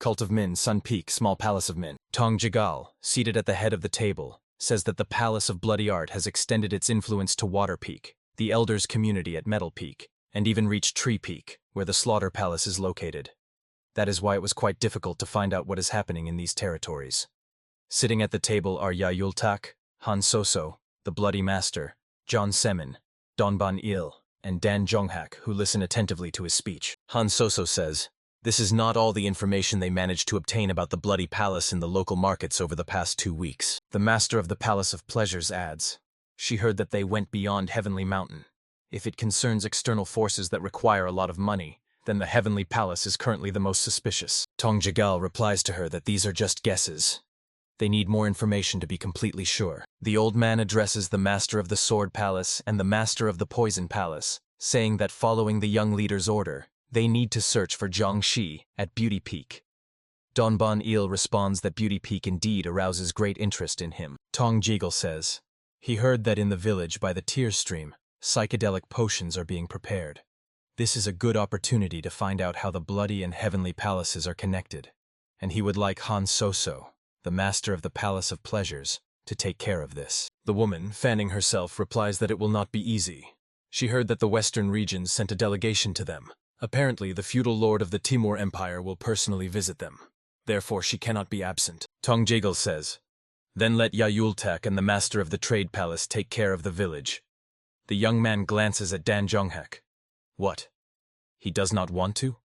Cult of Min, Sun Peak, Small Palace of Min. Tong Jigal, seated at the head of the table, says that the Palace of Bloody Art has extended its influence to Water Peak, the Elders community at Metal Peak, and even reached Tree Peak, where the Slaughter Palace is located. That is why it was quite difficult to find out what is happening in these territories. Sitting at the table are Yayultak, Han Soso, the Bloody Master, John Semin, Donban Il, and Dan Jonghak, who listen attentively to his speech. Han Soso says, "This is not all the information they managed to obtain about the Bloody Palace in the local markets over the past 2 weeks." The Master of the Palace of Pleasures adds, "She heard that they went beyond Heavenly Mountain. If it concerns external forces that require a lot of money, then the Heavenly Palace is currently the most suspicious." Tong Jigal replies to her that these are just guesses. They need more information to be completely sure. The old man addresses the Master of the Sword Palace and the Master of the Poison Palace, saying that following the young leader's order, they need to search for Zhang Shi at Beauty Peak. Donban Il responds that Beauty Peak indeed arouses great interest in him. Tong Jigal says, he heard that in the village by the Tear Stream, psychedelic potions are being prepared. This is a good opportunity to find out how the Bloody and Heavenly Palaces are connected, and he would like Han Soso, the Master of the Palace of Pleasures, to take care of this. The woman, fanning herself, replies that it will not be easy. She heard that the Western regions sent a delegation to them. Apparently, the feudal lord of the Timur Empire will personally visit them. Therefore, she cannot be absent. Tong Jigal says, "Then let Yayultak and the Master of the Trade Palace take care of the village." The young man glances at Dan Jonghak. What? He does not want to?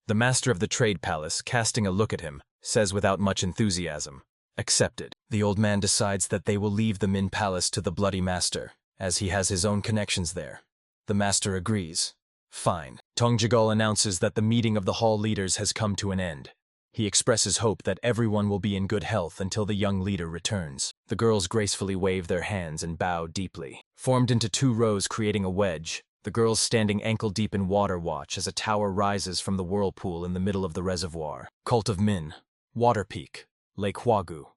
The Master of the Trade Palace, casting a look at him, says without much enthusiasm, "Accepted." The old man decides that they will leave the Min Palace to the Bloody Master, as he has his own connections there. The Master agrees. Fine. Tong Jigal announces that the meeting of the hall leaders has come to an end. He expresses hope that everyone will be in good health until the young leader returns. The girls gracefully wave their hands and bow deeply. Formed into 2 rows creating a wedge, the girls standing ankle-deep in water watch as a tower rises from the whirlpool in the middle of the reservoir. Cult of Min, Water Peak, Lake Huagu.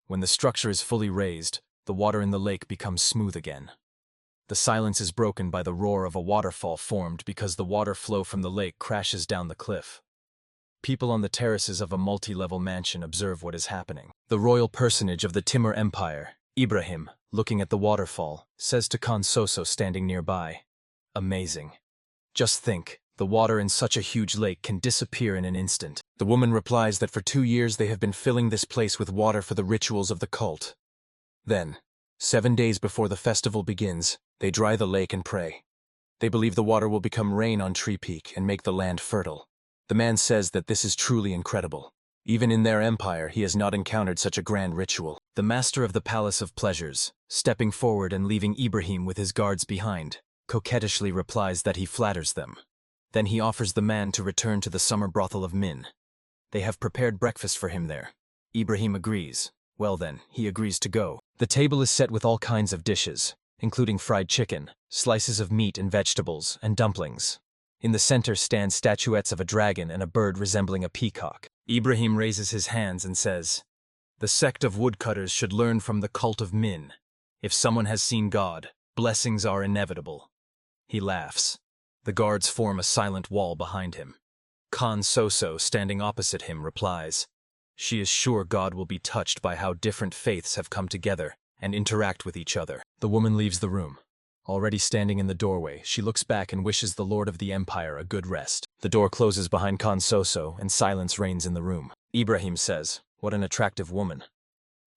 When the structure is fully raised, the water in the lake becomes smooth again. The silence is broken by the roar of a waterfall formed because the water flow from the lake crashes down the cliff. People on the terraces of a multi-level mansion observe what is happening. The royal personage of the Timur Empire, Ibrahim, looking at the waterfall, says to Khan Soso standing nearby, "Amazing. Just think, the water in such a huge lake can disappear in an instant." The woman replies that for 2 years they have been filling this place with water for the rituals of the cult. Then, 7 days before the festival begins, they dry the lake and pray. They believe the water will become rain on Tree Peak and make the land fertile. The man says that this is truly incredible. Even in their empire, he has not encountered such a grand ritual. The Master of the Palace of Pleasures, stepping forward and leaving Ibrahim with his guards behind, coquettishly replies that he flatters them. Then he offers the man to return to the summer brothel of Min. They have prepared breakfast for him there. Ibrahim agrees. Well then, he agrees to go. The table is set with all kinds of dishes, including fried chicken, slices of meat and vegetables, and dumplings. In the center stand statuettes of a dragon and a bird resembling a peacock. Ibrahim raises his hands and says, "The sect of woodcutters should learn from the cult of Min. If someone has seen God, blessings are inevitable." He laughs. The guards form a silent wall behind him. Khan Soso, standing opposite him, replies, "She is sure God will be touched by how different faiths have come together and interact with each other." The woman leaves the room. Already standing in the doorway, she looks back and wishes the Lord of the Empire a good rest. The door closes behind Khan Soso and silence reigns in the room. Ibrahim says, "What an attractive woman."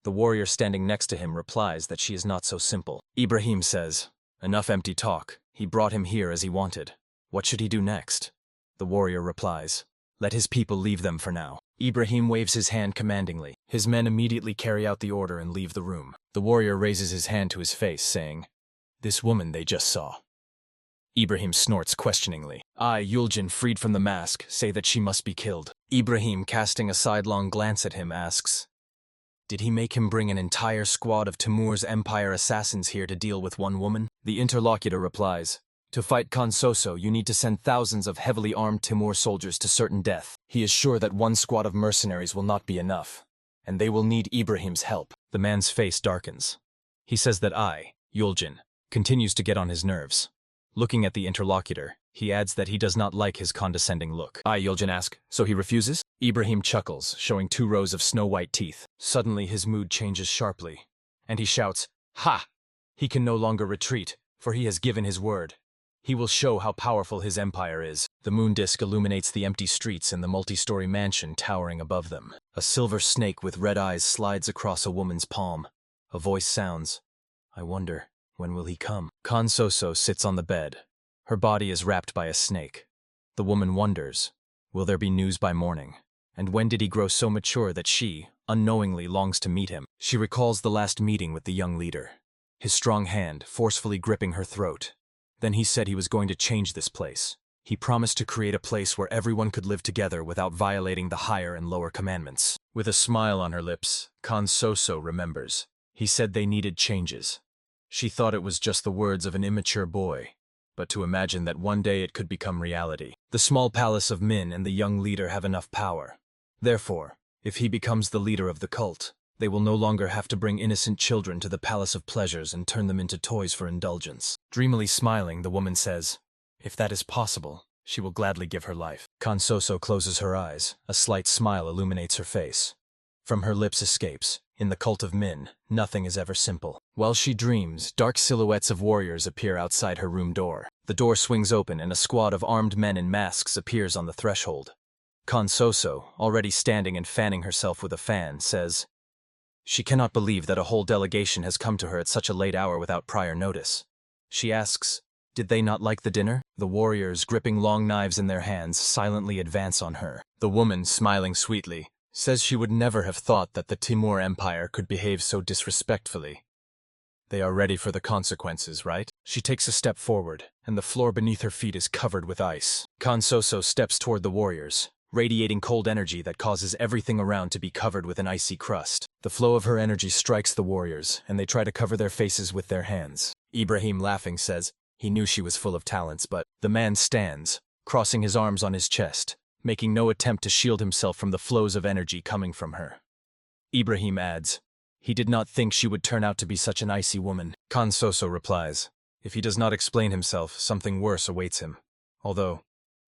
The warrior standing next to him replies that she is not so simple. Ibrahim says, "Enough empty talk. He brought him here as he wanted. What should he do next?" The warrior replies, "Let his people leave them for now." Ibrahim waves his hand commandingly. His men immediately carry out the order and leave the room. The warrior raises his hand to his face, saying, "This woman they just saw." Ibrahim snorts questioningly. I, Yul'jin, freed from the mask, say that she must be killed. Ibrahim, casting a sidelong glance at him, asks, "Did he make him bring an entire squad of Timur's Empire assassins here to deal with one woman?" The interlocutor replies, "To fight Khan Soso, you need to send thousands of heavily armed Timur soldiers to certain death. He is sure that one squad of mercenaries will not be enough, and they will need Ibrahim's help." The man's face darkens. He says that I, Yul'jin, continues to get on his nerves. Looking at the interlocutor, he adds that he does not like his condescending look. I, Yul'jin, ask, "So he refuses?" Ibrahim chuckles, showing 2 rows of snow-white teeth. Suddenly his mood changes sharply, and he shouts, "Ha!" He can no longer retreat, for he has given his word. He will show how powerful his empire is. The moon disk illuminates the empty streets and the multi-story mansion towering above them. A silver snake with red eyes slides across a woman's palm. A voice sounds, "I wonder, when will he come?" Kan Soso sits on the bed. Her body is wrapped by a snake. The woman wonders, will there be news by morning? And when did he grow so mature that she, unknowingly, longs to meet him? She recalls the last meeting with the young leader, his strong hand forcefully gripping her throat. Then he said he was going to change this place. He promised to create a place where everyone could live together without violating the higher and lower commandments. With a smile on her lips, Kan Soso remembers. He said they needed changes. She thought it was just the words of an immature boy, but to imagine that one day it could become reality. The small palace of Min and the young leader have enough power. Therefore, if he becomes the leader of the cult, they will no longer have to bring innocent children to the palace of pleasures and turn them into toys for indulgence. Dreamily smiling, the woman says, if that is possible, she will gladly give her life. Kan Soso closes her eyes. A slight smile illuminates her face. From her lips escapes, in the cult of Min, nothing is ever simple. While she dreams, dark silhouettes of warriors appear outside her room door. The door swings open and a squad of armed men in masks appears on the threshold. Kan Soso, already standing and fanning herself with a fan, says, she cannot believe that a whole delegation has come to her at such a late hour without prior notice. She asks, did they not like the dinner? The warriors, gripping long knives in their hands, silently advance on her. The woman, smiling sweetly, says she would never have thought that the Timur Empire could behave so disrespectfully. They are ready for the consequences, right? She takes a step forward, and the floor beneath her feet is covered with ice. Kan Soso steps toward the warriors, radiating cold energy that causes everything around to be covered with an icy crust. The flow of her energy strikes the warriors, and they try to cover their faces with their hands. Ibrahim, laughing, says he knew she was full of talents, but the man stands, crossing his arms on his chest, making no attempt to shield himself from the flows of energy coming from her. Ibrahim adds, he did not think she would turn out to be such an icy woman. Kan Soso replies, if he does not explain himself, something worse awaits him. Although,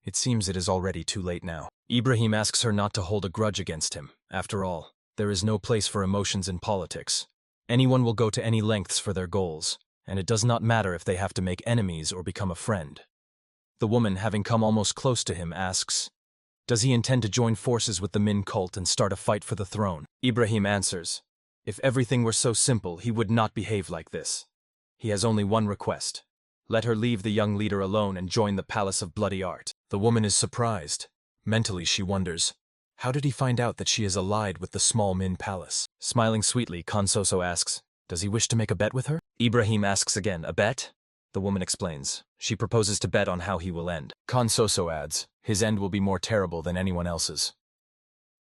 it seems it is already too late now. Ibrahim asks her not to hold a grudge against him. After all, there is no place for emotions in politics. Anyone will go to any lengths for their goals, and it does not matter if they have to make enemies or become a friend. The woman, having come almost close to him, asks, does he intend to join forces with the Min cult and start a fight for the throne? Ibrahim answers, if everything were so simple, he would not behave like this. He has only one request. Let her leave the young leader alone and join the Palace of Bloody Art. The woman is surprised. Mentally, she wonders, how did he find out that she is allied with the small Min palace? Smiling sweetly, Kan Soso asks, does he wish to make a bet with her? Ibrahim asks again, a bet? The woman explains. She proposes to bet on how he will end. Kan Soso adds, his end will be more terrible than anyone else's.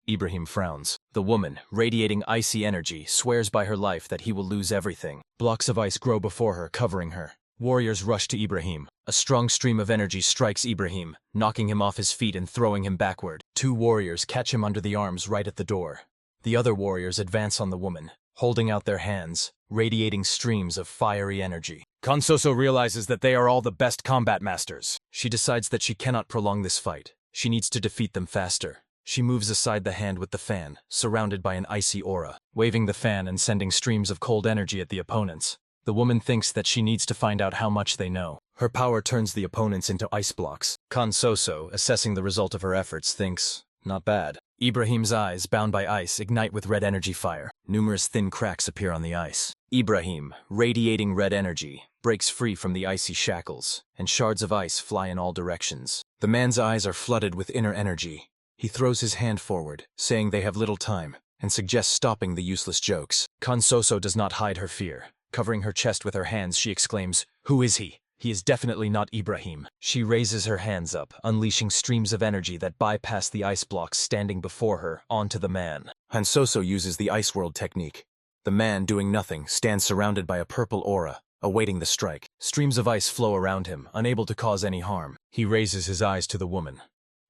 Ibrahim frowns. The woman, radiating icy energy, swears by her life that he will lose everything. Blocks of ice grow before her, covering her. Warriors rush to Ibrahim. A strong stream of energy strikes Ibrahim, knocking him off his feet and throwing him backward. 2 warriors catch him under the arms right at the door. The other warriors advance on the woman, holding out their hands, radiating streams of fiery energy. Kan Soso realizes that they are all the best combat masters. She decides that she cannot prolong this fight. She needs to defeat them faster. She moves aside the hand with the fan, surrounded by an icy aura, waving the fan and sending streams of cold energy at the opponents. The woman thinks that she needs to find out how much they know. Her power turns the opponents into ice blocks. Kan Soso, assessing the result of her efforts, thinks, not bad. Ibrahim's eyes, bound by ice, ignite with red energy fire. Numerous thin cracks appear on the ice. Ibrahim, radiating red energy, breaks free from the icy shackles, and shards of ice fly in all directions. The man's eyes are flooded with inner energy. He throws his hand forward, saying they have little time, and suggests stopping the useless jokes. Kan Soso does not hide her fear. Covering her chest with her hands, she exclaims, who is he? He is definitely not Ibrahim. She raises her hands up, unleashing streams of energy that bypass the ice blocks standing before her onto the man. Kan Soso uses the Ice World technique. The man, doing nothing, stands surrounded by a purple aura, awaiting the strike. Streams of ice flow around him, unable to cause any harm. He raises his eyes to the woman.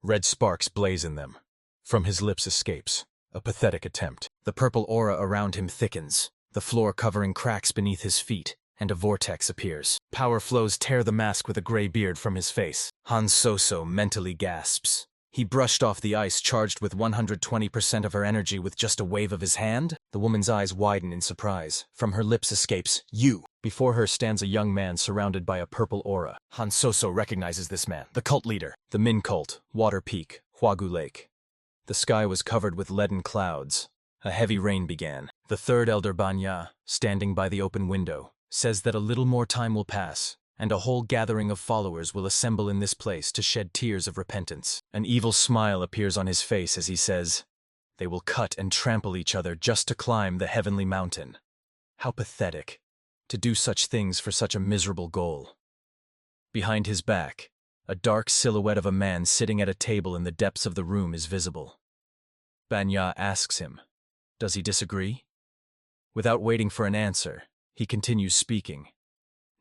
Red sparks blaze in them. From his lips escapes a pathetic attempt. The purple aura around him thickens, the floor covering cracks beneath his feet, and a vortex appears. Power flows tear the mask with a gray beard from his face. Kan Soso mentally gasps. He brushed off the ice charged with 120% of her energy with just a wave of his hand? The woman's eyes widen in surprise. From her lips escapes, "You!" Before her stands a young man surrounded by a purple aura. Han Soso recognizes this man, the cult leader. The Min cult, Water Peak, Huagu Lake. The sky was covered with leaden clouds. A heavy rain began. The third elder Banya, standing by the open window, says that a little more time will pass, and a whole gathering of followers will assemble in this place to shed tears of repentance. An evil smile appears on his face as he says, "They will cut and trample each other just to climb the heavenly mountain." How pathetic, to do such things for such a miserable goal. Behind his back, a dark silhouette of a man sitting at a table in the depths of the room is visible. Banya asks him, does he disagree? Without waiting for an answer, he continues speaking.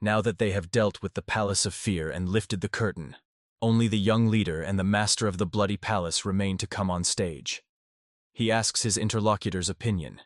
Now that they have dealt with the Palace of Fear and lifted the curtain, only the young leader and the master of the Bloody Palace remain to come on stage. He asks his interlocutor's opinion.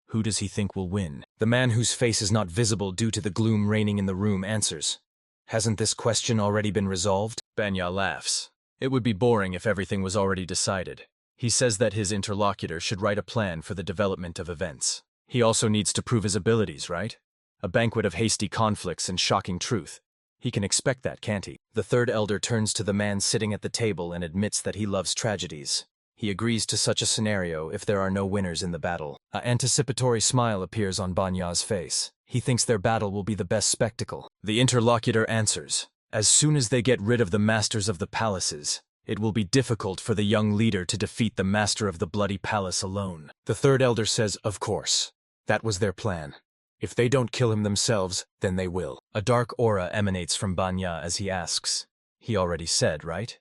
Who does he think will win? The man whose face is not visible due to the gloom reigning in the room answers, "Hasn't this question already been resolved?" Banya laughs. It would be boring if everything was already decided. He says that his interlocutor should write a plan for the development of events. He also needs to prove his abilities, right? A banquet of hasty conflicts and shocking truth. He can expect that, can't he? The third elder turns to the man sitting at the table and admits that he loves tragedies. He agrees to such a scenario if there are no winners in the battle. An anticipatory smile appears on Banya's face. He thinks their battle will be the best spectacle. The interlocutor answers, as soon as they get rid of the masters of the palaces, it will be difficult for the young leader to defeat the master of the Bloody Palace alone. The third elder says, of course. That was their plan. If they don't kill him themselves, then they will. A dark aura emanates from Banya as he asks. He already said, right?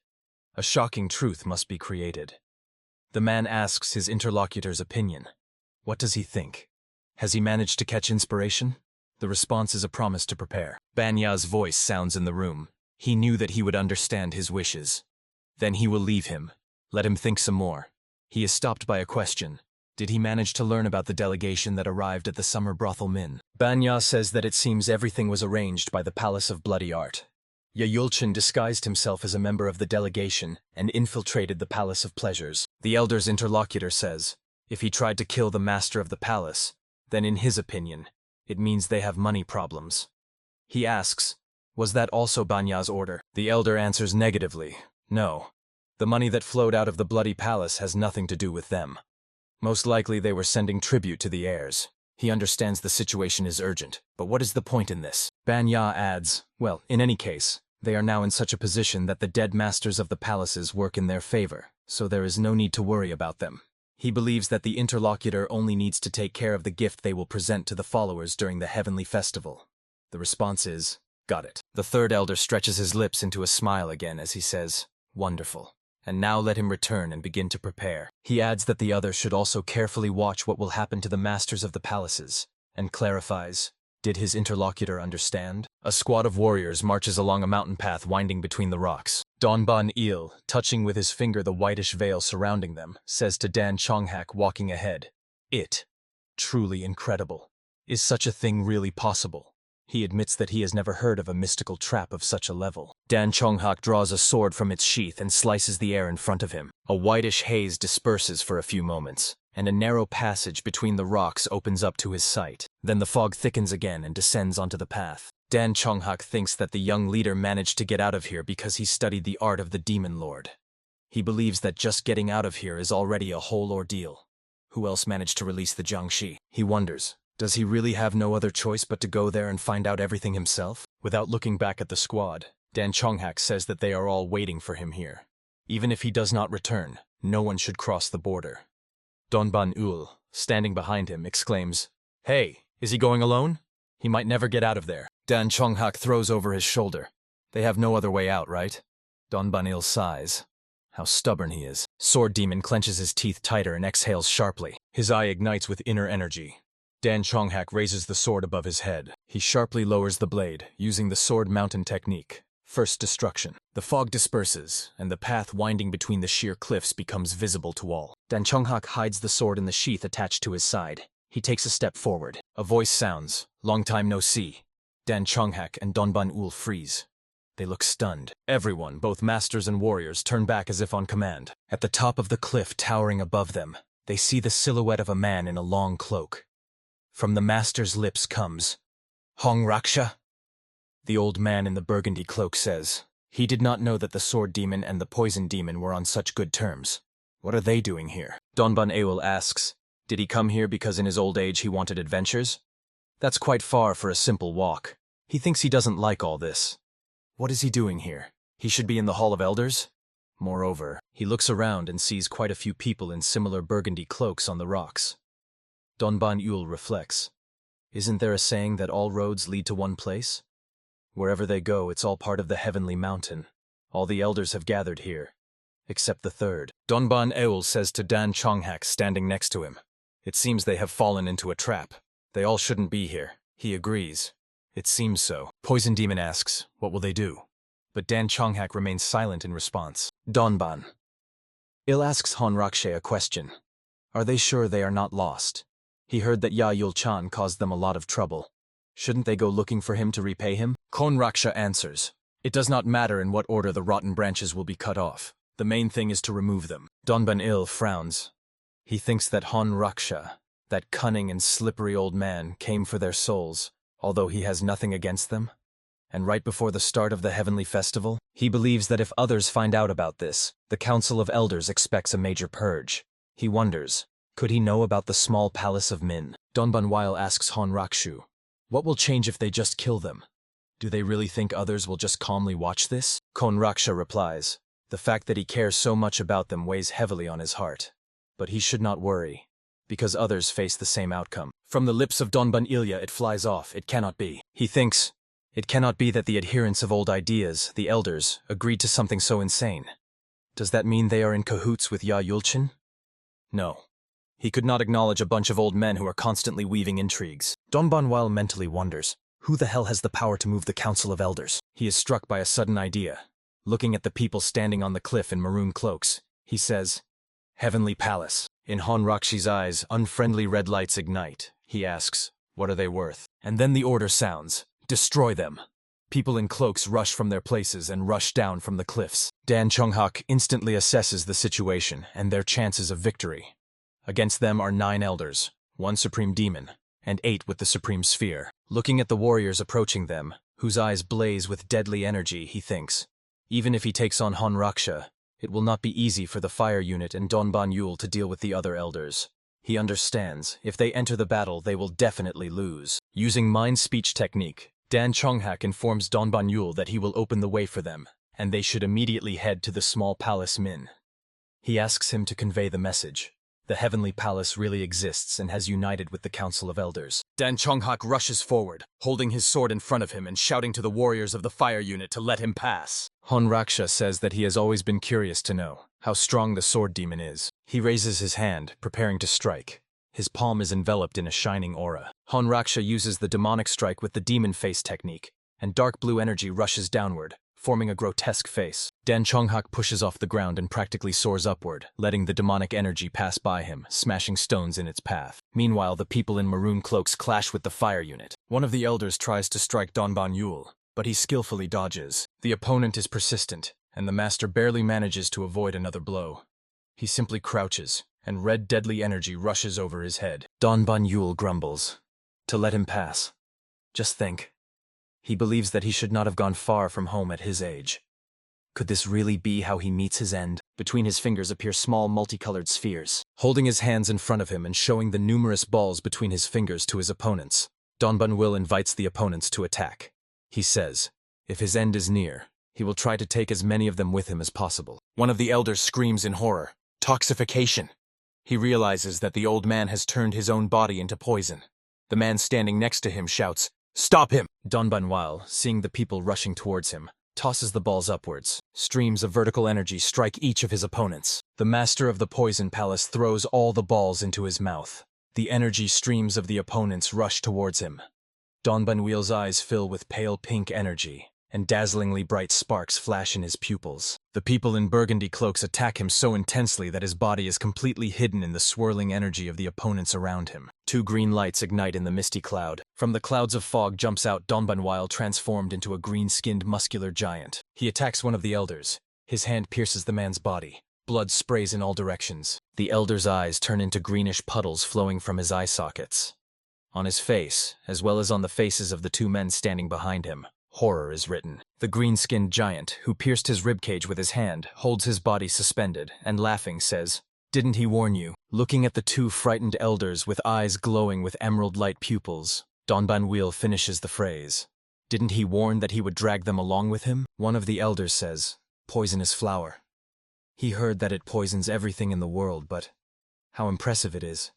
A shocking truth must be created. The man asks his interlocutor's opinion. What does he think? Has he managed to catch inspiration? The response is a promise to prepare. Banya's voice sounds in the room. He knew that he would understand his wishes. Then he will leave him. Let him think some more. He is stopped by a question. Did he manage to learn about the delegation that arrived at the summer brothel Min? Banya says that it seems everything was arranged by the Palace of Bloody Art. Yahello disguised himself as a member of the delegation and infiltrated the Palace of Pleasures. The elder's interlocutor says, if he tried to kill the master of the palace, then in his opinion, it means they have money problems. He asks, was that also Banya's order? The elder answers negatively, no. The money that flowed out of the Bloody Palace has nothing to do with them. Most likely they were sending tribute to the heirs. He understands the situation is urgent, but what is the point in this? Banya adds, well, in any case, they are now in such a position that the dead masters of the palaces work in their favor, so there is no need to worry about them. He believes that the interlocutor only needs to take care of the gift they will present to the followers during the heavenly festival. The response is, got it. The third elder stretches his lips into a smile again as he says, wonderful. And now let him return and begin to prepare. He adds that the others should also carefully watch what will happen to the masters of the palaces, and clarifies, did his interlocutor understand? A squad of warriors marches along a mountain path winding between the rocks. Donban-il, touching with his finger the whitish veil surrounding them, says to Dan Chonghak walking ahead, truly incredible. Is such a thing really possible? He admits that he has never heard of a mystical trap of such a level. Dan Chonghak draws a sword from its sheath and slices the air in front of him. A whitish haze disperses for a few moments, and a narrow passage between the rocks opens up to his sight. Then the fog thickens again and descends onto the path. Dan Chonghak thinks that the young leader managed to get out of here because he studied the art of the Demon Lord. He believes that just getting out of here is already a whole ordeal. Who else managed to release the Jiangshi? He wonders, does he really have no other choice but to go there and find out everything himself? Without looking back at the squad, Dan Chonghak says that they are all waiting for him here. Even if he does not return, no one should cross the border. Donban-ul, standing behind him, exclaims, hey, is he going alone? He might never get out of there. Dan Chonghak throws over his shoulder. They have no other way out, right? Donban-il sighs. How stubborn he is. Sword Demon clenches his teeth tighter and exhales sharply. His eye ignites with inner energy. Dan Chonghak raises the sword above his head. He sharply lowers the blade, using the sword mountain technique. First destruction. The fog disperses, and the path winding between the sheer cliffs becomes visible to all. Dan Chonghak hides the sword in the sheath attached to his side. He takes a step forward. A voice sounds, long time no see. Dan Chonghak and Donban-ul freeze. They look stunned. Everyone, both masters and warriors, turn back as if on command. At the top of the cliff towering above them, they see the silhouette of a man in a long cloak. From the master's lips comes, "Hong Raksha?" The old man in the burgundy cloak says, he did not know that the sword demon and the poison demon were on such good terms. What are they doing here? Donban Eul asks, did he come here because in his old age he wanted adventures? That's quite far for a simple walk. He thinks he doesn't like all this. What is he doing here? He should be in the Hall of Elders? Moreover, he looks around and sees quite a few people in similar burgundy cloaks on the rocks. Donban Eul reflects, isn't there a saying that all roads lead to one place? Wherever they go, it's all part of the heavenly mountain. All the elders have gathered here, except the third. Donban Eul says to Dan Chonghak standing next to him, it seems they have fallen into a trap. They all shouldn't be here. He agrees. It seems so. Poison Demon asks, what will they do? But Dan Chonghak remains silent in response. Donban Il asks Han Rakshe a question. Are they sure they are not lost? He heard that Ya Yul-chan caused them a lot of trouble. Shouldn't they go looking for him to repay him? Khon Raksha answers, it does not matter in what order the rotten branches will be cut off. The main thing is to remove them. Donban Il frowns. He thinks that Han Raksha, that cunning and slippery old man, came for their souls, although he has nothing against them. And right before the start of the heavenly festival, he believes that if others find out about this, the Council of Elders expects a major purge. He wonders, could he know about the small palace of Min? Donban Weil asks Han Rakshu, what will change if they just kill them? Do they really think others will just calmly watch this? Khon Raksha replies, the fact that he cares so much about them weighs heavily on his heart. But he should not worry, because others face the same outcome. From the lips of Donban Ilya it flies off, it cannot be. He thinks, it cannot be that the adherents of old ideas, the elders, agreed to something so insane. Does that mean they are in cahoots with Ya Yulchin? No. He could not acknowledge a bunch of old men who are constantly weaving intrigues. Donban Weil mentally wonders, who the hell has the power to move the Council of Elders? He is struck by a sudden idea. Looking at the people standing on the cliff in maroon cloaks, he says, Heavenly Palace. In Han Rakshi's eyes, unfriendly red lights ignite. He asks, what are they worth? And then the order sounds, destroy them. People in cloaks rush from their places and rush down from the cliffs. Dan Chonghak instantly assesses the situation and their chances of victory. Against them are 9 elders, 1 supreme demon, and 8 with the supreme sphere. Looking at the warriors approaching them, whose eyes blaze with deadly energy, he thinks, even if he takes on Han Raksha, it will not be easy for the fire unit and Donban Yul to deal with the other elders. He understands, if they enter the battle, they will definitely lose. Using mind speech technique, Dan Chonghak informs Donban Yul that he will open the way for them, and they should immediately head to the small palace Min. He asks him to convey the message. The heavenly palace really exists and has united with the Council of Elders. Dan Chonghak rushes forward, holding his sword in front of him and shouting to the warriors of the fire unit to let him pass. Han Raksha says that he has always been curious to know how strong the sword demon is. He raises his hand, preparing to strike. His palm is enveloped in a shining aura. Han Raksha uses the demonic strike with the demon face technique, and dark blue energy rushes downward, forming a grotesque face. Dan Chonghak pushes off the ground and practically soars upward, letting the demonic energy pass by him, smashing stones in its path. Meanwhile, the people in maroon cloaks clash with the fire unit. One of the elders tries to strike Donban Yul, but he skillfully dodges. The opponent is persistent, and the master barely manages to avoid another blow. He simply crouches, and red deadly energy rushes over his head. Donban Yul grumbles, to let him pass. Just think. He believes that he should not have gone far from home at his age. Could this really be how he meets his end? Between his fingers appear small multicolored spheres. Holding his hands in front of him and showing the numerous balls between his fingers to his opponents, Donban Will invites the opponents to attack. He says, if his end is near, he will try to take as many of them with him as possible. One of the elders screams in horror, toxification. He realizes that the old man has turned his own body into poison. The man standing next to him shouts, stop him! Donban Weil, seeing the people rushing towards him, tosses the balls upwards. Streams of vertical energy strike each of his opponents. The master of the poison palace throws all the balls into his mouth. The energy streams of the opponents rush towards him. Donban Weil's eyes fill with pale pink energy, and dazzlingly bright sparks flash in his pupils. The people in burgundy cloaks attack him so intensely that his body is completely hidden in the swirling energy of the opponents around him. Two green lights ignite in the misty cloud. From the clouds of fog jumps out Donbanwile, transformed into a green-skinned muscular giant. He attacks one of the elders. His hand pierces the man's body. Blood sprays in all directions. The elder's eyes turn into greenish puddles flowing from his eye sockets. On his face, as well as on the faces of the two men standing behind him, horror is written. The green-skinned giant, who pierced his ribcage with his hand, holds his body suspended, and laughing says, "Didn't he warn you?" Looking at the two frightened elders with eyes glowing with emerald-light pupils, Donbanwile finishes the phrase. Didn't he warn that he would drag them along with him? One of the elders says, "Poisonous flower. He heard that it poisons everything in the world, but how impressive it is."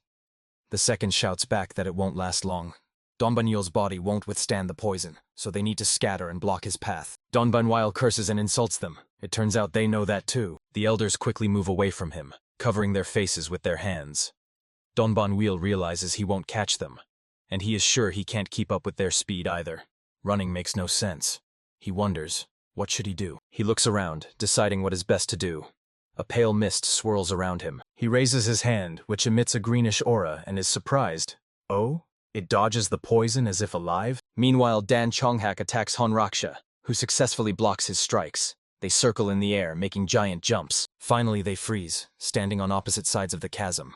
The second shouts back that it won't last long. Donbanwile's body won't withstand the poison, so they need to scatter and block his path. Donbanwile curses and insults them. It turns out they know that too. The elders quickly move away from him, covering their faces with their hands. Donbanwile realizes he won't catch them, and he is sure he can't keep up with their speed either. Running makes no sense. He wonders, what should he do? He looks around, deciding what is best to do. A pale mist swirls around him. He raises his hand, which emits a greenish aura, and is surprised. Oh? It dodges the poison as if alive? Meanwhile, Dan Chonghak attacks Honraksha, who successfully blocks his strikes. They circle in the air, making giant jumps. Finally, they freeze, standing on opposite sides of the chasm.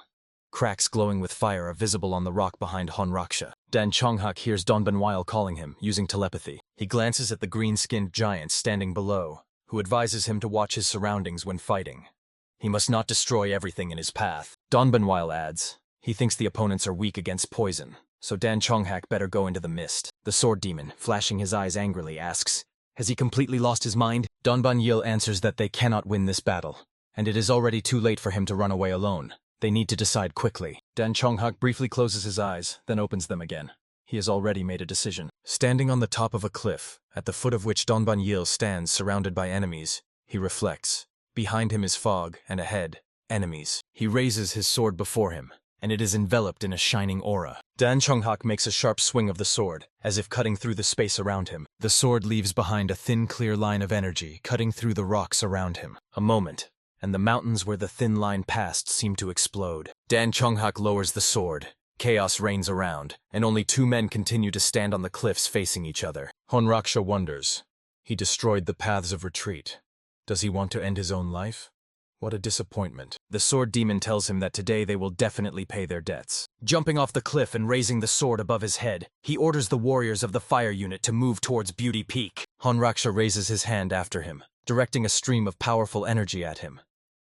Cracks glowing with fire are visible on the rock behind Honraksha. Dan Chonghak hears Donbanwile calling him, using telepathy. He glances at the green-skinned giant standing below, who advises him to watch his surroundings when fighting. He must not destroy everything in his path. Donbanwile adds, he thinks the opponents are weak against poison, so Dan Chonghak better go into the mist. The sword demon, flashing his eyes angrily, asks, has he completely lost his mind? Donbanwile answers that they cannot win this battle, and it is already too late for him to run away alone. They need to decide quickly. Dan Chonghak briefly closes his eyes, then opens them again. He has already made a decision. Standing on the top of a cliff, at the foot of which Donbanwile stands surrounded by enemies, he reflects. Behind him is fog, and ahead, enemies. He raises his sword before him, and it is enveloped in a shining aura. Dan Chonghak makes a sharp swing of the sword, as if cutting through the space around him. The sword leaves behind a thin, clear line of energy, cutting through the rocks around him. A moment, and the mountains where the thin line passed seem to explode. Dan Chonghak lowers the sword. Chaos reigns around, and only two men continue to stand on the cliffs facing each other. Honraksha wonders. He destroyed the paths of retreat. Does he want to end his own life? What a disappointment. The sword demon tells him that today they will definitely pay their debts. Jumping off the cliff and raising the sword above his head, he orders the warriors of the fire unit to move towards Beauty Peak. Honraksha raises his hand after him, directing a stream of powerful energy at him.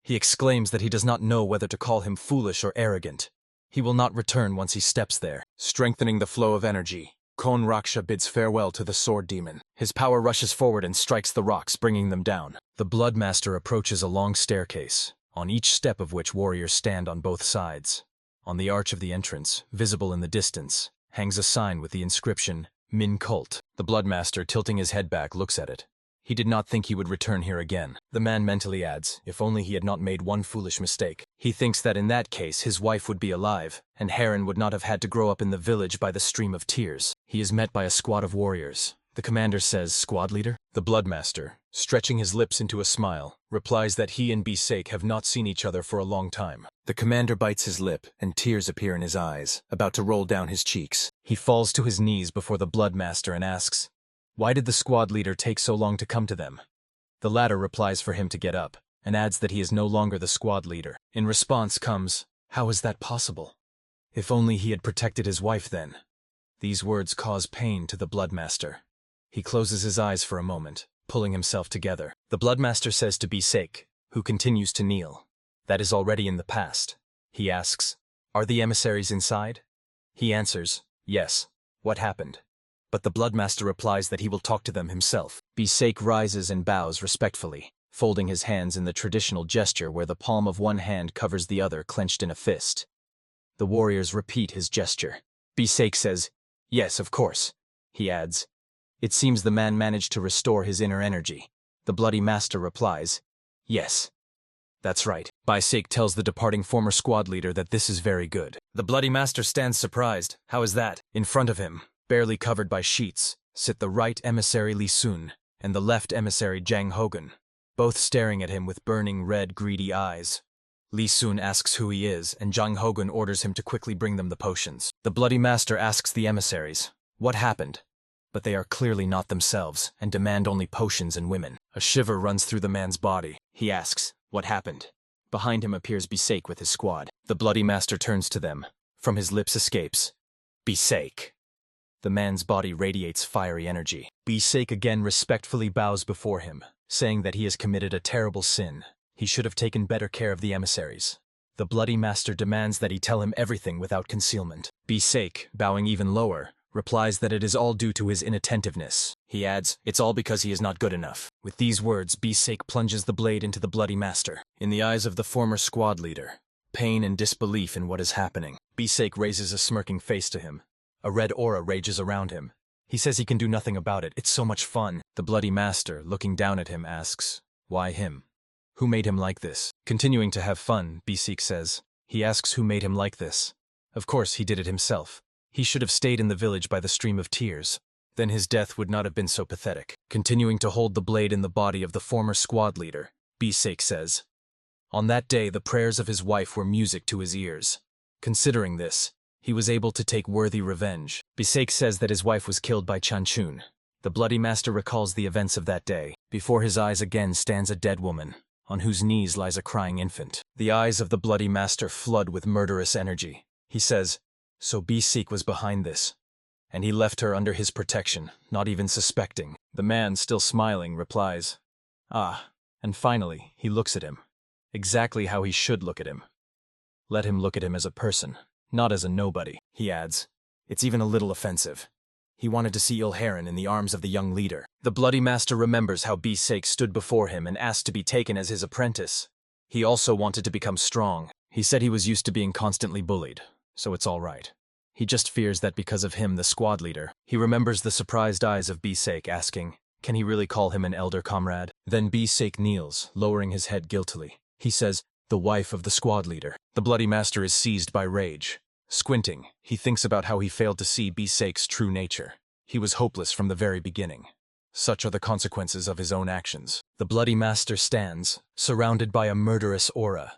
He exclaims that he does not know whether to call him foolish or arrogant. He will not return once he steps there. Strengthening the flow of energy, Honraksha bids farewell to the sword demon. His power rushes forward and strikes the rocks, bringing them down. The Bloodmaster approaches a long staircase, on each step of which warriors stand on both sides. On the arch of the entrance, visible in the distance, hangs a sign with the inscription, Min Cult. The Bloodmaster, tilting his head back, looks at it. He did not think he would return here again. The man mentally adds, if only he had not made one foolish mistake. He thinks that in that case his wife would be alive, and Heron would not have had to grow up in the village by the stream of tears. He is met by a squad of warriors. The commander says, squad leader? The Bloodmaster, stretching his lips into a smile, replies that he and Bisek have not seen each other for a long time. The commander bites his lip, and tears appear in his eyes, about to roll down his cheeks. He falls to his knees before the Bloodmaster and asks, why did the squad leader take so long to come to them? The latter replies for him to get up, and adds that he is no longer the squad leader. In response comes, how is that possible? If only he had protected his wife then. These words cause pain to the Bloodmaster. He closes his eyes for a moment, pulling himself together. The Bloodmaster says to Bisek, who continues to kneel, that is already in the past. He asks, are the emissaries inside? He answers, yes. What happened? But the Bloodmaster replies that he will talk to them himself. Bisek rises and bows respectfully, folding his hands in the traditional gesture where the palm of one hand covers the other clenched in a fist. The warriors repeat his gesture. Bisek says, yes, of course. He adds, it seems the man managed to restore his inner energy. The Bloody Master replies, yes. That's right. Bisek tells the departing former squad leader that this is very good. The Bloody Master stands surprised. How is that? In front of him, barely covered by sheets, sit the right emissary Li Sun and the left emissary Jang Hogan, both staring at him with burning red, greedy eyes. Lee Sun asks who he is, and Jang Hogan orders him to quickly bring them the potions. The Bloody Master asks the emissaries, what happened? But they are clearly not themselves, and demand only potions and women. A shiver runs through the man's body. He asks, what happened? Behind him appears Bisek with his squad. The Bloody Master turns to them. From his lips escapes, Bisek. The man's body radiates fiery energy. Bisek again respectfully bows before him, saying that he has committed a terrible sin. He should have taken better care of the emissaries. The Bloody Master demands that he tell him everything without concealment. Bisek, bowing even lower, replies that it is all due to his inattentiveness. He adds, it's all because he is not good enough. With these words, Bisek plunges the blade into the Bloody Master. In the eyes of the former squad leader, pain and disbelief in what is happening. Bisek raises a smirking face to him. A red aura rages around him. He says he can do nothing about it. It's so much fun. The Bloody Master, looking down at him, asks, why him? Who made him like this? Continuing to have fun, Bisek says. He asks who made him like this. Of course, he did it himself. He should have stayed in the village by the stream of tears. Then his death would not have been so pathetic. Continuing to hold the blade in the body of the former squad leader, Bisek says, on that day the prayers of his wife were music to his ears. Considering this, he was able to take worthy revenge. Bisek says that his wife was killed by Chanchun. The Bloody Master recalls the events of that day. Before his eyes again stands a dead woman, on whose knees lies a crying infant. The eyes of the Bloody Master flood with murderous energy. He says, so Bisek was behind this, and he left her under his protection, not even suspecting. The man, still smiling, replies, ah, and finally, he looks at him. Exactly how he should look at him. Let him look at him as a person, not as a nobody. He adds, it's even a little offensive. He wanted to see Ilharin in the arms of the young leader. The Bloody Master remembers how Bisek stood before him and asked to be taken as his apprentice. He also wanted to become strong. He said he was used to being constantly bullied, so it's all right. He just fears that because of him, the squad leader. He remembers the surprised eyes of Bisek, asking, can he really call him an elder comrade? Then Bisek kneels, lowering his head guiltily. He says, the wife of the squad leader. The Bloody Master is seized by rage. Squinting, he thinks about how he failed to see Bisek's true nature. He was hopeless from the very beginning. Such are the consequences of his own actions. The Bloody Master stands, surrounded by a murderous aura.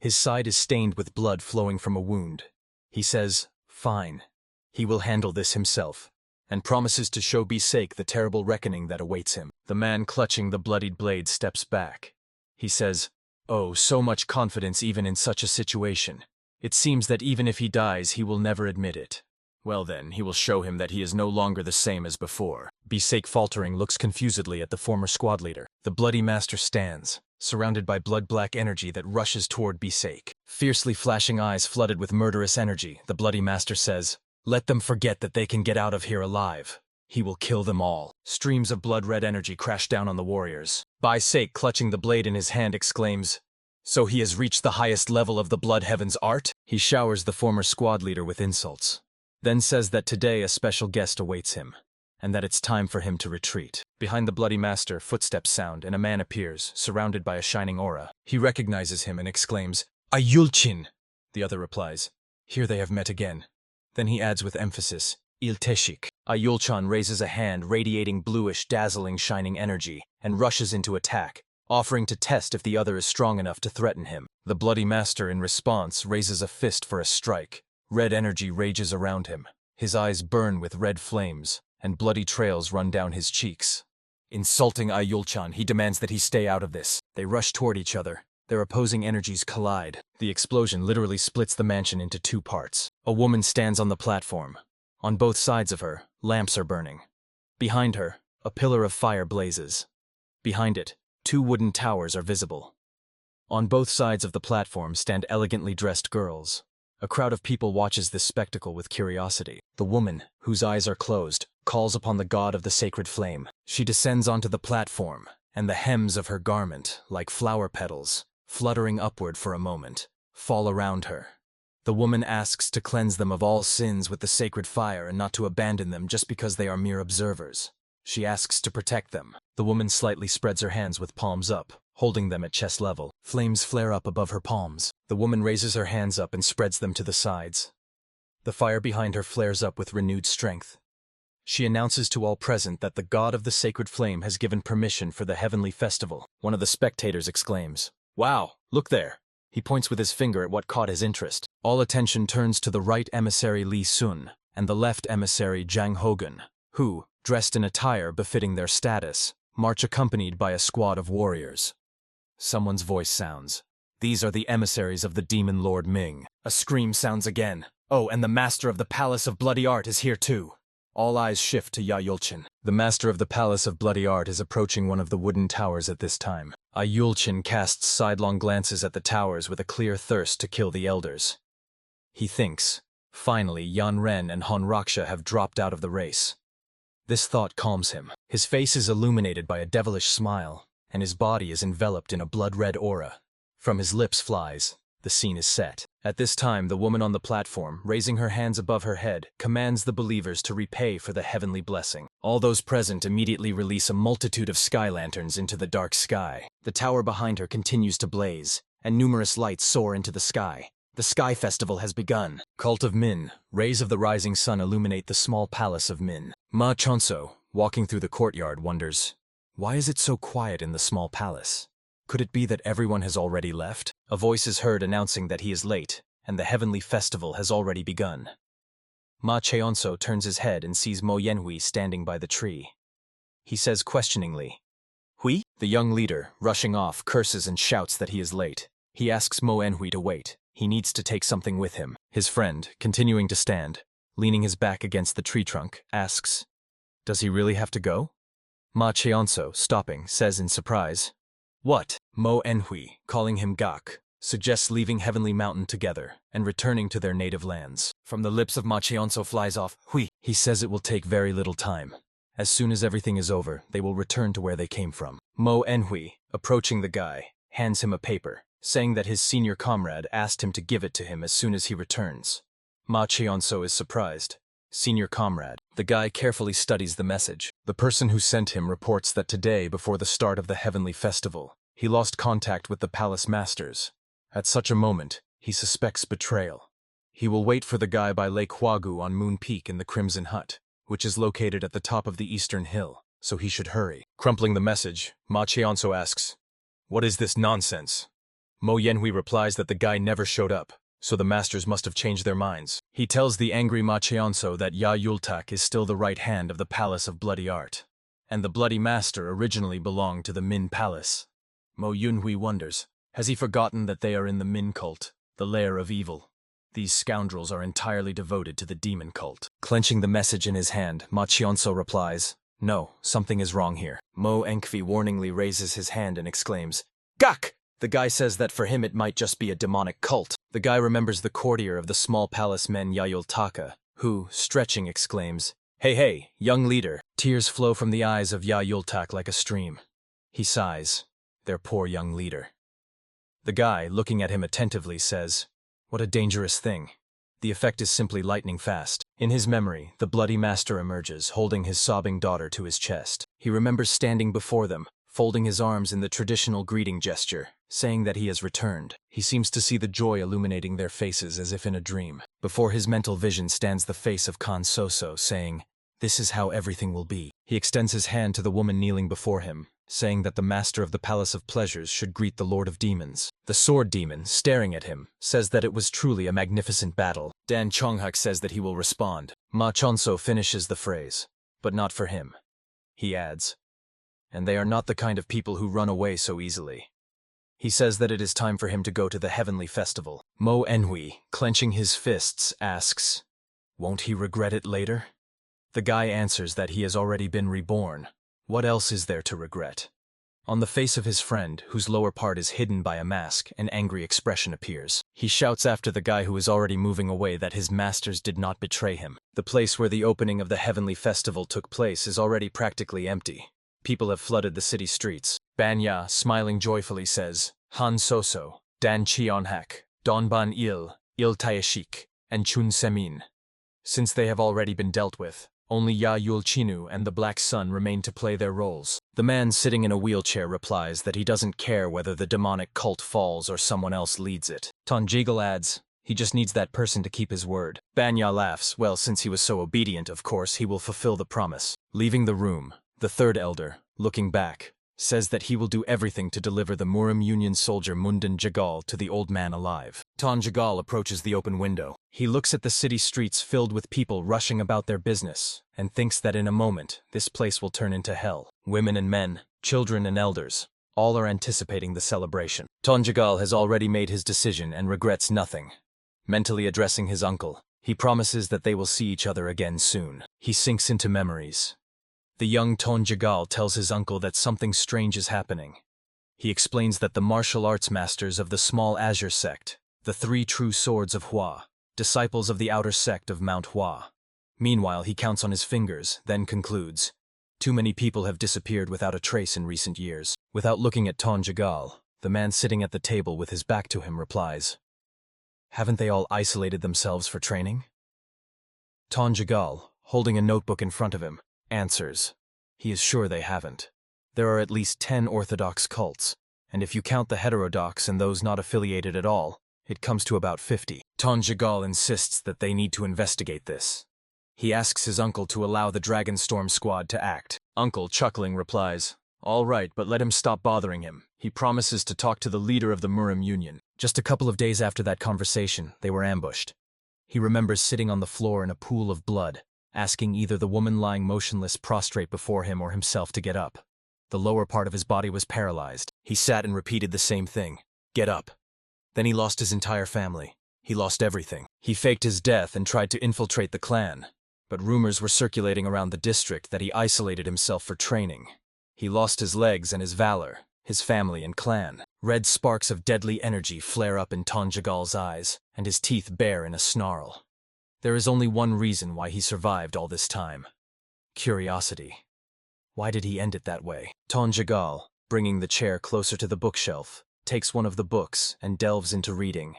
His side is stained with blood flowing from a wound. He says, fine. He will handle this himself, and promises to show Bisek the terrible reckoning that awaits him. The man clutching the bloodied blade steps back. He says, oh, so much confidence even in such a situation. It seems that even if he dies, he will never admit it. Well then, he will show him that he is no longer the same as before. Bisek, faltering, looks confusedly at the former squad leader. The Bloody Master stands, surrounded by blood-black energy that rushes toward Bisek. Fiercely flashing eyes flooded with murderous energy, the Bloody Master says, let them forget that they can get out of here alive. He will kill them all. Streams of blood-red energy crash down on the warriors. Bisek, clutching the blade in his hand, exclaims, so he has reached the highest level of the Blood Heaven's art? He showers the former squad leader with insults, then says that today a special guest awaits him, and that it's time for him to retreat. Behind the Bloody Master, footsteps sound, and a man appears, surrounded by a shining aura. He recognizes him and exclaims, Ayulchin! The other replies, here they have met again. Then he adds with emphasis, Ilteshik. Ayulchan raises a hand radiating bluish, dazzling, shining energy, and rushes into attack, offering to test if the other is strong enough to threaten him. The Bloody Master, in response, raises a fist for a strike. Red energy rages around him. His eyes burn with red flames, and bloody trails run down his cheeks. Insulting Ayulchan, he demands that he stay out of this. They rush toward each other. Their opposing energies collide. The explosion literally splits the mansion into two parts. A woman stands on the platform. On both sides of her, lamps are burning. Behind her, a pillar of fire blazes. Behind it, two wooden towers are visible. On both sides of the platform stand elegantly dressed girls. A crowd of people watches this spectacle with curiosity. The woman, whose eyes are closed, calls upon the god of the sacred flame. She descends onto the platform, and the hems of her garment, like flower petals, fluttering upward for a moment, fall around her. The woman asks to cleanse them of all sins with the sacred fire and not to abandon them just because they are mere observers. She asks to protect them. The woman slightly spreads her hands with palms up, holding them at chest level. Flames flare up above her palms. The woman raises her hands up and spreads them to the sides. The fire behind her flares up with renewed strength. She announces to all present that the god of the sacred flame has given permission for the heavenly festival. One of the spectators exclaims, "Wow, look there." He points with his finger at what caught his interest. All attention turns to the right emissary Li Sun and the left emissary Jang Hogan, who, dressed in attire befitting their status, march accompanied by a squad of warriors. Someone's voice sounds. "These are the emissaries of the demon lord Ming." A scream sounds again. "Oh, and the master of the Palace of Bloody Art is here too." All eyes shift to Yulchin. The master of the Palace of Bloody Art is approaching one of the wooden towers at this time. Yulchin casts sidelong glances at the towers with a clear thirst to kill the elders. He thinks, finally Yan Ren and Han Raksha have dropped out of the race. This thought calms him. His face is illuminated by a devilish smile, and his body is enveloped in a blood-red aura. From his lips flies. The scene is set. At this time, the woman on the platform, raising her hands above her head, commands the believers to repay for the heavenly blessing. All those present immediately release a multitude of sky lanterns into the dark sky. The tower behind her continues to blaze, and numerous lights soar into the sky. The Sky Festival has begun. Cult of Min. Rays of the rising sun illuminate the small palace of Min. Ma Chonso, walking through the courtyard, wonders, why is it so quiet in the small palace? Could it be that everyone has already left? A voice is heard announcing that he is late, and the heavenly festival has already begun. Ma Cheonso turns his head and sees Mo Yenhui standing by the tree. He says questioningly, "Hui?" The young leader, rushing off, curses and shouts that he is late. He asks Mo Yenhui to wait. He needs to take something with him. His friend, continuing to stand, leaning his back against the tree trunk, asks, "Does he really have to go?" Ma Cheonso, stopping, says in surprise, "What?" Mo Yenhui, calling him Gak, suggests leaving Heavenly Mountain together and returning to their native lands. From the lips of Ma Cheonso flies off, "Hui." He says it will take very little time. As soon as everything is over, they will return to where they came from. Mo Yenhui, approaching the guy, hands him a paper, saying that his senior comrade asked him to give it to him as soon as he returns. Ma Cheonso is surprised. Senior comrade. The guy carefully studies the message. The person who sent him reports that today, before the start of the heavenly festival, he lost contact with the palace masters. At such a moment, he suspects betrayal. He will wait for the guy by Lake Huagu on Moon Peak in the Crimson Hut, which is located at the top of the eastern hill, so he should hurry. Crumpling the message, Ma Cheonso asks, "What is this nonsense?" Mo Yenhui replies that the guy never showed up, so the masters must have changed their minds. He tells the angry Ma Cheonso that Ya Yultak is still the right hand of the Palace of Bloody Art, and the Bloody Master originally belonged to the Min Palace. Mo Yenhui wonders, has he forgotten that they are in the Min cult, the lair of evil? These scoundrels are entirely devoted to the demon cult. Clenching the message in his hand, Ma Cheonso replies, "No, something is wrong here." Mo Yenhui warningly raises his hand and exclaims, "Gak!" The guy says that for him it might just be a demonic cult. The guy remembers the courtier of the small palace men Yayultaka, who, stretching, exclaims, "Hey, hey, young leader." Tears flow from the eyes of Yayultak like a stream. He sighs, their poor young leader. The guy, looking at him attentively, says, "What a dangerous thing." The effect is simply lightning fast. In his memory, the Bloody Master emerges, holding his sobbing daughter to his chest. He remembers standing before them, folding his arms in the traditional greeting gesture, saying that he has returned. He seems to see the joy illuminating their faces as if in a dream. Before his mental vision stands the face of Khan Soso, saying, "This is how everything will be." He extends his hand to the woman kneeling before him, saying that the master of the Palace of Pleasures should greet the Lord of Demons. The Sword Demon, staring at him, says that it was truly a magnificent battle. Dan Chonghak says that he will respond. Ma Chonso finishes the phrase, "But not for him." He adds, "And they are not the kind of people who run away so easily." He says that it is time for him to go to the heavenly festival. Mo Yenhui, clenching his fists, asks, "Won't he regret it later?" The guy answers that he has already been reborn. What else is there to regret? On the face of his friend, whose lower part is hidden by a mask, an angry expression appears. He shouts after the guy who is already moving away that his masters did not betray him. The place where the opening of the heavenly festival took place is already practically empty. People have flooded the city streets. Banya, smiling joyfully, says, "Han Soso, Dan Chionhak, Donban Il Taeshik, and Chun Semin." Since they have already been dealt with, only Ya Yulchinu and the Black Sun remain to play their roles. The man sitting in a wheelchair replies that he doesn't care whether the demonic cult falls or someone else leads it. Tonjigal adds, He just needs that person to keep his word. Banya laughs. Well, since he was so obedient, of course, he will fulfill the promise. Leaving the room, the third elder, looking back, says that he will do everything to deliver the Murim Union soldier Mundan Jagal to the old man alive. Ton Jagal approaches the open window. He looks at the city streets filled with people rushing about their business, and thinks that in a moment, this place will turn into hell. Women and men, children and elders, all are anticipating the celebration. Ton Jagal has already made his decision and regrets nothing. Mentally addressing his uncle, he promises that they will see each other again soon. He sinks into memories. The young Ton Jagal tells his uncle that something strange is happening. He explains that the martial arts masters of the small Azure sect, the three true swords of Hua, disciples of the outer sect of Mount Hua. Meanwhile, he counts on his fingers, then concludes, too many people have disappeared without a trace in recent years. Without looking at Ton Jagal, the man sitting at the table with his back to him replies, haven't they all isolated themselves for training? Ton Jagal, holding a notebook in front of him, answers, he is sure they haven't. There are at least 10 orthodox cults, and if you count the heterodox and those not affiliated at all, it comes to about 50. Ton Jagal insists that they need to investigate this. He asks his uncle to allow the Dragonstorm squad to act. Uncle, chuckling, replies, all right, but let him stop bothering him. He promises to talk to the leader of the Murim Union. Just a couple of days after that conversation, they were ambushed. He remembers sitting on the floor in a pool of blood, asking either the woman lying motionless prostrate before him or himself to get up. The lower part of his body was paralyzed. He sat and repeated the same thing, get up. Then he lost his entire family. He lost everything. He faked his death and tried to infiltrate the clan, but rumors were circulating around the district that he isolated himself for training. He lost his legs and his valor, his family and clan. Red sparks of deadly energy flare up in Ton Jagal's eyes, and his teeth bare in a snarl. There is only one reason why he survived all this time. Curiosity. Why did he end it that way? Ton Jagal, bringing the chair closer to the bookshelf, takes one of the books and delves into reading.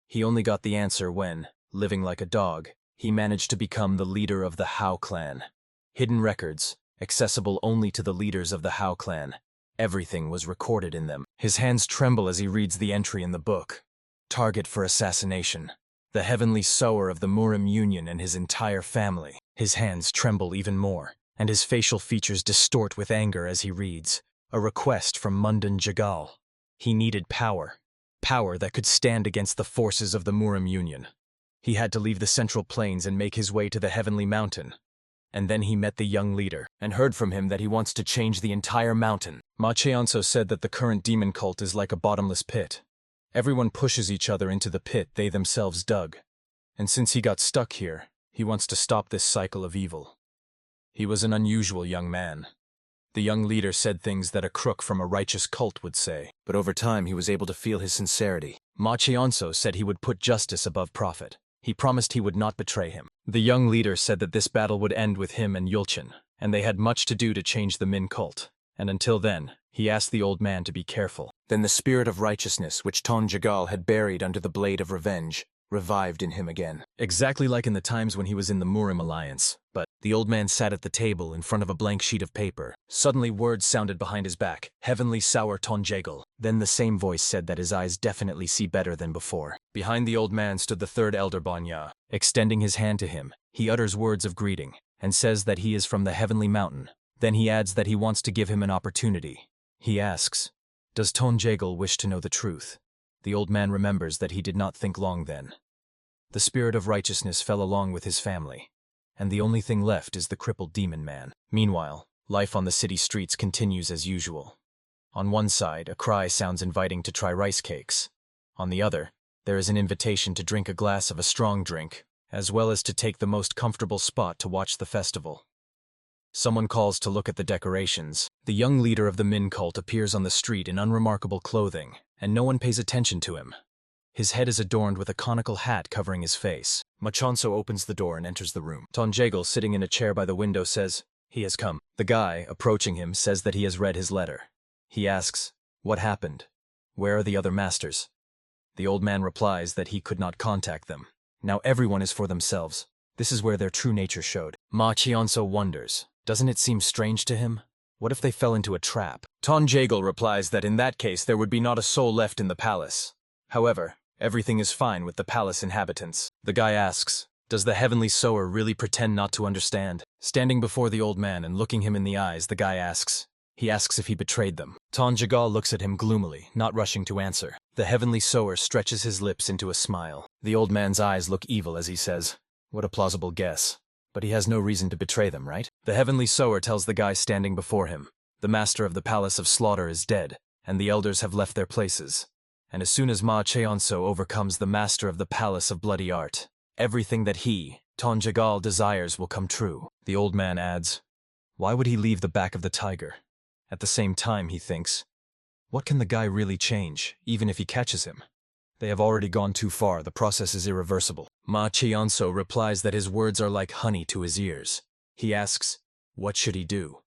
He only got the answer when, living like a dog, he managed to become the leader of the Hao clan. Hidden records, accessible only to the leaders of the Hao clan. Everything was recorded in them. His hands tremble as he reads the entry in the book. Target for assassination. The heavenly sower of the Murim Union and his entire family. His hands tremble even more, and his facial features distort with anger as he reads. A request from Mundan Jagal. He needed power. Power that could stand against the forces of the Murim Union. He had to leave the Central Plains and make his way to the Heavenly Mountain. And then he met the young leader, and heard from him that he wants to change the entire mountain. Ma Cheonso said that the current demon cult is like a bottomless pit. Everyone pushes each other into the pit they themselves dug. And since he got stuck here, he wants to stop this cycle of evil. He was an unusual young man. The young leader said things that a crook from a righteous cult would say, but over time he was able to feel his sincerity. Ma Cheonso said he would put justice above profit. He promised he would not betray him. The young leader said that this battle would end with him and Yulchin, and they had much to do to change the Min cult. And until then, he asked the old man to be careful. Then the spirit of righteousness, which Ton Jagal had buried under the blade of revenge, revived in him again. Exactly like in the times when he was in the Murim Alliance. But the old man sat at the table in front of a blank sheet of paper. Suddenly words sounded behind his back. Heavenly sour Ton Jagal. Then the same voice said that his eyes definitely see better than before. Behind the old man stood the third elder Banya. Extending his hand to him, he utters words of greeting, and says that he is from the Heavenly Mountain. Then he adds that he wants to give him an opportunity. He asks, does Ton Jagal wish to know the truth? The old man remembers that he did not think long then. The spirit of righteousness fell along with his family, and the only thing left is the crippled demon man. Meanwhile, life on the city streets continues as usual. On one side, a cry sounds inviting to try rice cakes. On the other, there is an invitation to drink a glass of a strong drink, as well as to take the most comfortable spot to watch the festival. Someone calls to look at the decorations. The young leader of the Min cult appears on the street in unremarkable clothing, and no one pays attention to him. His head is adorned with a conical hat covering his face. Machonso opens the door and enters the room. Ton Jagal, sitting in a chair by the window, says, he has come. The guy, approaching him, says that he has read his letter. He asks, what happened? Where are the other masters? The old man replies that he could not contact them. Now everyone is for themselves. This is where their true nature showed. Ma Cheonso wonders, doesn't it seem strange to him? What if they fell into a trap? Ton Jagal replies that in that case there would be not a soul left in the palace. However, Everything is fine with the palace inhabitants. The guy asks, does the heavenly sower really pretend not to understand? Standing before the old man and looking him in the eyes, the guy asks. He asks if he betrayed them. Tonjagal looks at him gloomily, not rushing to answer. The heavenly sower stretches his lips into a smile. The old man's eyes look evil as he says, what a plausible guess. But he has no reason to betray them, right? The heavenly sower tells the guy standing before him, the master of the palace of slaughter is dead, and the elders have left their places. And as soon as Ma Cheonso overcomes the master of the palace of bloody art, everything that he, Tonjagal, desires will come true. The old man adds, why would he leave the back of the tiger? At the same time, he thinks, what can the guy really change, even if he catches him? They have already gone too far, the process is irreversible. Ma Cheonso replies that his words are like honey to his ears. He asks, what should he do?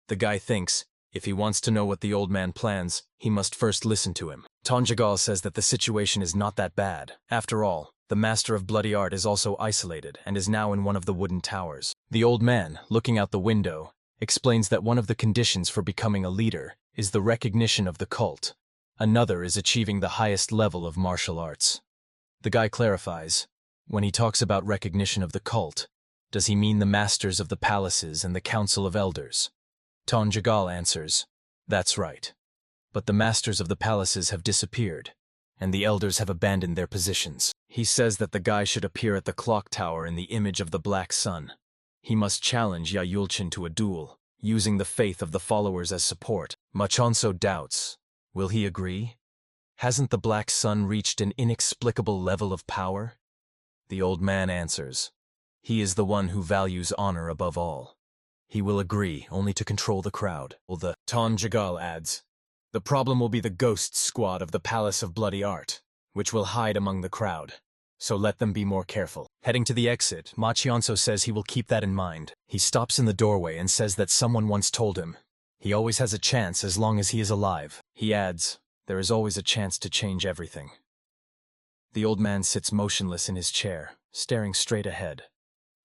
The guy thinks, if he wants to know what the old man plans, he must first listen to him. Tonjagal says that the situation is not that bad. After all, the master of bloody art is also isolated and is now in one of the wooden towers. The old man, looking out the window, explains that one of the conditions for becoming a leader is the recognition of the cult. Another is achieving the highest level of martial arts. The guy clarifies, when he talks about recognition of the cult, does he mean the masters of the palaces and the council of elders? Tonjagal answers, that's right. But the masters of the palaces have disappeared, and the elders have abandoned their positions. He says that the guy should appear at the clock tower in the image of the Black Sun. He must challenge Yayulchin to a duel, using the faith of the followers as support. Machonso doubts. Will he agree? Hasn't the Black Sun reached an inexplicable level of power? The old man answers. He is the one who values honor above all. He will agree only to control the crowd. The Tonjagal adds, the problem will be the ghost squad of the Palace of Bloody Art, which will hide among the crowd. So let them be more careful. Heading to the exit, Machionso says he will keep that in mind. He stops in the doorway and says that someone once told him, he always has a chance as long as he is alive. He adds, there is always a chance to change everything. The old man sits motionless in his chair, staring straight ahead.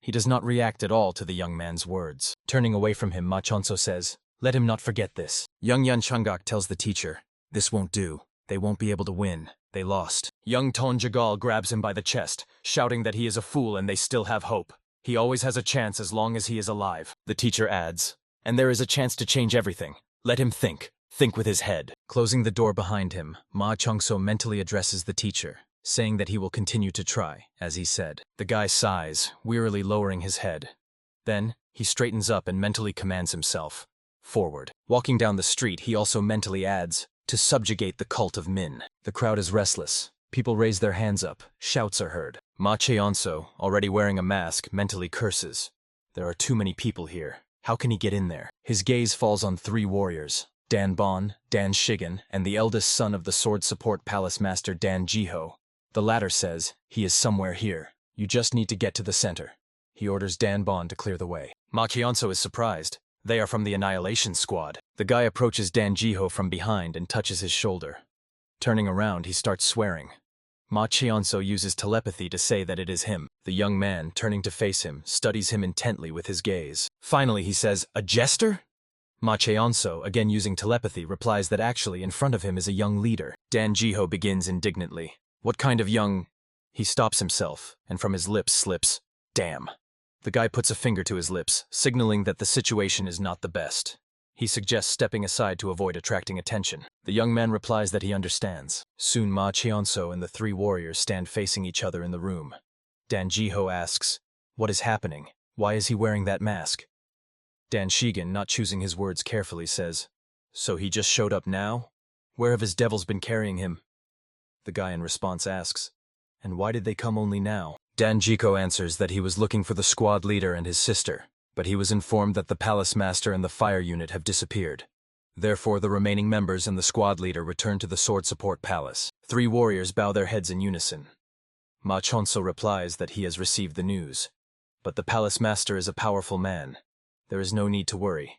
He does not react at all to the young man's words. Turning away from him, Machonso says, let him not forget this. Young Yan Chungak tells the teacher, this won't do. They won't be able to win. They lost. Young Tonjagal grabs him by the chest, shouting that he is a fool and they still have hope. He always has a chance as long as he is alive. The teacher adds, and there is a chance to change everything. Let him think. Think with his head. Closing the door behind him, Ma Chongso mentally addresses the teacher, saying that he will continue to try, as he said. The guy sighs, wearily lowering his head. Then, he straightens up and mentally commands himself. Forward. Walking down the street, he also mentally adds, to subjugate the cult of Min. The crowd is restless. People raise their hands up. Shouts are heard. Ma Cheonso, already wearing a mask, mentally curses. There are too many people here. How can he get in there? His gaze falls on 3 warriors. Dan Bon, Dan Shigen, and the eldest son of the Sword Support Palace Master Dan Jiho. The latter says, he is somewhere here. You just need to get to the center. He orders Dan Bon to clear the way. Ma Cheonso is surprised. They are from the Annihilation Squad. The guy approaches Dan Jiho from behind and touches his shoulder. Turning around, he starts swearing. Ma Cheonso uses telepathy to say that it is him. The young man, turning to face him, studies him intently with his gaze. Finally, he says, a jester? Ma Cheonso, again using telepathy, replies that actually in front of him is a young leader. Dan Jiho begins indignantly. What kind of young... He stops himself, and from his lips slips, damn. The guy puts a finger to his lips, signaling that the situation is not the best. He suggests stepping aside to avoid attracting attention. The young man replies that he understands. Soon Ma Cheonso and the 3 warriors stand facing each other in the room. Dan Jiho asks, what is happening? Why is he wearing that mask? Dan Shigen, not choosing his words carefully, says, so he just showed up now? Where have his devils been carrying him? The guy in response asks, and why did they come only now? Dan Jiko answers that he was looking for the squad leader and his sister, but he was informed that the palace master and the fire unit have disappeared. Therefore, the remaining members and the squad leader return to the Sword Support Palace. 3 warriors bow their heads in unison. Ma Chonso replies that he has received the news. But the palace master is a powerful man. There is no need to worry.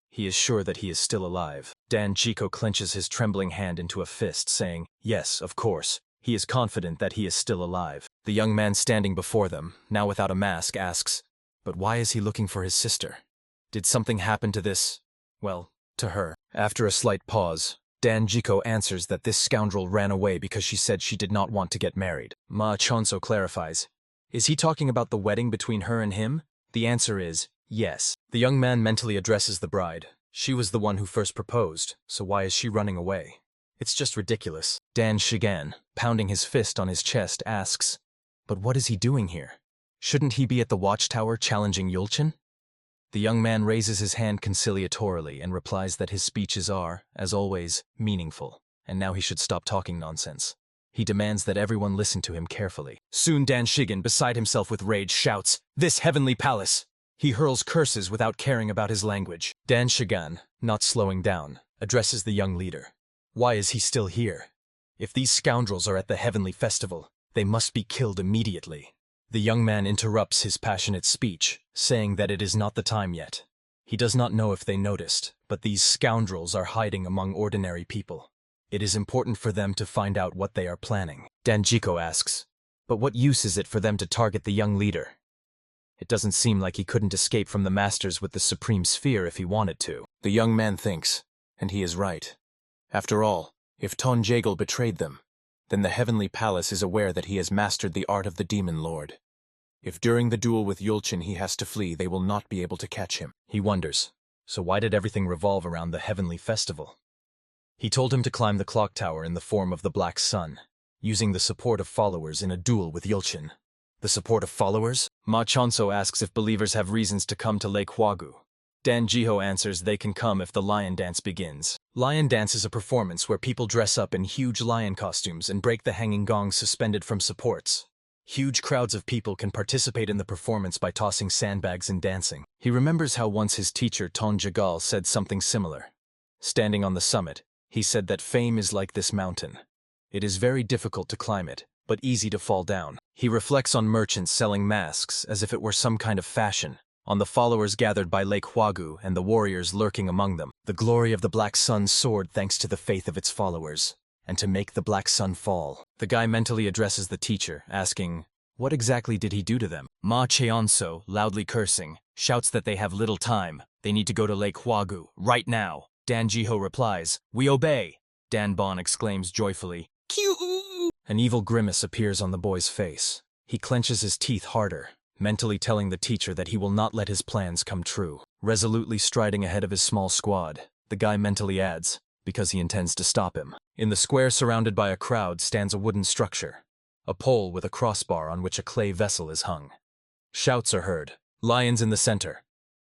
He is sure that he is still alive. Dan Jiko clenches his trembling hand into a fist, saying, yes, of course. He is confident that he is still alive. The young man standing before them, now without a mask, asks, but why is he looking for his sister? Did something happen to this, well, to her? After a slight pause, Dan Jiko answers that this scoundrel ran away because she said she did not want to get married. Ma Chonso clarifies. Is he talking about the wedding between her and him? The answer is yes. The young man mentally addresses the bride. She was the one who first proposed, so why is she running away? It's just ridiculous. Dan Shigan, pounding his fist on his chest, asks, but what is he doing here? Shouldn't he be at the watchtower challenging Yulchin? The young man raises his hand conciliatorily and replies that his speeches are, as always, meaningful, and now he should stop talking nonsense. He demands that everyone listen to him carefully. Soon Dan Shigan, beside himself with rage, shouts, "This heavenly palace!" He hurls curses without caring about his language. Dan Shigan, not slowing down, addresses the young leader. Why is he still here? If these scoundrels are at the heavenly festival, they must be killed immediately. The young man interrupts his passionate speech, saying that it is not the time yet. He does not know if they noticed, but these scoundrels are hiding among ordinary people. It is important for them to find out what they are planning. Danjiko asks, but what use is it for them to target the young leader? It doesn't seem like he couldn't escape from the masters with the supreme sphere if he wanted to. The young man thinks, and he is right. After all, if Ton Jagal betrayed them, then the heavenly palace is aware that he has mastered the art of the demon lord. If during the duel with Yulchin he has to flee, they will not be able to catch him. He wonders, so why did everything revolve around the heavenly festival? He told him to climb the clock tower in the form of the Black Sun, using the support of followers in a duel with Yulchin. The support of followers? Ma Chonso asks if believers have reasons to come to Lake Hwagu. Dan Jiho answers they can come if the lion dance begins. Lion dance is a performance where people dress up in huge lion costumes and break the hanging gongs suspended from supports. Huge crowds of people can participate in the performance by tossing sandbags and dancing. He remembers how once his teacher Ton Jagal said something similar. Standing on the summit, he said that fame is like this mountain. It is very difficult to climb it, but easy to fall down. He reflects on merchants selling masks as if it were some kind of fashion, on the followers gathered by Lake Hwagu and the warriors lurking among them. The glory of the Black Sun soared thanks to the faith of its followers, and to make the Black Sun fall. The guy mentally addresses the teacher, asking, what exactly did he do to them? Ma Cheonso, loudly cursing, shouts that they have little time. They need to go to Lake Hwagu, right now. Dan Jiho replies, we obey. Dan Bon exclaims joyfully, Q! An evil grimace appears on the boy's face. He clenches his teeth harder, mentally telling the teacher that he will not let his plans come true. Resolutely striding ahead of his small squad, the guy mentally adds, because he intends to stop him. In the square surrounded by a crowd stands a wooden structure, a pole with a crossbar on which a clay vessel is hung. Shouts are heard, lions in the center.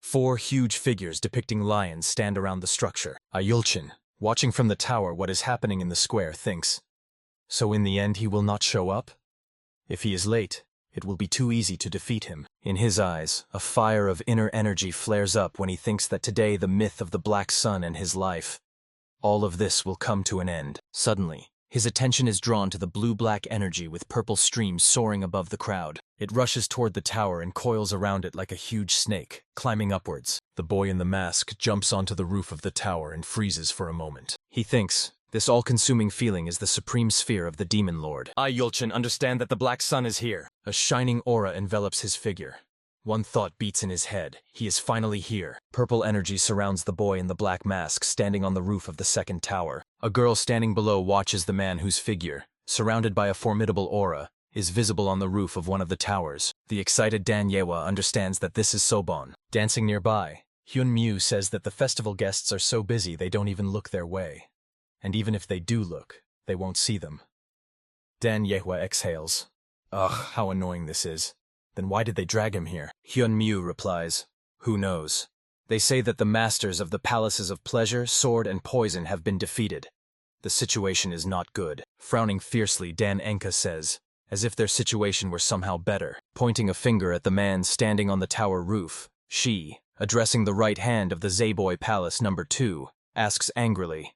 4 huge figures depicting lions stand around the structure. Yulchin, watching from the tower what is happening in the square, thinks, so in the end he will not show up? If he is late, it will be too easy to defeat him. In his eyes, a fire of inner energy flares up when he thinks that today the myth of the Black Sun and his life, all of this will come to an end. Suddenly, his attention is drawn to the blue-black energy with purple streams soaring above the crowd. It rushes toward the tower and coils around it like a huge snake, climbing upwards. The boy in the mask jumps onto the roof of the tower and freezes for a moment. He thinks, this all-consuming feeling is the supreme sphere of the Demon Lord. I, Yulchin, understand that the Black Sun is here. A shining aura envelops his figure. One thought beats in his head. He is finally here. Purple energy surrounds the boy in the black mask standing on the roof of the second tower. A girl standing below watches the man whose figure, surrounded by a formidable aura, is visible on the roof of one of the towers. The excited Dan Yewa understands that this is Sobon. Dancing nearby, Hyun Mu says that the festival guests are so busy they don't even look their way. And even if they do look, they won't see them. Dan Yehua exhales. Ugh, how annoying this is. Then why did they drag him here? Hyun Mu replies, who knows? They say that the masters of the palaces of pleasure, sword, and poison have been defeated. The situation is not good. Frowning fiercely, Dan Enka says, as if their situation were somehow better. Pointing a finger at the man standing on the tower roof, she, addressing the right hand of the Zaboy Palace No. 2, asks angrily,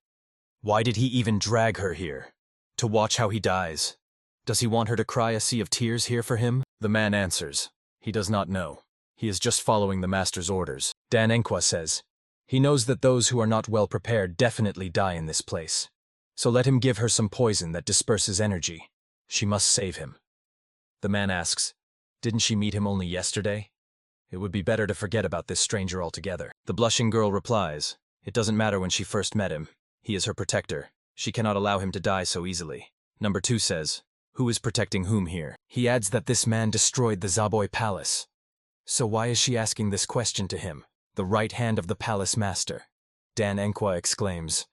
why did he even drag her here? To watch how he dies. Does he want her to cry a sea of tears here for him? The man answers, he does not know. He is just following the master's orders. Dan Enkwa says, he knows that those who are not well prepared definitely die in this place. So let him give her some poison that disperses energy. She must save him. The man asks, didn't she meet him only yesterday? It would be better to forget about this stranger altogether. The blushing girl replies, it doesn't matter when she first met him. He is her protector. She cannot allow him to die so easily. Number 2 says, who is protecting whom here? He adds that this man destroyed the Zaboy Palace. So why is she asking this question to him, the right hand of the palace master? Dan Enkwa exclaims,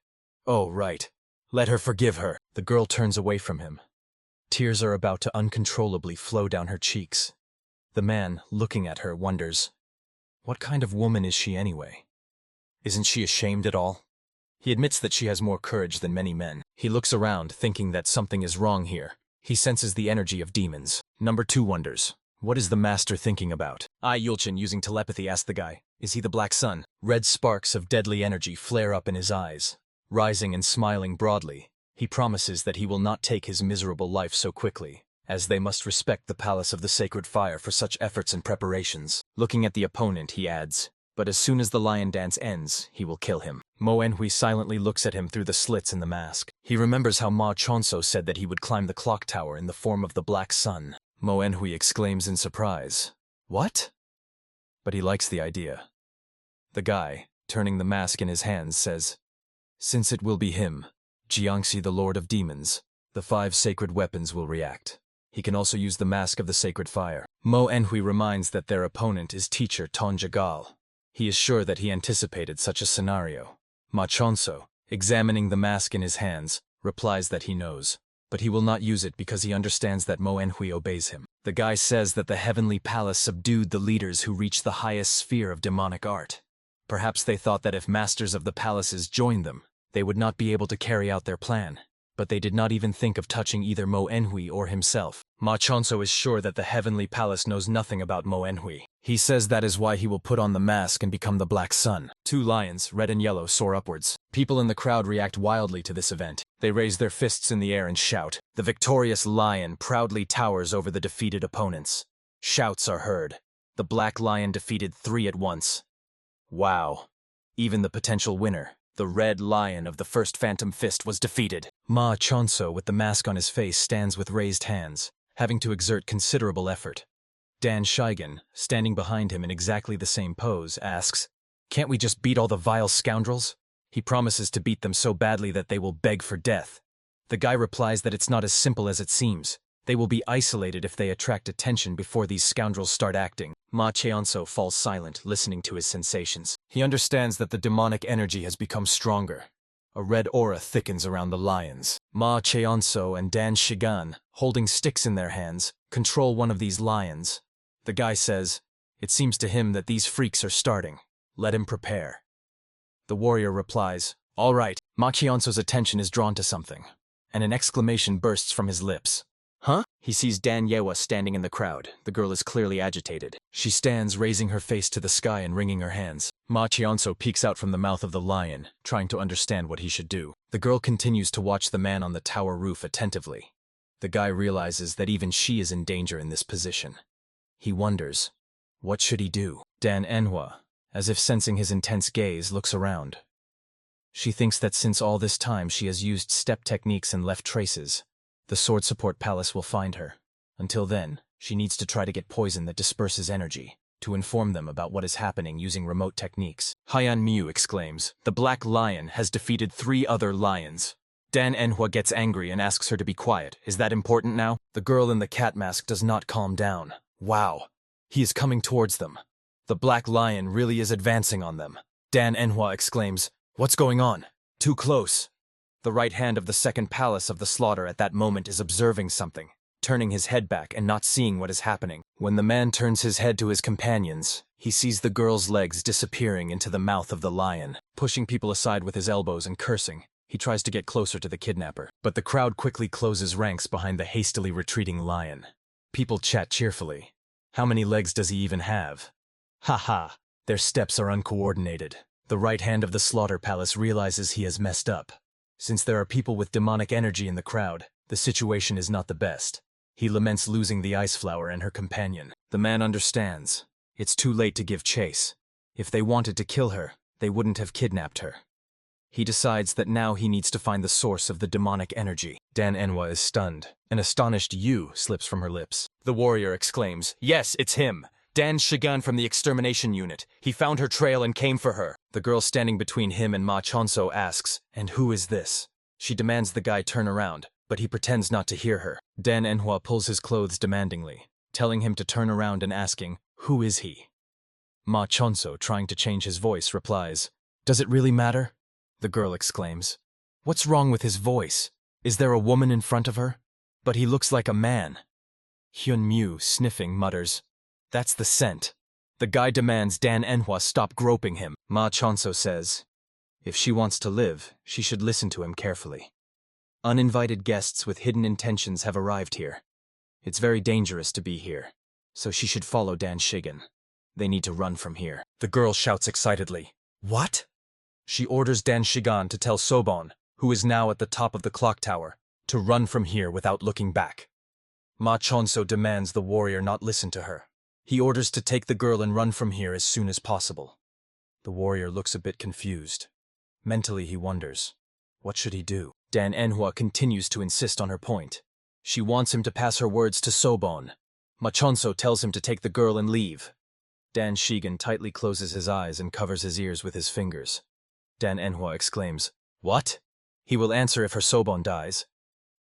oh, right. Let her forgive her. The girl turns away from him. Tears are about to uncontrollably flow down her cheeks. The man, looking at her, wonders, what kind of woman is she anyway? Isn't she ashamed at all? He admits that she has more courage than many men. He looks around, thinking that something is wrong here. He senses the energy of demons. Number 2 wonders, what is the master thinking about? Yulchin, using telepathy, asked the guy, is he the Black Sun? Red sparks of deadly energy flare up in his eyes. Rising and smiling broadly, he promises that he will not take his miserable life so quickly, as they must respect the Palace of the Sacred Fire for such efforts and preparations. Looking at the opponent, he adds, but as soon as the lion dance ends, he will kill him. Mo Enhui silently looks at him through the slits in the mask. He remembers how Ma Chonso said that he would climb the clock tower in the form of the Black Sun. Mo Enhui exclaims in surprise, what? But he likes the idea. The guy, turning the mask in his hands, says, since it will be him, Jiangxi the Lord of Demons, the 5 sacred weapons will react. He can also use the mask of the sacred fire. Mo Enhui reminds that their opponent is teacher Ton Jagal. He is sure that he anticipated such a scenario. Ma Chonso, examining the mask in his hands, replies that he knows, but he will not use it because he understands that Mo Enhui obeys him. The guy says that the heavenly palace subdued the leaders who reached the highest sphere of demonic art. Perhaps they thought that if masters of the palaces joined them, they would not be able to carry out their plan. But they did not even think of touching either Mo Enhui or himself. Ma Chonso is sure that the heavenly palace knows nothing about Mo Enhui. He says that is why he will put on the mask and become the Black Sun. 2 lions, red and yellow, soar upwards. People in the crowd react wildly to this event. They raise their fists in the air and shout. The victorious lion proudly towers over the defeated opponents. Shouts are heard. The Black Lion defeated 3 at once. Wow. Even the potential winner, the Red Lion of the first Phantom Fist, was defeated. Ma Chonso, with the mask on his face, stands with raised hands, having to exert considerable effort. Dan Shigen, standing behind him in exactly the same pose, asks, can't we just beat all the vile scoundrels? He promises to beat them so badly that they will beg for death. The guy replies that it's not as simple as it seems. They will be isolated if they attract attention before these scoundrels start acting. Ma Cheonso falls silent, listening to his sensations. He understands that the demonic energy has become stronger. A red aura thickens around the lions. Ma Cheonso and Dan Shigan, holding sticks in their hands, control one of these lions. The guy says, it seems to him that these freaks are starting. Let him prepare. The warrior replies, all right. Ma Cheonso's attention is drawn to something, and an exclamation bursts from his lips. Huh? He sees Dan Yewa standing in the crowd. The girl is clearly agitated. She stands, raising her face to the sky and wringing her hands. Ma Cheonso peeks out from the mouth of the lion, trying to understand what he should do. The girl continues to watch the man on the tower roof attentively. The guy realizes that even she is in danger in this position. He wonders, what should he do? Dan Enhwa, as if sensing his intense gaze, looks around. She thinks that since all this time she has used step techniques and left traces, the Sword Support Palace will find her. Until then, she needs to try to get poison that disperses energy, to inform them about what is happening using remote techniques. Haiyan Miu exclaims, the Black Lion has defeated 3 other lions. Dan Enhwa gets angry and asks her to be quiet. Is that important now? The girl in the cat mask does not calm down. Wow. He is coming towards them. The Black Lion really is advancing on them. Dan Enhwa exclaims, what's going on? Too close. The right hand of the second palace of the slaughter at that moment is observing something, turning his head back and not seeing what is happening. When the man turns his head to his companions, he sees the girl's legs disappearing into the mouth of the lion. Pushing people aside with his elbows and cursing, he tries to get closer to the kidnapper. But the crowd quickly closes ranks behind the hastily retreating lion. People chat cheerfully. How many legs does he even have? Ha ha, their steps are uncoordinated. The right hand of the slaughter palace realizes he has messed up. Since there are people with demonic energy in the crowd, the situation is not the best. He laments losing the Ice Flower and her companion. The man understands. It's too late to give chase. If they wanted to kill her, they wouldn't have kidnapped her. He decides that now he needs to find the source of the demonic energy. Dan Enhwa is stunned. An astonished "you" slips from her lips. The warrior exclaims, yes, it's him. Dan Shigan from the extermination unit. He found her trail and came for her. The girl standing between him and Ma Chonso asks, "And who is this?" She demands the guy turn around, but he pretends not to hear her. Dan Manhwa pulls his clothes demandingly, telling him to turn around and asking, "Who is he?" Ma Chonso, trying to change his voice, replies, "Does it really matter?" The girl exclaims, "What's wrong with his voice? Is there a woman in front of her? But he looks like a man." Hyun Mu, sniffing, mutters, "That's the scent." The guy demands Dan Manhwa stop groping him. Ma Chonso says, "If she wants to live, she should listen to him carefully. Uninvited guests with hidden intentions have arrived here. It's very dangerous to be here, so she should follow Dan Shigan. They need to run from here." The girl shouts excitedly, "What?" She orders Dan Shigan to tell Sobon, who is now at the top of the clock tower, to run from here without looking back. Ma Chonso demands the warrior not listen to her. He orders to take the girl and run from here as soon as possible. The warrior looks a bit confused. Mentally he wonders, what should he do? Dan Manhwa continues to insist on her point. She wants him to pass her words to Sobon. Ma Chonso tells him to take the girl and leave. Dan Shigan tightly closes his eyes and covers his ears with his fingers. Dan Manhwa exclaims, "What?" He will answer if her Sobon dies.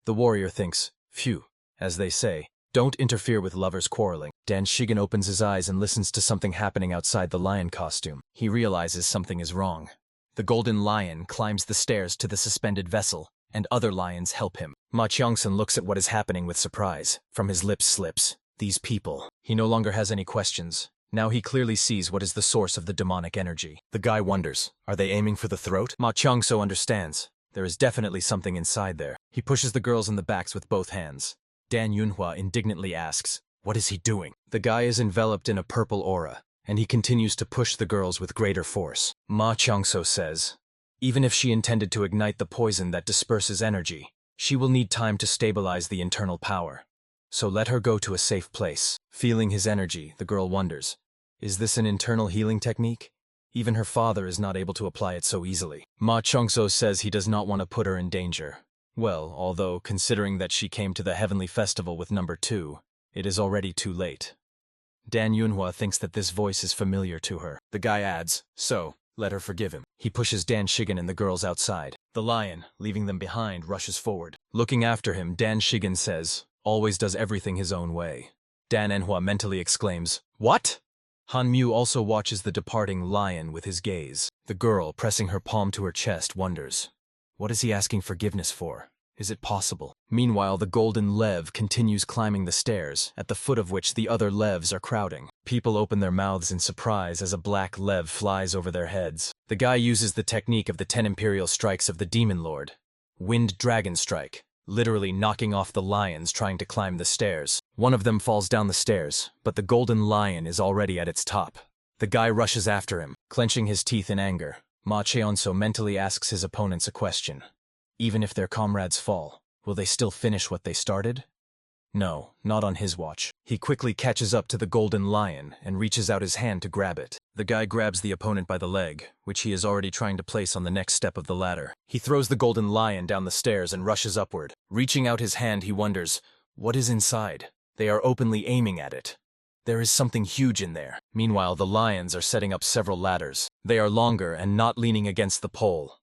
The warrior thinks, phew, as they say, don't interfere with lovers quarreling. Dan Shigan opens his eyes and listens to something happening outside the lion costume. He realizes something is wrong. The golden lion climbs the stairs to the suspended vessel, and other lions help him. Ma Cheongsun looks at what is happening with surprise. From his lips slips, "These people." He no longer has any questions. Now he clearly sees what is the source of the demonic energy. The guy wonders, are they aiming for the throat? Ma Cheongso understands. There is definitely something inside there. He pushes the girls in the backs with both hands. Dan Yunhua indignantly asks, "What is he doing?" The guy is enveloped in a purple aura, and he continues to push the girls with greater force. Ma Cheongso says, even if she intended to ignite the poison that disperses energy, she will need time to stabilize the internal power. So let her go to a safe place. Feeling his energy, the girl wonders, is this an internal healing technique? Even her father is not able to apply it so easily. Ma Cheongso says he does not want to put her in danger. Well, although, considering that she came to the Heavenly Festival with number 2, it is already too late. Dan Yunhua thinks that this voice is familiar to her. The guy adds, so, let her forgive him. He pushes Dan Shigan and the girls outside. The lion, leaving them behind, rushes forward. Looking after him, Dan Shigan says, always does everything his own way. Dan Manhwa mentally exclaims, "What?" Han Mu also watches the departing lion with his gaze. The girl, pressing her palm to her chest, wonders, what is he asking forgiveness for? Is it possible? Meanwhile, the golden Lev continues climbing the stairs, at the foot of which the other Levs are crowding. People open their mouths in surprise as a black Lev flies over their heads. The guy uses the technique of the 10 Imperial Strikes of the Demon Lord. Wind Dragon Strike, literally knocking off the lions trying to climb the stairs. One of them falls down the stairs, but the golden lion is already at its top. The guy rushes after him, clenching his teeth in anger. Ma Cheonso mentally asks his opponents a question. Even if their comrades fall, will they still finish what they started? No, not on his watch. He quickly catches up to the golden lion and reaches out his hand to grab it. The guy grabs the opponent by the leg, which he is already trying to place on the next step of the ladder. He throws the golden lion down the stairs and rushes upward. Reaching out his hand, he wonders, what is inside? They are openly aiming at it. There is something huge in there. Meanwhile, the lions are setting up several ladders. They are longer and not leaning against the pole.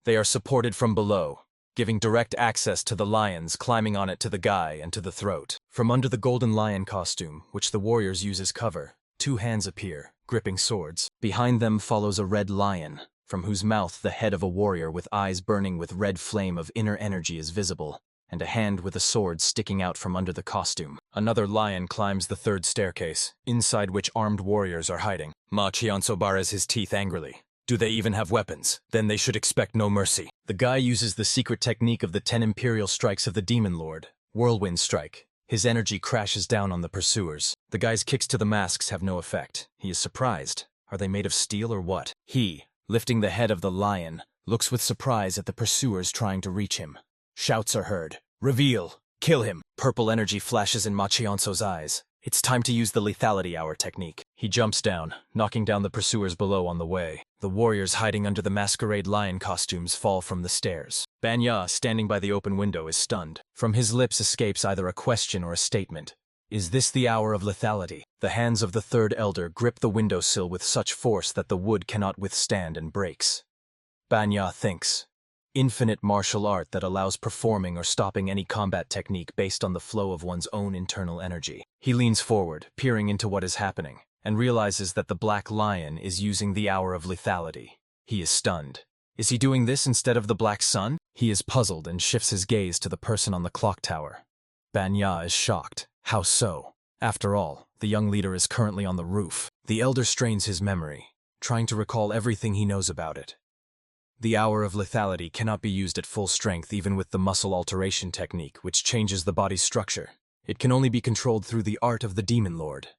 They are supported from below, giving direct access to the lions climbing on it to the guy and to the throat. From under the golden lion costume, which the warriors use as cover, 2 hands appear, gripping swords. Behind them follows a red lion, from whose mouth the head of a warrior with eyes burning with red flame of inner energy is visible, and a hand with a sword sticking out from under the costume. Another lion climbs the 3rd staircase, inside which armed warriors are hiding. Ma Cheonso bares his teeth angrily. Do they even have weapons? Then they should expect no mercy. The guy uses the secret technique of the 10 Imperial Strikes of the Demon Lord, Whirlwind Strike. His energy crashes down on the pursuers. The guy's kicks to the masks have no effect. He is surprised. Are they made of steel or what? He, lifting the head of the lion, looks with surprise at the pursuers trying to reach him. Shouts are heard. Reveal! Kill him! Purple energy flashes in Ma Cheonso's eyes. It's time to use the lethality hour technique. He jumps down, knocking down the pursuers below on the way. The warriors hiding under the masquerade lion costumes fall from the stairs. Banya, standing by the open window, is stunned. From his lips escapes either a question or a statement. Is this the hour of lethality? The hands of the third elder grip the windowsill with such force that the wood cannot withstand and breaks. Manhwa thinks. Infinite martial art that allows performing or stopping any combat technique based on the flow of one's own internal energy. He leans forward, peering into what is happening, and realizes that the Black Lion is using the hour of lethality. He is stunned. Is he doing this instead of the Black Sun? He is puzzled and shifts his gaze to the person on the clock tower. Manhwa is shocked. How so? After all, the young leader is currently on the roof. The elder strains his memory, trying to recall everything he knows about it. The hour of lethality cannot be used at full strength even with the muscle alteration technique, which changes the body's structure. It can only be controlled through the art of the Demon Lord.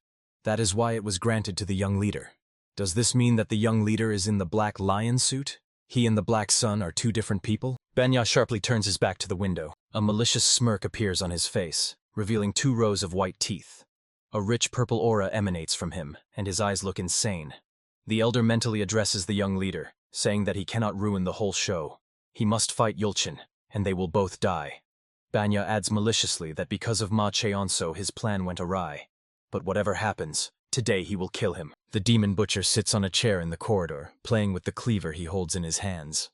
That is why it was granted to the young leader. Does this mean that the young leader is in the Black Lion suit? He and the Black Sun are two different people? Manhwa sharply turns his back to the window. A malicious smirk appears on his face, revealing 2 rows of white teeth. A rich purple aura emanates from him, and his eyes look insane. The elder mentally addresses the young leader, saying that he cannot ruin the whole show. He must fight Yulchin, and they will both die. Manhwa adds maliciously that because of Ma Cheonso his plan went awry. But whatever happens, today he will kill him. The demon butcher sits on a chair in the corridor, playing with the cleaver he holds in his hands.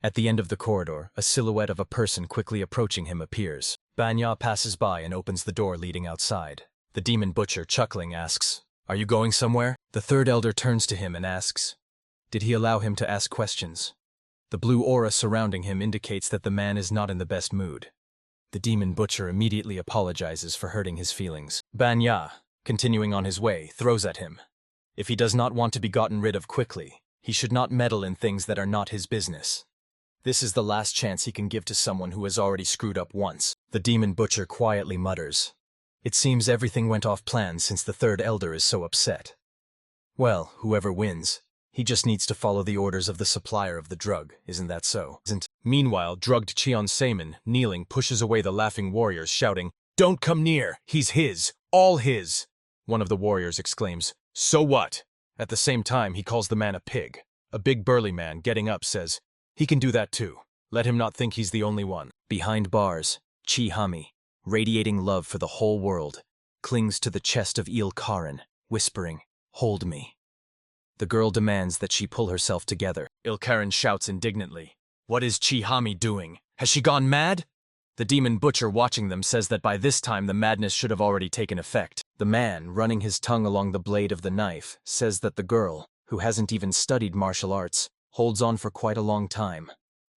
At the end of the corridor, a silhouette of a person quickly approaching him appears. Manhwa passes by and opens the door leading outside. The demon butcher, chuckling, asks, "Are you going somewhere?" The third elder turns to him and asks, "Did he allow him to ask questions?" The blue aura surrounding him indicates that the man is not in the best mood. The demon butcher immediately apologizes for hurting his feelings. Manhwa, continuing on his way, throws at him. If he does not want to be gotten rid of quickly, he should not meddle in things that are not his business. This is the last chance he can give to someone who has already screwed up once. The demon butcher quietly mutters. It seems everything went off plan since the third elder is so upset. Well, whoever wins, he just needs to follow the orders of the supplier of the drug, isn't that so? Meanwhile, drugged Cheon Saemin, kneeling, pushes away the laughing warriors, shouting, "Don't come near! He's his! All his!" One of the warriors exclaims, "So what?" At the same time, he calls the man a pig. A big burly man, getting up, says, "He can do that too. Let him not think he's the only one." Behind bars, Chi Hami, radiating love for the whole world, clings to the chest of Ilkarin, whispering, "Hold me." The girl demands that she pull herself together. Ilkarin shouts indignantly, "What is Chi Hami doing? Has she gone mad?" The demon butcher watching them says that by this time the madness should have already taken effect. The man, running his tongue along the blade of the knife, says that the girl, who hasn't even studied martial arts, holds on for quite a long time.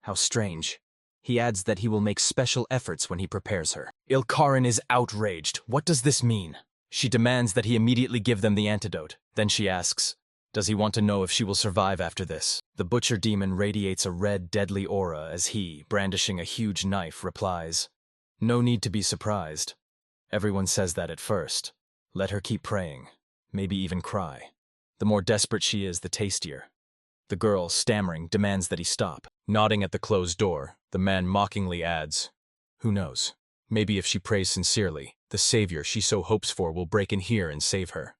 How strange. He adds that he will make special efforts when he prepares her. Ilkarin is outraged. What does this mean? She demands that he immediately give them the antidote. Then she asks, does he want to know if she will survive after this? The butcher demon radiates a red, deadly aura as he, brandishing a huge knife, replies, "No need to be surprised. Everyone says that at first. Let her keep praying, maybe even cry. The more desperate she is, the tastier." The girl, stammering, demands that he stop. Nodding at the closed door, the man mockingly adds, "Who knows? Maybe if she prays sincerely, the savior she so hopes for will break in here and save her."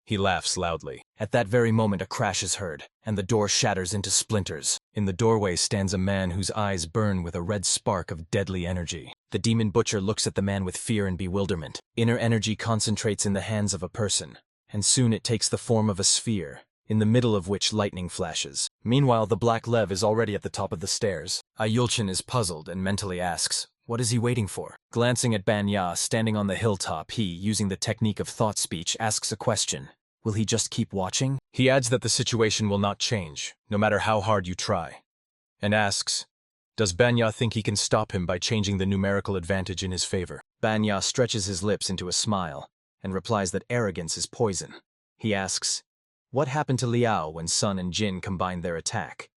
He laughs loudly. At that very moment a crash is heard, and the door shatters into splinters. In the doorway stands a man whose eyes burn with a red spark of deadly energy. The demon butcher looks at the man with fear and bewilderment. Inner energy concentrates in the hands of a person, and soon it takes the form of a sphere, in the middle of which lightning flashes. Meanwhile, the Black Lev is already at the top of the stairs. Yulchin is puzzled and mentally asks, what is he waiting for? Glancing at Manhwa standing on the hilltop, he, using the technique of thought speech, asks a question. Will he just keep watching? He adds that the situation will not change, no matter how hard you try. And asks, does Manhwa think he can stop him by changing the numerical advantage in his favor? Manhwa stretches his lips into a smile, and replies that arrogance is poison. He asks, what happened to Liao when Sun and Jin combined their attack?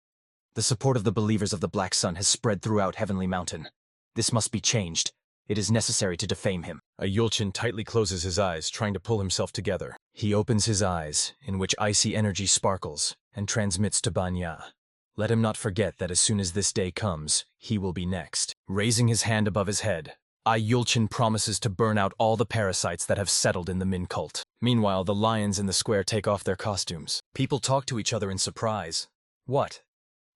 The support of the believers of the Black Sun has spread throughout Heavenly Mountain. This must be changed. It is necessary to defame him. Yulchin tightly closes his eyes, trying to pull himself together. He opens his eyes, in which icy energy sparkles, and transmits to Manhwa. Let him not forget that as soon as this day comes, he will be next. Raising his hand above his head, Yulchin promises to burn out all the parasites that have settled in the Min cult. Meanwhile, the lions in the square take off their costumes. People talk to each other in surprise. What?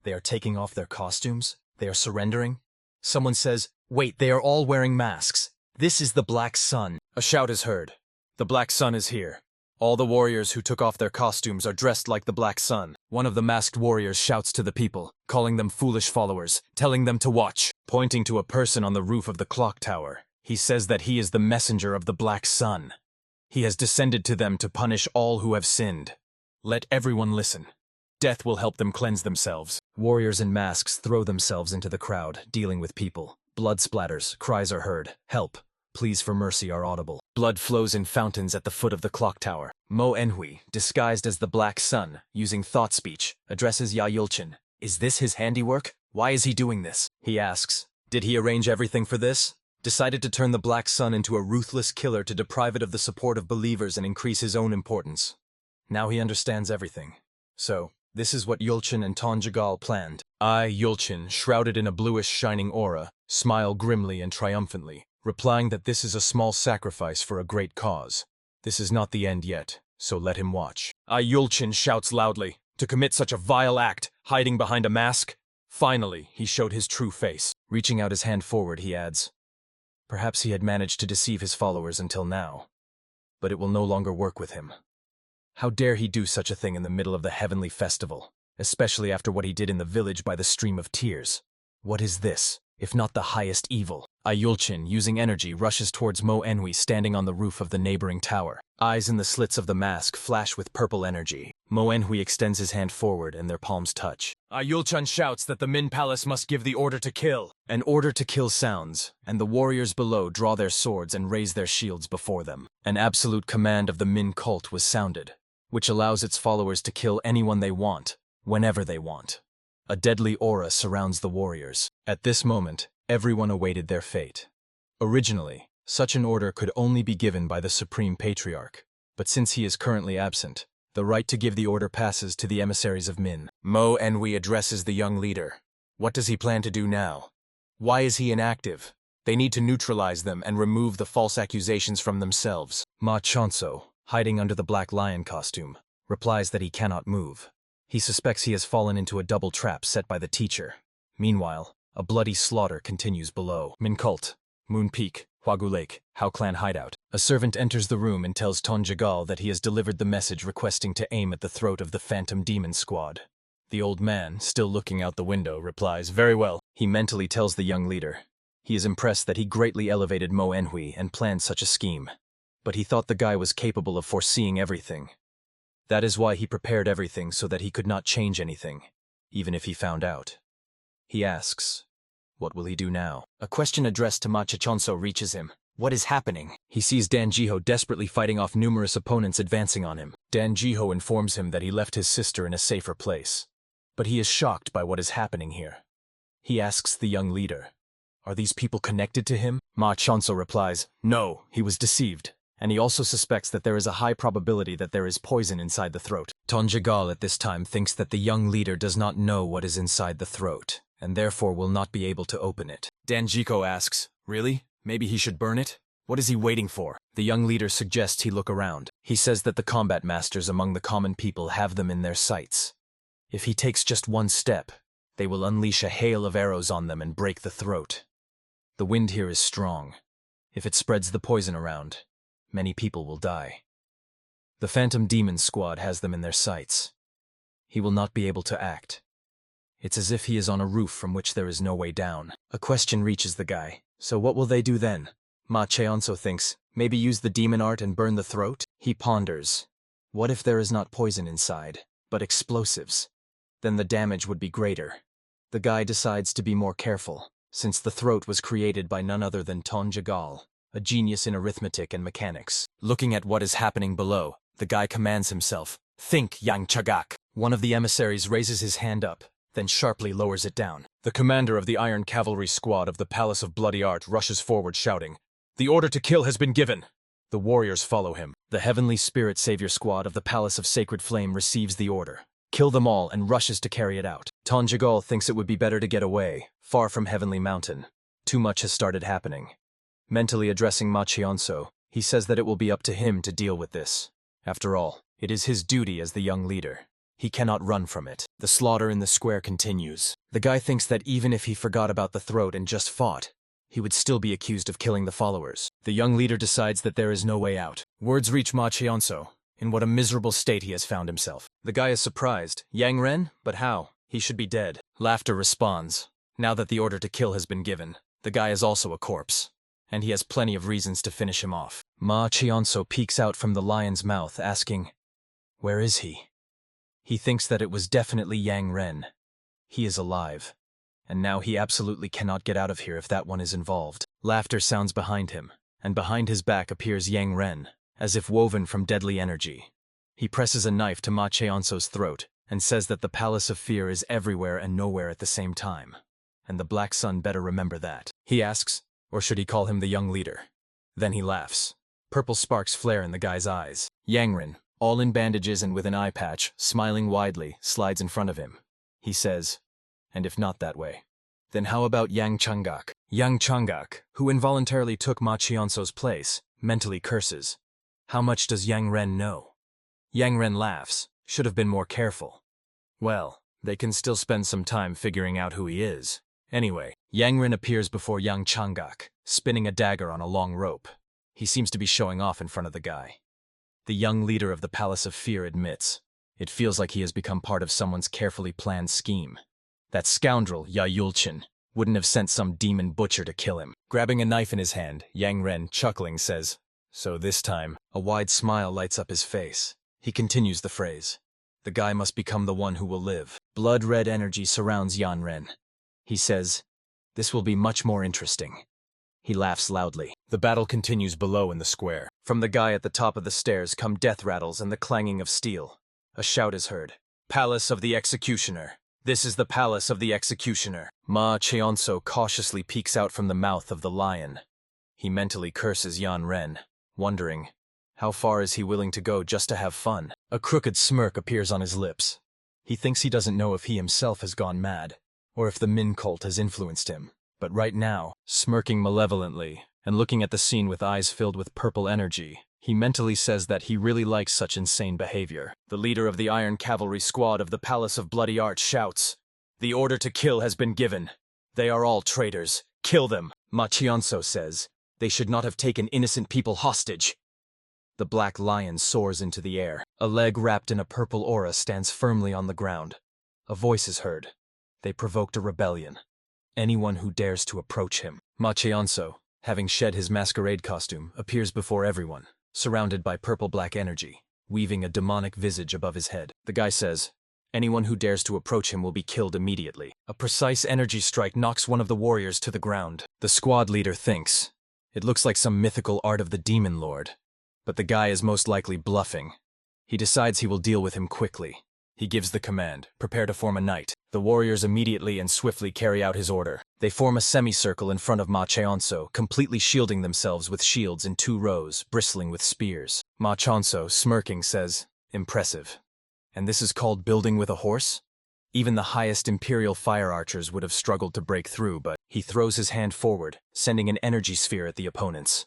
They are taking off their costumes? They are surrendering? Someone says, wait, they are all wearing masks. This is the Black Sun. A shout is heard. The Black Sun is here. All the warriors who took off their costumes are dressed like the Black Sun. One of the masked warriors shouts to the people, calling them foolish followers, telling them to watch. Pointing to a person on the roof of the clock tower, he says that he is the messenger of the Black Sun. He has descended to them to punish all who have sinned. Let everyone listen. Death will help them cleanse themselves. Warriors in masks throw themselves into the crowd, dealing with people. Blood splatters, cries are heard. Help, pleas for mercy are audible. Blood flows in fountains at the foot of the clock tower. ManHwa, disguised as the Black Sun, using thought speech, addresses Yahello. Is this his handiwork? Why is he doing this? He asks. Did he arrange everything for this? Decided to turn the Black Sun into a ruthless killer to deprive it of the support of believers and increase his own importance. Now he understands everything. So, this is what Yulchin and Tonjagal planned. I, Yulchin, shrouded in a bluish shining aura, smile grimly and triumphantly, replying that this is a small sacrifice for a great cause. This is not the end yet, so let him watch. I, Yulchin, shouts loudly, to commit such a vile act, hiding behind a mask? Finally, he showed his true face. Reaching out his hand forward, he adds, perhaps he had managed to deceive his followers until now, but it will no longer work with him. How dare he do such a thing in the middle of the heavenly festival, especially after what he did in the village by the stream of tears? What is this, if not the highest evil? Yulchin, using energy, rushes towards ManHwa standing on the roof of the neighboring tower. Eyes in the slits of the mask flash with purple energy. ManHwa extends his hand forward and their palms touch. Yulchin shouts that the Min Palace must give the order to kill. An order to kill sounds, and the warriors below draw their swords and raise their shields before them. An absolute command of the Min cult was sounded, which allows its followers to kill anyone they want, whenever they want. A deadly aura surrounds the warriors. At this moment, everyone awaited their fate. Originally, such an order could only be given by the Supreme Patriarch, but since he is currently absent, the right to give the order passes to the emissaries of Min. ManHwa addresses the young leader. What does he plan to do now? Why is he inactive? They need to neutralize them and remove the false accusations from themselves. Ma Chonso, hiding under the black lion costume, replies that he cannot move. He suspects he has fallen into a double trap set by the teacher. Meanwhile, a bloody slaughter continues below. Min Cult, Moon Peak, Huagu Lake, Hao Clan hideout. A servant enters the room and tells Tonjagal that he has delivered the message requesting to aim at the throat of the Phantom Demon Squad. The old man, still looking out the window, replies, very well. He mentally tells the young leader. He is impressed that he greatly elevated ManHwa and planned such a scheme. But he thought the guy was capable of foreseeing everything. That is why he prepared everything so that he could not change anything, even if he found out. He asks, what will he do now? A question addressed to Ma Chonso reaches him. What is happening? He sees Danjiho desperately fighting off numerous opponents advancing on him. Danjiho informs him that he left his sister in a safer place. But he is shocked by what is happening here. He asks the young leader, are these people connected to him? Ma Chonso replies, no, he was deceived. And he also suspects that there is a high probability that there is poison inside the throat. Tonjagal at this time thinks that the young leader does not know what is inside the throat, and therefore will not be able to open it. Danjiko asks, really? Maybe he should burn it? What is he waiting for? The young leader suggests he look around. He says that the combat masters among the common people have them in their sights. If he takes just one step, they will unleash a hail of arrows on them and break the throat. The wind here is strong. If it spreads the poison around, many people will die. The Phantom Demon Squad has them in their sights. He will not be able to act. It's as if he is on a roof from which there is no way down. A question reaches the guy. So what will they do then? Ma Cheonso thinks, maybe use the demon art and burn the throat? He ponders. What if there is not poison inside, but explosives? Then the damage would be greater. The guy decides to be more careful, since the throat was created by none other than Tonjagal, a genius in arithmetic and mechanics. Looking at what is happening below, the guy commands himself, think, Yang Chagak. One of the emissaries raises his hand up, then sharply lowers it down. The commander of the Iron Cavalry Squad of the Palace of Bloody Art rushes forward shouting, the order to kill has been given. The warriors follow him. The Heavenly Spirit Savior Squad of the Palace of Sacred Flame receives the order. Kill them all and rushes to carry it out. Tonjagal thinks it would be better to get away, far from Heavenly Mountain. Too much has started happening. Mentally addressing Ma Cheonso, he says that it will be up to him to deal with this. After all, it is his duty as the young leader. He cannot run from it. The slaughter in the square continues. The guy thinks that even if he forgot about the throat and just fought, he would still be accused of killing the followers. The young leader decides that there is no way out. Words reach Ma Cheonso, in what a miserable state he has found himself. The guy is surprised. Yang Ren? But how? He should be dead. Laughter responds. Now that the order to kill has been given, the guy is also a corpse, and he has plenty of reasons to finish him off. Ma Cheonso peeks out from the lion's mouth, asking, "Where is he?" He thinks that it was definitely Yang Ren. He is alive, and now he absolutely cannot get out of here if that one is involved. Laughter sounds behind him, and behind his back appears Yang Ren, as if woven from deadly energy. He presses a knife to Ma Cheonso's throat, and says that the Palace of Fear is everywhere and nowhere at the same time, and the Black Sun better remember that. He asks, or should he call him the young leader? Then he laughs. Purple sparks flare in the guy's eyes. Yang Ren, all in bandages and with an eye patch, smiling widely, slides in front of him. He says, "And if not that way, then how about Yang Changak?" Yang Changak, who involuntarily took Ma Cheonso's place, mentally curses. How much does Yang Ren know? Yang Ren laughs. Should have been more careful. Well, they can still spend some time figuring out who he is. Anyway, Yang Ren appears before Yang Changak, spinning a dagger on a long rope. He seems to be showing off in front of the guy. The young leader of the Palace of Fear admits. It feels like he has become part of someone's carefully planned scheme. That scoundrel, Yahello, wouldn't have sent some demon butcher to kill him. Grabbing a knife in his hand, Yang Ren, chuckling, says, "So this time," a wide smile lights up his face. He continues the phrase. The guy must become the one who will live. Blood-red energy surrounds Yang Ren. He says, "This will be much more interesting." He laughs loudly. The battle continues below in the square. From the guy at the top of the stairs come death rattles and the clanging of steel. A shout is heard. "Palace of the Executioner. This is the Palace of the Executioner." Ma Cheonso cautiously peeks out from the mouth of the lion. He mentally curses Yang Ren, wondering, how far is he willing to go just to have fun? A crooked smirk appears on his lips. He thinks he doesn't know if he himself has gone mad, or if the Min cult has influenced him. But right now, smirking malevolently, and looking at the scene with eyes filled with purple energy, he mentally says that he really likes such insane behavior. The leader of the Iron Cavalry squad of the Palace of Bloody Art shouts, "The order to kill has been given. They are all traitors. Kill them." Ma Cheonso says, "They should not have taken innocent people hostage." The black lion soars into the air. A leg wrapped in a purple aura stands firmly on the ground. A voice is heard. They provoked a rebellion. Anyone who dares to approach him. Ma Cheonso, having shed his masquerade costume, appears before everyone, surrounded by purple-black energy, weaving a demonic visage above his head. The guy says, anyone who dares to approach him will be killed immediately. A precise energy strike knocks one of the warriors to the ground. The squad leader thinks, it looks like some mythical art of the Demon Lord. But the guy is most likely bluffing. He decides he will deal with him quickly. He gives the command, prepare to form a knight. The warriors immediately and swiftly carry out his order. They form a semicircle in front of Ma Cheonso, completely shielding themselves with shields in 2 rows, bristling with spears. Ma Cheonso, smirking, says, "Impressive. And this is called building with a horse?" Even the highest imperial fire archers would have struggled to break through, but he throws his hand forward, sending an energy sphere at the opponents.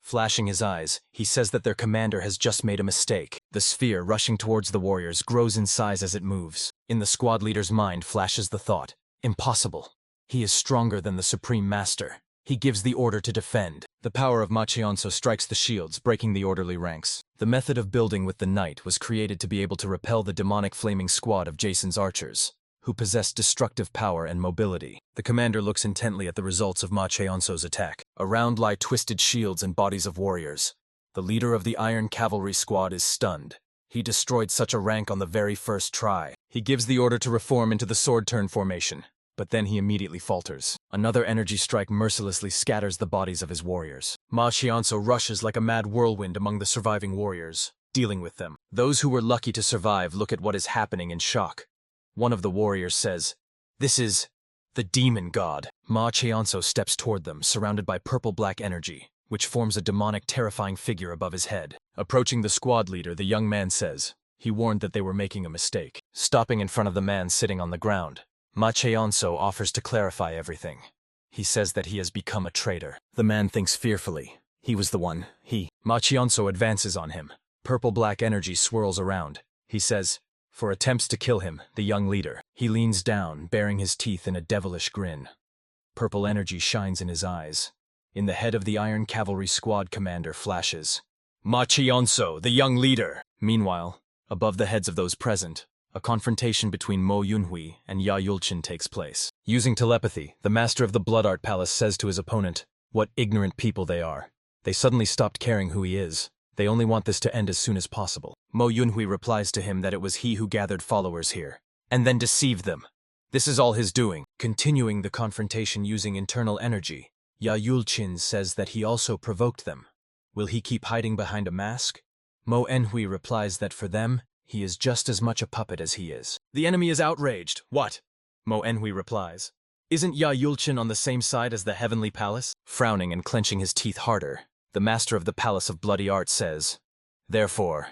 Flashing his eyes, he says that their commander has just made a mistake. The sphere, rushing towards the warriors, grows in size as it moves. In the squad leader's mind flashes the thought, impossible. He is stronger than the Supreme Master. He gives the order to defend. The power of Ma Cheonso strikes the shields, breaking the orderly ranks. The method of building with the knight was created to be able to repel the demonic flaming squad of Jason's archers, who possessed destructive power and mobility. The commander looks intently at the results of Ma Cheonso's attack. Around lie twisted shields and bodies of warriors. The leader of the Iron Cavalry squad is stunned. He destroyed such a rank on the very first try. He gives the order to reform into the sword turn formation, but then he immediately falters. Another energy strike mercilessly scatters the bodies of his warriors. Ma Cheonso rushes like a mad whirlwind among the surviving warriors, dealing with them. Those who were lucky to survive look at what is happening in shock. One of the warriors says, "This is the demon god." Ma Cheonso steps toward them, surrounded by purple-black energy, which forms a demonic, terrifying figure above his head. Approaching the squad leader, the young man says, he warned that they were making a mistake. Stopping in front of the man sitting on the ground, Ma Cheonso offers to clarify everything. He says that he has become a traitor. The man thinks fearfully. He was the one. Ma Cheonso advances on him. Purple-black energy swirls around. He says, for attempts to kill him, the young leader. He leans down, baring his teeth in a devilish grin. purple energy shines in his eyes. In the head of the Iron Cavalry Squad commander flashes Ma Chionso, the young leader. Meanwhile, above the heads of those present, a confrontation between Mo Yunhui and Ya Yulchin takes place. Using telepathy, the master of the Blood Art Palace says to his opponent, "What ignorant people they are. They suddenly stopped caring who he is. They only want this to end as soon as possible." Mo Yunhui replies to him that it was he who gathered followers here, and then deceived them. This is all his doing. Continuing the confrontation using internal energy, Ya Yulchin says that he also provoked them. Will he keep hiding behind a mask? Mo Enhui replies that for them, he is just as much a puppet as he is. The enemy is outraged. What? Mo Enhui replies. Isn't Ya Yulchin on the same side as the Heavenly Palace? Frowning and clenching his teeth harder, the master of the Palace of Bloody Art says, "Therefore,"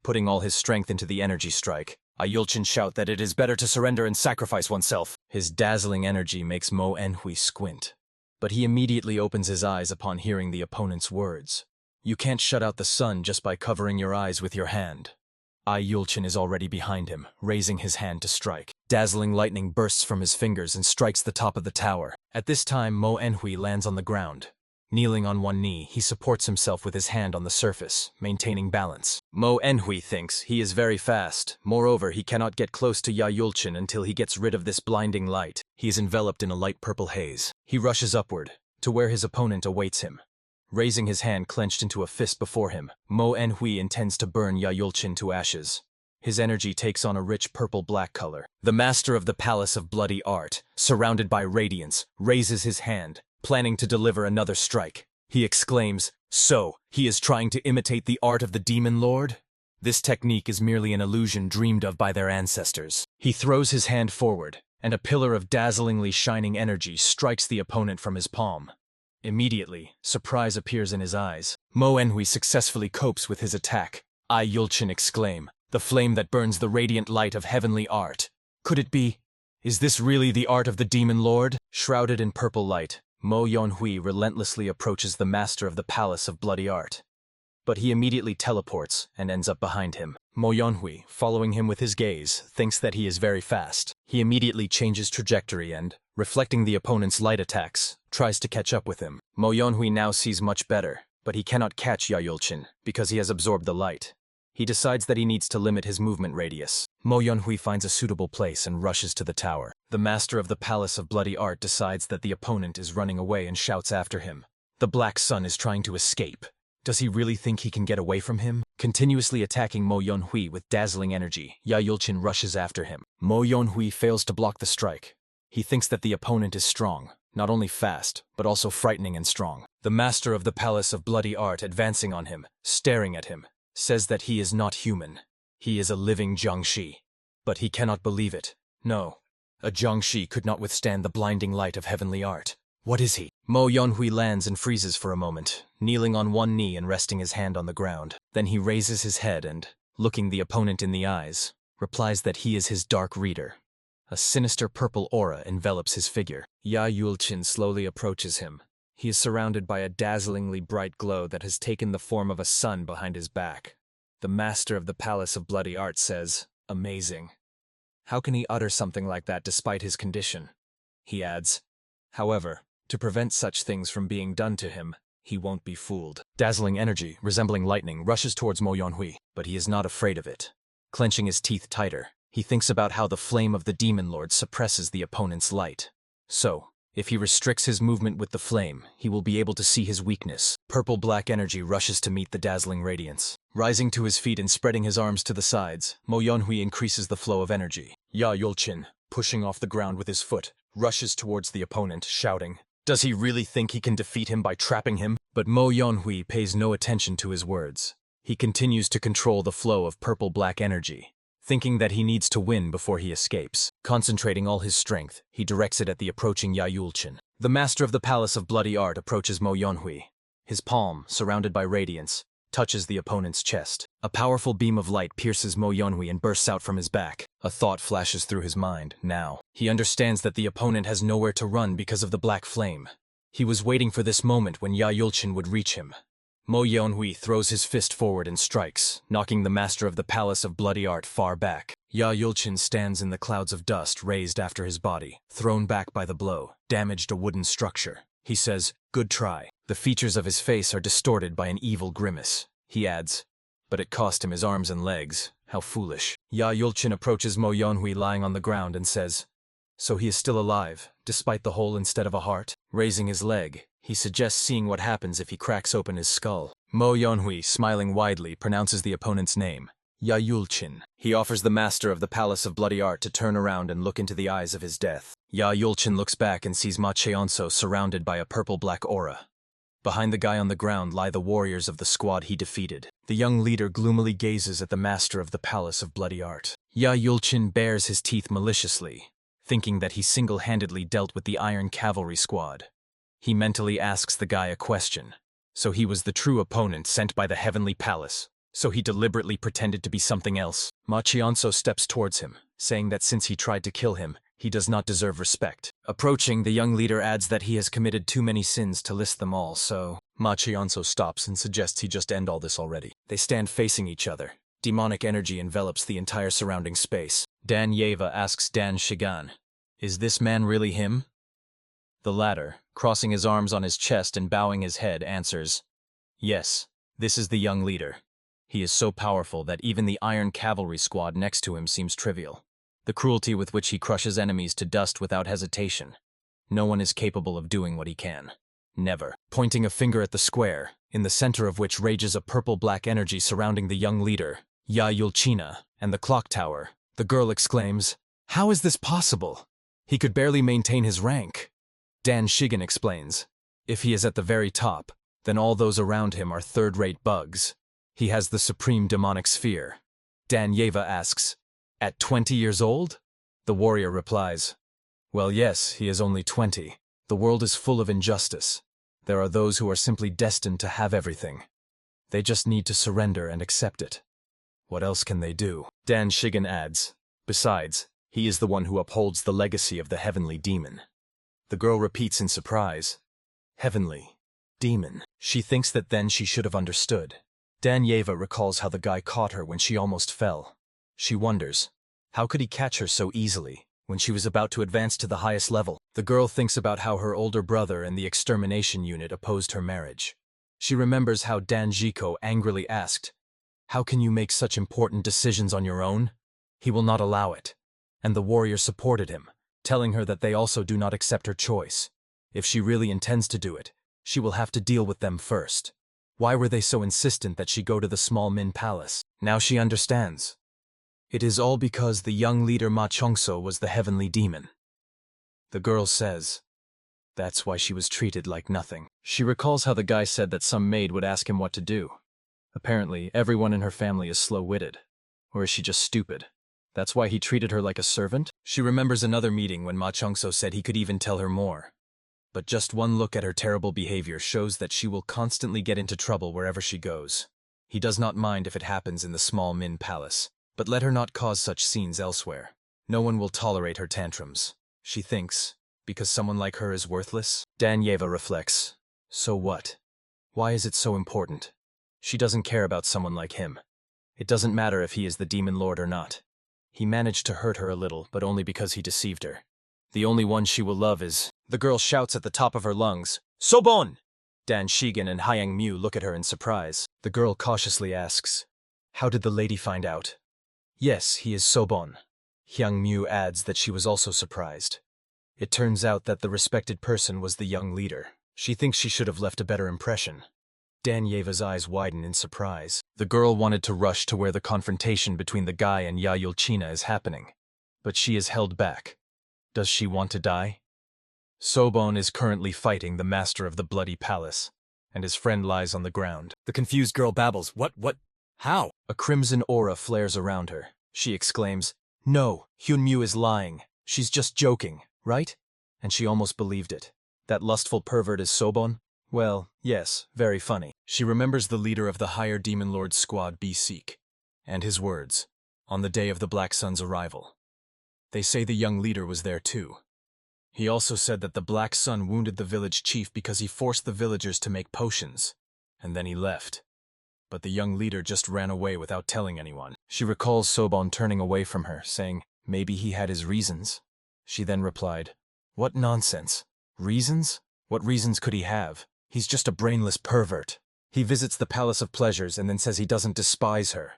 putting all his strength into the energy strike, Ya Yulchin shout that it is better to surrender and sacrifice oneself. His dazzling energy makes Mo Enhui squint, but he immediately opens his eyes upon hearing the opponent's words. You can't shut out the sun just by covering your eyes with your hand. Ya Yulchin is already behind him, raising his hand to strike. Dazzling lightning bursts from his fingers and strikes the top of the tower. At this time, Mo Enhui lands on the ground. Kneeling on one knee, he supports himself with his hand on the surface, maintaining balance. Mo Enhui thinks he is very fast. Moreover, he cannot get close to Ya Yulchin until he gets rid of this blinding light. He is enveloped in a light purple haze. He rushes upward, to where his opponent awaits him. Raising his hand clenched into a fist before him, Mo Enhui intends to burn Ya Yulchin to ashes. His energy takes on a rich purple-black color. The master of the Palace of Bloody Art, surrounded by radiance, raises his hand, planning to deliver another strike. He exclaims, "So, he is trying to imitate the art of the Demon Lord? This technique is merely an illusion dreamed of by their ancestors." He throws his hand forward, and a pillar of dazzlingly shining energy strikes the opponent from his palm. Immediately, surprise appears in his eyes. Mo Enhui successfully copes with his attack. Ya Yulchin exclaim, "The flame that burns the radiant light of heavenly art. Could it be? Is this really the art of the Demon Lord?" Shrouded in purple light, Mo Yunhui relentlessly approaches the master of the Palace of Bloody Art. But he immediately teleports and ends up behind him. Mo Yunhui, following him with his gaze, thinks that he is very fast. He immediately changes trajectory and, reflecting the opponent's light attacks, tries to catch up with him. Mo Yunhui now sees much better, but he cannot catch Ya Yulchin because he has absorbed the light. He decides that he needs to limit his movement radius. Mo Yunhui finds a suitable place and rushes to the tower. The master of the Palace of Bloody Art decides that the opponent is running away and shouts after him. The Black Sun is trying to escape. Does he really think he can get away from him? Continuously attacking Mo Yunhui with dazzling energy, Ya Yulchin rushes after him. Mo Yunhui fails to block the strike. He thinks that the opponent is strong, not only fast, but also frightening and strong. The master of the Palace of Bloody Art advancing on him, staring at him, says that he is not human. He is a living Jiangshi. But he cannot believe it. No, a Jiangshi could not withstand the blinding light of heavenly art. What is he? Mo Yunhui lands and freezes for a moment, kneeling on one knee and resting his hand on the ground. Then he raises his head and, looking the opponent in the eyes, replies that he is his dark reader. A sinister purple aura envelops his figure. Ya Yulchin slowly approaches him. He is surrounded by a dazzlingly bright glow that has taken the form of a sun behind his back. The master of the Palace of Bloody Art says, "Amazing. How can he utter something like that despite his condition?" He adds, "However, to prevent such things from being done to him, he won't be fooled." Dazzling energy, resembling lightning, rushes towards Mo Yunhui, but he is not afraid of it. Clenching his teeth tighter, he thinks about how the flame of the Demon Lord suppresses the opponent's light. So, if he restricts his movement with the flame, he will be able to see his weakness. Purple-black energy rushes to meet the dazzling radiance. Rising to his feet and spreading his arms to the sides, Mo Yunhui increases the flow of energy. Ya Yulchin, pushing off the ground with his foot, rushes towards the opponent, shouting, "Does he really think he can defeat him by trapping him?" But Mo Yunhui pays no attention to his words. He continues to control the flow of purple-black energy, thinking that he needs to win before he escapes. Concentrating all his strength, he directs it at the approaching Ya Yulchin. The master of the Palace of Bloody Art approaches Mo Yunhui. His palm, surrounded by radiance, touches the opponent's chest. A powerful beam of light pierces Mo Yunhui and bursts out from his back. A thought flashes through his mind, now. He understands that the opponent has nowhere to run because of the black flame. He was waiting for this moment when Ya Yulchin would reach him. Mo Yunhui throws his fist forward and strikes, knocking the master of the Palace of Bloody Art far back. Yulchin stands in the clouds of dust raised after his body, thrown back by the blow, damaged a wooden structure. He says, "Good try." The features of his face are distorted by an evil grimace. He adds, "But it cost him his arms and legs. How foolish." Yulchin approaches Mo Yonhui lying on the ground and says, "So he is still alive, despite the hole instead of a heart?" Raising his leg, he suggests seeing what happens if he cracks open his skull. Mo Yonhui, smiling widely, pronounces the opponent's name, Yulchin. He offers the master of the Palace of Bloody Art to turn around and look into the eyes of his death. Yulchin looks back and sees Ma Cheonso surrounded by a purple-black aura. Behind the guy on the ground lie the warriors of the squad he defeated. The young leader gloomily gazes at the master of the Palace of Bloody Art. Yulchin bares his teeth maliciously, thinking that he single-handedly dealt with the Iron Cavalry squad. He mentally asks the guy a question. So he was the true opponent sent by the Heavenly Palace. So he deliberately pretended to be something else. Ma Cheonso steps towards him, saying that since he tried to kill him, he does not deserve respect. Approaching, the young leader adds that he has committed too many sins to list them all, so Ma Cheonso stops and suggests he just end all this already. They stand facing each other. Demonic energy envelops the entire surrounding space. Dan Yeva asks Dan Shigan, "Is this man really him?" The latter, crossing his arms on his chest and bowing his head, answers, "Yes, this is the young leader. He is so powerful that even the Iron Cavalry squad next to him seems trivial. The cruelty with which he crushes enemies to dust without hesitation. No one is capable of doing what he can. Never." Pointing a finger at the square, in the center of which rages a purple-black energy surrounding the young leader, Yulchina, and the clock tower, the girl exclaims, "How is this possible? He could barely maintain his rank." Dan Shigan explains, "If he is at the very top, then all those around him are third-rate bugs. He has the supreme demonic sphere." Dan Yeva asks, "At 20 years old?" The warrior replies, "Well, yes, he is only 20. The world is full of injustice. There are those who are simply destined to have everything. They just need to surrender and accept it. What else can they do?" Dan Shigan adds, "Besides, he is the one who upholds the legacy of the heavenly demon." The girl repeats in surprise, "Heavenly demon." She thinks that then she should have understood. Dan Yeva recalls how the guy caught her when she almost fell. She wonders, how could he catch her so easily when she was about to advance to the highest level? The girl thinks about how her older brother and the extermination unit opposed her marriage. She remembers how Dan Jiko angrily asked, "How can you make such important decisions on your own?" He will not allow it. And the warrior supported him, telling her that they also do not accept her choice. If she really intends to do it, she will have to deal with them first. Why were they so insistent that she go to the small Min Palace? Now she understands. It is all because the young leader Ma Chongso was the heavenly demon. The girl says, that's why she was treated like nothing. She recalls how the guy said that some maid would ask him what to do. Apparently, everyone in her family is slow-witted. Or is she just stupid? That's why he treated her like a servant? She remembers another meeting when Ma Chongso said he could even tell her more. But just one look at her terrible behavior shows that she will constantly get into trouble wherever she goes. He does not mind if it happens in the small Min Palace, but let her not cause such scenes elsewhere. No one will tolerate her tantrums. She thinks, because someone like her is worthless? Dan Yeva reflects, so what? Why is it so important? She doesn't care about someone like him. It doesn't matter if he is the demon lord or not. He managed to hurt her a little, but only because he deceived her. The only one she will love is... The girl shouts at the top of her lungs, "Sobon!" Dan Shigan and Hyang Mu look at her in surprise. The girl cautiously asks, "How did the lady find out?" "Yes, he is Sobon." Hyang Mu adds that she was also surprised. It turns out that the respected person was the young leader. She thinks she should have left a better impression. Dan Yeva's eyes widen in surprise. The girl wanted to rush to where the confrontation between the guy and Yulchina is happening. But she is held back. Does she want to die? Sobon is currently fighting the master of the bloody palace, and his friend lies on the ground. The confused girl babbles, What, how? A crimson aura flares around her. She exclaims, "No, Hyunmu is lying. She's just joking, right?" And she almost believed it. That lustful pervert is Sobon? Well, yes, very funny. She remembers the leader of the higher demon lord squad, B-Seek, and his words, on the day of the Black Sun's arrival. They say the young leader was there too. He also said that the Black Sun wounded the village chief because he forced the villagers to make potions, and then he left. but the young leader just ran away without telling anyone. She recalls Sobon turning away from her, saying, maybe he had his reasons. She then replied, what nonsense. Reasons? What reasons could he have? He's just a brainless pervert. He visits the Palace of Pleasures and then says he doesn't despise her.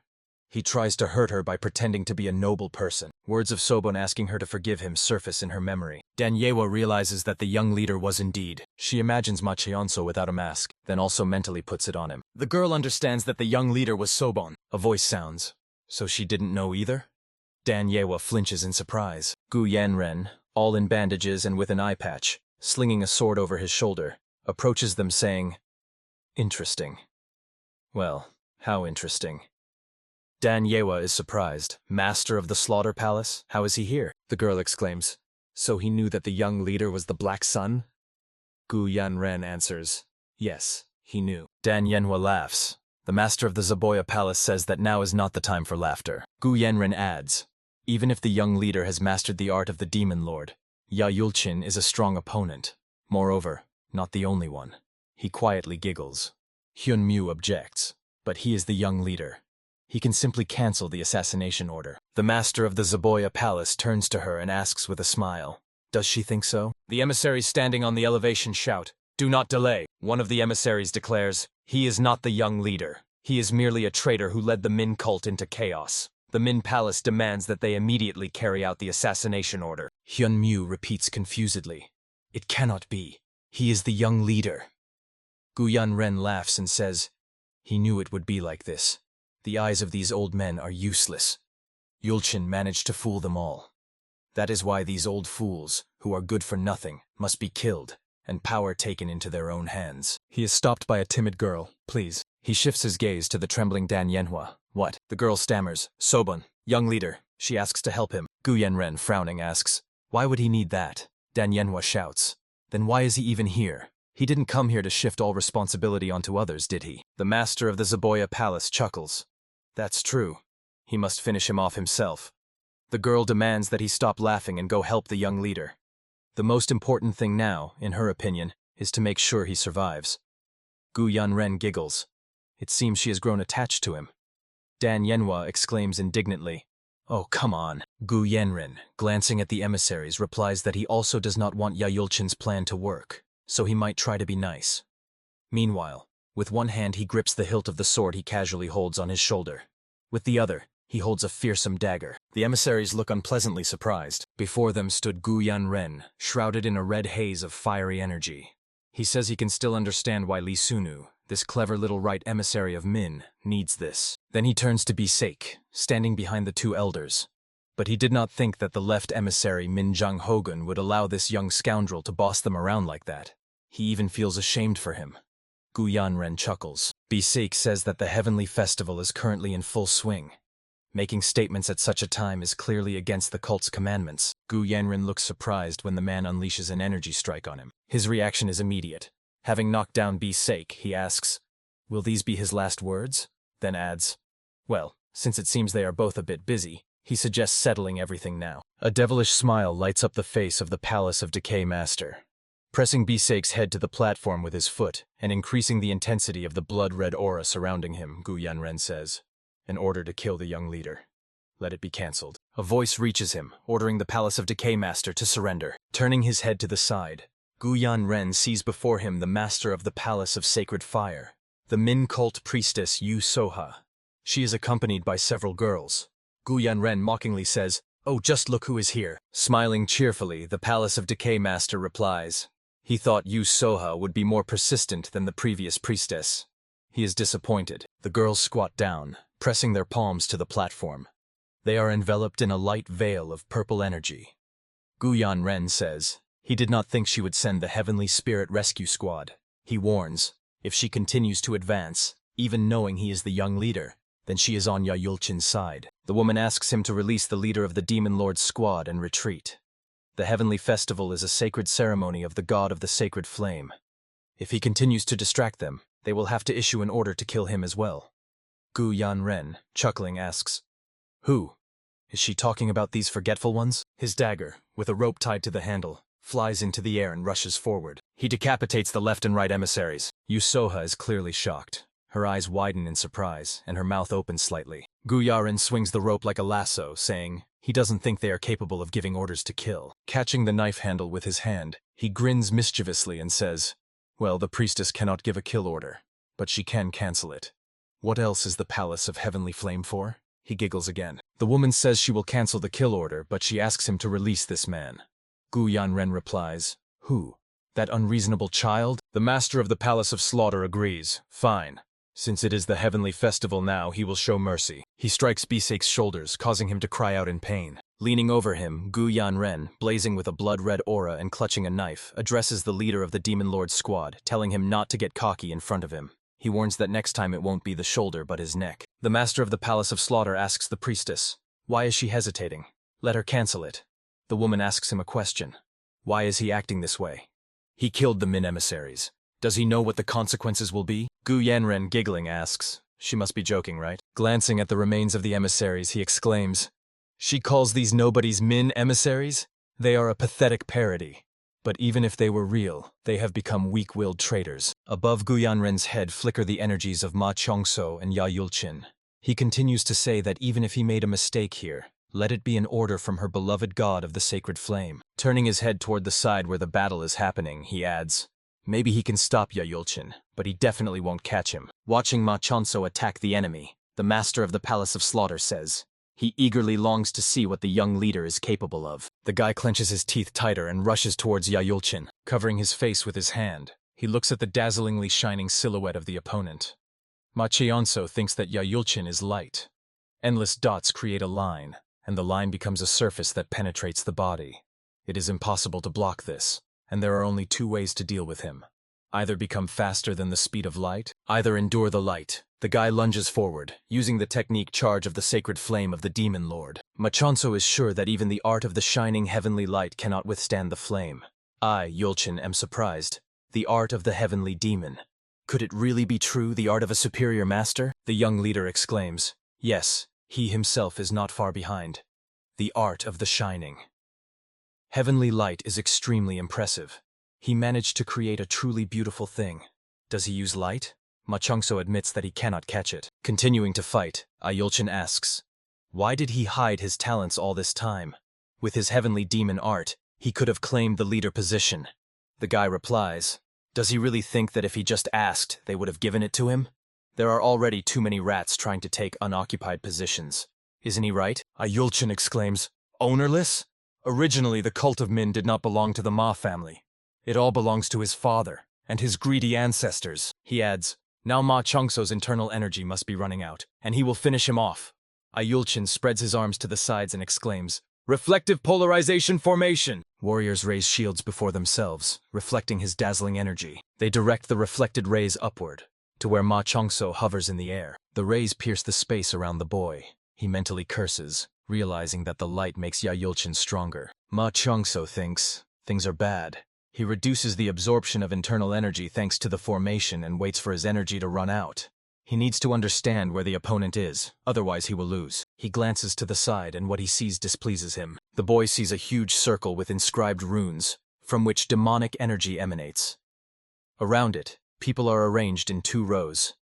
He tries to hurt her by pretending to be a noble person. Words of Sobon asking her to forgive him surface in her memory. Danyewa realizes that the young leader was indeed. She imagines Machionso without a mask, then also mentally puts it on him. The girl understands that the young leader was Sobon. A voice sounds. So she didn't know either? Danyewa flinches in surprise. Gu Yanren, all in bandages and with an eye patch, slinging a sword over his shoulder, approaches them saying, interesting. Well, how interesting. Danyewa is surprised. Master of the Slaughter Palace? How is he here? The girl exclaims. So he knew that the young leader was the Black Sun? Gu Yanren answers, yes, he knew. Danyenwa laughs. The master of the Zaboya Palace says that now is not the time for laughter. Gu Yanren adds, even if the young leader has mastered the art of the Demon Lord, Yulchin is a strong opponent. Moreover, not the only one. He quietly giggles. Hyunmu objects, but he is the young leader. He can simply cancel the assassination order. The master of the Zaboya Palace turns to her and asks with a smile, does she think so? The emissaries standing on the elevation shout, do not delay. One of the emissaries declares, he is not the young leader. He is merely a traitor who led the Min cult into chaos. The Min Palace demands that they immediately carry out the assassination order. Hyunmu repeats confusedly, it cannot be. He is the young leader. Gu Yanren laughs and says, he knew it would be like this. The eyes of these old men are useless. Yulchin managed to fool them all. That is why these old fools, who are good for nothing, must be killed, and power taken into their own hands. He is stopped by a timid girl. Please. He shifts his gaze to the trembling Danyenhua. What? The girl stammers. Sobon, young leader. She asks to help him. Gu Yanren, frowning, asks, why would he need that? Danyenhua shouts, then why is he even here? He didn't come here to shift all responsibility onto others, did he? The master of the Zaboya Palace chuckles. That's true. He must finish him off himself. The girl demands that he stop laughing and go help the young leader. The most important thing now, in her opinion, is to make sure he survives. Gu Yanren giggles. It seems she has grown attached to him. Danyenhua exclaims indignantly, oh, come on. Gu Yanren, glancing at the emissaries, replies that he also does not want Yulchin's plan to work, so he might try to be nice. Meanwhile, with one hand he grips the hilt of the sword he casually holds on his shoulder. With the other, he holds a fearsome dagger. The emissaries look unpleasantly surprised. Before them stood Gu Yanren, shrouded in a red haze of fiery energy. He says he can still understand why Li Sunu, this clever little right emissary of Min, needs this. Then he turns to Bi-Seik, standing behind the two elders. But he did not think that the left emissary Min Jung Hogun would allow this young scoundrel to boss them around like that. He even feels ashamed for him. Gu Yanren chuckles. Bi-Seik says that the Heavenly Festival is currently in full swing. Making statements at such a time is clearly against the cult's commandments. Gu Yanren looks surprised when the man unleashes an energy strike on him. His reaction is immediate. Having knocked down Bi-Seik, he asks, will these be his last words? Then adds, well, since it seems they are both a bit busy, he suggests settling everything now. A devilish smile lights up the face of the Palace of Decay Master. Pressing Bi-Seik's head to the platform with his foot and increasing the intensity of the blood-red aura surrounding him, Gu Yanren says, an order to kill the young leader. Let it be cancelled. A voice reaches him, ordering the Palace of Decay Master to surrender. Turning his head to the side, Gu Yanren sees before him the master of the Palace of Sacred Fire, the Min cult priestess Yu Soha. She is accompanied by several girls. Gu Yanren mockingly says, oh, just look who is here. Smiling cheerfully, the Palace of Decay Master replies, he thought Yu Soha would be more persistent than the previous priestess. He is disappointed. The girls squat down, pressing their palms to the platform. They are enveloped in a light veil of purple energy. Gu Yanren says he did not think she would send the Heavenly Spirit Rescue Squad. He warns, if she continues to advance, even knowing he is the young leader, then she is on Yulchin's side. The woman asks him to release the leader of the Demon Lord's squad and retreat. The Heavenly Festival is a sacred ceremony of the God of the Sacred Flame. If he continues to distract them, they will have to issue an order to kill him as well. Gu Yanren, chuckling, asks, who? Is she talking about these forgetful ones? His dagger, with a rope tied to the handle, flies into the air and rushes forward. He decapitates the left and right emissaries. Yu Soha is clearly shocked. Her eyes widen in surprise, and her mouth opens slightly. Gu Yarin swings the rope like a lasso, saying he doesn't think they are capable of giving orders to kill. Catching the knife handle with his hand, he grins mischievously and says, "Well, the priestess cannot give a kill order, but she can cancel it. What else is the Palace of Heavenly Flame for?" He giggles again. The woman says she will cancel the kill order, but she asks him to release this man. Gu Yanren replies, "Who? That unreasonable child?" The master of the Palace of Slaughter agrees. "Fine. Since it is the heavenly festival now, he will show mercy." He strikes Bisake's shoulders, causing him to cry out in pain. Leaning over him, Gu Yanren, blazing with a blood-red aura and clutching a knife, addresses the leader of the Demon Lord's squad, telling him not to get cocky in front of him. He warns that next time it won't be the shoulder but his neck. The master of the Palace of Slaughter asks the priestess, "Why is she hesitating? Let her cancel it." The woman asks him a question. Why is he acting this way? He killed the Min emissaries. Does he know what the consequences will be? Gu Yanren, giggling, asks, "She must be joking, right?" Glancing at the remains of the emissaries, he exclaims, "She calls these nobodies Min emissaries? They are a pathetic parody. But even if they were real, they have become weak-willed traitors." Above Gu Yanren's head flicker the energies of Ma Chongso and Ya Yulchin. He continues to say that even if he made a mistake here, let it be an order from her beloved god of the sacred flame. Turning his head toward the side where the battle is happening, he adds, "Maybe he can stop Ya Yulchin, but he definitely won't catch him." Watching Ma Chonso attack the enemy, the master of the Palace of Slaughter says, he eagerly longs to see what the young leader is capable of. The guy clenches his teeth tighter and rushes towards Ya Yulchin, covering his face with his hand. He looks at the dazzlingly shining silhouette of the opponent. Ma Chonso thinks that Ya Yulchin is light. Endless dots create a line, and the line becomes a surface that penetrates the body. It is impossible to block this, and there are only two ways to deal with him. Either become faster than the speed of light, either endure the light. The guy lunges forward, using the technique charge of the sacred flame of the Demon Lord. Machonso is sure that even the art of the shining heavenly light cannot withstand the flame. I, Yulchin, am surprised. The art of the heavenly demon. Could it really be true, the art of a superior master? The young leader exclaims, yes, he himself is not far behind. The art of the shining. Heavenly light is extremely impressive. He managed to create a truly beautiful thing. Does he use light? Ma Chongso admits that he cannot catch it. Continuing to fight, Yulchin asks, why did he hide his talents all this time? With his heavenly demon art, he could have claimed the leader position. The guy replies, does he really think that if he just asked, they would have given it to him? There are already too many rats trying to take unoccupied positions. Isn't he right? Yulchin exclaims, ownerless? Originally, the cult of Min did not belong to the Ma family. It all belongs to his father and his greedy ancestors. He adds, now Ma Chongso's internal energy must be running out, and he will finish him off. Yulchin spreads his arms to the sides and exclaims, reflective polarization formation! Warriors raise shields before themselves, reflecting his dazzling energy. They direct the reflected rays upward, to where Ma Chongso hovers in the air. The rays pierce the space around the boy. He mentally curses, realizing that the light makes Yulchin stronger. Ma Chongso thinks things are bad. He reduces the absorption of internal energy thanks to the formation and waits for his energy to run out. He needs to understand where the opponent is, otherwise he will lose. He glances to the side and what he sees displeases him. The boy sees a huge circle with inscribed runes, from which demonic energy emanates. Around it, people are arranged in 2 rows.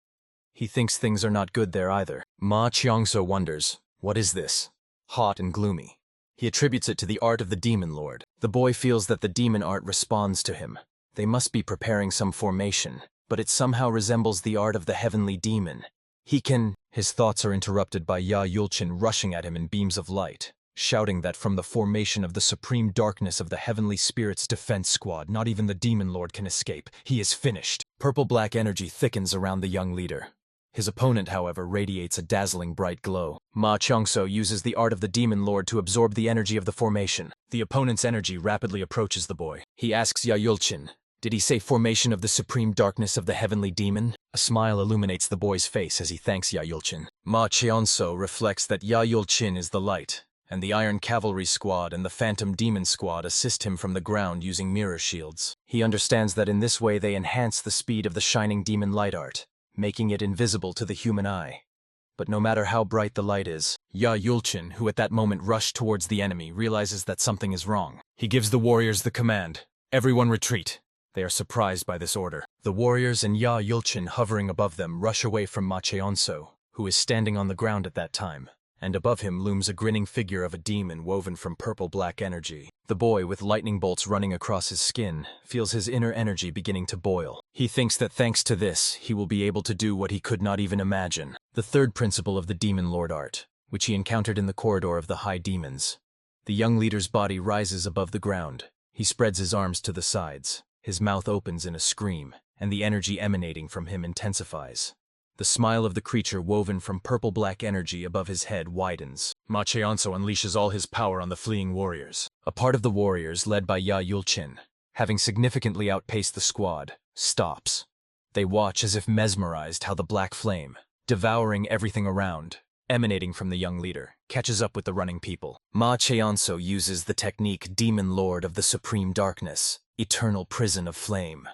He thinks things are not good there either. Ma Chongso wonders, what is this? Hot and gloomy. He attributes it to the art of the Demon Lord. The boy feels that the demon art responds to him. They must be preparing some formation, but it somehow resembles the art of the heavenly demon. He can... His thoughts are interrupted by Yulchin rushing at him in beams of light, shouting that from the formation of the supreme darkness of the Heavenly Spirit's defense squad, not even the Demon Lord can escape. He is finished. Purple-black energy thickens around the young leader. His opponent, however, radiates a dazzling bright glow. Ma Chongso uses the art of the Demon Lord to absorb the energy of the formation. The opponent's energy rapidly approaches the boy. He asks Yulchin, did he say formation of the supreme darkness of the heavenly demon? A smile illuminates the boy's face as he thanks Yulchin. Ma Chionso reflects that Yulchin is the light, and the Iron Cavalry Squad and the Phantom Demon Squad assist him from the ground using mirror shields. He understands that in this way they enhance the speed of the shining demon light art, making it invisible to the human eye. But no matter how bright the light is, Yulchin, who at that moment rushed towards the enemy, realizes that something is wrong. He gives the warriors the command, everyone retreat. They are surprised by this order. The warriors and Ya Yulchin hovering above them rush away from Ma Cheonso, who is standing on the ground at that time, and above him looms a grinning figure of a demon woven from purple-black energy. The boy, with lightning bolts running across his skin, feels his inner energy beginning to boil. He thinks that thanks to this, he will be able to do what he could not even imagine. The third principle of the Demon Lord art, which he encountered in the corridor of the High Demons. The young leader's body rises above the ground. He spreads his arms to the sides. His mouth opens in a scream, and the energy emanating from him intensifies. The smile of the creature woven from purple-black energy above his head widens. Ma Cheonso unleashes all his power on the fleeing warriors. A part of the warriors, led by Ya Yulchin, having significantly outpaced the squad, stops. They watch as if mesmerized how the black flame, devouring everything around, emanating from the young leader, catches up with the running people. Ma Cheonso uses the technique Demon Lord of the Supreme Darkness, Eternal Prison of Flame.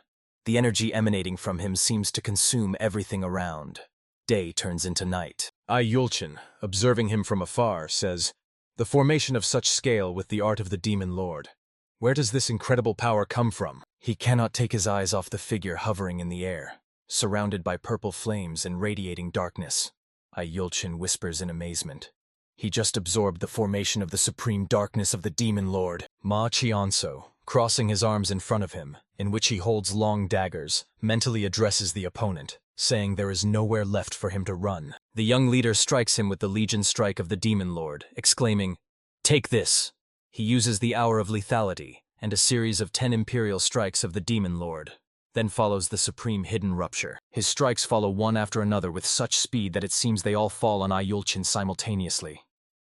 The energy emanating from him seems to consume everything around. Day turns into night. Yulchin, observing him from afar, says, "The formation of such scale with the art of the Demon Lord. Where does this incredible power come from?" He cannot take his eyes off the figure hovering in the air, surrounded by purple flames and radiating darkness. Yulchin whispers in amazement. He just absorbed the formation of the supreme darkness of the Demon Lord. Ma Cheonso, crossing his arms in front of him, in which he holds long daggers, mentally addresses the opponent, saying there is nowhere left for him to run. The young leader strikes him with the Legion Strike of the Demon Lord, exclaiming, "Take this!" He uses the Hour of Lethality, and a series of 10 Imperial strikes of the Demon Lord. Then follows the Supreme Hidden Rupture. His strikes follow one after another with such speed that it seems they all fall on Yulchin simultaneously.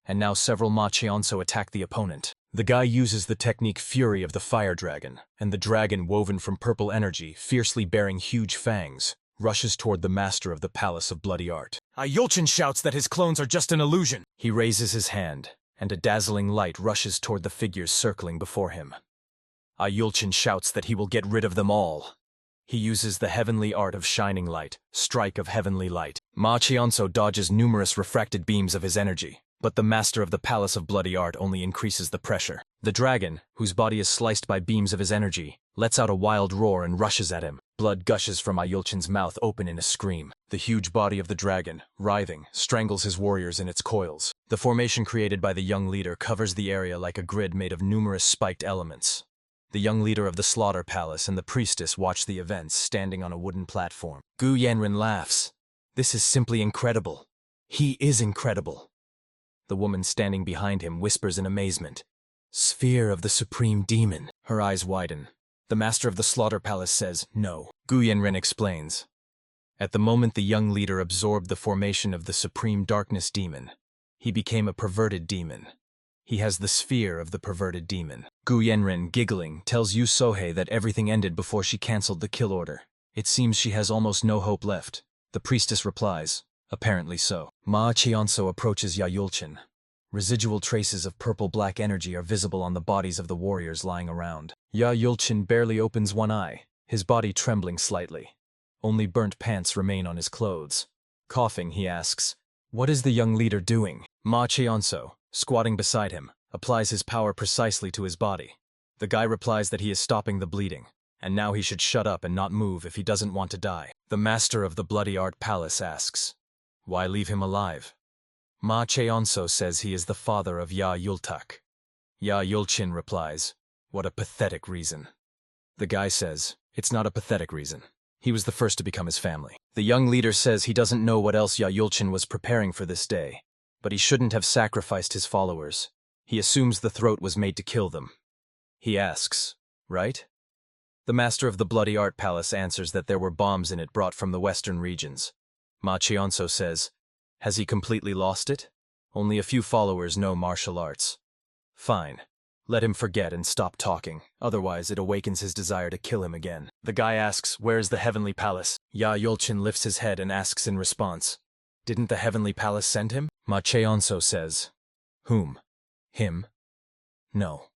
And now several Ma Cheonso attack the opponent. The guy uses the technique Fury of the Fire Dragon, and the dragon woven from purple energy, fiercely bearing huge fangs, rushes toward the master of the Palace of Bloody Art. Yulchin shouts that his clones are just an illusion. He raises his hand, and a dazzling light rushes toward the figures circling before him. Yulchin shouts that he will get rid of them all. He uses the heavenly art of Shining Light, Strike of Heavenly Light. Ma Cheonso dodges numerous refracted beams of his energy, but the master of the Palace of Bloody Art only increases the pressure. The dragon, whose body is sliced by beams of his energy, lets out a wild roar and rushes at him. Blood gushes from Yulchin's mouth open in a scream. The huge body of the dragon, writhing, strangles his warriors in its coils. The formation created by the young leader covers the area like a grid made of numerous spiked elements. The young leader of the Slaughter Palace and the priestess watch the events standing on a wooden platform. Gu Yanren laughs. "This is simply incredible. He is incredible." The woman standing behind him whispers in amazement, "Sphere of the Supreme Demon." Her eyes widen. The master of the Slaughter Palace says, "No." Gu Yanren explains. At the moment the young leader absorbed the formation of the Supreme Darkness Demon, he became a perverted demon. He has the sphere of the perverted demon. Gu Yanren, giggling, tells Yu Sohei that everything ended before she cancelled the kill order. It seems she has almost no hope left. The priestess replies, "Apparently so." Ma Cheonso approaches Ya Yulchin. Residual traces of purple-black energy are visible on the bodies of the warriors lying around. Ya Yulchin barely opens one eye, his body trembling slightly. Only burnt pants remain on his clothes. Coughing, he asks, "What is the young leader doing?" Ma Cheonso, squatting beside him, applies his power precisely to his body. The guy replies that he is stopping the bleeding, and now he should shut up and not move if he doesn't want to die. The master of the Bloody Art Palace asks, "Why leave him alive?" Ma Cheonso says he is the father of Ya Yultak. Ya Yulchin replies, "What a pathetic reason." The guy says, "It's not a pathetic reason. He was the first to become his family." The young leader says he doesn't know what else Ya Yulchin was preparing for this day, but he shouldn't have sacrificed his followers. He assumes the throat was made to kill them. He asks, "Right?" The master of the Bloody Art Palace answers that there were bombs in it brought from the western regions. Ma Cheonso says, "Has he completely lost it? Only a few followers know martial arts. Fine. Let him forget and stop talking, otherwise it awakens his desire to kill him again." The guy asks, "Where is the Heavenly Palace?" Ya Yulchin lifts his head and asks in response, "Didn't the Heavenly Palace send him?" Ma Cheonso says, "Whom? Him? No.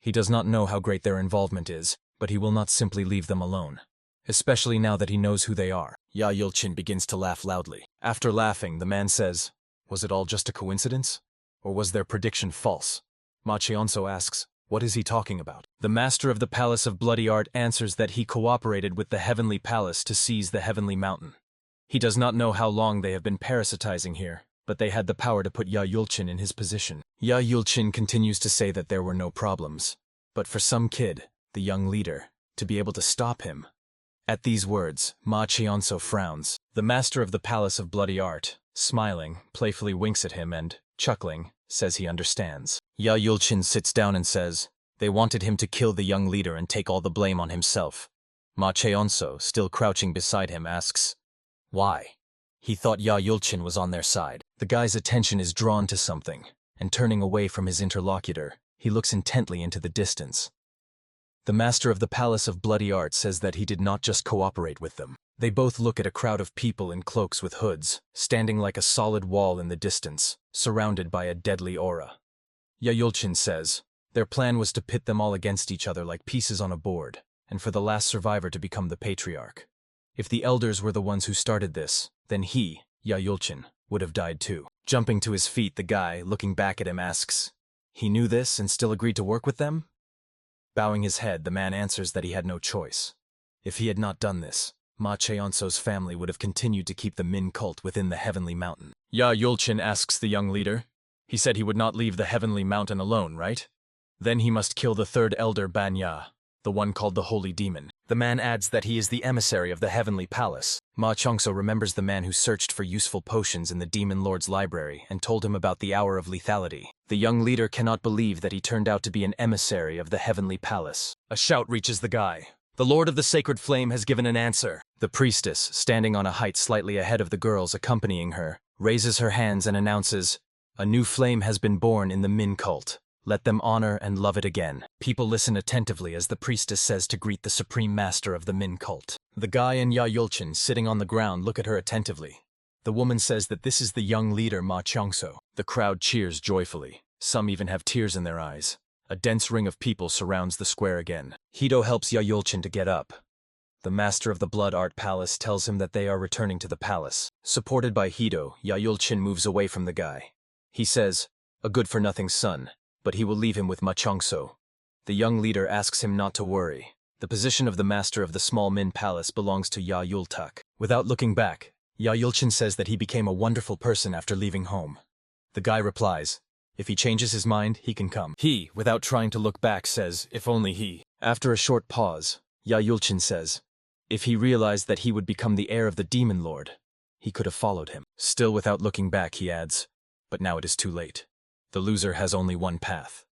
He does not know how great their involvement is, but he will not simply leave them alone, especially now that he knows who they are." Ya Yulchin begins to laugh loudly. After laughing, the man says, "Was it all just a coincidence? Or was their prediction false?" Ma Cheonso asks, What is he talking about? The master of the Palace of Bloody Art answers that he cooperated with the Heavenly Palace to seize the Heavenly Mountain. He does not know how long they have been parasitizing here, but they had the power to put Yulchin in his position. Yulchin continues to say that there were no problems. But for some kid, the young leader, to be able to stop him. At these words, Ma Cheonso frowns. The master of the Palace of Bloody Art, smiling, playfully winks at him and, chuckling, says he understands. Yulchin sits down and says, they wanted him to kill the young leader and take all the blame on himself. Ma Cheonso, still crouching beside him, asks, why? He thought Yulchin was on their side. The guy's attention is drawn to something, and turning away from his interlocutor, he looks intently into the distance. The master of the Palace of Bloody Art says that he did not just cooperate with them. They both look at a crowd of people in cloaks with hoods, standing like a solid wall in the distance, surrounded by a deadly aura. Yulchin says, their plan was to pit them all against each other like pieces on a board, and for the last survivor to become the patriarch. If the elders were the ones who started this, then he, Yulchin, would have died too. Jumping to his feet, the guy, looking back at him, asks, he knew this and still agreed to work with them? Bowing his head, the man answers that he had no choice. If he had not done this, Ma Cheonso's family would have continued to keep the Min cult within the Heavenly Mountain. Yulchin asks the young leader. He said he would not leave the Heavenly Mountain alone, right? Then he must kill the third elder Banya, the one called the Holy Demon. The man adds that he is the emissary of the Heavenly Palace. Ma Cheonso remembers the man who searched for useful potions in the Demon Lord's library and told him about the hour of lethality. The young leader cannot believe that he turned out to be an emissary of the Heavenly Palace. A shout reaches the guy. The Lord of the Sacred Flame has given an answer. The priestess, standing on a height slightly ahead of the girls accompanying her, raises her hands and announces, a new flame has been born in the Min cult. Let them honor and love it again. People listen attentively as the priestess says to greet the supreme master of the Min cult. The guy and Yulchin, sitting on the ground, look at her attentively. The woman says that this is the young leader Ma Cheonso. The crowd cheers joyfully. Some even have tears in their eyes. A dense ring of people surrounds the square again. Hido helps Yulchin to get up. The master of the Blood Art Palace tells him that they are returning to the palace. Supported by Hido, Yulchin moves away from the guy. He says, a good-for-nothing son, but he will leave him with Ma Cheonso. The young leader asks him not to worry. The position of the master of the small Min palace belongs to Yultak. Without looking back, Yulchin says that he became a wonderful person after leaving home. The guy replies, if he changes his mind, he can come. He, without trying to look back, says, if only he. After a short pause, Yulchin says, if he realized that he would become the heir of the Demon Lord, he could have followed him. Still without looking back, he adds, but now it is too late. The loser has only one path.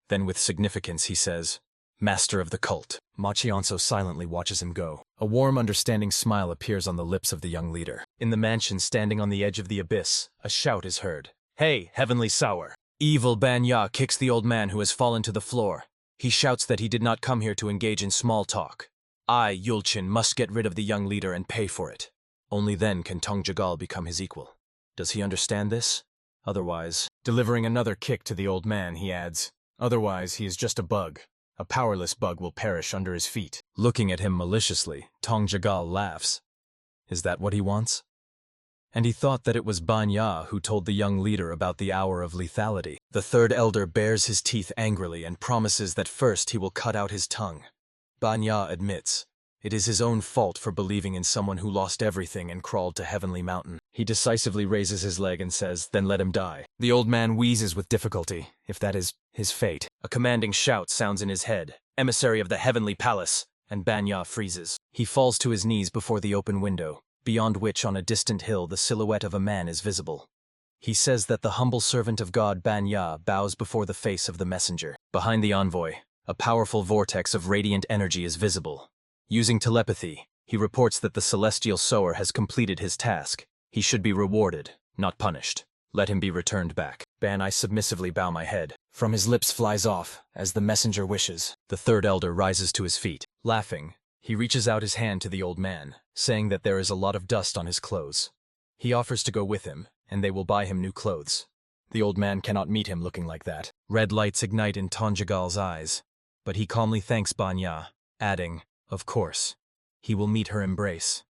Then with significance he says, master of the cult. Ma Cheonso silently watches him go. A warm, understanding smile appears on the lips of the young leader. In the mansion standing on the edge of the abyss, a shout is heard. Hey, Heavenly Sour! Evil Banya kicks the old man who has fallen to the floor. He shouts that he did not come here to engage in small talk. I, Yulchin, must get rid of the young leader and pay for it. Only then can Tong Jagal become his equal. Does he understand this? Otherwise, delivering another kick to the old man, he adds, otherwise he is just a bug. A powerless bug will perish under his feet. Looking at him maliciously, Tong Jagal laughs. Is that what he wants? And he thought that it was Banya who told the young leader about the hour of lethality. The third elder bares his teeth angrily and promises that first he will cut out his tongue. Banya admits, it is his own fault for believing in someone who lost everything and crawled to Heavenly Mountain. He decisively raises his leg and says, then let him die. The old man wheezes with difficulty, if that is his fate. A commanding shout sounds in his head, emissary of the Heavenly Palace, and Banya freezes. He falls to his knees before the open window, beyond which on a distant hill the silhouette of a man is visible. He says that the humble servant of God Banya bows before the face of the messenger. Behind the envoy, a powerful vortex of radiant energy is visible. Using telepathy, he reports that the celestial sower has completed his task. He should be rewarded, not punished. Let him be returned back. I submissively bow my head. From his lips flies off, as the messenger wishes. The third elder rises to his feet. Laughing, he reaches out his hand to the old man, saying that there is a lot of dust on his clothes. He offers to go with him, and they will buy him new clothes. The old man cannot meet him looking like that. Red lights ignite in Tonjagal's eyes, but he calmly thanks Banya, adding, of course, he will meet her embrace.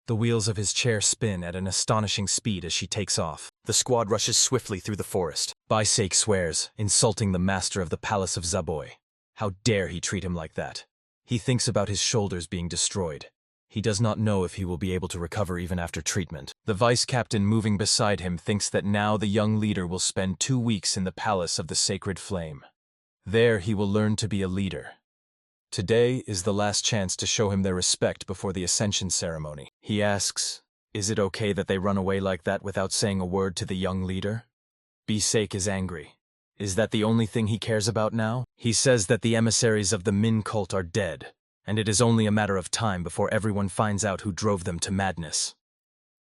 The wheels of his chair spin at an astonishing speed as she takes off. The squad rushes swiftly through the forest. Bisake swears, insulting the master of the palace of Zaboy. How dare he treat him like that? He thinks about his shoulders being destroyed. He does not know if he will be able to recover even after treatment. The vice captain moving beside him thinks that now the young leader will spend 2 weeks in the palace of the sacred flame. There he will learn to be a leader. Today is the last chance to show him their respect before the ascension ceremony. He asks, is it okay that they run away like that without saying a word to the young leader? Bisake is angry. Is that the only thing he cares about now? He says that the emissaries of the Min cult are dead, and it is only a matter of time before everyone finds out who drove them to madness.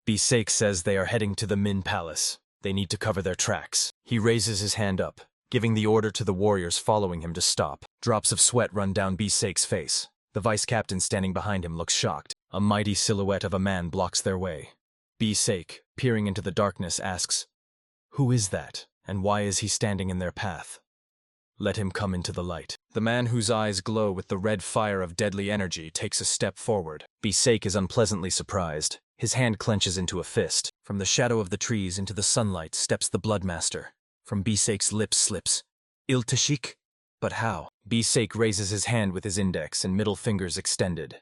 Bisake says they are heading to the Min palace. They need to cover their tracks. He raises his hand up, giving the order to the warriors following him to stop. Drops of sweat run down Bisake's face. The vice captain standing behind him looks shocked. A mighty silhouette of a man blocks their way. Bisake, peering into the darkness, asks, "Who is that, and why is he standing in their path?" Let him come into the light. The man whose eyes glow with the red fire of deadly energy takes a step forward. Bisake is unpleasantly surprised. His hand clenches into a fist. From the shadow of the trees into the sunlight steps the Bloodmaster. From Bisake's lips slips, "Iltashik?" But how? Bisake raises his hand with his index and middle fingers extended.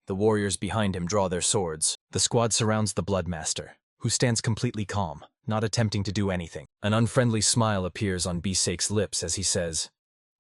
The warriors behind him draw their swords. The squad surrounds the Bloodmaster, who stands completely calm, not attempting to do anything. An unfriendly smile appears on Bisake's lips as he says,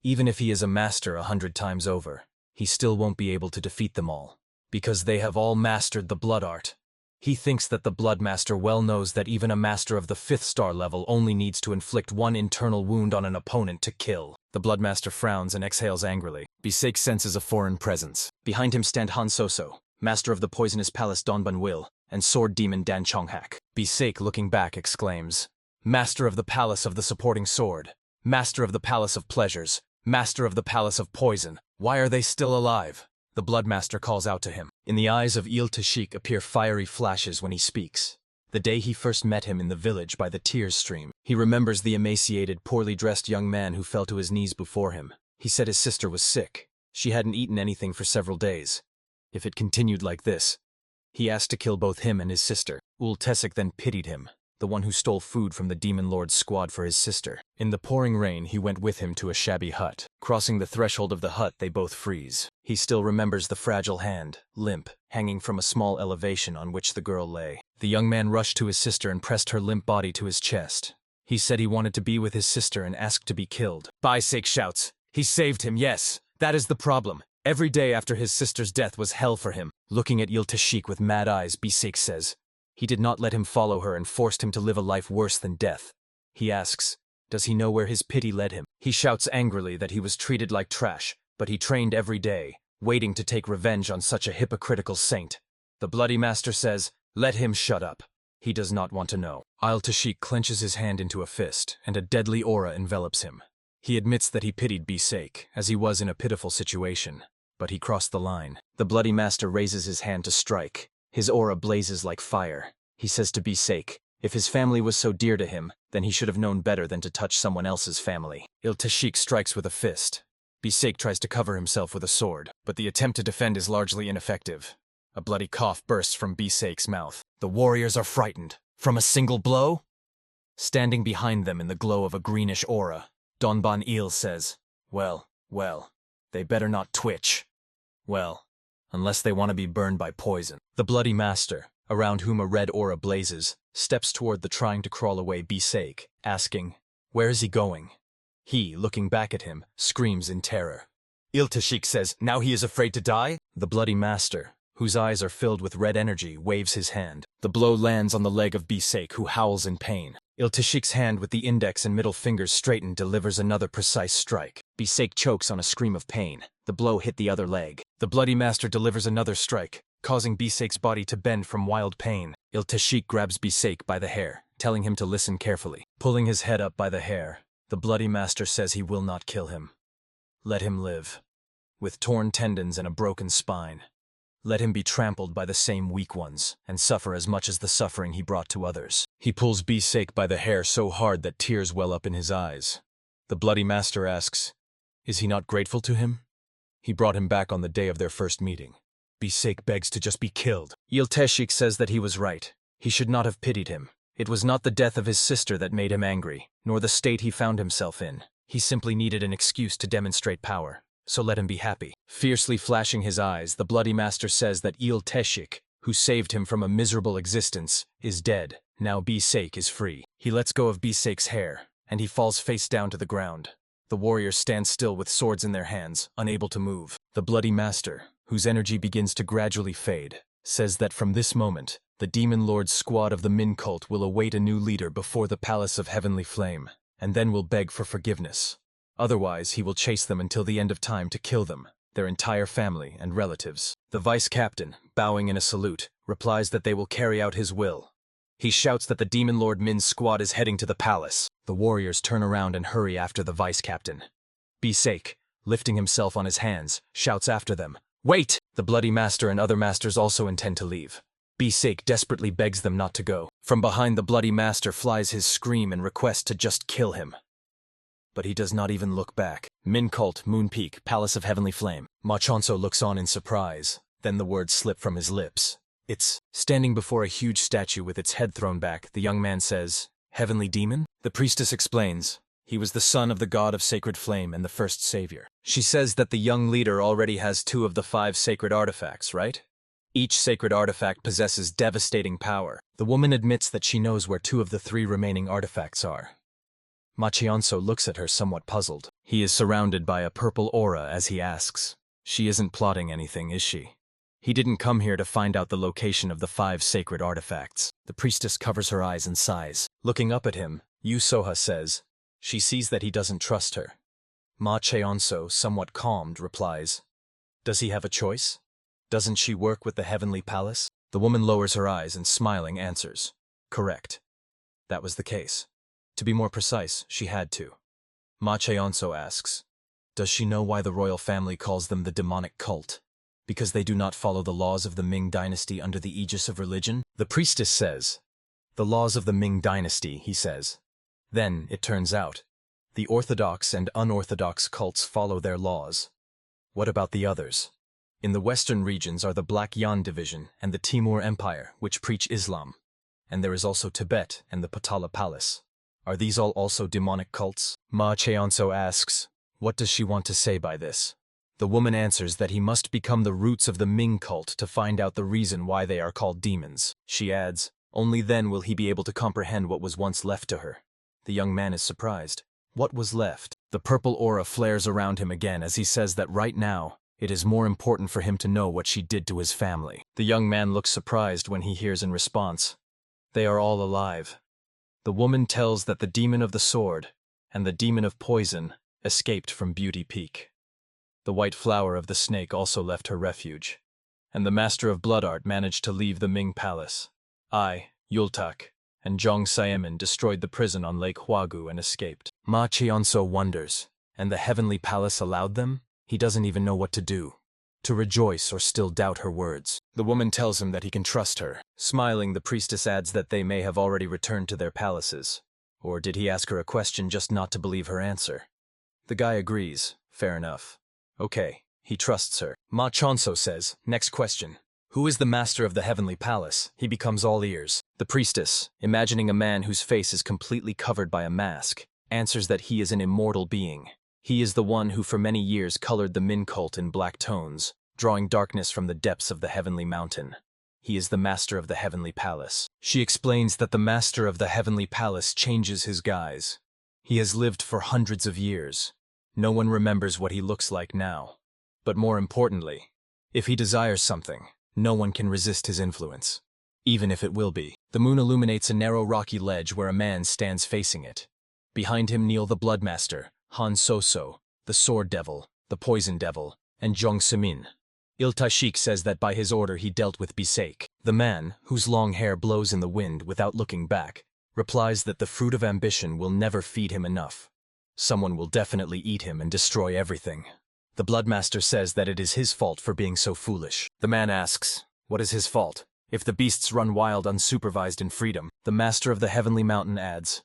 even if he is a master 100 times over, he still won't be able to defeat them all, because they have all mastered the blood art. He thinks that the Bloodmaster well knows that even a master of the 5th star level only needs to inflict one internal wound on an opponent to kill. The Bloodmaster frowns and exhales angrily. Bisake senses a foreign presence. Behind him stand Han Soso, master of the poisonous palace Donbun Will, and sword demon Dan Chonghak. Bisake, looking back, exclaims, "Master of the palace of the supporting sword, master of the palace of pleasures, master of the palace of poison, why are they still alive?" The Bloodmaster calls out to him. In the eyes of Iltashik appear fiery flashes when he speaks. The day he first met him in the village by the tears stream. He remembers the emaciated, poorly dressed young man who fell to his knees before him. He said his sister was sick. She hadn't eaten anything for several days. If it continued like this, he asked to kill both him and his sister. Ultesik then pitied him, the one who stole food from the Demon Lord's squad for his sister. In the pouring rain, he went with him to a shabby hut. Crossing the threshold of the hut, they both freeze. He still remembers the fragile hand, limp, hanging from a small elevation on which the girl lay. The young man rushed to his sister and pressed her limp body to his chest. He said he wanted to be with his sister and asked to be killed. Bisake shouts, "He saved him, yes. That is the problem. Every day after his sister's death was hell for him." Looking at Iltashik with mad eyes, Bisake says, "He did not let him follow her and forced him to live a life worse than death." He asks, does he know where his pity led him? He shouts angrily that he was treated like trash, but he trained every day, waiting to take revenge on such a hypocritical saint. The Bloody Master says, "Let him shut up. He does not want to know." Iltashik clenches his hand into a fist, and a deadly aura envelops him. He admits that he pitied Bisake, as he was in a pitiful situation, but he crossed the line. The Bloody Master raises his hand to strike. His aura blazes like fire. He says to Bisake, if his family was so dear to him, then he should have known better than to touch someone else's family. Iltashik strikes with a fist. Bisake tries to cover himself with a sword, but the attempt to defend is largely ineffective. A bloody cough bursts from Bisake's mouth. The warriors are frightened. From a single blow? Standing behind them in the glow of a greenish aura, Donban Il says, well, they better not twitch. Well, unless they want to be burned by poison. The Bloody Master, around whom a red aura blazes, steps toward the trying to crawl away Bisake, asking, where is he going? He, looking back at him, screams in terror. Iltashik says, now he is afraid to die? The Bloody Master, whose eyes are filled with red energy, waves his hand. The blow lands on the leg of Bisake, who howls in pain. Iltashik's hand with the index and middle fingers straightened delivers another precise strike. Bisake chokes on a scream of pain. The blow hit the other leg. The Bloody Master delivers another strike, causing Bisake's body to bend from wild pain. Iltashik grabs Bisake by the hair, telling him to listen carefully. Pulling his head up by the hair, the Bloody Master says he will not kill him. Let him live. With torn tendons and a broken spine. Let him be trampled by the same weak ones, and suffer as much as the suffering he brought to others. He pulls Bisake by the hair so hard that tears well up in his eyes. The Bloody Master asks, is he not grateful to him? He brought him back on the day of their first meeting. Bisake begs to just be killed. Iltashik says that he was right. He should not have pitied him. It was not the death of his sister that made him angry, nor the state he found himself in. He simply needed an excuse to demonstrate power, so let him be happy. Fiercely flashing his eyes, the Bloody Master says that Il Teshik, who saved him from a miserable existence, is dead. Now Bisek is free. He lets go of Bisek's hair, and he falls face down to the ground. The warriors stand still with swords in their hands, unable to move. The Bloody Master, whose energy begins to gradually fade, says that from this moment, the Demon Lord's squad of the Min cult will await a new leader before the Palace of Heavenly Flame, and then will beg for forgiveness. Otherwise, he will chase them until the end of time to kill them, their entire family and relatives. The Vice Captain, bowing in a salute, replies that they will carry out his will. He shouts that the Demon Lord Min's squad is heading to the palace. The warriors turn around and hurry after the Vice Captain. Bisek, lifting himself on his hands, shouts after them, "Wait!" The Bloody Master and other masters also intend to leave. Bisek desperately begs them not to go. From behind the Bloody Master flies his scream and request to just kill him. But he does not even look back. Min Cult, Moon Peak, Palace of Heavenly Flame. Machonso looks on in surprise. Then the words slip from his lips. It's standing before a huge statue with its head thrown back. The young man says, "Heavenly Demon?" The priestess explains. He was the son of the god of sacred flame and the first savior. She says that the young leader already has 2 of the 5 sacred artifacts, right? Each sacred artifact possesses devastating power. The woman admits that she knows where 2 of the 3 remaining artifacts are. Machionso looks at her somewhat puzzled. He is surrounded by a purple aura as he asks, "She isn't plotting anything, is she? He didn't come here to find out the location of the 5 sacred artifacts." The priestess covers her eyes and sighs. Looking up at him, Yu Soha says, she sees that he doesn't trust her. Ma Cheonso, somewhat calmed, replies, "Does he have a choice? Doesn't she work with the Heavenly Palace?" The woman lowers her eyes and smiling answers, "Correct. That was the case. To be more precise, she had to." Ma Cheonso asks, "Does she know why the royal family calls them the demonic cult? Because they do not follow the laws of the Ming dynasty under the aegis of religion?" The priestess says, "The laws of the Ming dynasty," he says. Then, it turns out, the orthodox and unorthodox cults follow their laws. What about the others? In the western regions are the Black Yan division and the Timur Empire, which preach Islam. And there is also Tibet and the Potala Palace. Are these all also demonic cults? Ma Cheonso asks, what does she want to say by this? The woman answers that he must become the roots of the Ming cult to find out the reason why they are called demons. She adds, only then will he be able to comprehend what was once left to her. The young man is surprised. What was left? The purple aura flares around him again as he says that right now, it is more important for him to know what she did to his family. The young man looks surprised when he hears in response, "They are all alive." The woman tells that the demon of the sword and the demon of poison escaped from Beauty Peak. The white flower of the snake also left her refuge, and the master of blood art managed to leave the Ming palace. I, Yultak, and Zhong Siemin destroyed the prison on Lake Huagu and escaped. Ma Cheonso wonders, and the heavenly palace allowed them? He doesn't even know what to do. To rejoice or still doubt her words. The woman tells him that he can trust her. Smiling, the priestess adds that they may have already returned to their palaces. Or did he ask her a question just not to believe her answer? The guy agrees. Fair enough. Okay, he trusts her. Ma Chonso says, next question. Who is the master of the heavenly palace? He becomes all ears. The priestess, imagining a man whose face is completely covered by a mask, answers that he is an immortal being. He is the one who for many years colored the Min cult in black tones, drawing darkness from the depths of the heavenly mountain. He is the master of the heavenly palace. She explains that the master of the heavenly palace changes his guise. He has lived for hundreds of years. No one remembers what he looks like now. But more importantly, if he desires something, no one can resist his influence, even if it will be. The moon illuminates a narrow rocky ledge where a man stands facing it. Behind him kneel the Bloodmaster, Han Soso, the Sword Devil, the Poison Devil, and Zhong Simin. Il Tashik says that by his order he dealt with Bisek. The man, whose long hair blows in the wind without looking back, replies that the fruit of ambition will never feed him enough. Someone will definitely eat him and destroy everything. The Bloodmaster says that it is his fault for being so foolish. The man asks, what is his fault? If the beasts run wild unsupervised in freedom, the Master of the Heavenly Mountain adds,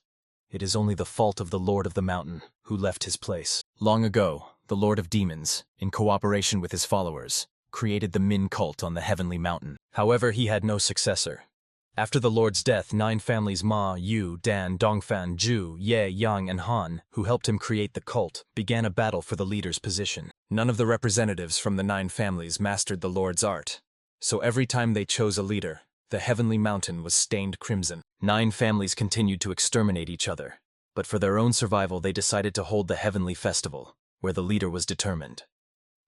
it is only the fault of the Lord of the Mountain, who left his place. Long ago, the Lord of Demons, in cooperation with his followers, created the Min cult on the Heavenly Mountain. However, he had no successor. After the Lord's death, 9 families Ma, Yu, Dan, Dongfan, Ju, Ye, Yang, and Han, who helped him create the cult, began a battle for the leader's position. None of the representatives from the 9 families mastered the Lord's art, so every time they chose a leader, the heavenly mountain was stained crimson. 9 families continued to exterminate each other, but for their own survival they decided to hold the heavenly festival, where the leader was determined.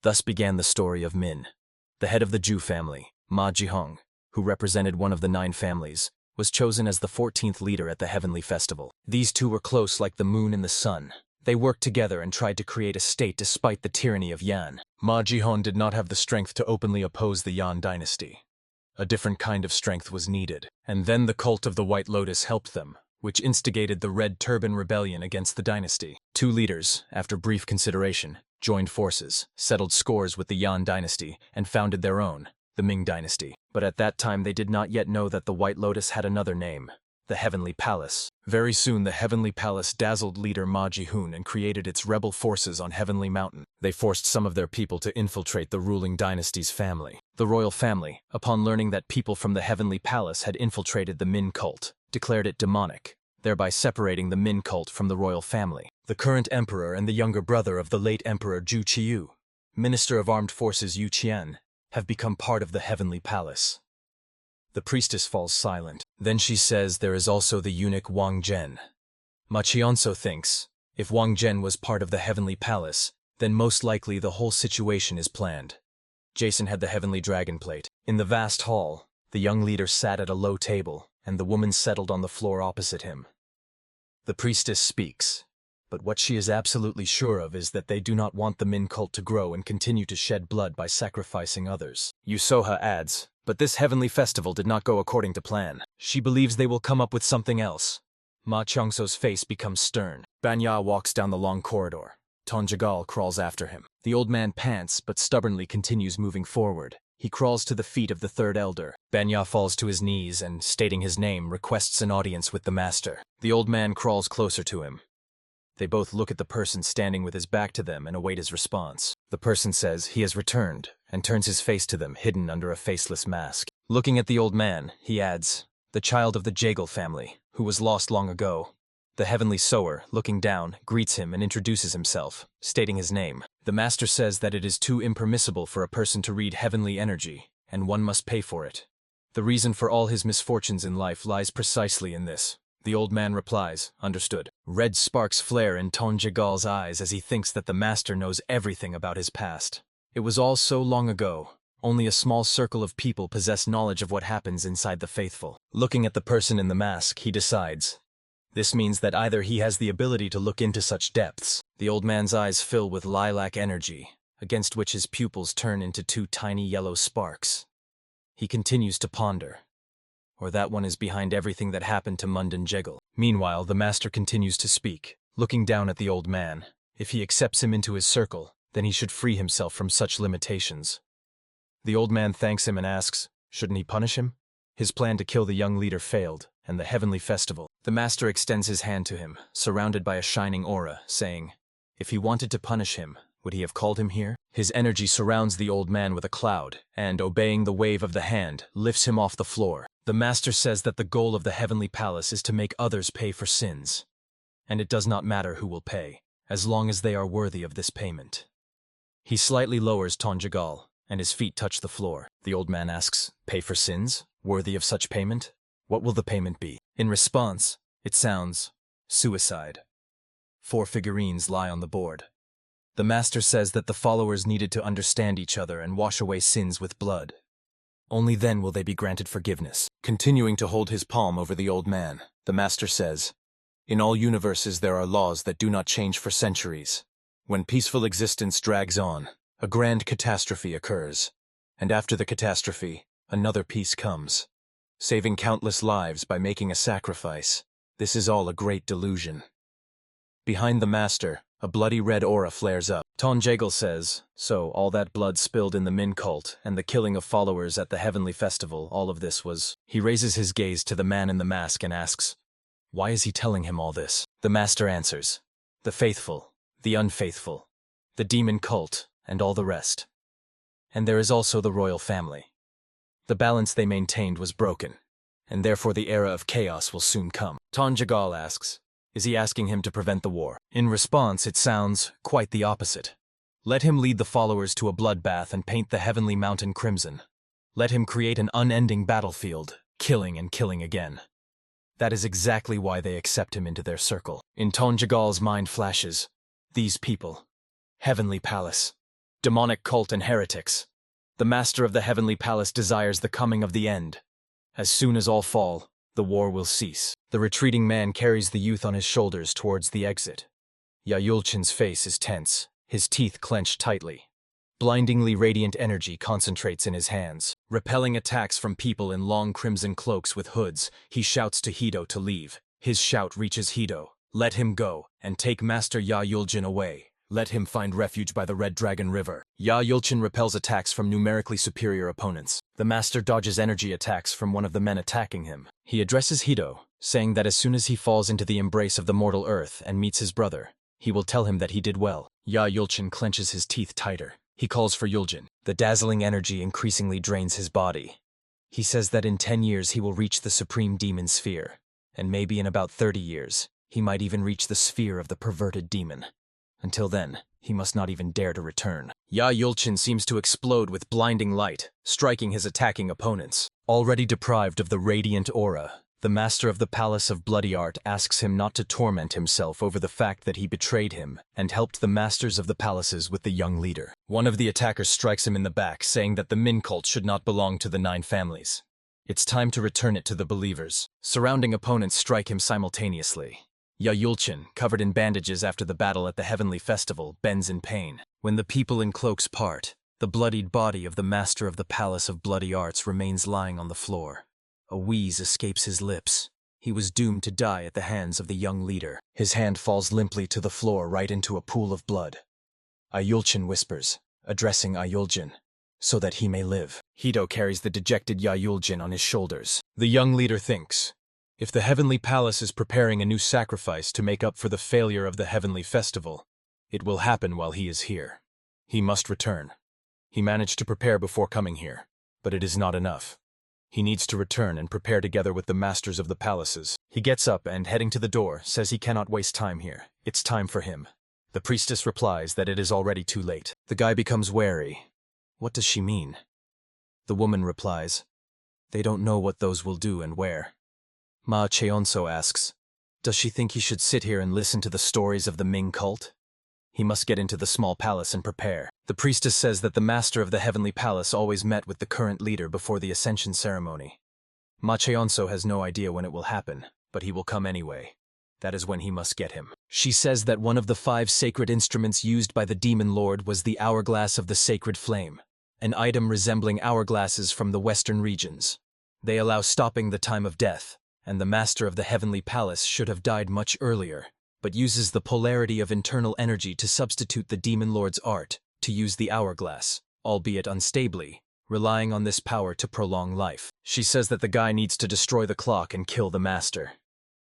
Thus began the story of Min. The head of the Ju family, Ma Jihong, who represented one of the 9 families, was chosen as the 14th leader at the heavenly festival. These two were close like the moon and the sun. They worked together and tried to create a state despite the tyranny of Yan. Ma Jihong did not have the strength to openly oppose the Yan dynasty. A different kind of strength was needed, and then the cult of the White Lotus helped them, which instigated the Red Turban Rebellion against the dynasty. 2 leaders, after brief consideration, joined forces, settled scores with the Yan dynasty, and founded their own, the Ming dynasty. But at that time they did not yet know that the White Lotus had another name, the Heavenly Palace. Very soon the Heavenly Palace dazzled leader Ma Jihun and created its rebel forces on Heavenly Mountain. They forced some of their people to infiltrate the ruling dynasty's family. The royal family, upon learning that people from the Heavenly Palace had infiltrated the Min cult, declared it demonic, thereby separating the Min cult from the royal family. The current emperor and the younger brother of the late emperor Zhu Qiyu, minister of armed forces Yu Qian, have become part of the Heavenly Palace. The priestess falls silent. Then she says there is also the eunuch Wang Zhen. Ma Qianso thinks, if Wang Zhen was part of the Heavenly Palace, then most likely the whole situation is planned. Jason had the Heavenly Dragon Plate. In the vast hall, the young leader sat at a low table, and the woman settled on the floor opposite him. The priestess speaks, but what she is absolutely sure of is that they do not want the Min cult to grow and continue to shed blood by sacrificing others. Yusoha adds, but this heavenly festival did not go according to plan. She believes they will come up with something else. Ma Chongso's face becomes stern. Banya walks down the long corridor. Tonjagal crawls after him. The old man pants but stubbornly continues moving forward. He crawls to the feet of the 3rd elder. Banya falls to his knees and, stating his name, requests an audience with the master. The old man crawls closer to him. They both look at the person standing with his back to them and await his response. The person says he has returned and turns his face to them, hidden under a faceless mask. Looking at the old man, he adds, the child of the Jagal family, who was lost long ago. The heavenly sower, looking down, greets him and introduces himself, stating his name. The master says that it is too impermissible for a person to read heavenly energy, and one must pay for it. The reason for all his misfortunes in life lies precisely in this. The old man replies, understood. Red sparks flare in Tonjagal's eyes as he thinks that the master knows everything about his past. It was all so long ago. Only a small circle of people possess knowledge of what happens inside the faithful. Looking at the person in the mask, he decides. This means that either he has the ability to look into such depths. The old man's eyes fill with lilac energy, against which his pupils turn into 2 tiny yellow sparks. He continues to ponder. Or that one is behind everything that happened to Mundan Jegal. Meanwhile, the master continues to speak, looking down at the old man. If he accepts him into his circle, then he should free himself from such limitations. The old man thanks him and asks, shouldn't he punish him? His plan to kill the young leader failed, and the heavenly festival. The master extends his hand to him, surrounded by a shining aura, saying, if he wanted to punish him, would he have called him here? His energy surrounds the old man with a cloud, and, obeying the wave of the hand, lifts him off the floor. The master says that the goal of the heavenly palace is to make others pay for sins. And it does not matter who will pay, as long as they are worthy of this payment. He slightly lowers Tonjagal, and his feet touch the floor. The old man asks, pay for sins? Worthy of such payment? What will the payment be? In response, it sounds, suicide. 4 figurines lie on the board. The master says that the followers needed to understand each other and wash away sins with blood. Only then will they be granted forgiveness. Continuing to hold his palm over the old man, the master says, in all universes there are laws that do not change for centuries. When peaceful existence drags on, a grand catastrophe occurs. And after the catastrophe, another peace comes. Saving countless lives by making a sacrifice. This is all a great delusion. Behind the master, a bloody red aura flares up. Tonjagal says, so all that blood spilled in the Min cult and the killing of followers at the heavenly festival, all of this was... He raises his gaze to the man in the mask and asks, why is he telling him all this? The master answers, the faithful, the unfaithful, the demon cult, and all the rest. And there is also the royal family. The balance they maintained was broken, and therefore the era of chaos will soon come. Jagal asks, is he asking him to prevent the war? In response, it sounds quite the opposite. Let him lead the followers to a bloodbath and paint the heavenly mountain crimson. Let him create an unending battlefield, killing and killing again. That is exactly why they accept him into their circle. In Jagal's mind flashes, these people, Heavenly Palace, demonic cult and heretics. The master of the Heavenly Palace desires the coming of the end. As soon as all fall, the war will cease. The retreating man carries the youth on his shoulders towards the exit. Yahyulchin's face is tense, his teeth clenched tightly. Blindingly radiant energy concentrates in his hands. Repelling attacks from people in long crimson cloaks with hoods, he shouts to Hido to leave. His shout reaches Hido. Let him go, and take Master Yahyulchin away. Let him find refuge by the Red Dragon River. Yahyulchin repels attacks from numerically superior opponents. The master dodges energy attacks from one of the men attacking him. He addresses Hido, saying that as soon as he falls into the embrace of the mortal earth and meets his brother, he will tell him that he did well. Yahyulchin clenches his teeth tighter. He calls for Yuljin. The dazzling energy increasingly drains his body. He says that in 10 years he will reach the supreme demon sphere, and maybe in about 30 years, he might even reach the sphere of the perverted demon. Until then, he must not even dare to return. Yahyulchin seems to explode with blinding light, striking his attacking opponents. Already deprived of the radiant aura, the master of the Palace of Bloody Art asks him not to torment himself over the fact that he betrayed him and helped the masters of the palaces with the young leader. One of the attackers strikes him in the back, saying that the Min cult should not belong to the 9 families. It's time to return it to the believers. Surrounding opponents strike him simultaneously. Yahyulchin, covered in bandages after the battle at the Heavenly Festival, bends in pain. When the people in cloaks part, the bloodied body of the master of the Palace of Bloody Arts remains lying on the floor. A wheeze escapes his lips. He was doomed to die at the hands of the young leader. His hand falls limply to the floor right into a pool of blood. Yahyulchin whispers, addressing Yahyulchin, so that he may live. Hido carries the dejected Yahyulchin on his shoulders. The young leader thinks, if the Heavenly Palace is preparing a new sacrifice to make up for the failure of the Heavenly Festival, it will happen while he is here. He must return. He managed to prepare before coming here, but it is not enough. He needs to return and prepare together with the masters of the palaces. He gets up and, heading to the door, says he cannot waste time here. It's time for him. The priestess replies that it is already too late. The guy becomes wary. What does she mean? The woman replies, they don't know what those will do and where. Ma Cheonso asks, does she think he should sit here and listen to the stories of the Ming cult? He must get into the small palace and prepare. The priestess says that the master of the Heavenly Palace always met with the current leader before the ascension ceremony. Ma Cheonso has no idea when it will happen, but he will come anyway. That is when he must get him. She says that one of the 5 sacred instruments used by the Demon Lord was the Hourglass of the Sacred Flame, an item resembling hourglasses from the western regions. They allow stopping the time of death, and the master of the Heavenly Palace should have died much earlier, but uses the polarity of internal energy to substitute the Demon Lord's art to use the hourglass, albeit unstably, relying on this power to prolong life. She says that the guy needs to destroy the clock and kill the master.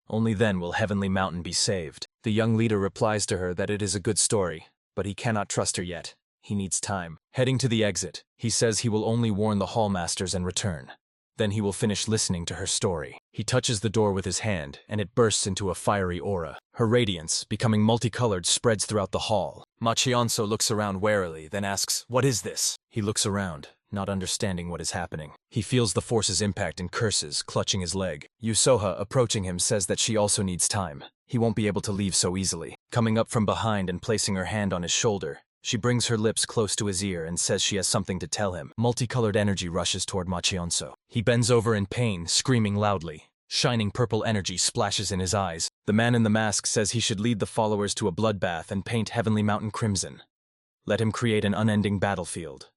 Only then will Heavenly Mountain be saved. The young leader replies to her that it is a good story, but he cannot trust her yet. He needs time. Heading to the exit, he says he will only warn the hallmasters and return. Then he will finish listening to her story. He touches the door with his hand, and it bursts into a fiery aura. Her radiance, becoming multicolored, spreads throughout the hall. Ma Cheonso looks around warily, then asks, what is this? He looks around, not understanding what is happening. He feels the force's impact and curses, clutching his leg. Yusoha, approaching him, says that she also needs time. He won't be able to leave so easily. Coming up from behind and placing her hand on his shoulder, she brings her lips close to his ear and says she has something to tell him. Multicolored energy rushes toward Ma Cheonso. He bends over in pain, screaming loudly. Shining purple energy splashes in his eyes. The man in the mask says he should lead the followers to a bloodbath and paint Heavenly Mountain crimson. Let him create an unending battlefield.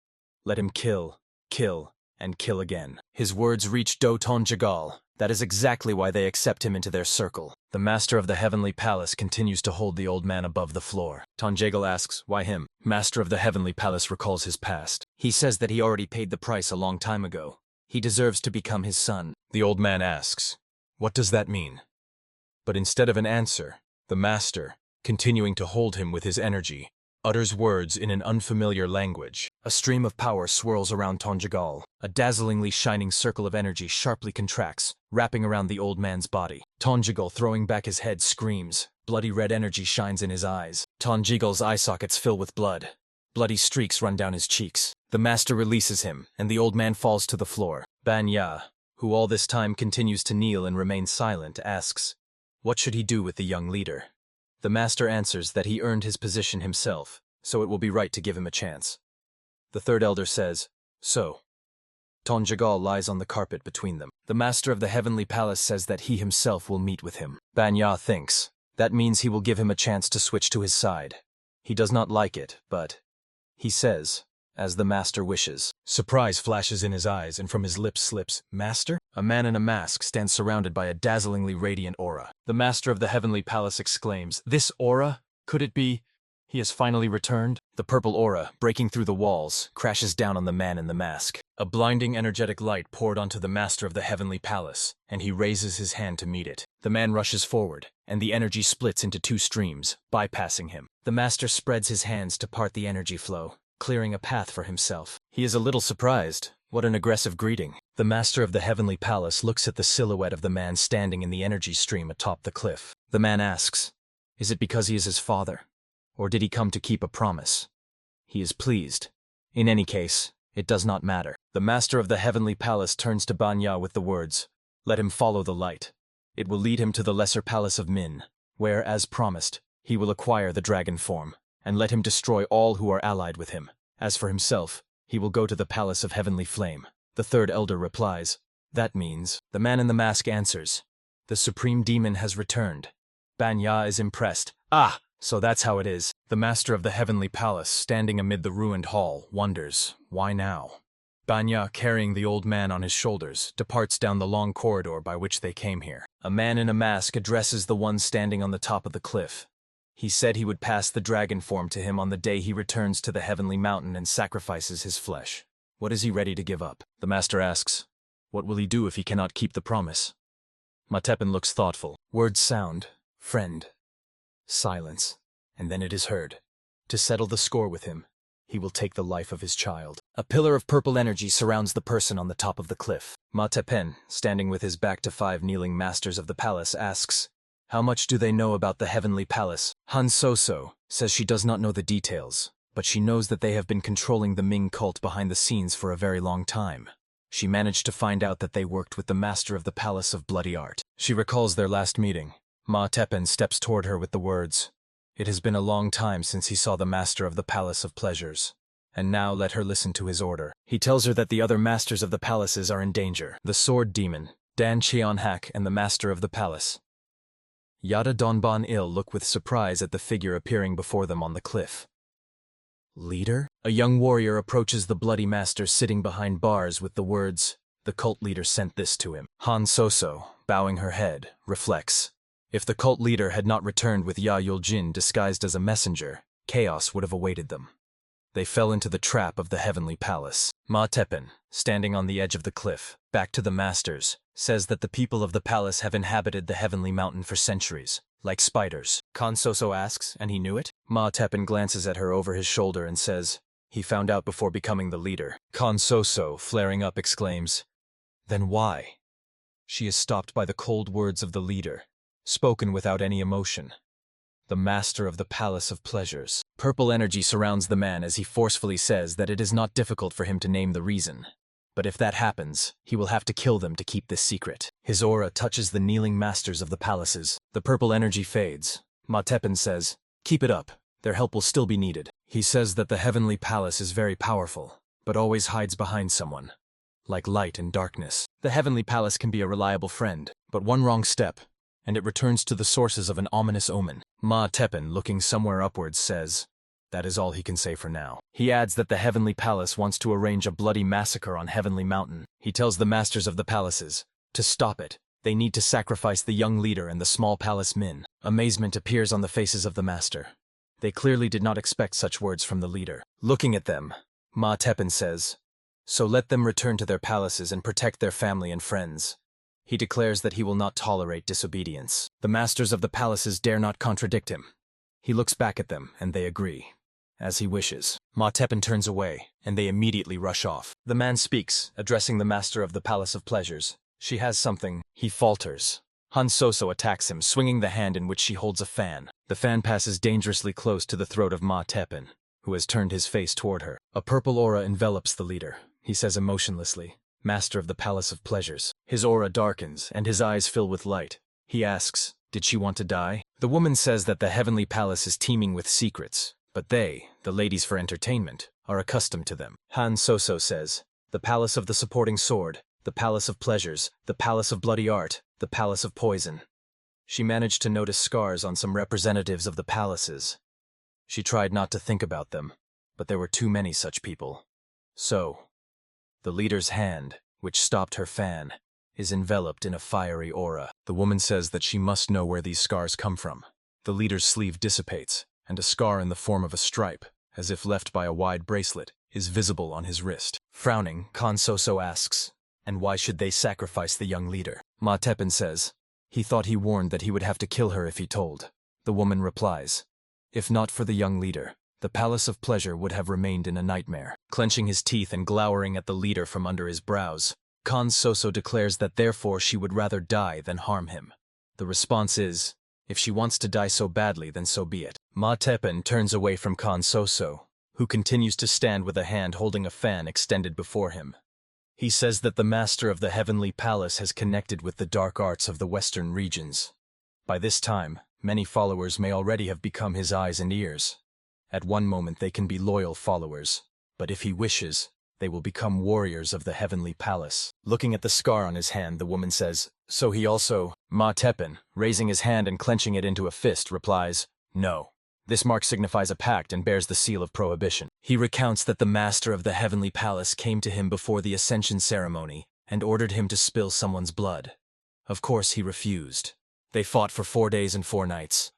Let him kill, kill, and kill again. His words reach Doton Jagal. That is exactly why they accept him into their circle. The master of the Heavenly Palace continues to hold the old man above the floor. Tonjagal asks, why him? Master of the Heavenly Palace recalls his past. He says that he already paid the price a long time ago. He deserves to become his son. The old man asks, what does that mean? But instead of an answer, the master, continuing to hold him with his energy, utters words in an unfamiliar language. A stream of power swirls around Tonjagal. A dazzlingly shining circle of energy sharply contracts, wrapping around the old man's body. Tonjagal, throwing back his head, screams. Bloody red energy shines in his eyes. Tonjagal's eye sockets fill with blood. Bloody streaks run down his cheeks. The master releases him, and the old man falls to the floor. Banya, who all this time continues to kneel and remain silent, asks, what should he do with the young leader? The master answers that he earned his position himself, so it will be right to give him a chance. The third elder says, so. Tonjagal lies on the carpet between them. The master of the heavenly palace says that he himself will meet with him. Banya thinks. That means he will give him a chance to switch to his side. He does not like it, but he says, as the master wishes. Surprise flashes in his eyes, and from his lips slips, Master? A man in a mask stands surrounded by a dazzlingly radiant aura. The master of the heavenly palace exclaims, this aura? Could it be? He has finally returned? The purple aura, breaking through the walls, crashes down on the man in the mask. A blinding energetic light poured onto the master of the heavenly palace, and he raises his hand to meet it. The man rushes forward, and the energy splits into two streams, bypassing him. The master spreads his hands to part the energy flow, clearing a path for himself. He is a little surprised. What an aggressive greeting. The master of the heavenly palace looks at the silhouette of the man standing in the energy stream atop the cliff. The man asks, is it because he is his father? Or did he come to keep a promise? He is pleased. In any case, it does not matter. The master of the heavenly palace turns to Banya with the words, let him follow the light. It will lead him to the lesser palace of Min, where, as promised, he will acquire the dragon form, and let him destroy all who are allied with him. As for himself, he will go to the palace of heavenly flame. The third elder replies, that means. The man in the mask answers, the supreme demon has returned. Banya is impressed. Ah! So that's how it is. The master of the heavenly palace, standing amid the ruined hall, wonders, why now? Banya, carrying the old man on his shoulders, departs down the long corridor by which they came here. A man in a mask addresses the one standing on the top of the cliff. He said he would pass the dragon form to him on the day he returns to the heavenly mountain and sacrifices his flesh. What is he ready to give up? The master asks, what will he do if he cannot keep the promise? Matepan looks thoughtful. Words sound, friend. Silence, and then it is heard. To settle the score with him, he will take the life of his child. A pillar of purple energy surrounds the person on the top of the cliff. Matepan, standing with his back to 5 kneeling masters of the palace, asks, how much do they know about the heavenly palace? Han Soso says she does not know the details, but she knows that they have been controlling the Ming cult behind the scenes for a very long time. She managed to find out that they worked with the master of the Palace of Bloody Art. She recalls their last meeting. Ma Tepen steps toward her with the words, it has been a long time since he saw the master of the Palace of Pleasures, and now let her listen to his order. He tells her that the other masters of the palaces are in danger. The sword demon, Dan Cheonhak, and the master of the palace. Yada Donban Il look with surprise at the figure appearing before them on the cliff. Leader? A young warrior approaches the bloody master sitting behind bars with the words, the cult leader sent this to him. Han Soso, bowing her head, reflects. If the cult leader had not returned with Ya Yuljin disguised as a messenger, chaos would have awaited them. They fell into the trap of the heavenly palace. Ma Tepen, standing on the edge of the cliff, back to the masters, says that the people of the palace have inhabited the heavenly mountain for centuries, like spiders. Kan Soso asks, and he knew it? Ma Tepen glances at her over his shoulder and says, he found out before becoming the leader. Kan Soso, flaring up, exclaims, then why? She is stopped by the cold words of the leader, spoken without any emotion. The master of the Palace of Pleasures. Purple energy surrounds the man as he forcefully says that it is not difficult for him to name the reason. But if that happens, he will have to kill them to keep this secret. His aura touches the kneeling masters of the palaces. The purple energy fades. Ma Tepen says, keep it up. Their help will still be needed. He says that the heavenly palace is very powerful, but always hides behind someone. Like light and darkness. The heavenly palace can be a reliable friend, but one wrong step, and it returns to the sources of an ominous omen. Ma Tepen, looking somewhere upwards, says, that is all he can say for now. He adds that the Heavenly Palace wants to arrange a bloody massacre on Heavenly Mountain. He tells the masters of the palaces, to stop it, they need to sacrifice the young leader and the small palace Min. Amazement appears on the faces of the master. They clearly did not expect such words from the leader. Looking at them, Ma Tepen says, so let them return to their palaces and protect their family and friends. He declares that he will not tolerate disobedience. The masters of the palaces dare not contradict him. He looks back at them, and they agree, as he wishes. Ma Teppan turns away, and they immediately rush off. The man speaks, addressing the master of the Palace of Pleasures. She has something. He falters. Han Soso attacks him, swinging the hand in which she holds a fan. The fan passes dangerously close to the throat of Ma Teppan, who has turned his face toward her. A purple aura envelops the leader. He says emotionlessly, "Master of the Palace of Pleasures." His aura darkens, and his eyes fill with light. He asks, "Did she want to die?" The woman says that the heavenly palace is teeming with secrets, but they, the ladies for entertainment, are accustomed to them. Han Soso says, "The Palace of the Supporting Sword, the Palace of Pleasures, the Palace of Bloody Art, the Palace of Poison." She managed to notice scars on some representatives of the palaces. She tried not to think about them, but there were too many such people. So, the leader's hand, which stopped her fan, is enveloped in a fiery aura. The woman says that she must know where these scars come from. The leader's sleeve dissipates, and a scar in the form of a stripe, as if left by a wide bracelet, is visible on his wrist. Frowning, Khan Soso asks, "And why should they sacrifice the young leader?" Ma Teppan says, "He thought he warned that he would have to kill her if he told." The woman replies, "If not for the young leader, the Palace of Pleasure would have remained in a nightmare." Clenching his teeth and glowering at the leader from under his brows, Khan Soso declares that therefore she would rather die than harm him. The response is, if she wants to die so badly, then so be it. Ma Teppan turns away from Khan Soso, who continues to stand with a hand holding a fan extended before him. He says that the master of the heavenly palace has connected with the dark arts of the western regions. By this time, many followers may already have become his eyes and ears. At one moment they can be loyal followers, but if he wishes, they will become warriors of the heavenly palace. Looking at the scar on his hand, the woman says, "So he also—" Ma Teppan, raising his hand and clenching it into a fist, replies, "No. This mark signifies a pact and bears the seal of prohibition." He recounts that the master of the heavenly palace came to him before the ascension ceremony and ordered him to spill someone's blood. Of course he refused. They fought for 4 days and 4 nights.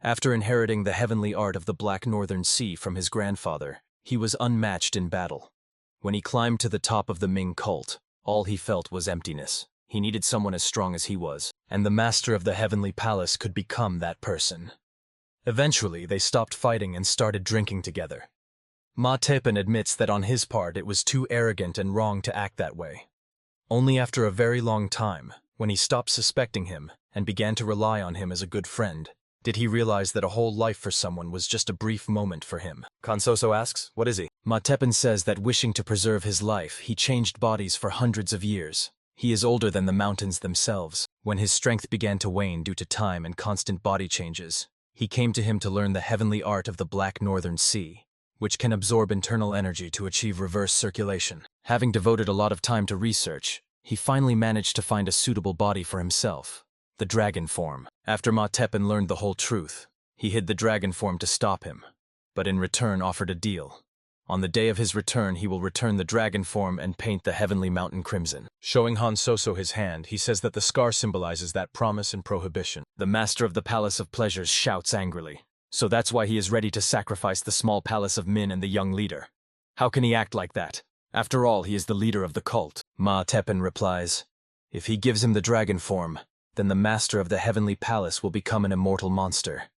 After inheriting the heavenly art of the Black Northern Sea from his grandfather, he was unmatched in battle. When he climbed to the top of the Ming cult, all he felt was emptiness. He needed someone as strong as he was, and the master of the heavenly palace could become that person. Eventually, they stopped fighting and started drinking together. Ma Teppan admits that on his part it was too arrogant and wrong to act that way. Only after a very long time, when he stopped suspecting him and began to rely on him as a good friend, did he realize that a whole life for someone was just a brief moment for him. Khan Soso asks, "What is he?" Ma Teppan says that wishing to preserve his life, he changed bodies for hundreds of years. He is older than the mountains themselves. When his strength began to wane due to time and constant body changes, he came to him to learn the heavenly art of the Black Northern Sea, which can absorb internal energy to achieve reverse circulation. Having devoted a lot of time to research, he finally managed to find a suitable body for himself, the dragon form. After Ma Teppan learned the whole truth, he hid the dragon form to stop him, but in return offered a deal. On the day of his return, he will return the dragon form and paint the heavenly mountain crimson. Showing Han Soso his hand, he says that the scar symbolizes that promise and prohibition. The master of the Palace of Pleasures shouts angrily. So that's why he is ready to sacrifice the small palace of Min and the young leader. How can he act like that? After all, he is the leader of the cult. Ma Teppan replies, "If he gives him the dragon form, then the master of the heavenly palace will become an immortal monster.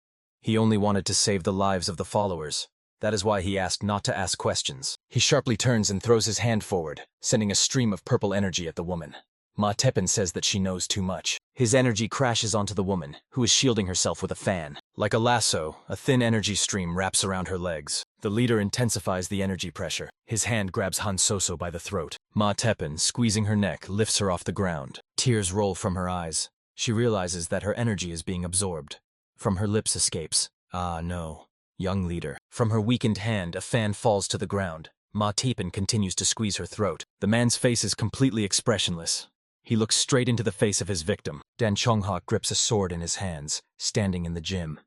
He only wanted to save the lives of the followers. That is why he asked not to ask questions." He sharply turns and throws his hand forward, sending a stream of purple energy at the woman. Ma Teppan says that she knows too much. His energy crashes onto the woman, who is shielding herself with a fan. Like a lasso, a thin energy stream wraps around her legs. The leader intensifies the energy pressure. His hand grabs Han Soso by the throat. Ma Teppan, squeezing her neck, lifts her off the ground. Tears roll from her eyes. She realizes that her energy is being absorbed. From her lips escapes, "Ah, no, young leader." From her weakened hand, a fan falls to the ground. Ma Teppan continues to squeeze her throat. The man's face is completely expressionless. He looks straight into the face of his victim. Dan Chonghak grips a sword in his hands, standing in the gym.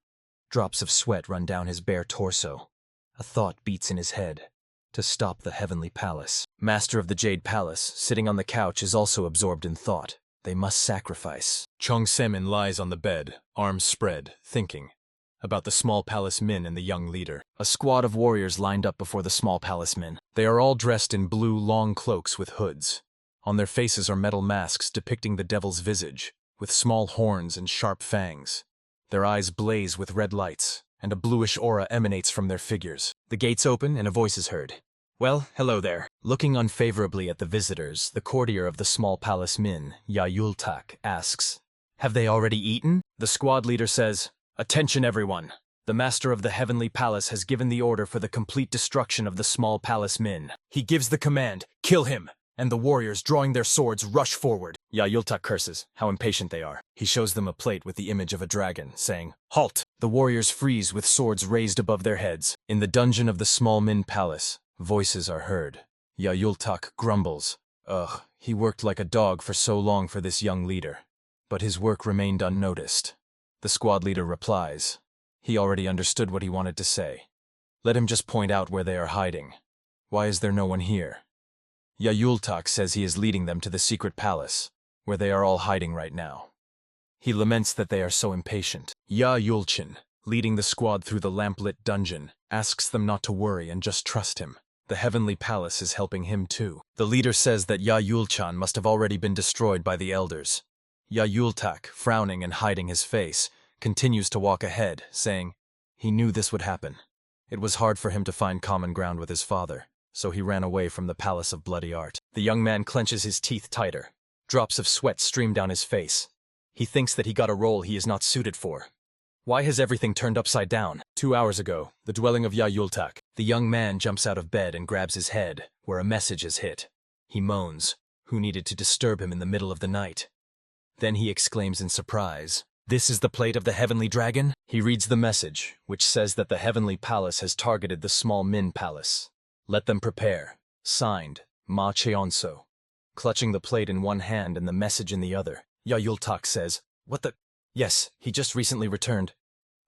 Drops of sweat run down his bare torso. A thought beats in his head. To stop the heavenly palace. Master of the Jade Palace, sitting on the couch, is also absorbed in thought. They must sacrifice. Chong Semin lies on the bed, arms spread, thinking about the small palace Min and the young leader. A squad of warriors lined up before the small palace Min. They are all dressed in blue long cloaks with hoods. On their faces are metal masks depicting the devil's visage, with small horns and sharp fangs. Their eyes blaze with red lights, and a bluish aura emanates from their figures. The gates open and a voice is heard. Well, hello there. Looking unfavorably at the visitors, the courtier of the small palace Min, Yahello, asks, "Have they already eaten?" The squad leader says, "Attention everyone. The master of the heavenly palace has given the order for the complete destruction of the small palace Min. He gives the command, 'Kill him!' And the warriors, drawing their swords, rush forward." Yahello curses, how impatient they are. He shows them a plate with the image of a dragon, saying, "Halt!" The warriors freeze with swords raised above their heads. In the dungeon of the small Min palace, voices are heard. Yahello grumbles. Ugh, he worked like a dog for so long for this young leader. But his work remained unnoticed. The squad leader replies. He already understood what he wanted to say. Let him just point out where they are hiding. Why is there no one here? Yahello says he is leading them to the secret palace, where they are all hiding right now. He laments that they are so impatient. Yahello, leading the squad through the lamplit dungeon, asks them not to worry and just trust him. The heavenly palace is helping him too. The leader says that Yahello must have already been destroyed by the elders. Yahello, frowning and hiding his face, continues to walk ahead, saying, he knew this would happen. It was hard for him to find common ground with his father, so he ran away from the Palace of Bloody Art. The young man clenches his teeth tighter. Drops of sweat stream down his face. He thinks that he got a role he is not suited for. Why has everything turned upside down? 2 hours ago, the dwelling of Yahello. The young man jumps out of bed and grabs his head, where a message is hit. He moans. Who needed to disturb him in the middle of the night? Then he exclaims in surprise, "This is the plate of the heavenly dragon?" He reads the message, which says that the heavenly palace has targeted the small Min palace. Let them prepare. Signed, Ma Cheonso. Clutching the plate in one hand and the message in the other, Yahello says, "What the—" Yes, he just recently returned.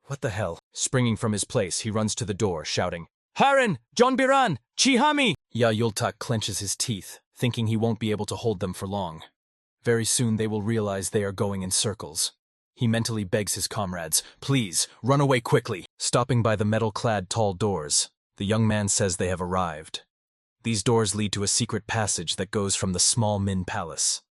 What the hell? Springing from his place, he runs to the door, shouting, "Haran! John Biran! Chihami!" Yahello clenches his teeth, thinking he won't be able to hold them for long. Very soon they will realize they are going in circles. He mentally begs his comrades, "Please, run away quickly." Stopping by the metal-clad tall doors, the young man says they have arrived. These doors lead to a secret passage that goes from the small Min palace.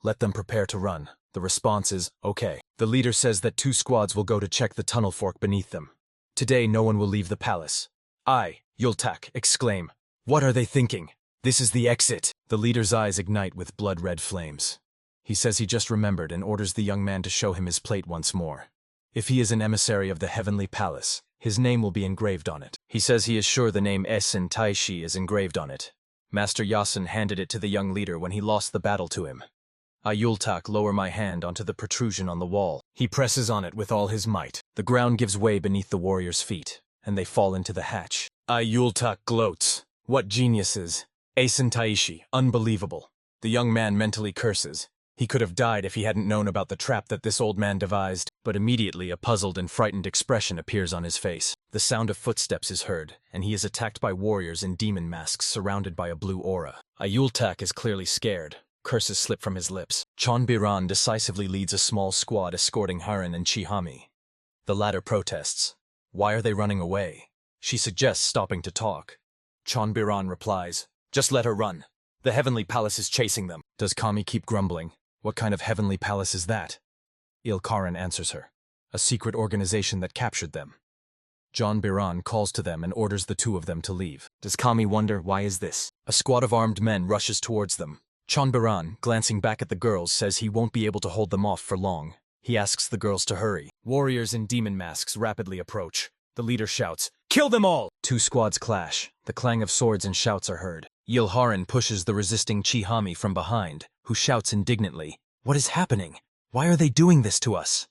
Let them prepare to run. The response is, okay. The leader says that 2 squads will go to check the tunnel fork beneath them. Today no one will leave the palace. I, Yahello, exclaim, "What are they thinking? This is the exit." The leader's eyes ignite with blood-red flames. He says he just remembered and orders the young man to show him his plate once more. If he is an emissary of the heavenly palace, his name will be engraved on it. He says he is sure the name Esen Taishi is engraved on it. Master Yasen handed it to the young leader when he lost the battle to him. I Yahello lower my hand onto the protrusion on the wall. He presses on it with all his might. The ground gives way beneath the warrior's feet, and they fall into the hatch. I Yahello gloats. What geniuses. Esen Taishi, unbelievable. The young man mentally curses. He could have died if he hadn't known about the trap that this old man devised, but immediately a puzzled and frightened expression appears on his face. The sound of footsteps is heard, and he is attacked by warriors in demon masks surrounded by a blue aura. Yahello is clearly scared. Curses slip from his lips. Chon Biran decisively leads a small squad escorting Haran and Chihami. The latter protests. Why are they running away? She suggests stopping to talk. Chon Biran replies, "Just let her run. The heavenly palace is chasing them." Does Kami keep grumbling? What kind of heavenly palace is that? Ilkaran answers her. A secret organization that captured them. John Biran calls to them and orders the 2 of them to leave. Does Kami wonder why is this? A squad of armed men rushes towards them. Chon Biran, glancing back at the girls, says he won't be able to hold them off for long. He asks the girls to hurry. Warriors in demon masks rapidly approach. The leader shouts, "Kill them all!" 2 squads clash. The clang of swords and shouts are heard. Ilharan pushes the resisting Chihami from behind, who shouts indignantly, "What is happening? Why are they doing this to us?"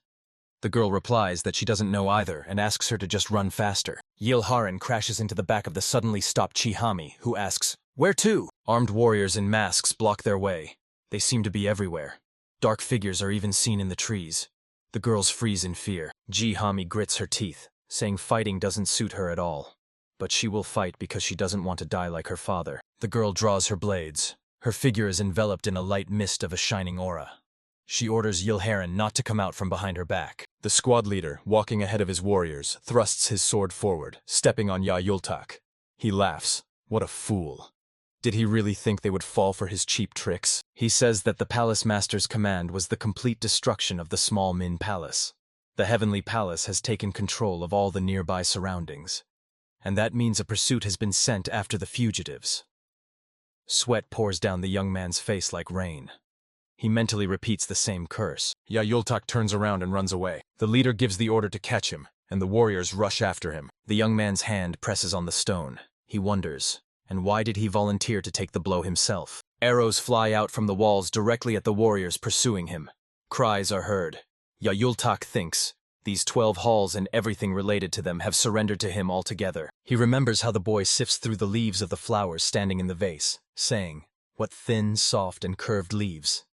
The girl replies that she doesn't know either and asks her to just run faster. Ilharan crashes into the back of the suddenly stopped Chihami, who asks, "Where to?" Armed warriors in masks block their way. They seem to be everywhere. Dark figures are even seen in the trees. The girls freeze in fear. Chihami grits her teeth, saying fighting doesn't suit her at all. But she will fight because she doesn't want to die like her father. The girl draws her blades. Her figure is enveloped in a light mist of a shining aura. She orders Ilharan not to come out from behind her back. The squad leader, walking ahead of his warriors, thrusts his sword forward, stepping on Yahello. He laughs. What a fool. Did he really think they would fall for his cheap tricks? He says that the palace master's command was the complete destruction of the small Min palace. The heavenly palace has taken control of all the nearby surroundings, and that means a pursuit has been sent after the fugitives. Sweat pours down the young man's face like rain. He mentally repeats the same curse. Yahello turns around and runs away. The leader gives the order to catch him, and the warriors rush after him. The young man's hand presses on the stone. He wonders, and why did he volunteer to take the blow himself? Arrows fly out from the walls directly at the warriors pursuing him. Cries are heard. Yahello thinks, these 12 halls and everything related to them have surrendered to him altogether. He remembers how the boy sifts through the leaves of the flowers standing in the vase, saying, "What thin, soft, and curved leaves.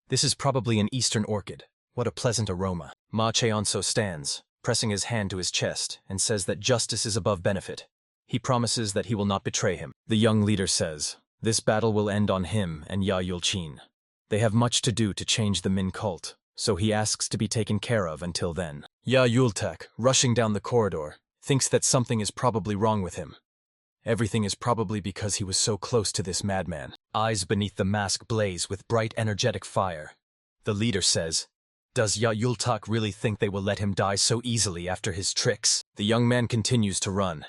This is probably an eastern orchid. What a pleasant aroma." Ma Cheonso stands, pressing his hand to his chest, and says that justice is above benefit. He promises that he will not betray him. The young leader says, this battle will end on him and Yahello. They have much to do to change the Min cult, so he asks to be taken care of until then. Yahello, rushing down the corridor, thinks that something is probably wrong with him. Everything is probably because he was so close to this madman. Eyes beneath the mask blaze with bright, energetic fire. The leader says, does Yahello really think they will let him die so easily after his tricks? The young man continues to run.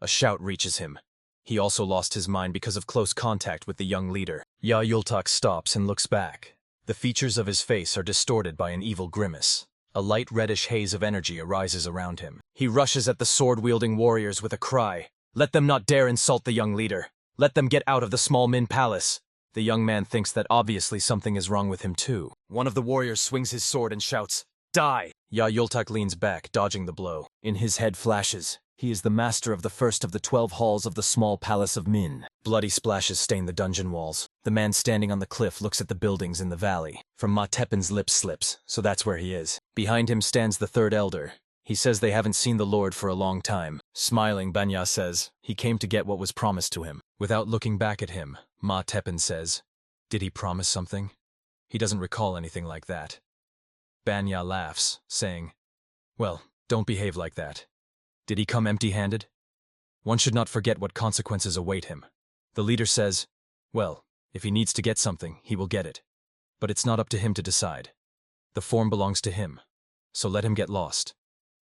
A shout reaches him. He also lost his mind because of close contact with the young leader. Yahello stops and looks back. The features of his face are distorted by an evil grimace. A light reddish haze of energy arises around him. He rushes at the sword-wielding warriors with a cry. Let them not dare insult the young leader. Let them get out of the small Min palace. The young man thinks that obviously something is wrong with him too. One of the warriors swings his sword and shouts, die! Yahello leans back, dodging the blow. In his head flashes. He is the master of the first of the 12 halls of the small palace of Min. Bloody splashes stain the dungeon walls. The man standing on the cliff looks at the buildings in the valley. From Ma Teppen's lips slips, so that's where he is. Behind him stands the third elder. He says they haven't seen the Lord for a long time. Smiling, Banya says, he came to get what was promised to him. Without looking back at him, Ma Teppen says, did he promise something? He doesn't recall anything like that. Banya laughs, saying, well, don't behave like that. Did he come empty-handed? One should not forget what consequences await him. The leader says, well, if he needs to get something, he will get it. But it's not up to him to decide. The form belongs to him, so let him get lost.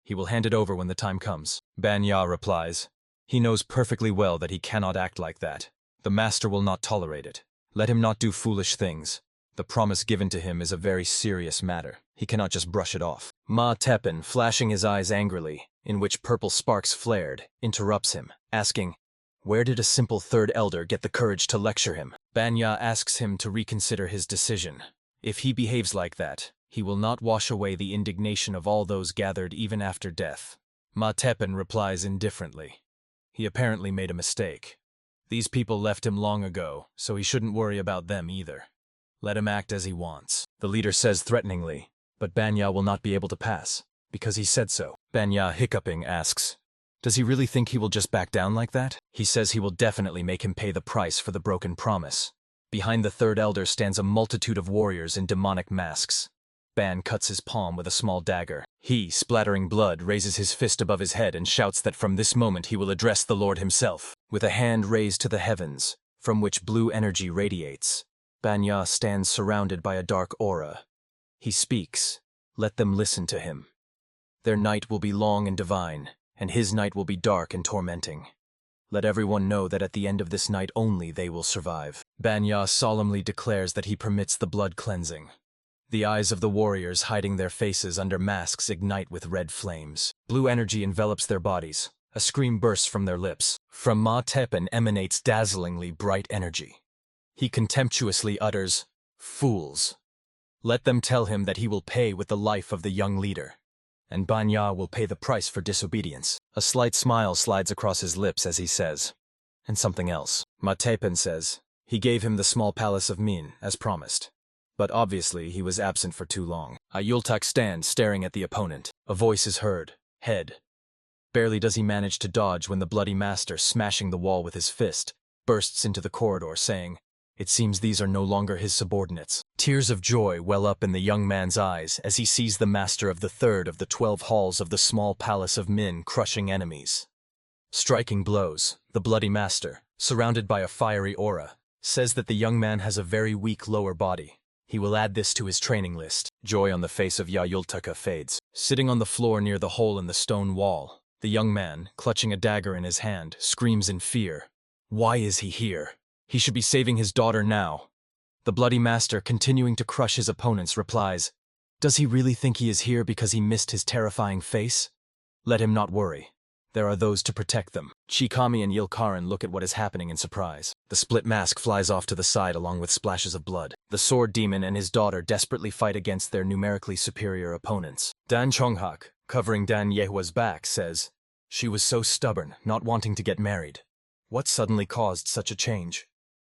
He will hand it over when the time comes. Banya replies, he knows perfectly well that he cannot act like that. The master will not tolerate it. Let him not do foolish things. The promise given to him is a very serious matter. He cannot just brush it off. Ma Teppen, flashing his eyes angrily, in which purple sparks flared, interrupts him, asking, where did a simple third elder get the courage to lecture him? Banya asks him to reconsider his decision. If he behaves like that, he will not wash away the indignation of all those gathered even after death. Ma Teppen replies indifferently. He apparently made a mistake. These people left him long ago, so he shouldn't worry about them either. Let him act as he wants. The leader says threateningly, but Banya will not be able to pass, because he said so. Banya, hiccuping, asks, does he really think he will just back down like that? He says he will definitely make him pay the price for the broken promise. Behind the third elder stands a multitude of warriors in demonic masks. Ban cuts his palm with a small dagger. He, splattering blood, raises his fist above his head and shouts that from this moment he will address the Lord himself. With a hand raised to the heavens, from which blue energy radiates, Banya stands surrounded by a dark aura. He speaks. Let them listen to him. Their night will be long and divine, and his night will be dark and tormenting. Let everyone know that at the end of this night only they will survive. Banya solemnly declares that he permits the blood cleansing. The eyes of the warriors hiding their faces under masks ignite with red flames. Blue energy envelops their bodies. A scream bursts from their lips. From Ma Teppen emanates dazzlingly bright energy. He contemptuously utters, fools. Let them tell him that he will pay with the life of the young leader. And Banya will pay the price for disobedience. A slight smile slides across his lips as he says, and something else. Ma Teppen says, he gave him the small palace of Min, as promised. But obviously he was absent for too long. Yahello stands staring at the opponent. A voice is heard. Head. Barely does he manage to dodge when the bloody master, smashing the wall with his fist, bursts into the corridor saying, it seems these are no longer his subordinates. Tears of joy well up in the young man's eyes as he sees the master of the third of the 12 halls of the small palace of Min crushing enemies. Striking blows, the bloody master, surrounded by a fiery aura, says that the young man has a very weak lower body. He will add this to his training list. Joy on the face of Yahello fades. Sitting on the floor near the hole in the stone wall, the young man, clutching a dagger in his hand, screams in fear. Why is he here? He should be saving his daughter now. The Bloody Master, continuing to crush his opponents, replies, "Does he really think he is here because he missed his terrifying face? Let him not worry. There are those to protect them." Chikami and Yilkaran look at what is happening in surprise. The split mask flies off to the side along with splashes of blood. The sword demon and his daughter desperately fight against their numerically superior opponents. Dan Chonghak, covering Dan Yehua's back, says, "She was so stubborn, not wanting to get married. What suddenly caused such a change?"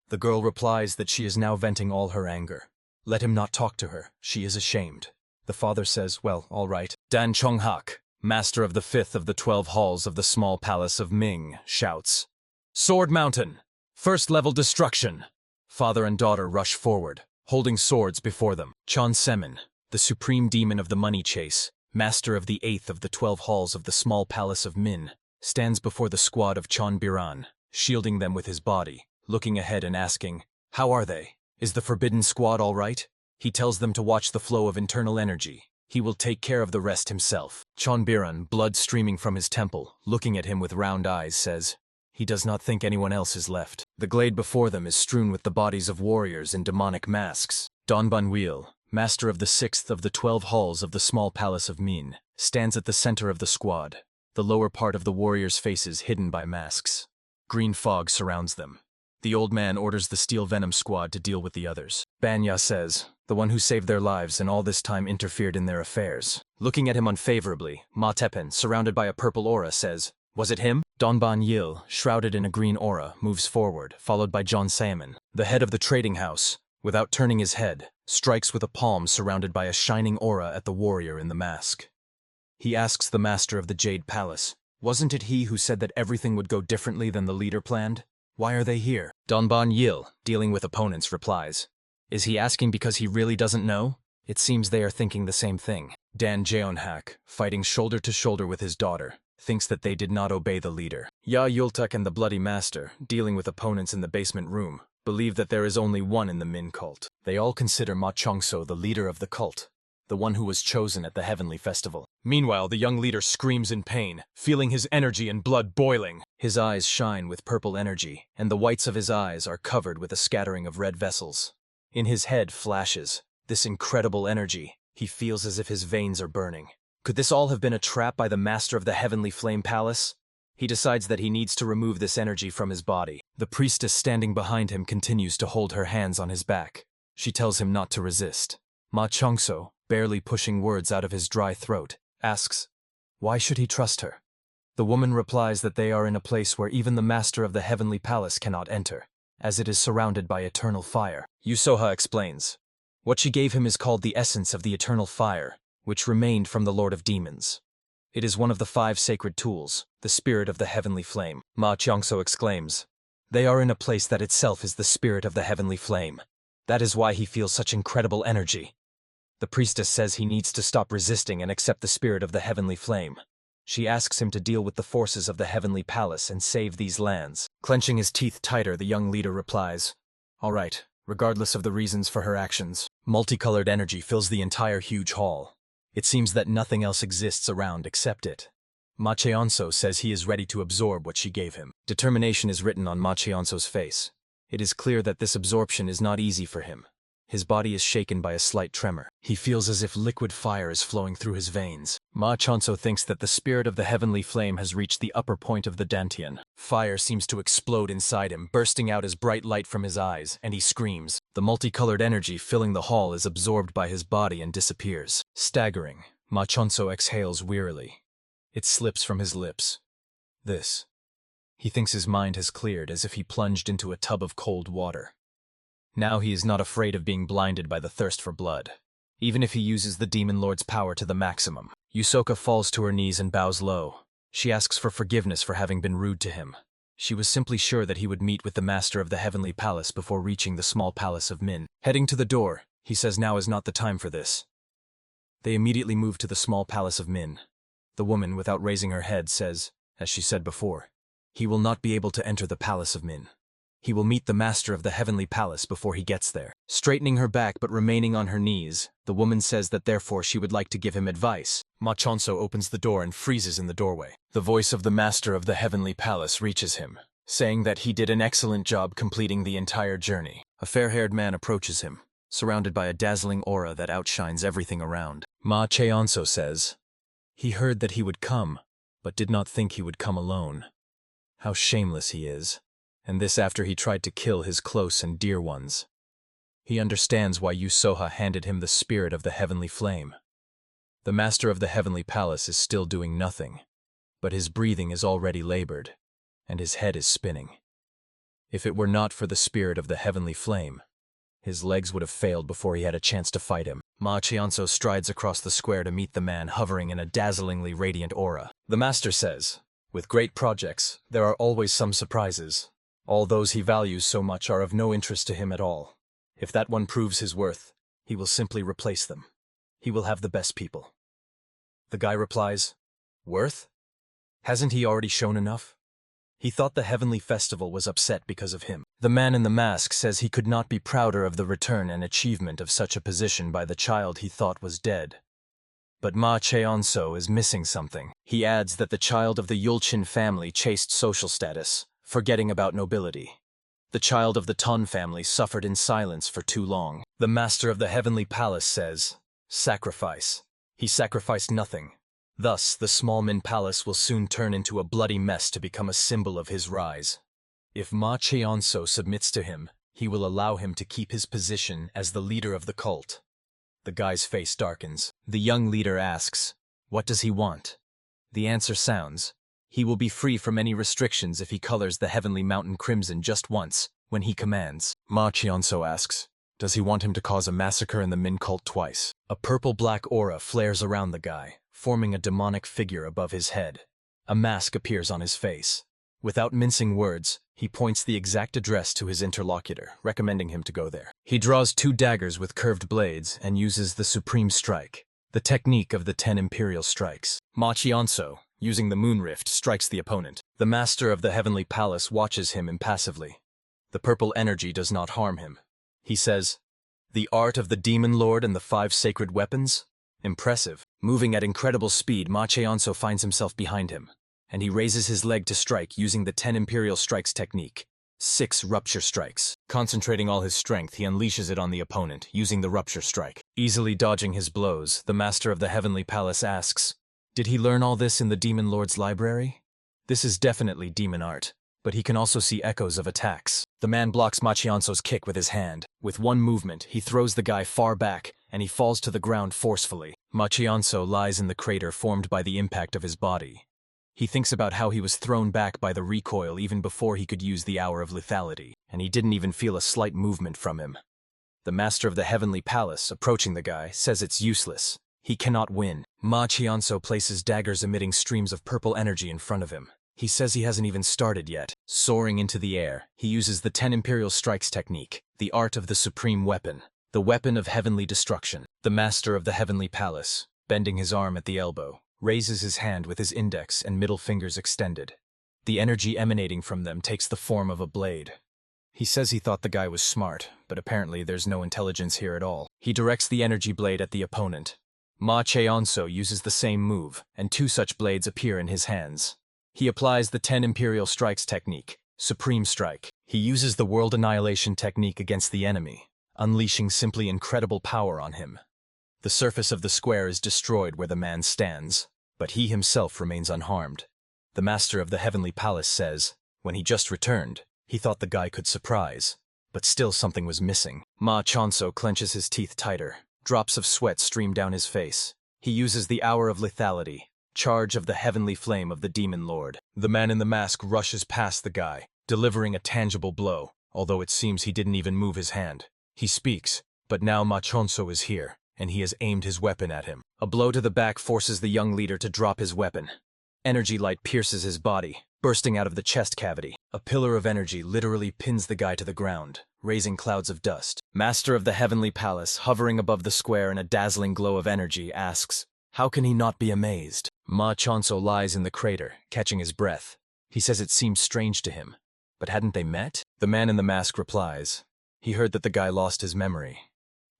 The girl replies that she is now venting all her anger. Let him not talk to her. She is ashamed. The father says, "Well, all right." Dan Chonghak, master of the 5th of the 12 halls of the small palace of Ming, shouts, "Sword Mountain! First level destruction!" Father and daughter rush forward, holding swords before them. Chon Semin, the supreme demon of the money chase, master of the 8th of the 12 halls of the small palace of Min, stands before the squad of Chon Biran, shielding them with his body, looking ahead and asking, "How are they? Is the forbidden squad all right?" He tells them to watch the flow of internal energy. He will take care of the rest himself. Chon Biran, blood streaming from his temple, looking at him with round eyes, says, he does not think anyone else is left. The glade before them is strewn with the bodies of warriors in demonic masks. Don Banwil, master of the 6th of the 12 halls of the small palace of Min, stands at the center of the squad, the lower part of the warriors' faces hidden by masks. Green fog surrounds them. The old man orders the Steel Venom squad to deal with the others. Banya says, the one who saved their lives and all this time interfered in their affairs. Looking at him unfavorably, Ma Tepen, surrounded by a purple aura, says, "Was it him?" Donban Yil, shrouded in a green aura, moves forward, followed by John Salmon. The head of the trading house, without turning his head, strikes with a palm surrounded by a shining aura at the warrior in the mask. He asks the master of the Jade Palace, wasn't it he who said that everything would go differently than the leader planned? Why are they here? Donban Yil, dealing with opponents, replies, is he asking because he really doesn't know? It seems they are thinking the same thing. Dan Jeonhak, fighting shoulder to shoulder with his daughter, thinks that they did not obey the leader. Ya Yultuk and the Bloody Master, dealing with opponents in the basement room, believe that there is only one in the Min cult. They all consider Ma Chongso the leader of the cult, the one who was chosen at the Heavenly Festival. Meanwhile, the young leader screams in pain, feeling his energy and blood boiling. His eyes shine with purple energy, and the whites of his eyes are covered with a scattering of red vessels. In his head flashes this incredible energy. He feels as if his veins are burning. Could this all have been a trap by the master of the Heavenly Flame Palace? He decides that he needs to remove this energy from his body. The priestess standing behind him continues to hold her hands on his back. She tells him not to resist. Ma Chongso, barely pushing words out of his dry throat, asks, why should he trust her? The woman replies that they are in a place where even the master of the Heavenly Palace cannot enter, as it is surrounded by eternal fire. Yusoha explains, what she gave him is called the essence of the eternal fire, which remained from the Lord of Demons. It is one of the 5 sacred tools, the spirit of the heavenly flame. Ma Chongso exclaims, they are in a place that itself is the spirit of the heavenly flame. That is why he feels such incredible energy. The priestess says he needs to stop resisting and accept the spirit of the heavenly flame. She asks him to deal with the forces of the heavenly palace and save these lands. Clenching his teeth tighter, the young leader replies, all right, regardless of the reasons for her actions. Multicolored energy fills the entire huge hall. It seems that nothing else exists around except it. Ma Cheonso says he is ready to absorb what she gave him. Determination is written on Ma Cheonso's face. It is clear that this absorption is not easy for him. His body is shaken by a slight tremor. He feels as if liquid fire is flowing through his veins. Ma Chonso thinks that the spirit of the heavenly flame has reached the upper point of the dantian. Fire seems to explode inside him, bursting out as bright light from his eyes, and he screams. The multicolored energy filling the hall is absorbed by his body and disappears. Staggering, Ma Chonso exhales wearily. It slips from his lips. This. He thinks his mind has cleared, as if he plunged into a tub of cold water. Now he is not afraid of being blinded by the thirst for blood, even if he uses the Demon Lord's power to the maximum. Yusoka falls to her knees and bows low. She asks for forgiveness for having been rude to him. She was simply sure that he would meet with the master of the Heavenly Palace before reaching the small palace of Min. Heading to the door, he says now is not the time for this. They immediately move to the small palace of Min. The woman, without raising her head, says, as she said before, he will not be able to enter the palace of Min. He will meet the master of the heavenly palace before he gets there. Straightening her back but remaining on her knees, the woman says that therefore she would like to give him advice. Ma Chonso opens the door and freezes in the doorway. The voice of the master of the heavenly palace reaches him, saying that he did an excellent job completing the entire journey. A fair-haired man approaches him, surrounded by a dazzling aura that outshines everything around. Ma Cheonso says, he heard that he would come, but did not think he would come alone. How shameless he is, and this after he tried to kill his close and dear ones. He understands why Yusoha handed him the spirit of the heavenly flame. The master of the heavenly palace is still doing nothing, but his breathing is already labored, and his head is spinning. If it were not for the spirit of the heavenly flame, his legs would have failed before he had a chance to fight him. Ma Cheonso strides across the square to meet the man hovering in a dazzlingly radiant aura. The master says, with great projects, there are always some surprises. All those he values so much are of no interest to him at all. If that one proves his worth, he will simply replace them. He will have the best people. The guy replies, worth? Hasn't he already shown enough? He thought the heavenly festival was upset because of him. The man in the mask says he could not be prouder of the return and achievement of such a position by the child he thought was dead. But Ma Cheonso is missing something. He adds that the child of the Yulchin family chased social status, forgetting about nobility. The child of the Ton family suffered in silence for too long. The master of the heavenly palace says, sacrifice. He sacrificed nothing. Thus, the small Min palace will soon turn into a bloody mess to become a symbol of his rise. If Ma Cheonso submits to him, he will allow him to keep his position as the leader of the cult. The guy's face darkens. The young leader asks, what does he want? The answer sounds, he will be free from any restrictions if he colors the heavenly mountain crimson just once, when he commands. Ma Cheonso asks, does he want him to cause a massacre in the Min cult twice? A purple-black aura flares around the guy, forming a demonic figure above his head. A mask appears on his face. Without mincing words, he points the exact address to his interlocutor, recommending him to go there. He draws 2 daggers with curved blades and uses the Supreme Strike, the technique of the 10 Imperial Strikes. Ma Cheonso, using the Moon Rift, strikes the opponent. The master of the heavenly palace watches him impassively. The purple energy does not harm him. He says, the art of the Demon Lord and the 5 sacred weapons? Impressive. Moving at incredible speed, Ma Cheonso finds himself behind him, and he raises his leg to strike using the 10 Imperial Strikes technique. 6 Rupture Strikes. Concentrating all his strength, he unleashes it on the opponent, using the Rupture Strike. Easily dodging his blows, the master of the heavenly palace asks, did he learn all this in the Demon Lord's library? This is definitely demon art, but he can also see echoes of attacks. The man blocks Ma Cheonso's kick with his hand. With one movement, he throws the guy far back, and he falls to the ground forcefully. Ma Cheonso lies in the crater formed by the impact of his body. He thinks about how he was thrown back by the recoil even before he could use the hour of lethality, and he didn't even feel a slight movement from him. The master of the heavenly palace, approaching the guy, says it's useless. He cannot win. Ma Cheonso places daggers emitting streams of purple energy in front of him. He says he hasn't even started yet. Soaring into the air, he uses the 10 Imperial Strikes technique, the art of the supreme weapon, the weapon of heavenly destruction. The master of the heavenly palace, bending his arm at the elbow, raises his hand with his index and middle fingers extended. The energy emanating from them takes the form of a blade. He says he thought the guy was smart, but apparently there's no intelligence here at all. He directs the energy blade at the opponent. Ma Cheonso uses the same move, and 2 such blades appear in his hands. He applies the 10 Imperial Strikes technique, Supreme Strike. He uses the World Annihilation technique against the enemy, unleashing simply incredible power on him. The surface of the square is destroyed where the man stands, but he himself remains unharmed. The master of the heavenly palace says, when he just returned, he thought the guy could surprise, but still something was missing. Ma Cheonso clenches his teeth tighter. Drops of sweat stream down his face. He uses the hour of lethality, charge of the heavenly flame of the Demon Lord. The man in the mask rushes past the guy, delivering a tangible blow, although it seems he didn't even move his hand. He speaks, but now Ma Cheonso is here, and he has aimed his weapon at him. A blow to the back forces the young leader to drop his weapon. Energy light pierces his body, bursting out of the chest cavity. A pillar of energy literally pins the guy to the ground, raising clouds of dust. Master of the heavenly palace, hovering above the square in a dazzling glow of energy, asks, how can he not be amazed? Ma Cheonso lies in the crater, catching his breath. He says it seems strange to him. But hadn't they met? The man in the mask replies. He heard that the guy lost his memory.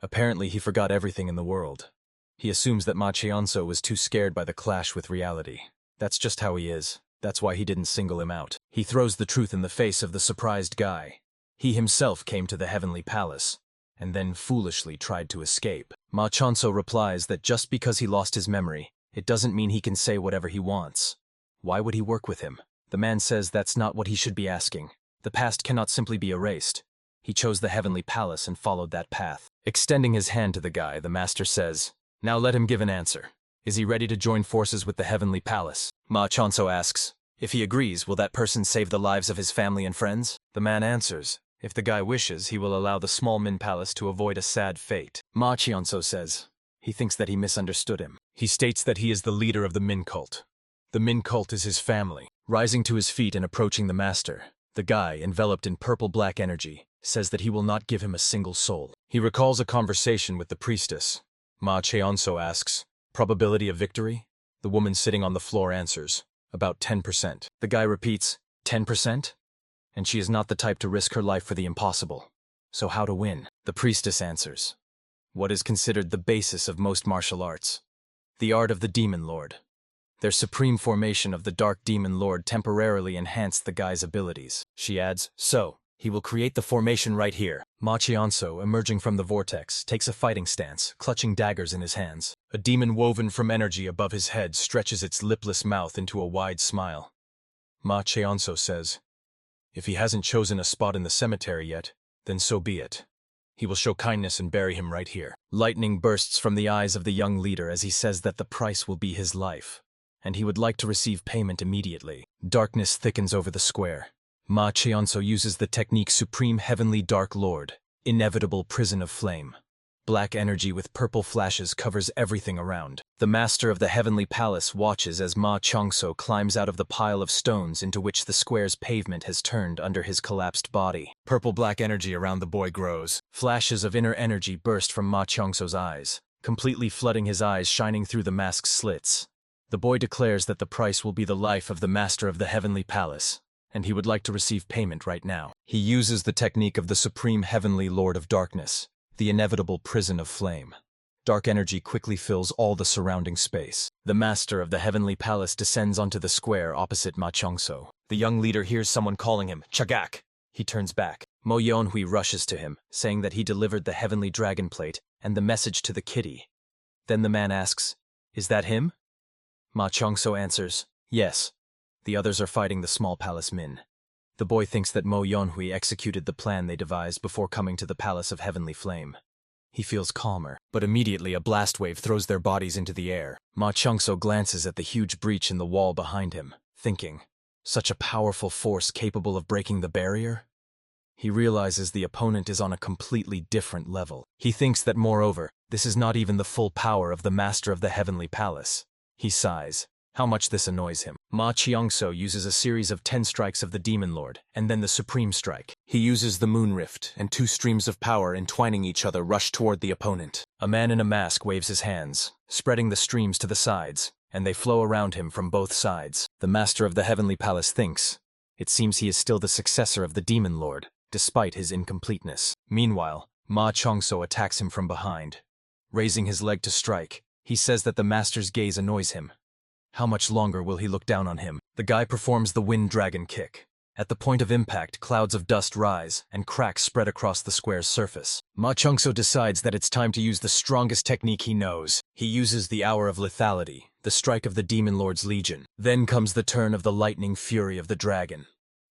Apparently he forgot everything in the world. He assumes that Ma Cheonso was too scared by the clash with reality. That's just how he is. That's why he didn't single him out. He throws the truth in the face of the surprised guy. He himself came to the heavenly palace, and then foolishly tried to escape. Ma Cheonso replies that just because he lost his memory, it doesn't mean he can say whatever he wants. Why would he work with him? The man says that's not what he should be asking. The past cannot simply be erased. He chose the heavenly palace and followed that path. Extending his hand to the guy, the master says, "Now let him give an answer. Is he ready to join forces with the heavenly palace?" Ma Cheonso asks, "If he agrees, will that person save the lives of his family and friends?" The man answers, "If the guy wishes, he will allow the small Min Palace to avoid a sad fate." Ma Cheonso says, he thinks that he misunderstood him. He states that he is the leader of the Min cult. The Min cult is his family. Rising to his feet and approaching the master, the guy, enveloped in purple-black energy, says that he will not give him a single soul. He recalls a conversation with the priestess. Ma Cheonso asks, "Probability of victory?" The woman sitting on the floor answers, "About 10%. The guy repeats, 10%? And she is not the type to risk her life for the impossible. So how to win? The priestess answers, "What is considered the basis of most martial arts? The art of the Demon Lord." Their supreme formation of the Dark Demon Lord temporarily enhanced the guy's abilities. She adds, "So, he will create the formation right here." Ma Cheonso, emerging from the vortex, takes a fighting stance, clutching daggers in his hands. A demon woven from energy above his head stretches its lipless mouth into a wide smile. Ma Cheonso says, "If he hasn't chosen a spot in the cemetery yet, then so be it. He will show kindness and bury him right here." Lightning bursts from the eyes of the young leader as he says that the price will be his life, and he would like to receive payment immediately. Darkness thickens over the square. Ma Cheonso uses the technique Supreme Heavenly Dark Lord, Inevitable Prison of Flame. Black energy with purple flashes covers everything around. The master of the heavenly palace watches as Ma Cheonso climbs out of the pile of stones into which the square's pavement has turned under his collapsed body. Purple-black energy around the boy grows. Flashes of inner energy burst from Ma Cheonso's eyes, completely flooding his eyes, shining through the mask's slits. The boy declares that the price will be the life of the master of the heavenly palace, and he would like to receive payment right now. He uses the technique of the Supreme Heavenly Lord of Darkness, the Inevitable Prison of Flame. Dark energy quickly fills all the surrounding space. The master of the heavenly palace descends onto the square opposite Ma Cheonso. The young leader hears someone calling him, "Chagak!" He turns back. Mo Yeonhui rushes to him, saying that he delivered the heavenly dragon plate and the message to the kitty. Then the man asks, "Is that him?" Ma Cheonso answers, "Yes. The others are fighting the small palace Min." The boy thinks that Mo Yeonhui executed the plan they devised before coming to the Palace of Heavenly Flame. He feels calmer, but immediately a blast wave throws their bodies into the air. Ma Cheonso glances at the huge breach in the wall behind him, thinking, such a powerful force capable of breaking the barrier? He realizes the opponent is on a completely different level. He thinks that, moreover, this is not even the full power of the Master of the Heavenly Palace. He sighs. How much this annoys him. Ma Cheonso uses a series of 10 strikes of the Demon Lord, and then the Supreme Strike. He uses the Moon Rift, and 2 streams of power entwining each other rush toward the opponent. A man in a mask waves his hands, spreading the streams to the sides, and they flow around him from both sides. The Master of the Heavenly Palace thinks. It seems he is still the successor of the Demon Lord, despite his incompleteness. Meanwhile, Ma Cheonso attacks him from behind. Raising his leg to strike, he says that the Master's gaze annoys him. How much longer will he look down on him? The guy performs the Wind Dragon Kick. At the point of impact, clouds of dust rise, and cracks spread across the square's surface. Ma Cheonso decides that it's time to use the strongest technique he knows. He uses the Hour of Lethality, the strike of the Demon Lord's Legion. Then comes the turn of the lightning fury of the dragon.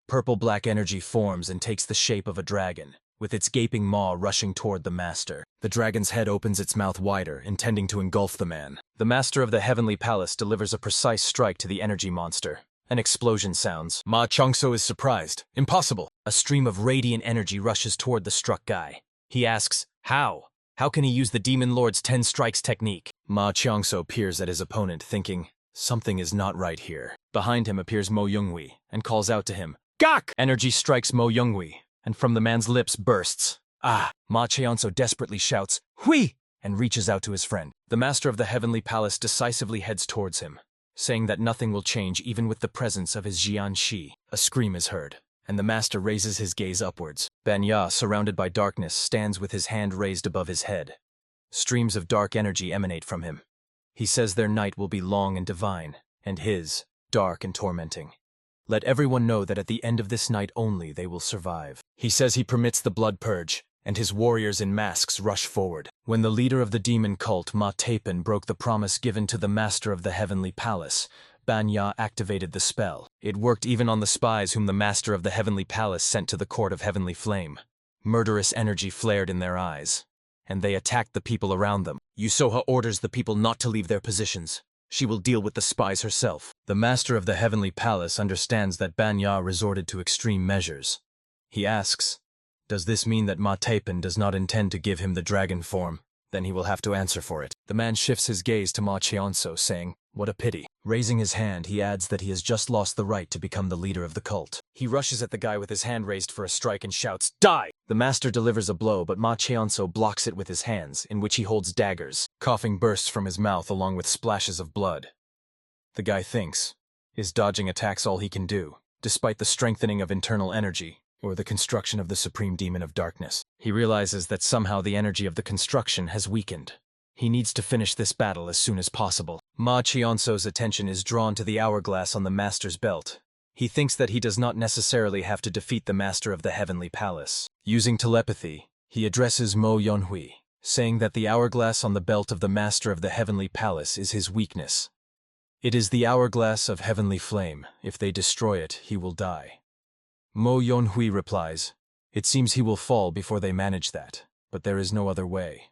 Purple-black energy forms and takes the shape of a dragon, with its gaping maw rushing toward the master. The dragon's head opens its mouth wider, intending to engulf the man. The master of the Heavenly Palace delivers a precise strike to the energy monster. An explosion sounds. Ma Cheonso is surprised. Impossible! A stream of radiant energy rushes toward the struck guy. He asks, how? How can he use the Demon Lord's 10 strikes technique? Ma Cheonso peers at his opponent, thinking, something is not right here. Behind him appears Mo Yeonhui, and calls out to him, "Gak!" Energy strikes Mo Yeonhui, and from the man's lips bursts. Ah! Ma Cheonso desperately shouts, "Hui!" and reaches out to his friend. The master of the Heavenly Palace decisively heads towards him, saying that nothing will change even with the presence of his Jian Shi. A scream is heard. and the master raises his gaze upwards. Manhwa, surrounded by darkness, stands with his hand raised above his head. Streams of dark energy emanate from him. He says their night will be long and divine, and his, dark and tormenting. Let everyone know that at the end of this night only they will survive. He says he permits the blood purge, and his warriors in masks rush forward. When the leader of the demon cult, MANHWA, broke the promise given to the master of the heavenly palace, Manhwa activated the spell. It worked even on the spies whom the master of the heavenly palace sent to the court of heavenly flame. Murderous energy flared in their eyes, and they attacked the people around them. Yusoha orders the people not to leave their positions. She will deal with the spies herself. The master of the heavenly palace understands that Manhwa resorted to extreme measures. He asks, does this mean that MANHWA does not intend to give him the dragon form? Then he will have to answer for it. The man shifts his gaze to Ma Cheonso, saying, what a pity. Raising his hand, he adds that he has just lost the right to become the leader of the cult. He rushes at the guy with his hand raised for a strike and shouts, die! The master delivers a blow, but Ma Cheonso blocks it with his hands, in which he holds daggers. Coughing bursts from his mouth along with splashes of blood. The guy thinks, is dodging attacks all he can do, despite the strengthening of internal energy, or the construction of the supreme demon of darkness? He realizes that somehow the energy of the construction has weakened. He needs to finish this battle as soon as possible. Ma Cheonso's attention is drawn to the hourglass on the master's belt. He thinks that he does not necessarily have to defeat the master of the heavenly palace. Using telepathy, he addresses Mo Yonhui, saying that the hourglass on the belt of the master of the heavenly palace is his weakness. It is the hourglass of heavenly flame. If they destroy it, he will die. Mo Yonhui replies, it seems he will fall before they manage that, but there is no other way.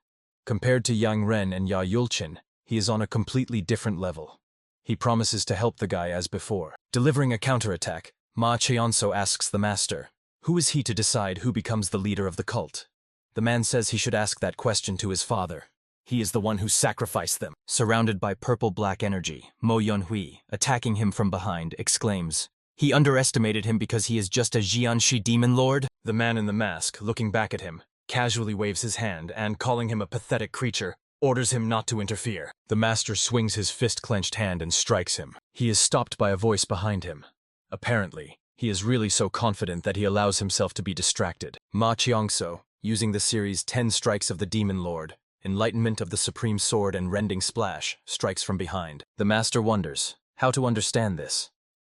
Compared to Yang Ren and Ya Yulchin, he is on a completely different level. He promises to help the guy as before. Delivering a counterattack, Ma Cheonso asks the master, who is he to decide who becomes the leader of the cult? The man says he should ask that question to his father. He is the one who sacrificed them. Surrounded by purple-black energy, Mo Yonhui, attacking him from behind, exclaims, he underestimated him because he is just a Jianshi demon lord? The man in the mask, looking back at him, casually waves his hand and, calling him a pathetic creature, orders him not to interfere. The master swings his fist-clenched hand and strikes him. He is stopped by a voice behind him. Apparently, he is really so confident that he allows himself to be distracted. Ma Cheonso, using the series 10 strikes of the Demon Lord, Enlightenment of the Supreme Sword and Rending Splash, strikes from behind. The master wonders how to understand this.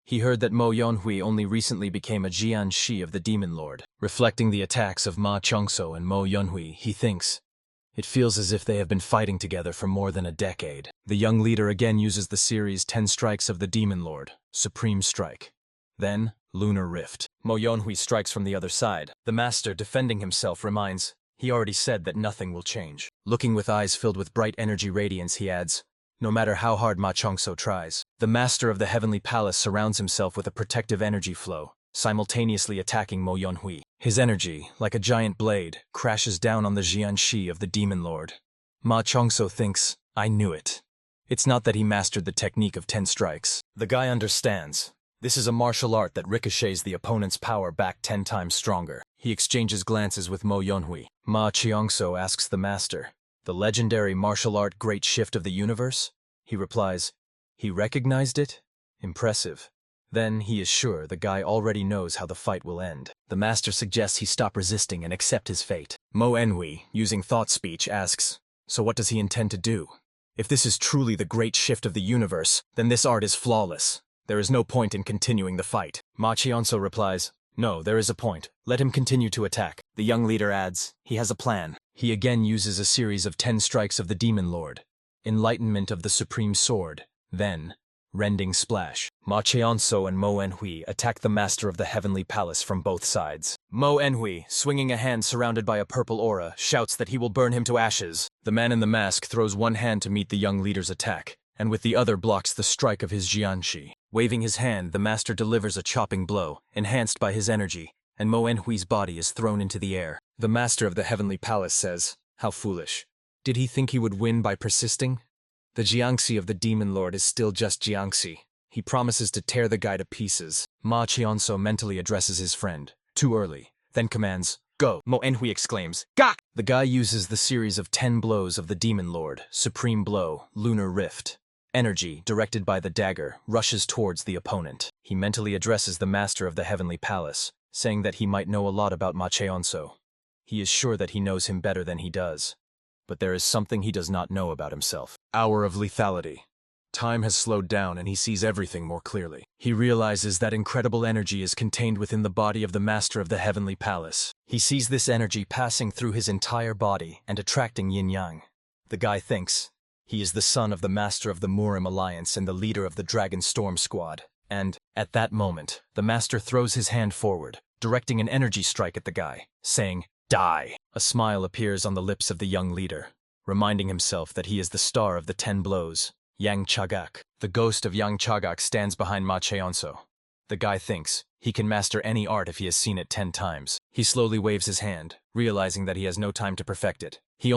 He heard that Mo Yonhui only recently became a Jianshi of the Demon Lord. Reflecting the attacks of Ma Cheonso and Mo Yonhui, he thinks, it feels as if they have been fighting together for more than a decade. The young leader again uses the series 10 strikes of the Demon Lord, Supreme Strike. Then, Lunar Rift. Mo Yonhui strikes from the other side. The master, defending himself, reminds, he already said that nothing will change. Looking with eyes filled with bright energy radiance, he adds, no matter how hard Ma Cheonso tries. The master of the heavenly palace surrounds himself with a protective energy flow, simultaneously attacking Mo Yonhui. His energy, like a giant blade, crashes down on the Jianshi of the Demon Lord. Ma Cheonso thinks, I knew it. It's not that he mastered the technique of 10 strikes. The guy understands. This is a martial art that ricochets the opponent's power back 10 times stronger. He exchanges glances with Mo Yonhui. Ma Cheonso asks the master, the legendary martial art Great Shift of the Universe? He replies, he recognized it? Impressive. Then he is sure the guy already knows how the fight will end. The master suggests he stop resisting and accept his fate. Mo Enhui, using thought speech, asks, so what does he intend to do? If this is truly the Great Shift of the Universe, then this art is flawless. There is no point in continuing the fight. Ma Cheonso replies, no, there is a point. Let him continue to attack. The young leader adds, he has a plan. He again uses a series of 10 strikes of the Demon Lord, Enlightenment of the Supreme Sword, then, Rending Splash. Ma Cheonso and Mo Enhui attack the master of the heavenly palace from both sides. Mo Enhui, swinging a hand surrounded by a purple aura, shouts that he will burn him to ashes. The man in the mask throws one hand to meet the young leader's attack, and with the other blocks the strike of his Jianshi. Waving his hand, the master delivers a chopping blow, enhanced by his energy, and Mo Enhui's body is thrown into the air. The master of the heavenly palace says, how foolish. Did he think he would win by persisting? The Jiangxi of the Demon Lord is still just Jiangxi. He promises to tear the guy to pieces. Ma Cheonso mentally addresses his friend, too early, then commands, go. Mo Enhui exclaims, gak! The guy uses the series of 10 blows of the Demon Lord, Supreme Blow, Lunar Rift. Energy, directed by the dagger, rushes towards the opponent. He mentally addresses the master of the heavenly palace, saying that he might know a lot about Ma Cheonso. He is sure that he knows him better than he does. But there is something he does not know about himself. Hour of lethality. Time has slowed down and he sees everything more clearly. He realizes that incredible energy is contained within the body of the Master of the Heavenly Palace. He sees this energy passing through his entire body and attracting yin-yang. The guy thinks he is the son of the Master of the Murim Alliance and the leader of the Dragon Storm Squad. And, at that moment, the Master throws his hand forward, directing an energy strike at the guy, saying, "Die!" A smile appears on the lips of the young leader, reminding himself that he is the star of the 10 blows. Yang Chagak. The ghost of Yang Chagak stands behind Ma Cheonso. The guy thinks he can master any art if he has seen it 10 times. He slowly waves his hand, realizing that he has no time to perfect it. He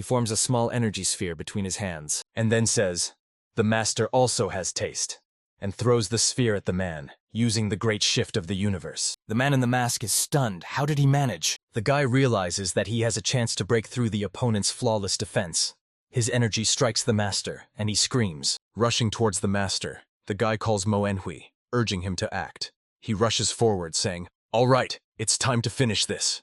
forms a small energy sphere between his hands, and then says, "The Master also has taste," and throws the sphere at the man, using the great shift of the universe. The man in the mask is stunned. How did he manage? The guy realizes that he has a chance to break through the opponent's flawless defense. His energy strikes the Master, and he screams. Rushing towards the Master, the guy calls ManHwa, urging him to act. He rushes forward, saying, "All right, it's time to finish this."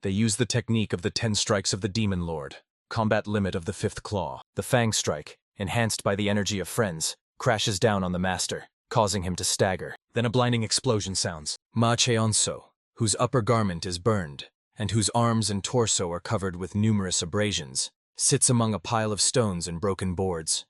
They use the technique of the 10 strikes of the Demon Lord, combat limit of the 5th claw. The Fang Strike, enhanced by the energy of friends, crashes down on the Master, causing him to stagger. Then a blinding explosion sounds. Ma Cheonso, whose upper garment is burned, and whose arms and torso are covered with numerous abrasions, sits among a pile of stones and broken boards.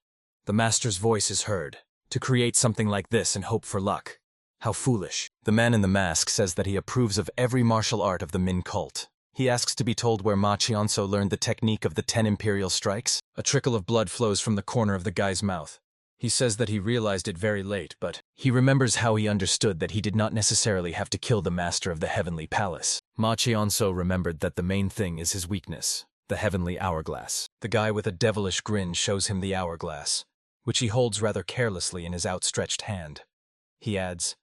The Master's voice is heard. To create something like this and hope for luck. How foolish. The man in the mask says that he approves of every martial art of the Min cult. He asks to be told where Ma Cheonso learned the technique of the 10 imperial strikes. A trickle of blood flows from the corner of the guy's mouth. He says that he realized it very late, but he remembers how he understood that he did not necessarily have to kill the Master of the Heavenly Palace. Ma Cheonso remembered that the main thing is his weakness. The heavenly hourglass. The guy with a devilish grin shows him the hourglass, which he holds rather carelessly in his outstretched hand. He adds,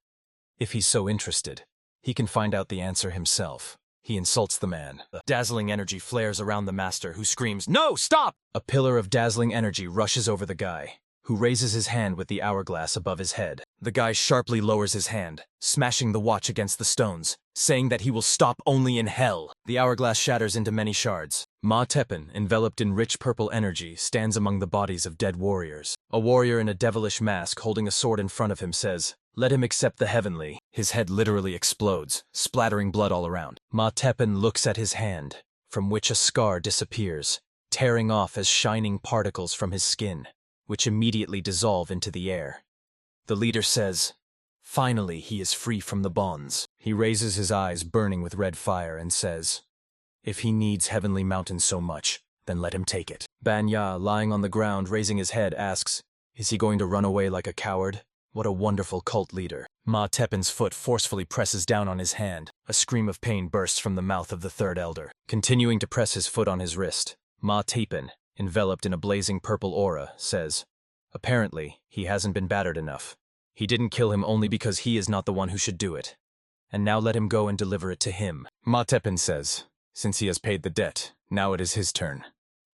if he's so interested, he can find out the answer himself. He insults the man. The dazzling energy flares around the Master, who screams, "No, stop!" A pillar of dazzling energy rushes over the guy, who raises his hand with the hourglass above his head. The guy sharply lowers his hand, smashing the watch against the stones, saying that he will stop only in hell. The hourglass shatters into many shards. Ma Teppan, enveloped in rich purple energy, stands among the bodies of dead warriors. A warrior in a devilish mask holding a sword in front of him says, "Let him accept the heavenly." His head literally explodes, splattering blood all around. Ma Teppan looks at his hand, from which a scar disappears, tearing off as shining particles from his skin, which immediately dissolve into the air. The leader says, "Finally, he is free from the bonds." He raises his eyes burning with red fire and says, "If he needs Heavenly Mountain so much, then let him take it." Banya, lying on the ground, raising his head, asks, "Is he going to run away like a coward? What a wonderful cult leader." Ma Teppan's foot forcefully presses down on his hand. A scream of pain bursts from the mouth of the third elder. Continuing to press his foot on his wrist, Ma Teppan, enveloped in a blazing purple aura, says, "Apparently, he hasn't been battered enough. He didn't kill him only because he is not the one who should do it. And now let him go and deliver it to him." Ma Teppan says, since he has paid the debt, now it is his turn.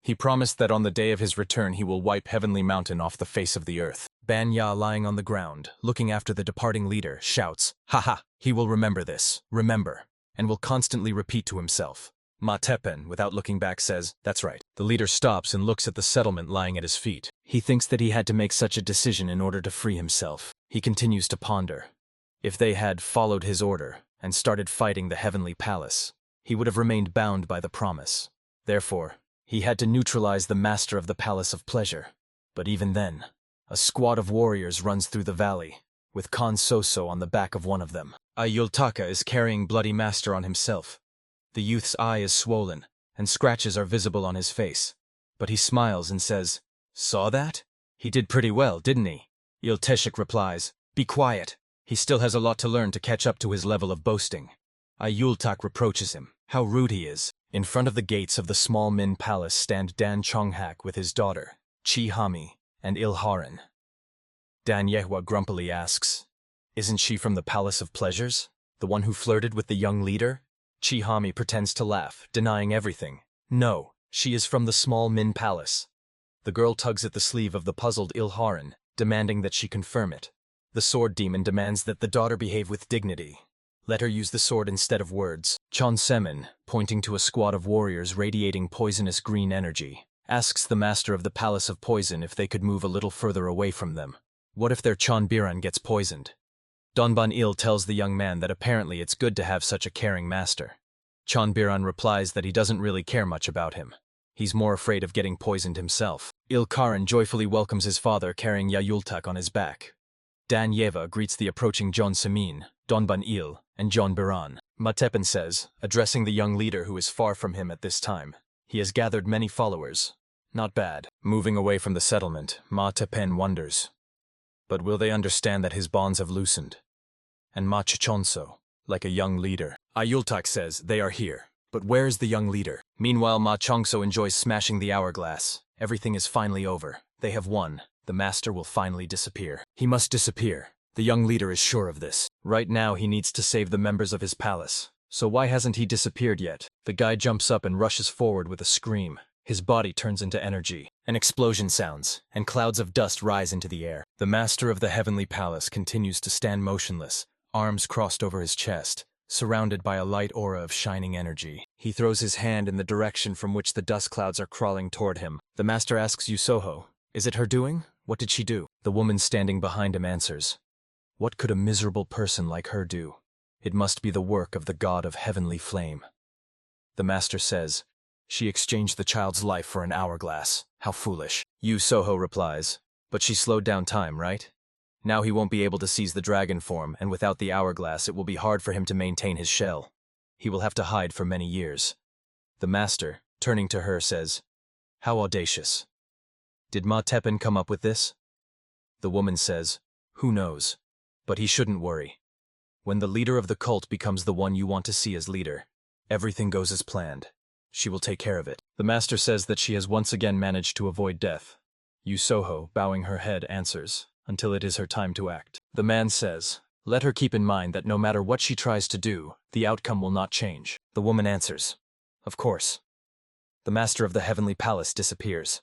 He promised that on the day of his return he will wipe Heavenly Mountain off the face of the earth. Banya, lying on the ground, looking after the departing leader, shouts, "Haha, he will remember this, remember, and will constantly repeat to himself." Ma Teppan, without looking back, says, "That's right." The leader stops and looks at the settlement lying at his feet. He thinks that he had to make such a decision in order to free himself. He continues to ponder. If they had followed his order and started fighting the Heavenly Palace, he would have remained bound by the promise. Therefore, he had to neutralize the Master of the Palace of Pleasure. But even then, a squad of warriors runs through the valley, with Khan Soso on the back of one of them. Ayultaka is carrying Bloody Master on himself. The youth's eye is swollen, and scratches are visible on his face. But he smiles and says, "Saw that? He did pretty well, didn't he?" Ilteshik replies, "Be quiet. He still has a lot to learn to catch up to his level of boasting." Ayultak reproaches him. How rude he is. In front of the gates of the small Min Palace stand Dan Chonghak with his daughter, Chi Hami, and Ilharan. Dan Yehua grumpily asks, "Isn't she from the Palace of Pleasures? The one who flirted with the young leader?" Chi Hami pretends to laugh, denying everything. "No, she is from the small Min Palace." The girl tugs at the sleeve of the puzzled Ilharan, demanding that she confirm it. The sword demon demands that the daughter behave with dignity. Let her use the sword instead of words. Chon Semin, pointing to a squad of warriors radiating poisonous green energy, asks the master of the Palace of Poison if they could move a little further away from them. What if their Chonbiran gets poisoned? Donban-il tells the young man that apparently it's good to have such a caring master. Chonbiran replies that he doesn't really care much about him. He's more afraid of getting poisoned himself. Ilkaran joyfully welcomes his father carrying Yayultak on his back. Dan Yeva greets the approaching Jon Semin, Donban-il, and Jon Biran. Matepen says, addressing the young leader who is far from him at this time. He has gathered many followers. Not bad. Moving away from the settlement, Matepen wonders. But will they understand that his bonds have loosened? And Ma Chichonso, like a young leader. Ayultak says they are here. But where is the young leader? Meanwhile, Ma Chongso enjoys smashing the hourglass. Everything is finally over. They have won. The master will finally disappear. He must disappear. The young leader is sure of this. Right now he needs to save the members of his palace. So why hasn't he disappeared yet? The guy jumps up and rushes forward with a scream. His body turns into energy. An explosion sounds, and clouds of dust rise into the air. The master of the heavenly palace continues to stand motionless, arms crossed over his chest, surrounded by a light aura of shining energy. He throws his hand in the direction from which the dust clouds are crawling toward him. The master asks Yusoho, "Is it her doing? What did she do?" The woman standing behind him answers, "What could a miserable person like her do? It must be the work of the god of heavenly flame." The master says, "She exchanged the child's life for an hourglass. How foolish." Yusoho replies, "But she slowed down time, right? Now he won't be able to seize the dragon form, and without the hourglass it will be hard for him to maintain his shell. He will have to hide for many years." The master, turning to her, says, "How audacious. Did Ma Teppan come up with this?" The woman says, "Who knows? But he shouldn't worry. When the leader of the cult becomes the one you want to see as leader, everything goes as planned. She will take care of it." The master says that she has once again managed to avoid death. Yusoho, bowing her head, answers, "Until it is her time to act." The man says, "Let her keep in mind that no matter what she tries to do, the outcome will not change." The woman answers, "Of course." The master of the heavenly palace disappears.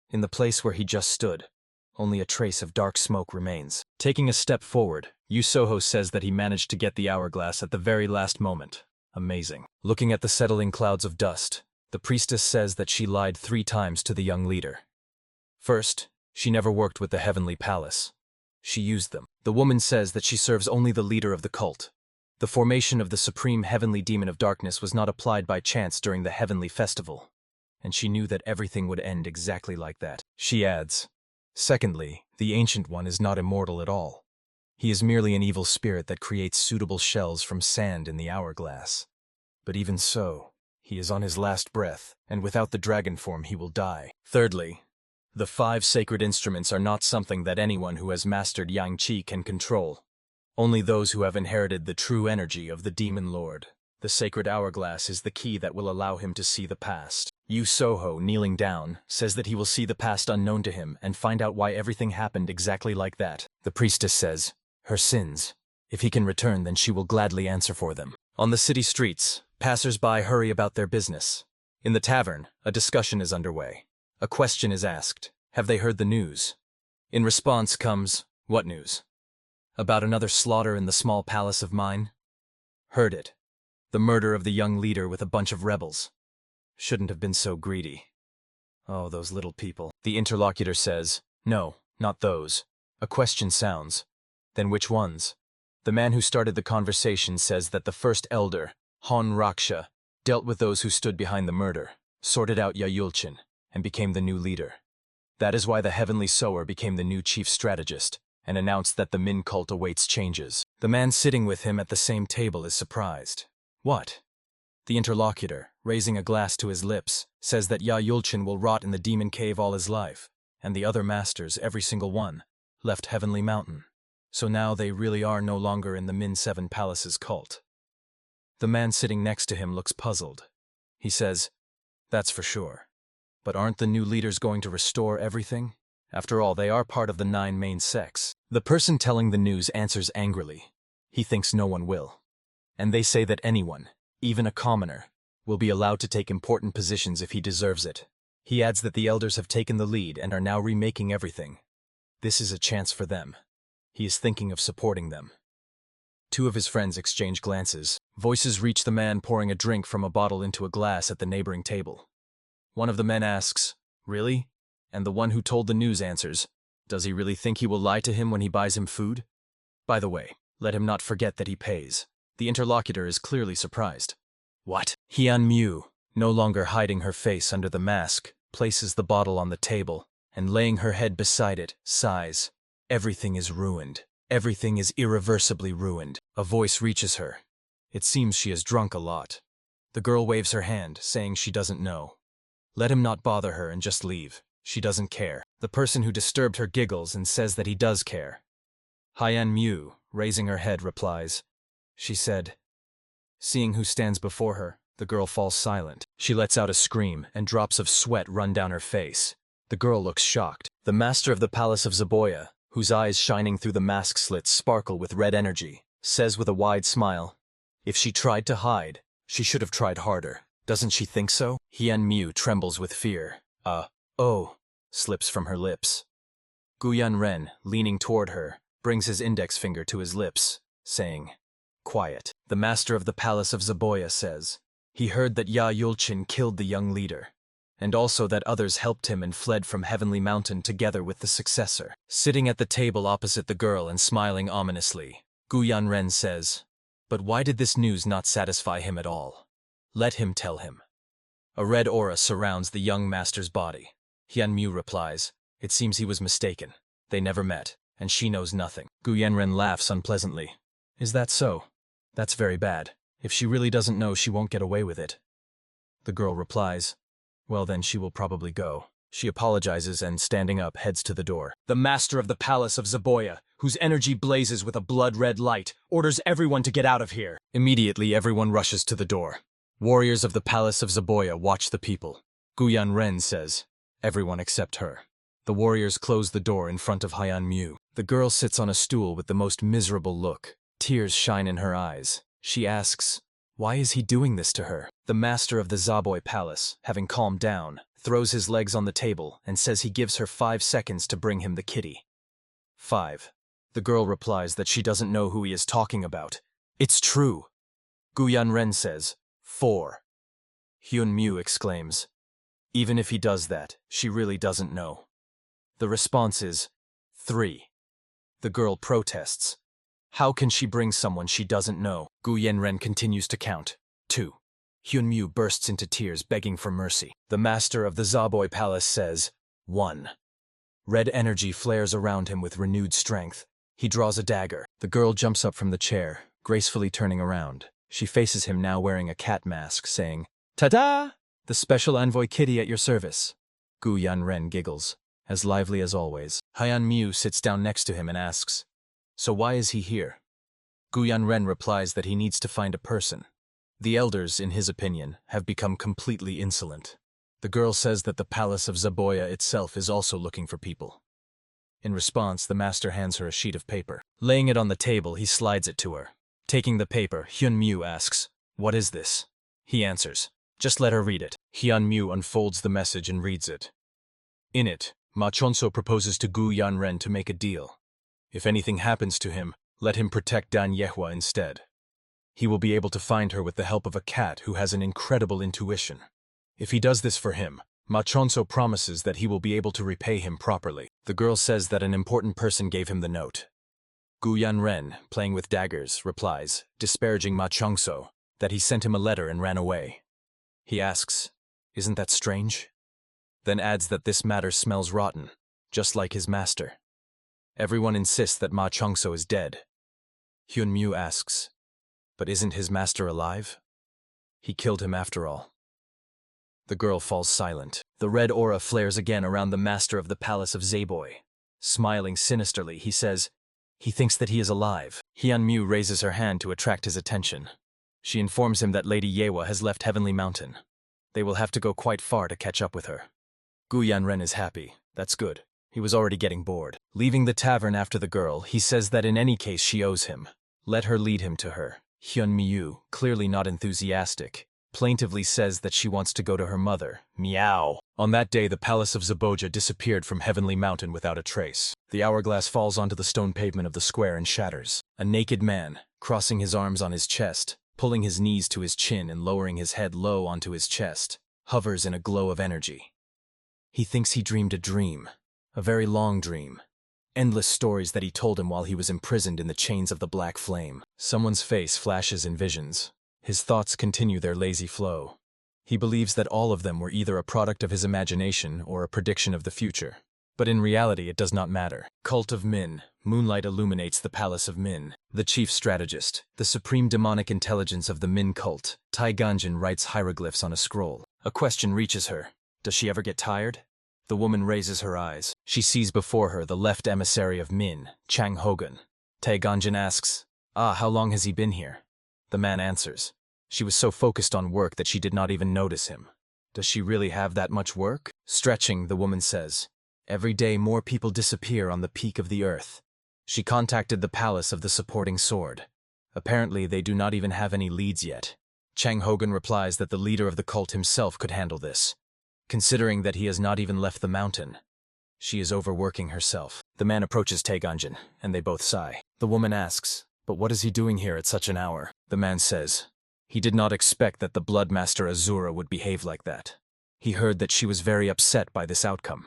In the place where he just stood, only a trace of dark smoke remains. Taking a step forward, Yusoho says that he managed to get the hourglass at the very last moment. Amazing. Looking at the settling clouds of dust, the priestess says that she lied 3 times to the young leader. First, she never worked with the heavenly palace. She used them. The woman says that she serves only the leader of the cult. The formation of the supreme heavenly demon of darkness was not applied by chance during the heavenly festival, and she knew that everything would end exactly like that. She adds, "Secondly, the Ancient One is not immortal at all. He is merely an evil spirit that creates suitable shells from sand in the hourglass. But even so, he is on his last breath, and without the dragon form he will die. Thirdly, the 5 sacred instruments are not something that anyone who has mastered Yang Qi can control. Only those who have inherited the true energy of the Demon Lord. The sacred hourglass is the key that will allow him to see the past." Yusoho, kneeling down, says that he will see the past unknown to him and find out why everything happened exactly like that. The priestess says, "Her sins. If he can return, then she will gladly answer for them." On the city streets, passers-by hurry about their business. In the tavern, a discussion is underway. A question is asked, "Have they heard the news?" In response comes, "What news? About another slaughter in the small palace of mine?" "Heard it. The murder of the young leader with a bunch of rebels. Shouldn't have been so greedy. Oh, those little people." The interlocutor says, "No, not those." A question sounds. "Then which ones?" The man who started the conversation says that the first elder, Hon Raksha, dealt with those who stood behind the murder, sorted out Yayulchin, and became the new leader. That is why the Heavenly Sower became the new chief strategist, and announced that the Min cult awaits changes. The man sitting with him at the same table is surprised. "What?" The interlocutor, raising a glass to his lips, says that Yayulchin will rot in the demon cave all his life, and the other masters, every single one, left Heavenly Mountain. So now they really are no longer in the Min 7 Palace's cult. The man sitting next to him looks puzzled. He says, "That's for sure. But aren't the new leaders going to restore everything? After all, they are part of the 9 main sects." The person telling the news answers angrily. He thinks no one will. And they say that anyone, even a commoner, will be allowed to take important positions if he deserves it. He adds that the elders have taken the lead and are now remaking everything. This is a chance for them. He is thinking of supporting them. Two of his friends exchange glances. Voices reach the man pouring a drink from a bottle into a glass at the neighboring table. One of the men asks, "Really?" And the one who told the news answers, "Does he really think he will lie to him when he buys him food? By the way, let him not forget that he pays." The interlocutor is clearly surprised. What? Hyun-Mu, no longer hiding her face under the mask, places the bottle on the table, and laying her head beside it, sighs. Everything is ruined. Everything is irreversibly ruined. A voice reaches her. It seems she has drunk a lot. The girl waves her hand, saying she doesn't know. Let him not bother her and just leave. She doesn't care. The person who disturbed her giggles and says that he does care. Hyun-Mu, raising her head, replies, "She said." Seeing who stands before her, the girl falls silent. She lets out a scream, and drops of sweat run down her face. The girl looks shocked. The master of the palace of Zaboya, whose eyes shining through the mask slits sparkle with red energy, says with a wide smile, "If she tried to hide, she should have tried harder. Doesn't she think so?" Hyun-Mu trembles with fear. Oh, slips from her lips. Guyan-Ren, leaning toward her, brings his index finger to his lips, saying, "Quiet." The master of the palace of Zaboya says, he heard that Ya Yulchin killed the young leader, and also that others helped him and fled from Heavenly Mountain together with the successor. Sitting at the table opposite the girl and smiling ominously, Guyan-Ren says, "But why did this news not satisfy him at all? Let him tell him." A red aura surrounds the young master's body. Hyun-Mu replies, "It seems he was mistaken. They never met, and she knows nothing." Guyan-Ren laughs unpleasantly. "Is that so? That's very bad. If she really doesn't know, she won't get away with it." The girl replies, "Well, then she will probably go." She apologizes and, standing up, heads to the door. The master of the palace of Zaboya, whose energy blazes with a blood-red light, orders everyone to get out of here. Immediately, everyone rushes to the door. Warriors of the palace of Zaboya watch the people. Guyan-Ren says, "Everyone except her." The warriors close the door in front of Hyun-Mu. The girl sits on a stool with the most miserable look. Tears shine in her eyes. She asks, "Why is he doing this to her?" The master of the Zaboy palace, having calmed down, throws his legs on the table and says he gives her 5 seconds to bring him the kitty. 5. The girl replies that she doesn't know who he is talking about. "It's true." Guyan-Ren says, 4. Hyun-Mu exclaims, "Even if he does that, she really doesn't know." The response is 3. The girl protests. How can she bring someone she doesn't know? Guyan-Ren continues to count. 2. Hyun-Mu bursts into tears, begging for mercy. The master of the Zaboy palace says, 1. Red energy flares around him with renewed strength. He draws a dagger. The girl jumps up from the chair, gracefully turning around. She faces him now wearing a cat mask, saying, "Ta-da! The special envoy kitty at your service." Guyan-Ren giggles, as lively as always. Hyun-Mu sits down next to him and asks, "So why is he here?" Guyan-Ren replies that he needs to find a person. The elders, in his opinion, have become completely insolent. The girl says that the palace of Zaboya itself is also looking for people. In response, the master hands her a sheet of paper. Laying it on the table, he slides it to her. Taking the paper, Hyun-Mu asks, "What is this?" He answers, "Just let her read it." Hyun-Mu unfolds the message and reads it. In it, Ma Chonso proposes to Guyan-Ren to make a deal. If anything happens to him, let him protect Dan Yehua instead. He will be able to find her with the help of a cat who has an incredible intuition. If he does this for him, Ma Chonso promises that he will be able to repay him properly. The girl says that an important person gave him the note. Guyan-Ren, playing with daggers, replies, disparaging Ma Chonso, that he sent him a letter and ran away. He asks, "Isn't that strange?" Then adds that this matter smells rotten, just like his master. Everyone insists that Ma Chonso is dead. Hyun-Mu asks, "But isn't his master alive?" He killed him after all. The girl falls silent. The red aura flares again around the master of the palace of Zaboy. Smiling sinisterly, he says, he thinks that he is alive. Hyun-Mu raises her hand to attract his attention. She informs him that Lady Yehua has left Heavenly Mountain. They will have to go quite far to catch up with her. Guyan-Ren is happy. That's good. He was already getting bored. Leaving the tavern after the girl, he says that in any case she owes him. Let her lead him to her. Hyun-Mu, clearly not enthusiastic, plaintively says that she wants to go to her mother. Meow. On that day, the palace of Zaboja disappeared from Heavenly Mountain without a trace. The hourglass falls onto the stone pavement of the square and shatters. A naked man, crossing his arms on his chest, pulling his knees to his chin and lowering his head low onto his chest, hovers in a glow of energy. He thinks he dreamed a dream, a very long dream. Endless stories that he told him while he was imprisoned in the chains of the black flame. Someone's face flashes in visions. His thoughts continue their lazy flow. He believes that all of them were either a product of his imagination or a prediction of the future. But in reality, it does not matter. Cult of Min. Moonlight illuminates the palace of Min. The chief strategist, the supreme demonic intelligence of the Min cult, Tai Ganjin writes hieroglyphs on a scroll. A question reaches her. Does she ever get tired? The woman raises her eyes. She sees before her the left emissary of Min, Chang Hogan. Tai Ganjin asks, how long has he been here? The man answers. She was so focused on work that she did not even notice him. Does she really have that much work? Stretching, the woman says, every day more people disappear on the peak of the earth. She contacted the palace of the supporting sword. Apparently, they do not even have any leads yet. Chang Hogan replies that the leader of the cult himself could handle this, considering that he has not even left the mountain. She is overworking herself. The man approaches Taeganjin, and they both sigh. The woman asks, but what is he doing here at such an hour? The man says, he did not expect that the Bloodmaster Asura would behave like that. He heard that she was very upset by this outcome.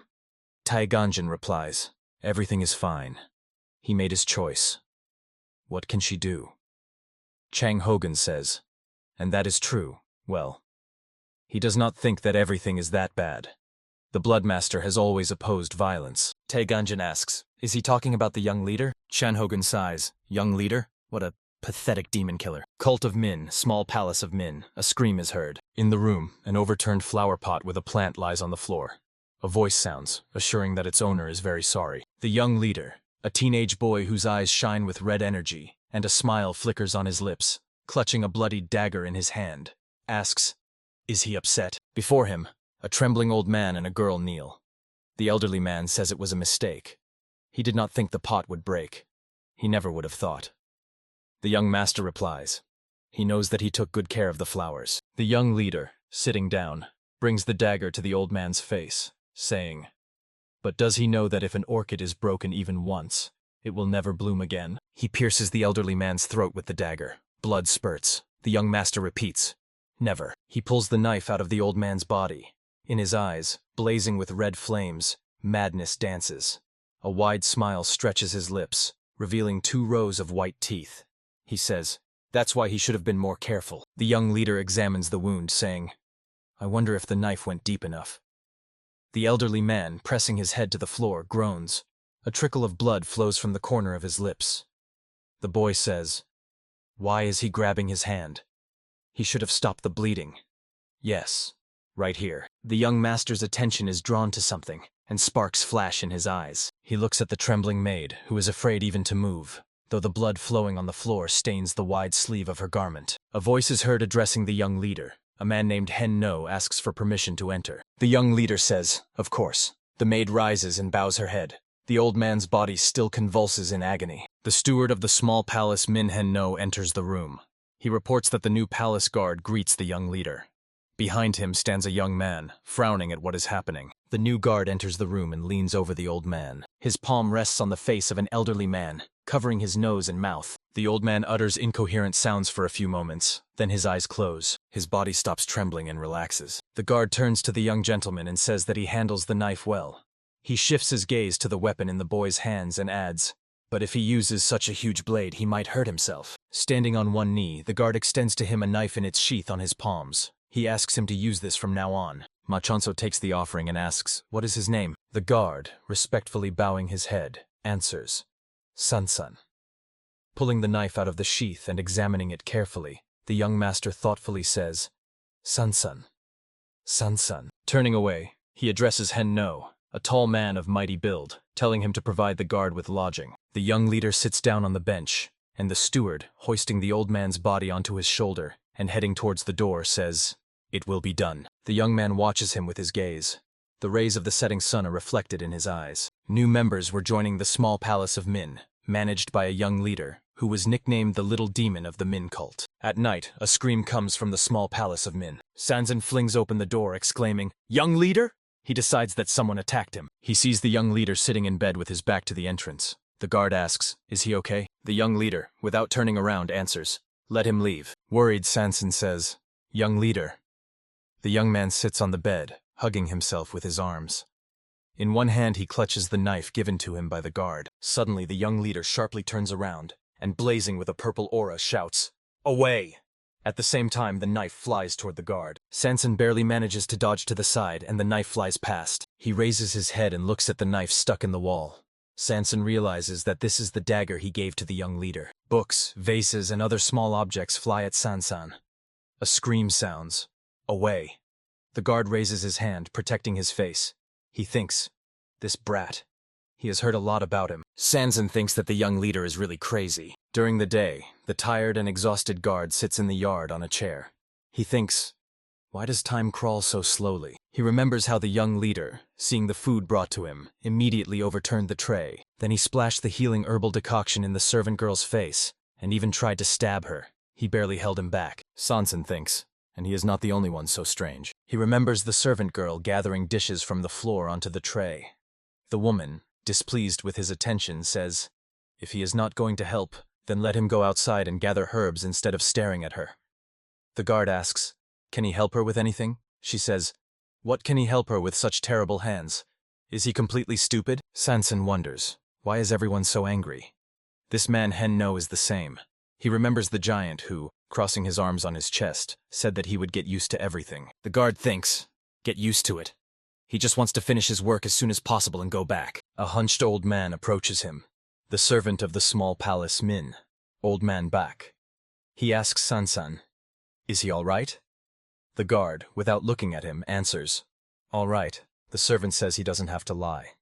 Taeganjin replies, everything is fine. He made his choice. What can she do? Chang Hogan says, and that is true, well, he does not think that everything is that bad. The Bloodmaster has always opposed violence. Taeganjin asks, is he talking about the young leader? Chan Hogan sighs, young leader? What a pathetic demon killer. Cult of Min, small palace of Min. A scream is heard. In the room, an overturned flower pot with a plant lies on the floor. A voice sounds, assuring that its owner is very sorry. The young leader, a teenage boy whose eyes shine with red energy, and a smile flickers on his lips, clutching a bloodied dagger in his hand, asks, is he upset? Before him, a trembling old man and a girl kneel. The elderly man says it was a mistake. He did not think the pot would break. He never would have thought. The young master replies. He knows that he took good care of the flowers. The young leader, sitting down, brings the dagger to the old man's face, saying, but does he know that if an orchid is broken even once, it will never bloom again? He pierces the elderly man's throat with the dagger. Blood spurts. The young master repeats, never. He pulls the knife out of the old man's body. In his eyes, blazing with red flames, madness dances. A wide smile stretches his lips, revealing 2 rows of white teeth. He says, that's why he should have been more careful. The young leader examines the wound, saying, I wonder if the knife went deep enough. The elderly man, pressing his head to the floor, groans. A trickle of blood flows from the corner of his lips. The boy says, why is he grabbing his hand? He should have stopped the bleeding. Yes, right here. The young master's attention is drawn to something, and sparks flash in his eyes. He looks at the trembling maid, who is afraid even to move, though the blood flowing on the floor stains the wide sleeve of her garment. A voice is heard addressing the young leader. A man named Hen No asks for permission to enter. The young leader says, of course. The maid rises and bows her head. The old man's body still convulses in agony. The steward of the small palace Min Hen No enters the room. He reports that the new palace guard greets the young leader. Behind him stands a young man, frowning at what is happening. The new guard enters the room and leans over the old man. His palm rests on the face of an elderly man, covering his nose and mouth. The old man utters incoherent sounds for a few moments, then his eyes close. His body stops trembling and relaxes. The guard turns to the young gentleman and says that he handles the knife well. He shifts his gaze to the weapon in the boy's hands and adds, but if he uses such a huge blade, he might hurt himself. Standing on one knee, the guard extends to him a knife in its sheath on his palms. He asks him to use this from now on. Machonso takes the offering and asks, what is his name? The guard, respectfully bowing his head, answers, Sansan. Pulling the knife out of the sheath and examining it carefully, the young master thoughtfully says, Sansan. Sansan. Turning away, he addresses Hen No, a tall man of mighty build, telling him to provide the guard with lodging. The young leader sits down on the bench, and the steward, hoisting the old man's body onto his shoulder and heading towards the door, says, it will be done. The young man watches him with his gaze. The rays of the setting sun are reflected in his eyes. New members were joining the small palace of Min, managed by a young leader, who was nicknamed the Little Demon of the Min cult. At night, a scream comes from the small palace of Min. Sansan flings open the door, exclaiming, "Young leader?" He decides that someone attacked him. He sees the young leader sitting in bed with his back to the entrance. The guard asks, "Is he okay?" The young leader, without turning around, answers, "Let him leave." Worried, Sansan says, "Young leader." The young man sits on the bed, hugging himself with his arms. In one hand he clutches the knife given to him by the guard. Suddenly the young leader sharply turns around, and blazing with a purple aura shouts, "Away!" At the same time the knife flies toward the guard. Sansan barely manages to dodge to the side and the knife flies past. He raises his head and looks at the knife stuck in the wall. Sansan realizes that this is the dagger he gave to the young leader. Books, vases, and other small objects fly at Sansan. A scream sounds. "Away!" The guard raises his hand, protecting his face. He thinks, "This brat. He has heard a lot about him." Sansan thinks that the young leader is really crazy. During the day, the tired and exhausted guard sits in the yard on a chair. He thinks, why does time crawl so slowly? He remembers how the young leader, seeing the food brought to him, immediately overturned the tray. Then he splashed the healing herbal decoction in the servant girl's face, and even tried to stab her. He barely held him back. Sansan thinks, and he is not the only one so strange. He remembers the servant girl gathering dishes from the floor onto the tray. The woman, displeased with his attention, says, "If he is not going to help, then let him go outside and gather herbs instead of staring at her." The guard asks, "Can he help her with anything?" She says, "What can he help her with such terrible hands? Is he completely stupid?" Sansan wonders, why is everyone so angry? This man Henno is the same. He remembers the giant who, crossing his arms on his chest, said that he would get used to everything. The guard thinks, get used to it. He just wants to finish his work as soon as possible and go back. A hunched old man approaches him. The servant of the small palace Min. Old man back. He asks Sansan, "Is he all right?" The guard, without looking at him, answers, "All right." The servant says he doesn't have to lie.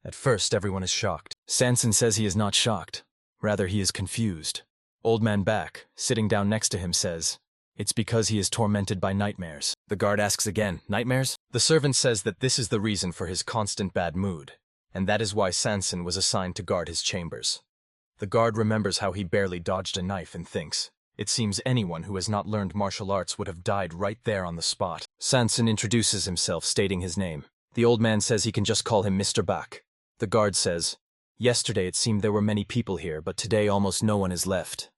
At first, everyone is shocked. Sansan says he is not shocked. Rather, he is confused. Old man back, sitting down next to him, says, "It's because he is tormented by nightmares." The guard asks again, "Nightmares?" The servant says that this is the reason for his constant bad mood, and that is why Sansan was assigned to guard his chambers. The guard remembers how he barely dodged a knife and thinks, it seems anyone who has not learned martial arts would have died right there on the spot. Sansan introduces himself, stating his name. The old man says he can just call him Mr. Bak. The guard says, "Yesterday it seemed there were many people here, but today almost no one is left."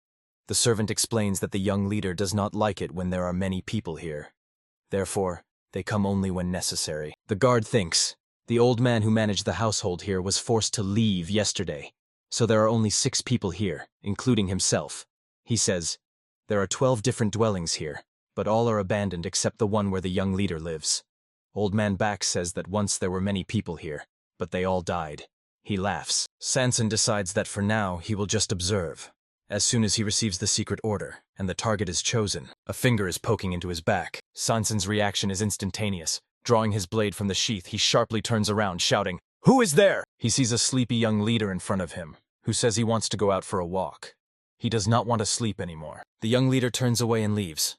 The servant explains that the young leader does not like it when there are many people here. Therefore, they come only when necessary. The guard thinks, the old man who managed the household here was forced to leave yesterday, so there are only 6 people here, including himself. He says, there are 12 different dwellings here, but all are abandoned except the one where the young leader lives. Old man back says that once there were many people here, but they all died. He laughs. Sansan decides that for now he will just observe. As soon as he receives the secret order, and the target is chosen, a finger is poking into his back. Sansan's reaction is instantaneous. Drawing his blade from the sheath, he sharply turns around, shouting, "Who is there?" He sees a sleepy young leader in front of him, who says he wants to go out for a walk. He does not want to sleep anymore. The young leader turns away and leaves.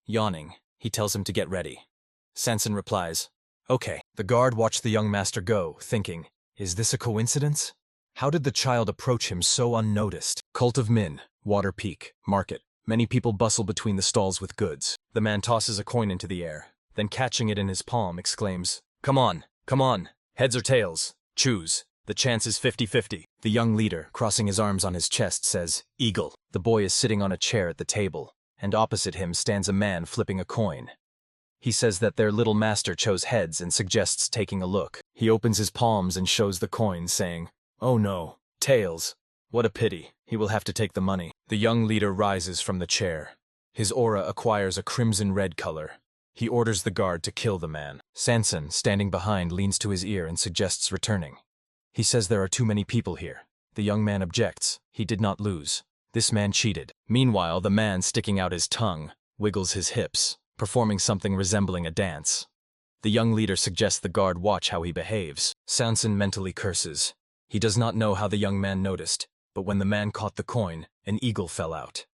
Yawning, he tells him to get ready. Sansan replies, "Okay." The guard watched the young master go, thinking, is this a coincidence? How did the child approach him so unnoticed? Cult of Min, Water Peak, Market. Many people bustle between the stalls with goods. The man tosses a coin into the air, then catching it in his palm, exclaims, "Come on, come on, heads or tails, choose. The chance is 50-50. The young leader, crossing his arms on his chest, says, "Eagle." The boy is sitting on a chair at the table, and opposite him stands a man flipping a coin. He says that their little master chose heads and suggests taking a look. He opens his palms and shows the coin, saying, "Oh no, tails. What a pity. He will have to take the money." The young leader rises from the chair. His aura acquires a crimson-red color. He orders the guard to kill the man. Sansan, standing behind, leans to his ear and suggests returning. He says there are too many people here. The young man objects. He did not lose. This man cheated. Meanwhile, the man, sticking out his tongue, wiggles his hips, performing something resembling a dance. The young leader suggests the guard watch how he behaves. Sansan mentally curses. He does not know how the young man noticed, but when the man caught the coin, an eagle fell out.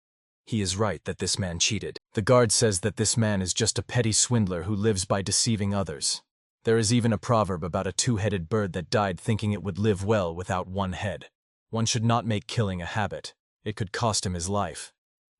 He is right that this man cheated. The guard says that this man is just a petty swindler who lives by deceiving others. There is even a proverb about a 2-headed bird that died thinking it would live well without one head. One should not make killing a habit. It could cost him his life.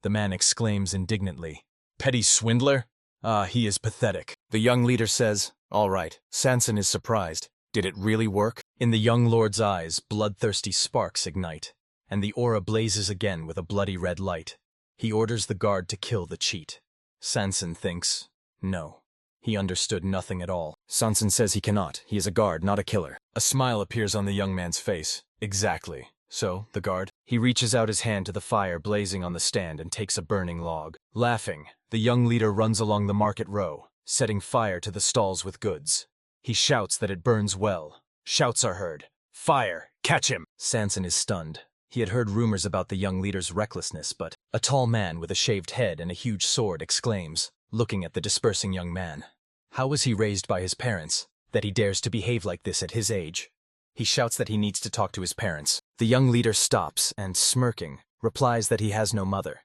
The man exclaims indignantly. Petty swindler? Ah, he is pathetic. The young leader says, all right. Sanson is surprised. Did it really work? In the young lord's eyes, bloodthirsty sparks ignite, and the aura blazes again with a bloody red light. He orders the guard to kill the cheat. Sanson thinks, no. He understood nothing at all. Sanson says he cannot. He is a guard, not a killer. A smile appears on the young man's face. Exactly. So, the guard? He reaches out his hand to the fire blazing on the stand and takes a burning log. Laughing, the young leader runs along the market row, setting fire to the stalls with goods. He shouts that it burns well. Shouts are heard. Fire! Catch him! Sanson is stunned. He had heard rumors about the young leader's recklessness, but a tall man with a shaved head and a huge sword exclaims, looking at the dispersing young man. How was he raised by his parents, that he dares to behave like this at his age? He shouts that he needs to talk to his parents. The young leader stops and, smirking, replies that he has no mother.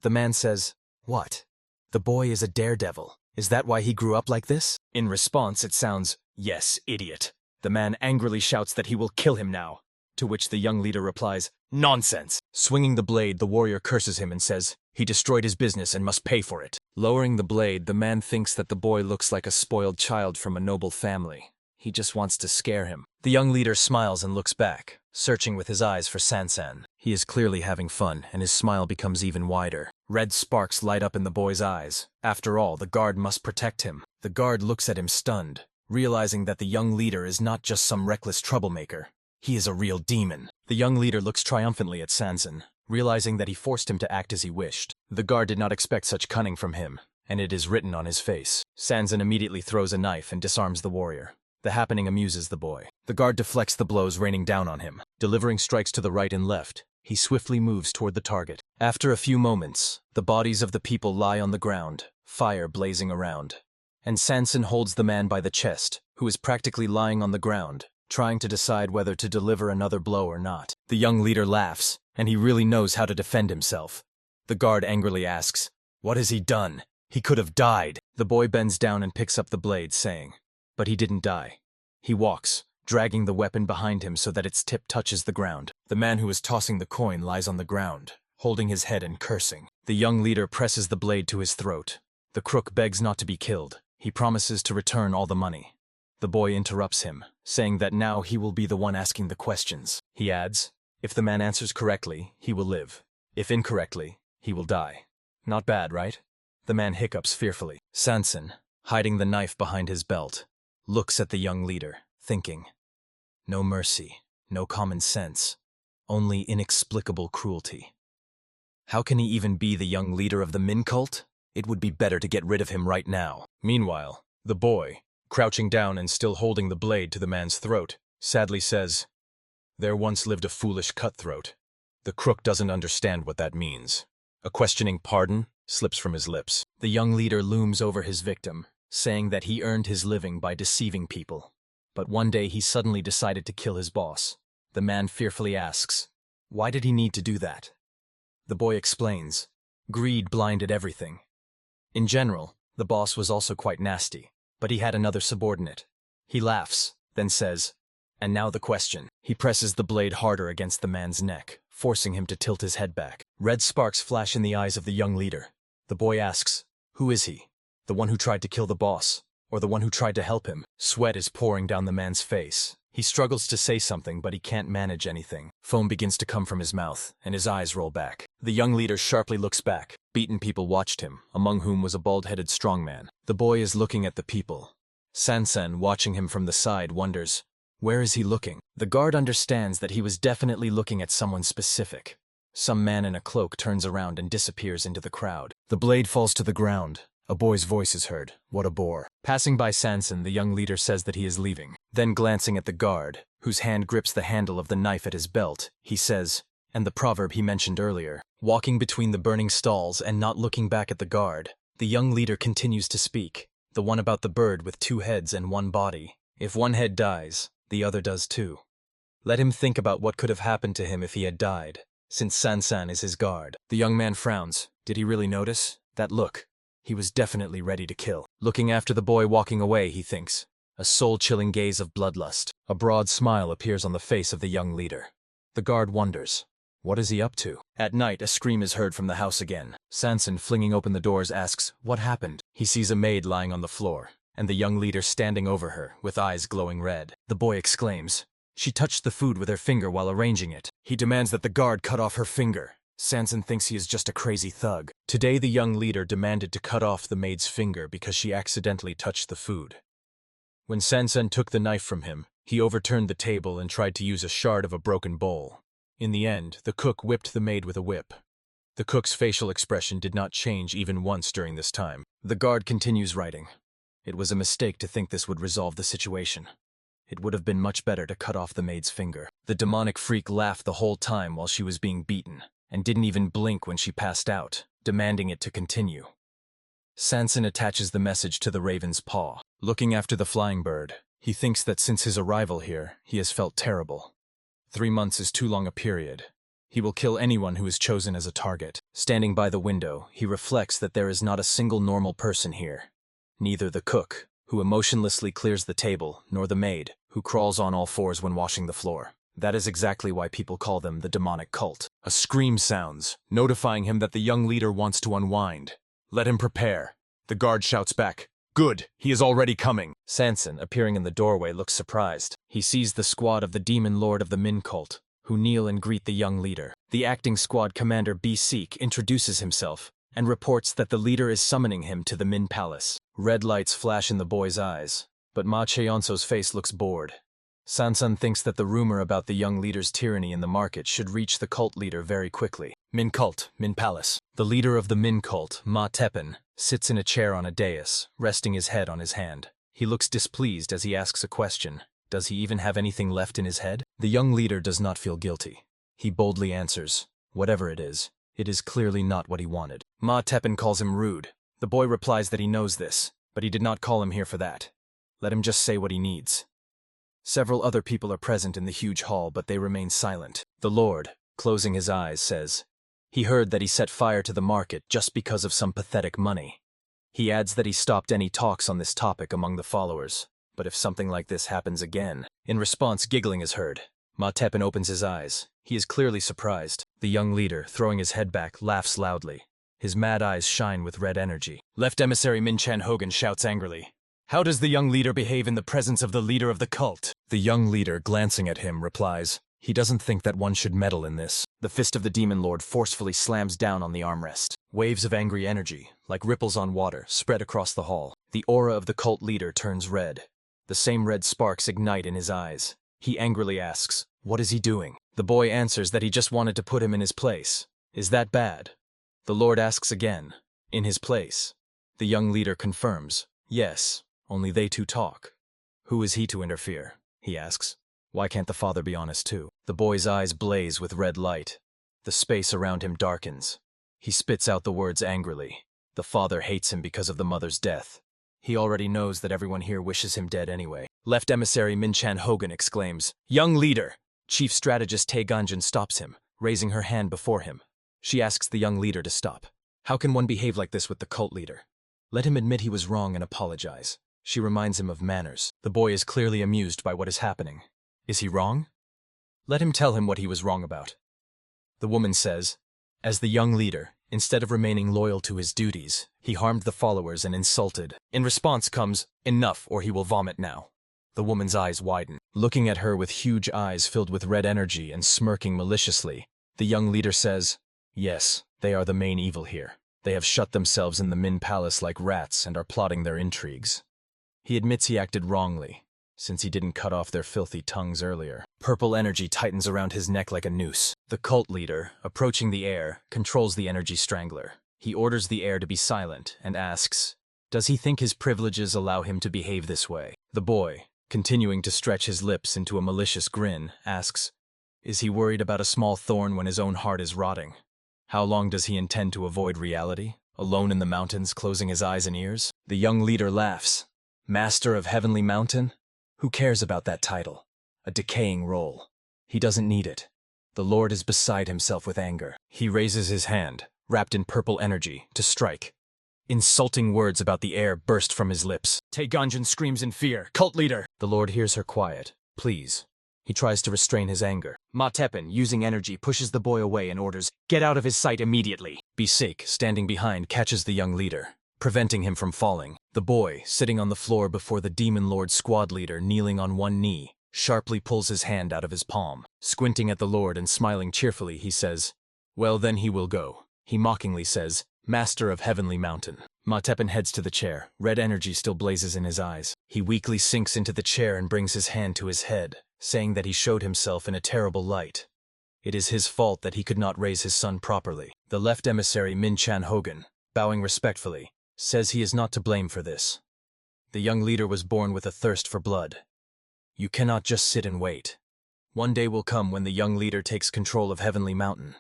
The man says, what? The boy is a daredevil. Is that why he grew up like this? In response, it sounds, yes, idiot. The man angrily shouts that he will kill him now, to which the young leader replies, nonsense. Swinging the blade, the warrior curses him and says, he destroyed his business and must pay for it. Lowering the blade, the man thinks that the boy looks like a spoiled child from a noble family. He just wants to scare him. The young leader smiles and looks back, searching with his eyes for Sanson. He is clearly having fun, and his smile becomes even wider. Red sparks light up in the boy's eyes. After all, the guard must protect him. The guard looks at him stunned, realizing that the young leader is not just some reckless troublemaker. He is a real demon. The young leader looks triumphantly at Sanson, realizing that he forced him to act as he wished. The guard did not expect such cunning from him, and it is written on his face. Sanson immediately throws a knife and disarms the warrior. The happening amuses the boy. The guard deflects the blows raining down on him. Delivering strikes to the right and left, he swiftly moves toward the target. After a few moments, the bodies of the people lie on the ground, fire blazing around. And Sanson holds the man by the chest, who is practically lying on the ground, trying to decide whether to deliver another blow or not. The young leader laughs, and he really knows how to defend himself. The guard angrily asks, what has he done? He could have died. The boy bends down and picks up the blade, saying, but he didn't die. He walks, dragging the weapon behind him so that its tip touches the ground. The man who is tossing the coin lies on the ground, holding his head and cursing. The young leader presses the blade to his throat. The crook begs not to be killed. He promises to return all the money. The boy interrupts him, saying that now he will be the one asking the questions. He adds, if the man answers correctly, he will live. If incorrectly, he will die. Not bad, right? The man hiccups fearfully. Sanson, hiding the knife behind his belt, looks at the young leader, thinking, no mercy, no common sense, only inexplicable cruelty. How can he even be the young leader of the Min cult? It would be better to get rid of him right now. Meanwhile, the boy, crouching down and still holding the blade to the man's throat, sadly says, there once lived a foolish cutthroat. The crook doesn't understand what that means. A questioning pardon slips from his lips. The young leader looms over his victim, saying that he earned his living by deceiving people. But one day he suddenly decided to kill his boss. The man fearfully asks, why did he need to do that? The boy explains, greed blinded everything. In general, the boss was also quite nasty, but he had another subordinate. He laughs, then says, and now the question. He presses the blade harder against the man's neck, forcing him to tilt his head back. Red sparks flash in the eyes of the young leader. The boy asks, who is he? The one who tried to kill the boss, or the one who tried to help him? Sweat is pouring down the man's face. He struggles to say something, but he can't manage anything. Foam begins to come from his mouth, and his eyes roll back. The young leader sharply looks back. Beaten people watched him, among whom was a bald-headed strongman. The boy is looking at the people. Sanson, watching him from the side, wonders, where is he looking? The guard understands that he was definitely looking at someone specific. Some man in a cloak turns around and disappears into the crowd. The blade falls to the ground. A boy's voice is heard. What a bore. Passing by Sanson, the young leader says that he is leaving. Then glancing at the guard, whose hand grips the handle of the knife at his belt, he says, and the proverb he mentioned earlier, walking between the burning stalls and not looking back at the guard, the young leader continues to speak, the one about the bird with two heads and one body. If one head dies, the other does too. Let him think about what could have happened to him if he had died, since Sanson is his guard. The young man frowns. Did he really notice? That look. He was definitely ready to kill. Looking after the boy walking away, he thinks. A soul-chilling gaze of bloodlust. A broad smile appears on the face of the young leader. The guard wonders. What is he up to? At night, a scream is heard from the house again. Sanson, flinging open the doors, asks, "What happened?" He sees a maid lying on the floor, and the young leader standing over her, with eyes glowing red. The boy exclaims, "She touched the food with her finger while arranging it." He demands that the guard cut off her finger. Sanson thinks he is just a crazy thug. Today, the young leader demanded to cut off the maid's finger because she accidentally touched the food. When Sanson took the knife from him, he overturned the table and tried to use a shard of a broken bowl. In the end, the cook whipped the maid with a whip. The cook's facial expression did not change even once during this time. The guard continues writing. It was a mistake to think this would resolve the situation. It would have been much better to cut off the maid's finger. The demonic freak laughed the whole time while she was being beaten, and didn't even blink when she passed out, demanding it to continue. Sanson attaches the message to the raven's paw. Looking after the flying bird, he thinks that since his arrival here, he has felt terrible. 3 months is too long a period. He will kill anyone who is chosen as a target. Standing by the window, he reflects that there is not a single normal person here. Neither the cook, who emotionlessly clears the table, nor the maid, who crawls on all fours when washing the floor. That is exactly why people call them the demonic cult. A scream sounds, notifying him that the young leader wants to unwind. "Let him prepare." The guard shouts back, "Good, he is already coming." Sanson, appearing in the doorway, looks surprised. He sees the squad of the demon lord of the Min cult, who kneel and greet the young leader. The acting squad commander B-Seek introduces himself and reports that the leader is summoning him to the Min Palace. Red lights flash in the boy's eyes, but Ma Cheonso's face looks bored. Sanson thinks that the rumor about the young leader's tyranny in the market should reach the cult leader very quickly. Min cult, Min Palace. The leader of the Min cult, Ma Teppan, sits in a chair on a dais, resting his head on his hand. He looks displeased as he asks a question. Does he even have anything left in his head? The young leader does not feel guilty. He boldly answers, whatever it is clearly not what he wanted. Ma Teppan calls him rude. The boy replies that he knows this, but he did not call him here for that. Let him just say what he needs. Several other people are present in the huge hall, but they remain silent. The Lord, closing his eyes, says, he heard that he set fire to the market just because of some pathetic money. He adds that he stopped any talks on this topic among the followers, but if something like this happens again. In response, giggling is heard. Ma Teppan opens his eyes. He is clearly surprised. The young leader, throwing his head back, laughs loudly. His mad eyes shine with red energy. Left emissary Min Chan Hogan shouts angrily, "How does the young leader behave in the presence of the leader of the cult?" The young leader, glancing at him, replies, he doesn't think that one should meddle in this. The fist of the demon lord forcefully slams down on the armrest. Waves of angry energy, like ripples on water, spread across the hall. The aura of the cult leader turns red. The same red sparks ignite in his eyes. He angrily asks, what is he doing? The boy answers that he just wanted to put him in his place. Is that bad? The lord asks again, in his place. The young leader confirms, yes, only they two talk. Who is he to interfere? He asks. Why can't the father be honest too? The boy's eyes blaze with red light. The space around him darkens. He spits out the words angrily. The father hates him because of the mother's death. He already knows that everyone here wishes him dead anyway. Left emissary Min Chan Hogan exclaims, "Young leader!" Chief strategist Tae Ganjin stops him, raising her hand before him. She asks the young leader to stop. How can one behave like this with the cult leader? Let him admit he was wrong and apologize. She reminds him of manners. The boy is clearly amused by what is happening. Is he wrong? Let him tell him what he was wrong about. The woman says, as the young leader, instead of remaining loyal to his duties, he harmed the followers and insulted. In response comes, enough or he will vomit now. The woman's eyes widen. Looking at her with huge eyes filled with red energy and smirking maliciously, the young leader says, yes, they are the main evil here. They have shut themselves in the Min Palace like rats and are plotting their intrigues. He admits he acted wrongly, since he didn't cut off their filthy tongues earlier. Purple energy tightens around his neck like a noose. The cult leader, approaching the air, controls the energy strangler. He orders the air to be silent and asks, does he think his privileges allow him to behave this way? The boy, continuing to stretch his lips into a malicious grin, asks, is he worried about a small thorn when his own heart is rotting? How long does he intend to avoid reality, alone in the mountains closing his eyes and ears? The young leader laughs. Master of Heavenly Mountain? Who cares about that title? A decaying role. He doesn't need it. The Lord is beside himself with anger. He raises his hand, wrapped in purple energy, to strike. Insulting words about the air burst from his lips. Tae Ganjin screams in fear. Cult leader! The Lord hears her quiet. Please. He tries to restrain his anger. Ma Teppan, using energy, pushes the boy away and orders, "Get out of his sight immediately." Bisik, standing behind, catches the young leader, preventing him from falling. The boy, sitting on the floor before the Demon Lord squad leader kneeling on one knee, sharply pulls his hand out of his palm. Squinting at the Lord and smiling cheerfully, he says, "Well, then he will go." He mockingly says, "Master of Heavenly Mountain." Ma Teppan heads to the chair. Red energy still blazes in his eyes. He weakly sinks into the chair and brings his hand to his head, saying that he showed himself in a terrible light. It is his fault that he could not raise his son properly. The left emissary Min Chan Hogan, bowing respectfully, says he is not to blame for this. The young leader was born with a thirst for blood. You cannot just sit and wait. One day will come when the young leader takes control of Heavenly Mountain,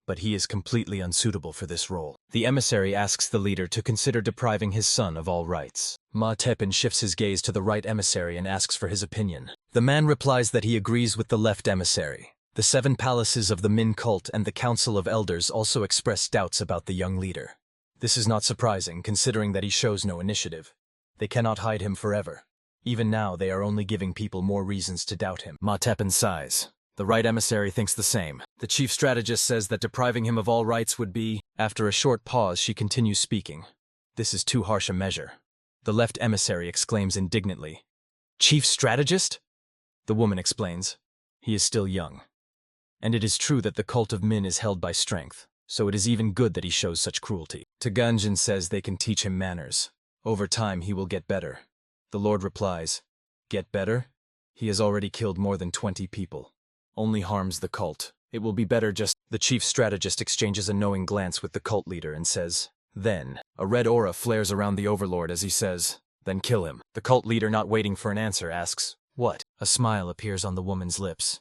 but he is completely unsuitable for this role. The emissary asks the leader to consider depriving his son of all rights. Ma Teppan shifts his gaze to the right emissary and asks for his opinion. The man replies that he agrees with the left emissary. The 7 palaces of the Min cult and the Council of Elders also express doubts about the young leader. This is not surprising, considering that he shows no initiative. They cannot hide him forever. Even now, they are only giving people more reasons to doubt him. Ma Teppan sighs. The right emissary thinks the same. The chief strategist says that depriving him of all rights would be... After a short pause, she continues speaking. This is too harsh a measure. The left emissary exclaims indignantly. Chief strategist? The woman explains. He is still young. And it is true that the cult of Min is held by strength, so it is even good that he shows such cruelty. Taganjin says they can teach him manners. Over time, he will get better. The Lord replies, "Get better? He has already killed more than 20 people. Only harms the cult. It will be better just..." The chief strategist exchanges a knowing glance with the cult leader and says, "Then." A red aura flares around the overlord as he says, "Then kill him." The cult leader, not waiting for an answer, asks, "What?" A smile appears on the woman's lips.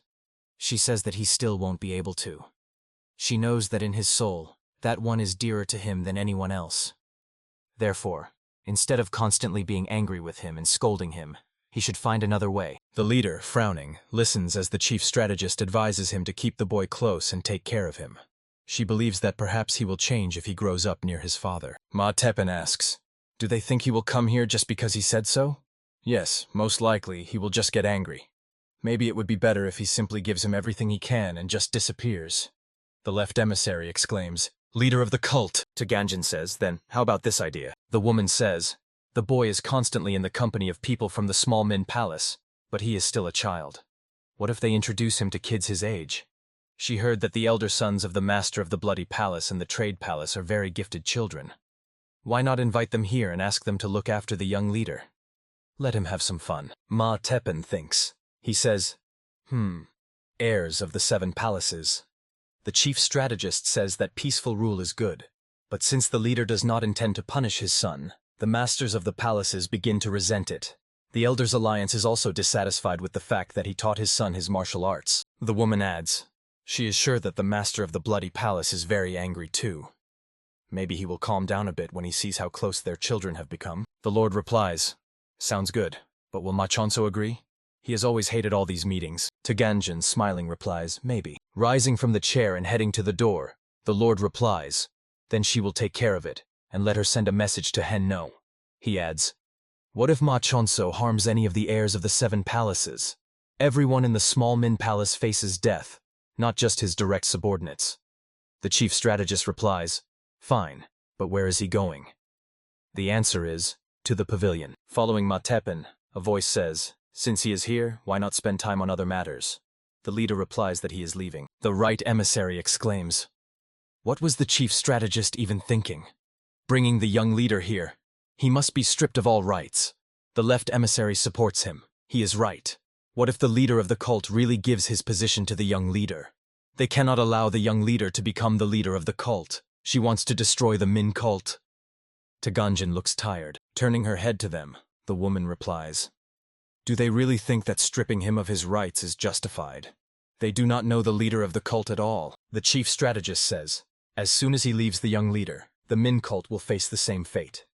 She says that he still won't be able to. She knows that in his soul, that one is dearer to him than anyone else. Therefore, instead of constantly being angry with him and scolding him, he should find another way. The leader, frowning, listens as the chief strategist advises him to keep the boy close and take care of him. She believes that perhaps he will change if he grows up near his father. Ma Teppan asks, "Do they think he will come here just because he said so?" "Yes, most likely he will just get angry. Maybe it would be better if he simply gives him everything he can and just disappears." The left emissary exclaims, "Leader of the cult!" Taganjin says, "Then, how about this idea?" The woman says, "The boy is constantly in the company of people from the small Min palace, but he is still a child. What if they introduce him to kids his age?" She heard that the elder sons of the Master of the Bloody Palace and the Trade Palace are very gifted children. Why not invite them here and ask them to look after the young leader? Let him have some fun. Ma Teppan thinks. He says, heirs of the 7 palaces. The chief strategist says that peaceful rule is good, but since the leader does not intend to punish his son, the masters of the palaces begin to resent it. The Elders' Alliance is also dissatisfied with the fact that he taught his son his martial arts. The woman adds, she is sure that the Master of the Bloody Palace is very angry too. Maybe he will calm down a bit when he sees how close their children have become. The Lord replies, "Sounds good, but will Machonso agree? He has always hated all these meetings." Taganjin, smiling, replies, "Maybe." Rising from the chair and heading to the door, the Lord replies, "Then she will take care of it, and let her send a message to Hen No." He adds, "What if Machonso harms any of the heirs of the 7 palaces? Everyone in the small Min palace faces death, not just his direct subordinates." The chief strategist replies, "Fine, but where is he going?" The answer is, to the pavilion. Following Ma Teppan, a voice says, "Since he is here, why not spend time on other matters?" The leader replies that he is leaving. The right emissary exclaims, "What was the chief strategist even thinking? Bringing the young leader here? He must be stripped of all rights." The left emissary supports him. He is right. What if the leader of the cult really gives his position to the young leader? They cannot allow the young leader to become the leader of the cult. She wants to destroy the Min cult. Taganjin looks tired. Turning her head to them, the woman replies, "Do they really think that stripping him of his rights is justified? They do not know the leader of the cult at all." The chief strategist says, "As soon as he leaves the young leader, the Min cult will face the same fate.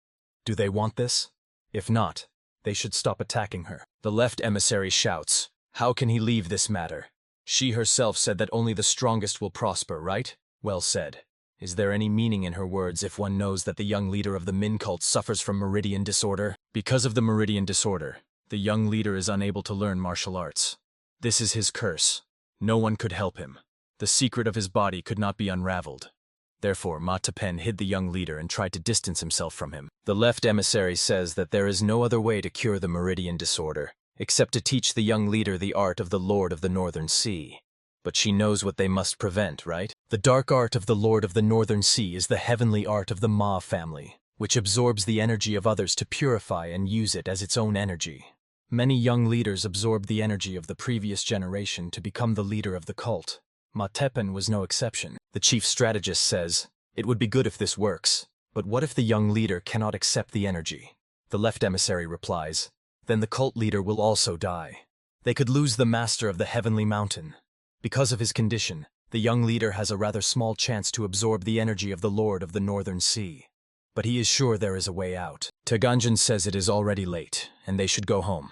Do they want this? If not, they should stop attacking her." The left emissary shouts, "How can he leave this matter? She herself said that only the strongest will prosper, right? Well said. Is there any meaning in her words if one knows that the young leader of the Min cult suffers from meridian disorder? Because of the meridian disorder, the young leader is unable to learn martial arts. This is his curse. No one could help him. The secret of his body could not be unraveled. Therefore, Ma Tepen hid the young leader and tried to distance himself from him. The left emissary says that there is no other way to cure the meridian disorder, except to teach the young leader the art of the Lord of the Northern Sea. But she knows what they must prevent, right? The dark art of the Lord of the Northern Sea is the heavenly art of the Ma family, which absorbs the energy of others to purify and use it as its own energy. Many young leaders absorbed the energy of the previous generation to become the leader of the cult. Ma Tepen was no exception. The chief strategist says, "It would be good if this works, but what if the young leader cannot accept the energy?" The left emissary replies, "Then the cult leader will also die. They could lose the master of the heavenly mountain. Because of his condition, the young leader has a rather small chance to absorb the energy of the Lord of the Northern Sea. But he is sure there is a way out." Taganjan says it is already late, and they should go home.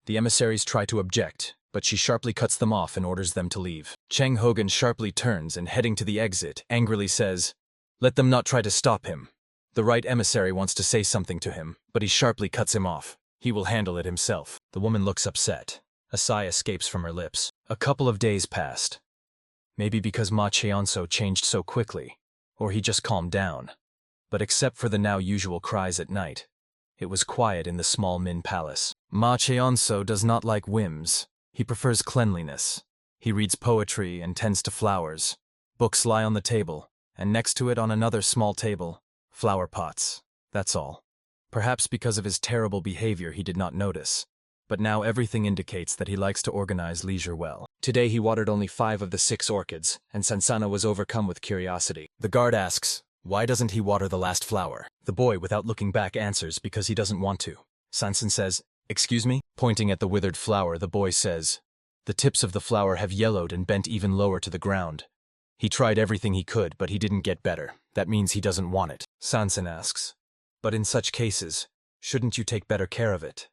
The emissaries try to object, but she sharply cuts them off and orders them to leave. Cheng Hogan sharply turns and, heading to the exit, angrily says, "Let them not try to stop him." The right emissary wants to say something to him, but he sharply cuts him off. He will handle it himself. The woman looks upset. A sigh escapes from her lips. A couple of days passed. Maybe because Ma Cheonso changed so quickly, or he just calmed down. But except for the now usual cries at night, it was quiet in the small Min palace. Ma Cheonso does not like whims. He prefers cleanliness. He reads poetry and tends to flowers. Books lie on the table, and next to it on another small table, flower pots. That's all. Perhaps because of his terrible behavior he did not notice. But now everything indicates that he likes to organize leisure well. Today he watered only 5 of the 6 orchids, and Sansana was overcome with curiosity. The guard asks, "Why doesn't he water the last flower?" The boy, without looking back, answers, "Because he doesn't want to." Sansan says, "Excuse me?" Pointing at the withered flower, the boy says, "The tips of the flower have yellowed and bent even lower to the ground. He tried everything he could, but he didn't get better. That means he doesn't want it." Sansan asks, "But in such cases, shouldn't you take better care of it?"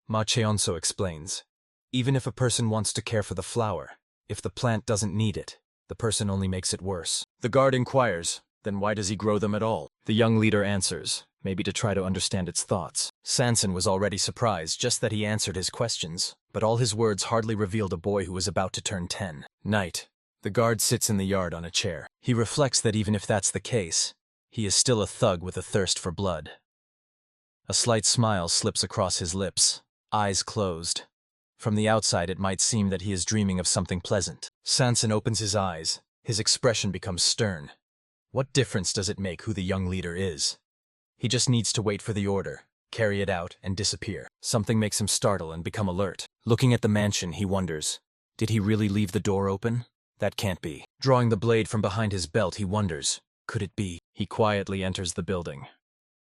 Ma Cheonso explains, "Even if a person wants to care for the flower, if the plant doesn't need it, the person only makes it worse." The guard inquires, "Then why does he grow them at all?" The young leader answers, "Maybe to try to understand its thoughts." Sansan was already surprised just that he answered his questions, but all his words hardly revealed a boy who was about to turn 10. Night. The guard sits in the yard on a chair. He reflects that even if that's the case, he is still a thug with a thirst for blood. A slight smile slips across his lips, eyes closed. From the outside it might seem that he is dreaming of something pleasant. Sansan opens his eyes. His expression becomes stern. What difference does it make who the young leader is? He just needs to wait for the order, carry it out, and disappear. Something makes him startle and become alert. Looking at the mansion, he wonders, did he really leave the door open? That can't be. Drawing the blade from behind his belt, he wonders, could it be? He quietly enters the building.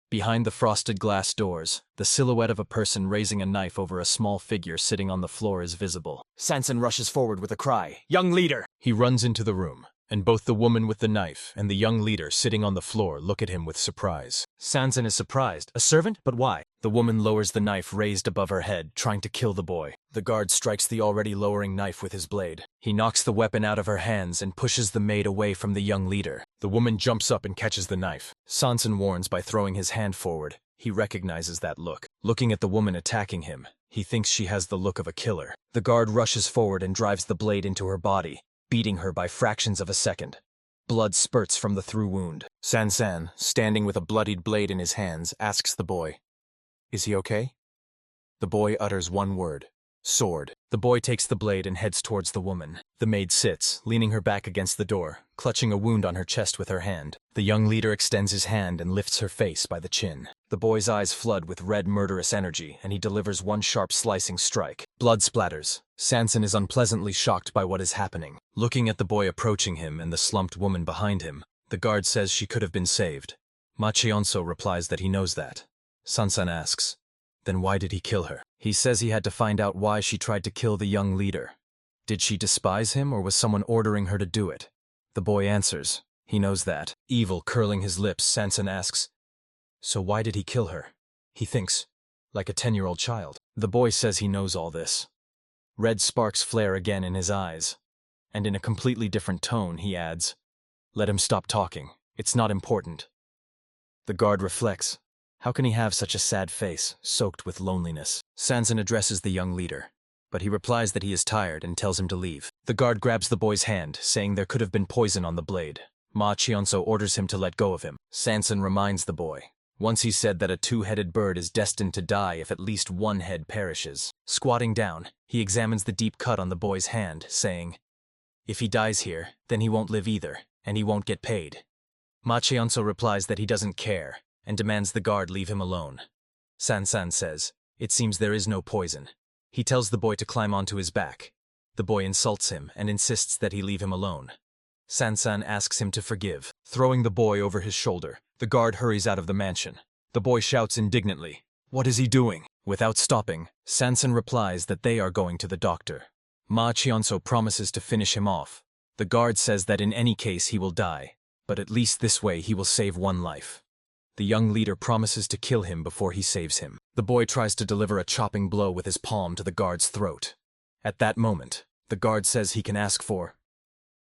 Behind the frosted glass doors, the silhouette of a person raising a knife over a small figure sitting on the floor is visible. Sansan rushes forward with a cry, "Young leader!" He runs into the room, and both the woman with the knife and the young leader sitting on the floor look at him with surprise. Sansan is surprised. "A servant? But why?" The woman lowers the knife raised above her head, trying to kill the boy. The guard strikes the already lowering knife with his blade. He knocks the weapon out of her hands and pushes the maid away from the young leader. The woman jumps up and catches the knife. Sansan warns by throwing his hand forward. He recognizes that look. Looking at the woman attacking him, he thinks she has the look of a killer. The guard rushes forward and drives the blade into her body, beating her by fractions of a second. Blood spurts from the through wound. Sansan, standing with a bloodied blade in his hands, asks the boy, "Is he okay?" The boy utters one word, "Sword." The boy takes the blade and heads towards the woman. The maid sits, leaning her back against the door, clutching a wound on her chest with her hand. The young leader extends his hand and lifts her face by the chin. The boy's eyes flood with red murderous energy, and he delivers one sharp slicing strike. Blood splatters. Sansan is unpleasantly shocked by what is happening. Looking at the boy approaching him and the slumped woman behind him, the guard says she could have been saved. Ma Cheonso replies that he knows that. Sansan asks, "Then why did he kill her?" He says he had to find out why she tried to kill the young leader. Did she despise him, or was someone ordering her to do it? The boy answers, he knows that. Evil curling his lips, Sansan asks, "So why did he kill her?" He thinks, like a 10-year-old child. The boy says he knows all this. Red sparks flare again in his eyes, and in a completely different tone he adds, "Let him stop talking. It's not important." The guard reflects. How can he have such a sad face, soaked with loneliness? Sansan addresses the young leader. but he replies that he is tired and tells him to leave. The guard grabs the boy's hand, saying there could have been poison on the blade. Ma Chionso orders him to let go of him. Sanson reminds the boy. Once he said that a two-headed bird is destined to die if at least one head perishes. Squatting down, he examines the deep cut on the boy's hand, saying, "If he dies here, then he won't live either, and he won't get paid." Ma Chionso replies that he doesn't care, and demands the guard leave him alone. Sansan says, "It seems there is no poison." He tells the boy to climb onto his back. The boy insults him and insists that he leave him alone. Sansan asks him to forgive. Throwing the boy over his shoulder, the guard hurries out of the mansion. The boy shouts indignantly, "What is he doing?" Without stopping, Sansan replies that they are going to the doctor. Ma Chionso promises to finish him off. The guard says that in any case he will die, but at least this way he will save one life. The young leader promises to kill him before he saves him. The boy tries to deliver a chopping blow with his palm to the guard's throat. At that moment, the guard says he can ask for,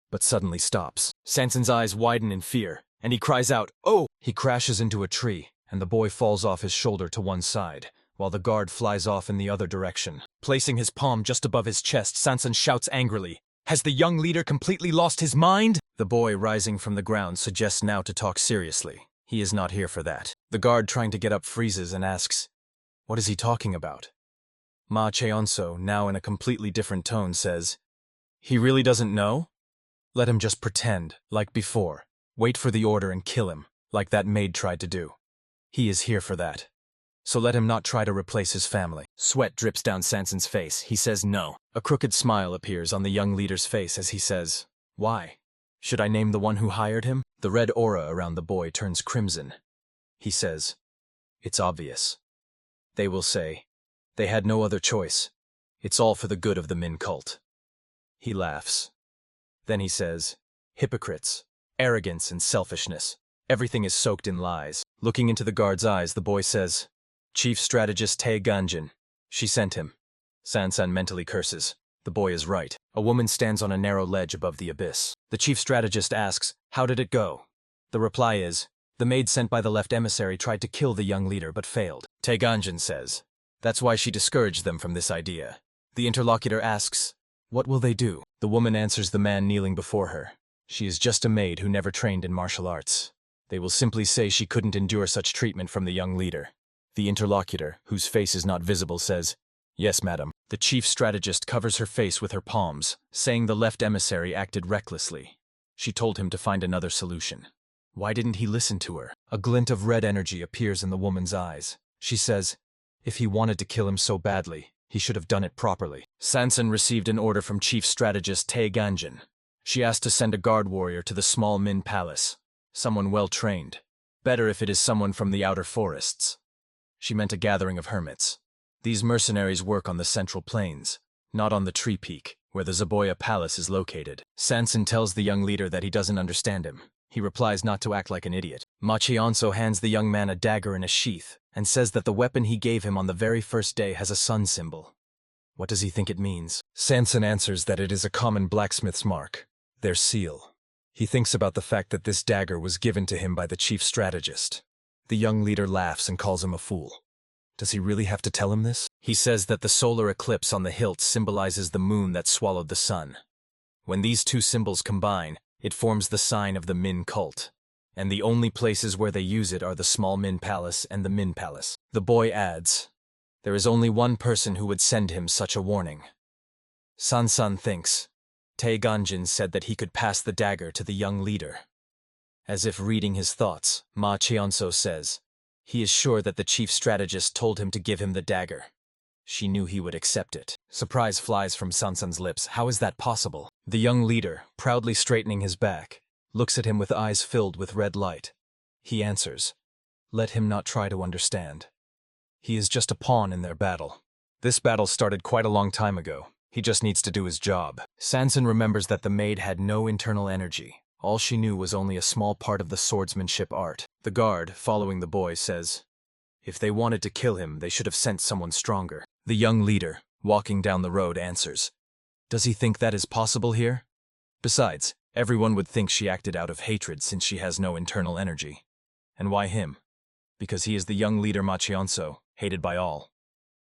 but suddenly stops. Sanson's eyes widen in fear, and he cries out, "Oh!" He crashes into a tree, and the boy falls off his shoulder to one side, while the guard flies off in the other direction. Placing his palm just above his chest, Sanson shouts angrily, "Has the young leader completely lost his mind?" The boy, rising from the ground, suggests now to talk seriously. He is not here for that. The guard, trying to get up, freezes and asks, "What is he talking about?" Ma Cheonso, now in a completely different tone, says, "He really doesn't know? Let him just pretend, like before. Wait for the order and kill him, like that maid tried to do. He is here for that. So let him not try to replace his family." Sweat drips down Sanson's face. He says no. A crooked smile appears on the young leader's face as he says, "Why? Should I name the one who hired him?" The red aura around the boy turns crimson. He says, "It's obvious. They will say, they had no other choice. It's all for the good of the Min cult." He laughs. Then he says, "Hypocrites, arrogance and selfishness. Everything is soaked in lies." Looking into the guard's eyes, the boy says, "Chief Strategist Tae Ganjin. She sent him." Sansan mentally curses. The boy is right. A woman stands on a narrow ledge above the abyss. The chief strategist asks, "How did it go?" The reply is, "The maid sent by the left emissary tried to kill the young leader but failed." Tae Ganjin says, "That's why she discouraged them from this idea." The interlocutor asks, "What will they do?" The woman answers the man kneeling before her. She is just a maid who never trained in martial arts. They will simply say she couldn't endure such treatment from the young leader. The interlocutor, whose face is not visible, says, "Yes, madam." The chief strategist covers her face with her palms, saying the left emissary acted recklessly. She told him to find another solution. Why didn't he listen to her? A glint of red energy appears in the woman's eyes. She says, if he wanted to kill him so badly, he should have done it properly. Sanson received an order from chief strategist Tae Ganjin. She asked to send a guard warrior to the small Min Palace. Someone well-trained. Better if it is someone from the outer forests. She meant a gathering of hermits. These mercenaries work on the central plains, not on the tree peak, where the Zaboya Palace is located. Sanson tells the young leader that he doesn't understand him. He replies not to act like an idiot. Ma Chionso hands the young man a dagger in a sheath and says that the weapon he gave him on the very first day has a sun symbol. What does he think it means? Sanson answers that it is a common blacksmith's mark, their seal. He thinks about the fact that this dagger was given to him by the chief strategist. The young leader laughs and calls him a fool. Does he really have to tell him this? He says that the solar eclipse on the hilt symbolizes the moon that swallowed the sun. When these two symbols combine, it forms the sign of the Min cult, and the only places where they use it are the small Min Palace and the Min Palace. The boy adds, there is only one person who would send him such a warning. Sansan thinks. Tae Ganjin said that he could pass the dagger to the young leader. As if reading his thoughts, Ma Chionso says, he is sure that the chief strategist told him to give him the dagger. She knew he would accept it. Surprise flies from Sansan's lips. How is that possible? The young leader, proudly straightening his back, looks at him with eyes filled with red light. He answers, let him not try to understand. He is just a pawn in their battle. This battle started quite a long time ago. He just needs to do his job. Sanson remembers that the maid had no internal energy. All she knew was only a small part of the swordsmanship art. The guard, following the boy, says, if they wanted to kill him, they should have sent someone stronger. The young leader, walking down the road, answers, does he think that is possible here? Besides, everyone would think she acted out of hatred since she has no internal energy. And why him? Because he is the young leader Ma Chionso, hated by all.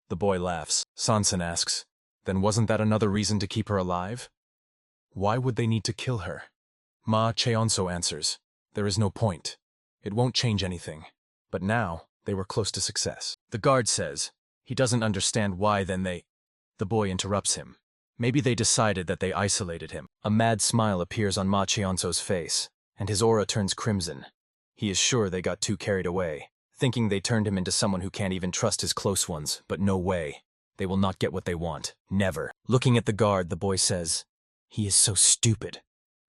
The boy laughs. Sanson asks, Then wasn't that another reason to keep her alive? Why would they need to kill her? Ma Cheonso answers, there is no point. It won't change anything. But now, they were close to success. The guard says, he doesn't understand why then they... The boy interrupts him. Maybe they decided that they isolated him. A mad smile appears on Ma Cheonso's face, and his aura turns crimson. He is sure they got too carried away, thinking they turned him into someone who can't even trust his close ones, but no way. They will not get what they want. Never. Looking at the guard, the boy says, he is so stupid.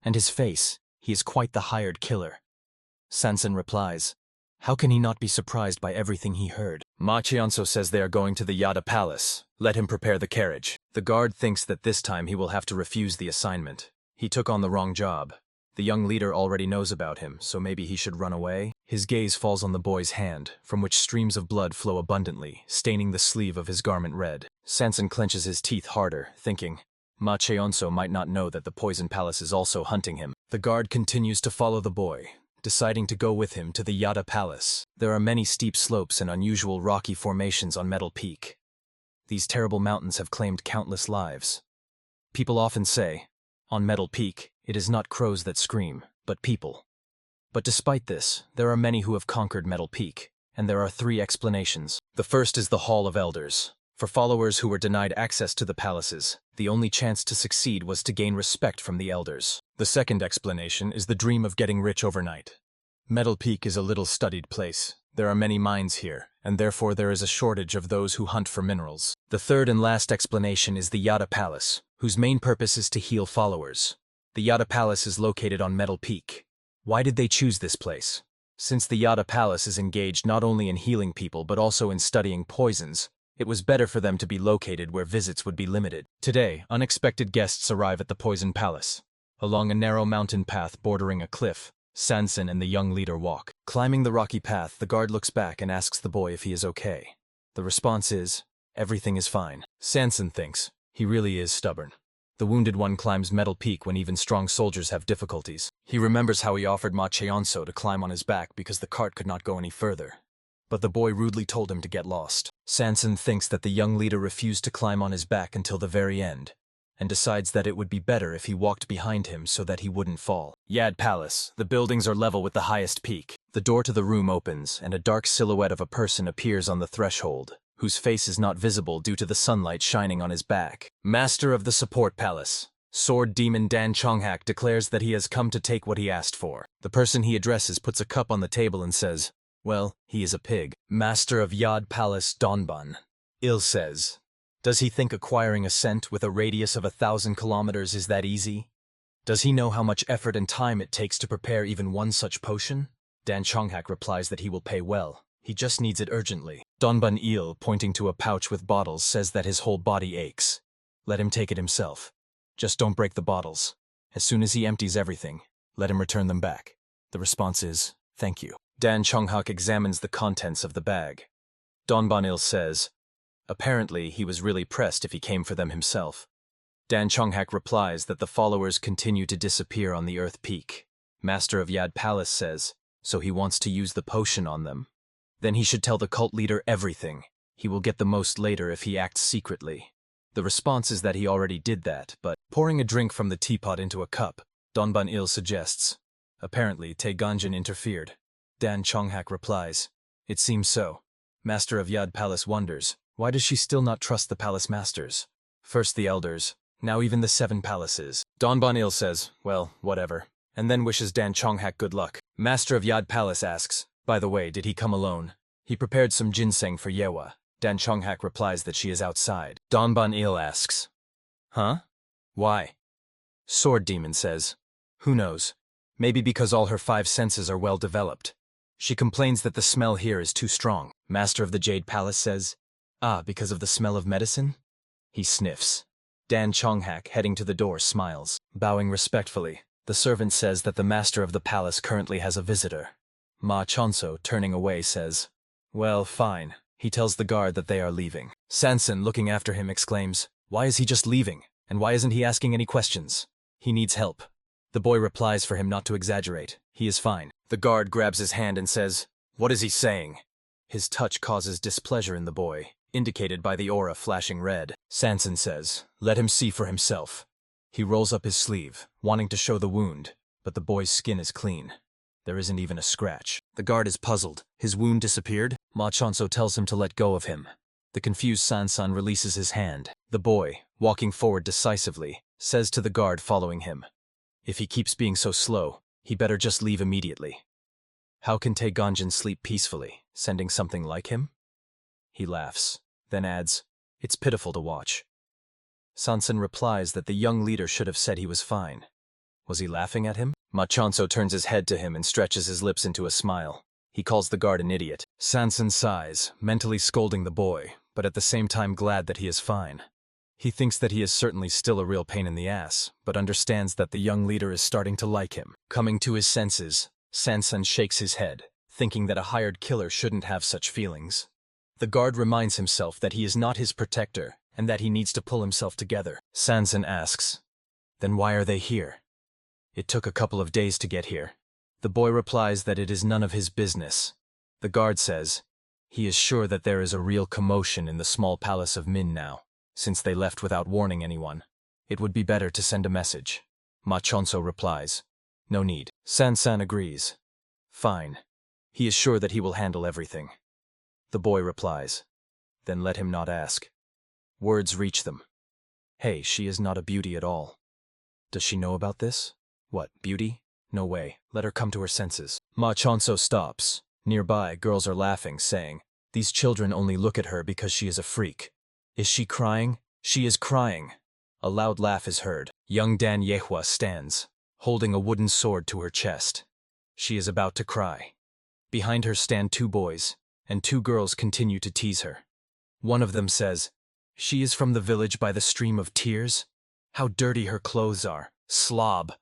And his face, he is quite the hired killer. Sansan replies, how can he not be surprised by everything he heard? Ma Cheonso says they are going to the Yada Palace. Let him prepare the carriage. The guard thinks that this time he will have to refuse the assignment. He took on the wrong job. The young leader already knows about him, so maybe he should run away. His gaze falls on the boy's hand, from which streams of blood flow abundantly, staining the sleeve of his garment red. Sansan clenches his teeth harder, thinking, Ma Cheonso might not know that the Poison Palace is also hunting him. The guard continues to follow the boy, deciding to go with him to the Yada Palace. There are many steep slopes and unusual rocky formations on Metal Peak. These terrible mountains have claimed countless lives. People often say, on Metal Peak, it is not crows that scream, but people. But despite this, there are many who have conquered Metal Peak, and there are 3 explanations. The first is the Hall of Elders. For followers who were denied access to the palaces, the only chance to succeed was to gain respect from the elders. The second explanation is the dream of getting rich overnight. Metal Peak is a little studied place. There are many mines here, and therefore there is a shortage of those who hunt for minerals. The third and last explanation is the Yada Palace, whose main purpose is to heal followers. The Yada Palace is located on Metal Peak. Why did they choose this place? Since the Yada Palace is engaged not only in healing people but also in studying poisons, it was better for them to be located where visits would be limited. Today, unexpected guests arrive at the Poison Palace. Along a narrow mountain path bordering a cliff, Sansan and the young leader walk. Climbing the rocky path, the guard looks back and asks the boy if he is okay. The response is, everything is fine. Sansan thinks, he really is stubborn. The wounded one climbs Metal Peak when even strong soldiers have difficulties. He remembers how he offered Ma Cheonso to climb on his back because the cart could not go any further. But the boy rudely told him to get lost. Sansan thinks that the young leader refused to climb on his back until the very end, and decides that it would be better if he walked behind him so that he wouldn't fall. Yad Palace. The buildings are level with the highest peak. The door to the room opens, and a dark silhouette of a person appears on the threshold, whose face is not visible due to the sunlight shining on his back. Master of the Support Palace. Sword Demon Dan Chonghak declares that he has come to take what he asked for. The person he addresses puts a cup on the table and says, well, he is a pig. Master of Yad Palace Donban. Il says, does he think acquiring a scent with a radius of 1,000 kilometers is that easy? Does he know how much effort and time it takes to prepare even one such potion? Dan Chonghak replies that he will pay well. He just needs it urgently. Donban Il, pointing to a pouch with bottles, says that his whole body aches. Let him take it himself. Just don't break the bottles. As soon as he empties everything, let him return them back. The response is, thank you. Dan Chonghak examines the contents of the bag. Donban Il says, apparently he was really pressed if he came for them himself. Dan Chonghak replies that the followers continue to disappear on the Earth Peak. Master of Yad Palace says, so he wants to use the potion on them. Then he should tell the cult leader everything. He will get the most later if he acts secretly. The response is that he already did that, but pouring a drink from the teapot into a cup, Donban Il suggests. Apparently, Taeganjin interfered. Dan Chonghak replies, it seems so. Master of Yad Palace wonders, why does she still not trust the palace masters? First the elders, now even the 7 palaces. Donban Il says, well, whatever, and then wishes Dan Chonghak good luck. Master of Yad Palace asks, by the way, did he come alone? He prepared some ginseng for Yewa. Dan Chonghak replies that she is outside. Donban Il asks, huh? Why? Sword Demon says, who knows? Maybe because all her 5 senses are well developed. She complains that the smell here is too strong. Master of the Jade Palace says, because of the smell of medicine? He sniffs. Dan Chonghak, heading to the door, smiles. Bowing respectfully, the servant says that the master of the palace currently has a visitor. Ma Chonso, turning away, says, well, fine. He tells the guard that they are leaving. Sansan, looking after him, exclaims, why is he just leaving? And why isn't he asking any questions? He needs help. The boy replies for him not to exaggerate. He is fine. The guard grabs his hand and says, what is he saying? His touch causes displeasure in the boy. indicated by the aura flashing red. Sanson says, "Let him see for himself." He rolls up his sleeve, wanting to show the wound, but the boy's skin is clean. There isn't even a scratch. The guard is puzzled. His wound disappeared? Ma Chonso tells him to let go of him. The confused Sansan releases his hand. The boy, walking forward decisively, says to the guard following him, "If he keeps being so slow, he better just leave immediately." How can Taeganjin sleep peacefully, sending something like him? He laughs, then adds, "It's pitiful to watch." Sansan replies that the young leader should have said he was fine. Was he laughing at him? Ma Chonso turns his head to him and stretches his lips into a smile. He calls the guard an idiot. Sansan sighs, mentally scolding the boy, but at the same time glad that he is fine. He thinks that he is certainly still a real pain in the ass, but understands that the young leader is starting to like him. Coming to his senses, Sansan shakes his head, thinking that a hired killer shouldn't have such feelings. The guard reminds himself that he is not his protector, and that he needs to pull himself together. Sansan asks, "Then why are they here?" "It took a couple of days to get here." The boy replies that it is none of his business. The guard says, he is sure that there is a real commotion in the small palace of Min now, since they left without warning anyone. It would be better to send a message. Ma Chonso replies, "No need." Sansan agrees. "Fine. He is sure that he will handle everything." The boy replies, "Then let him not ask." Words reach them. "Hey, she is not a beauty at all." "Does she know about this?" "What, beauty? No way. Let her come to her senses." Ma Chonso stops. Nearby, girls are laughing, saying, "These children only look at her because she is a freak." "Is she crying?" "She is crying." A loud laugh is heard. Young Dan Yehua stands, holding a wooden sword to her chest. She is about to cry. Behind her stand two boys, and two girls continue to tease her. One of them says, "She is from the village by the stream of tears? How dirty her clothes are. Slob.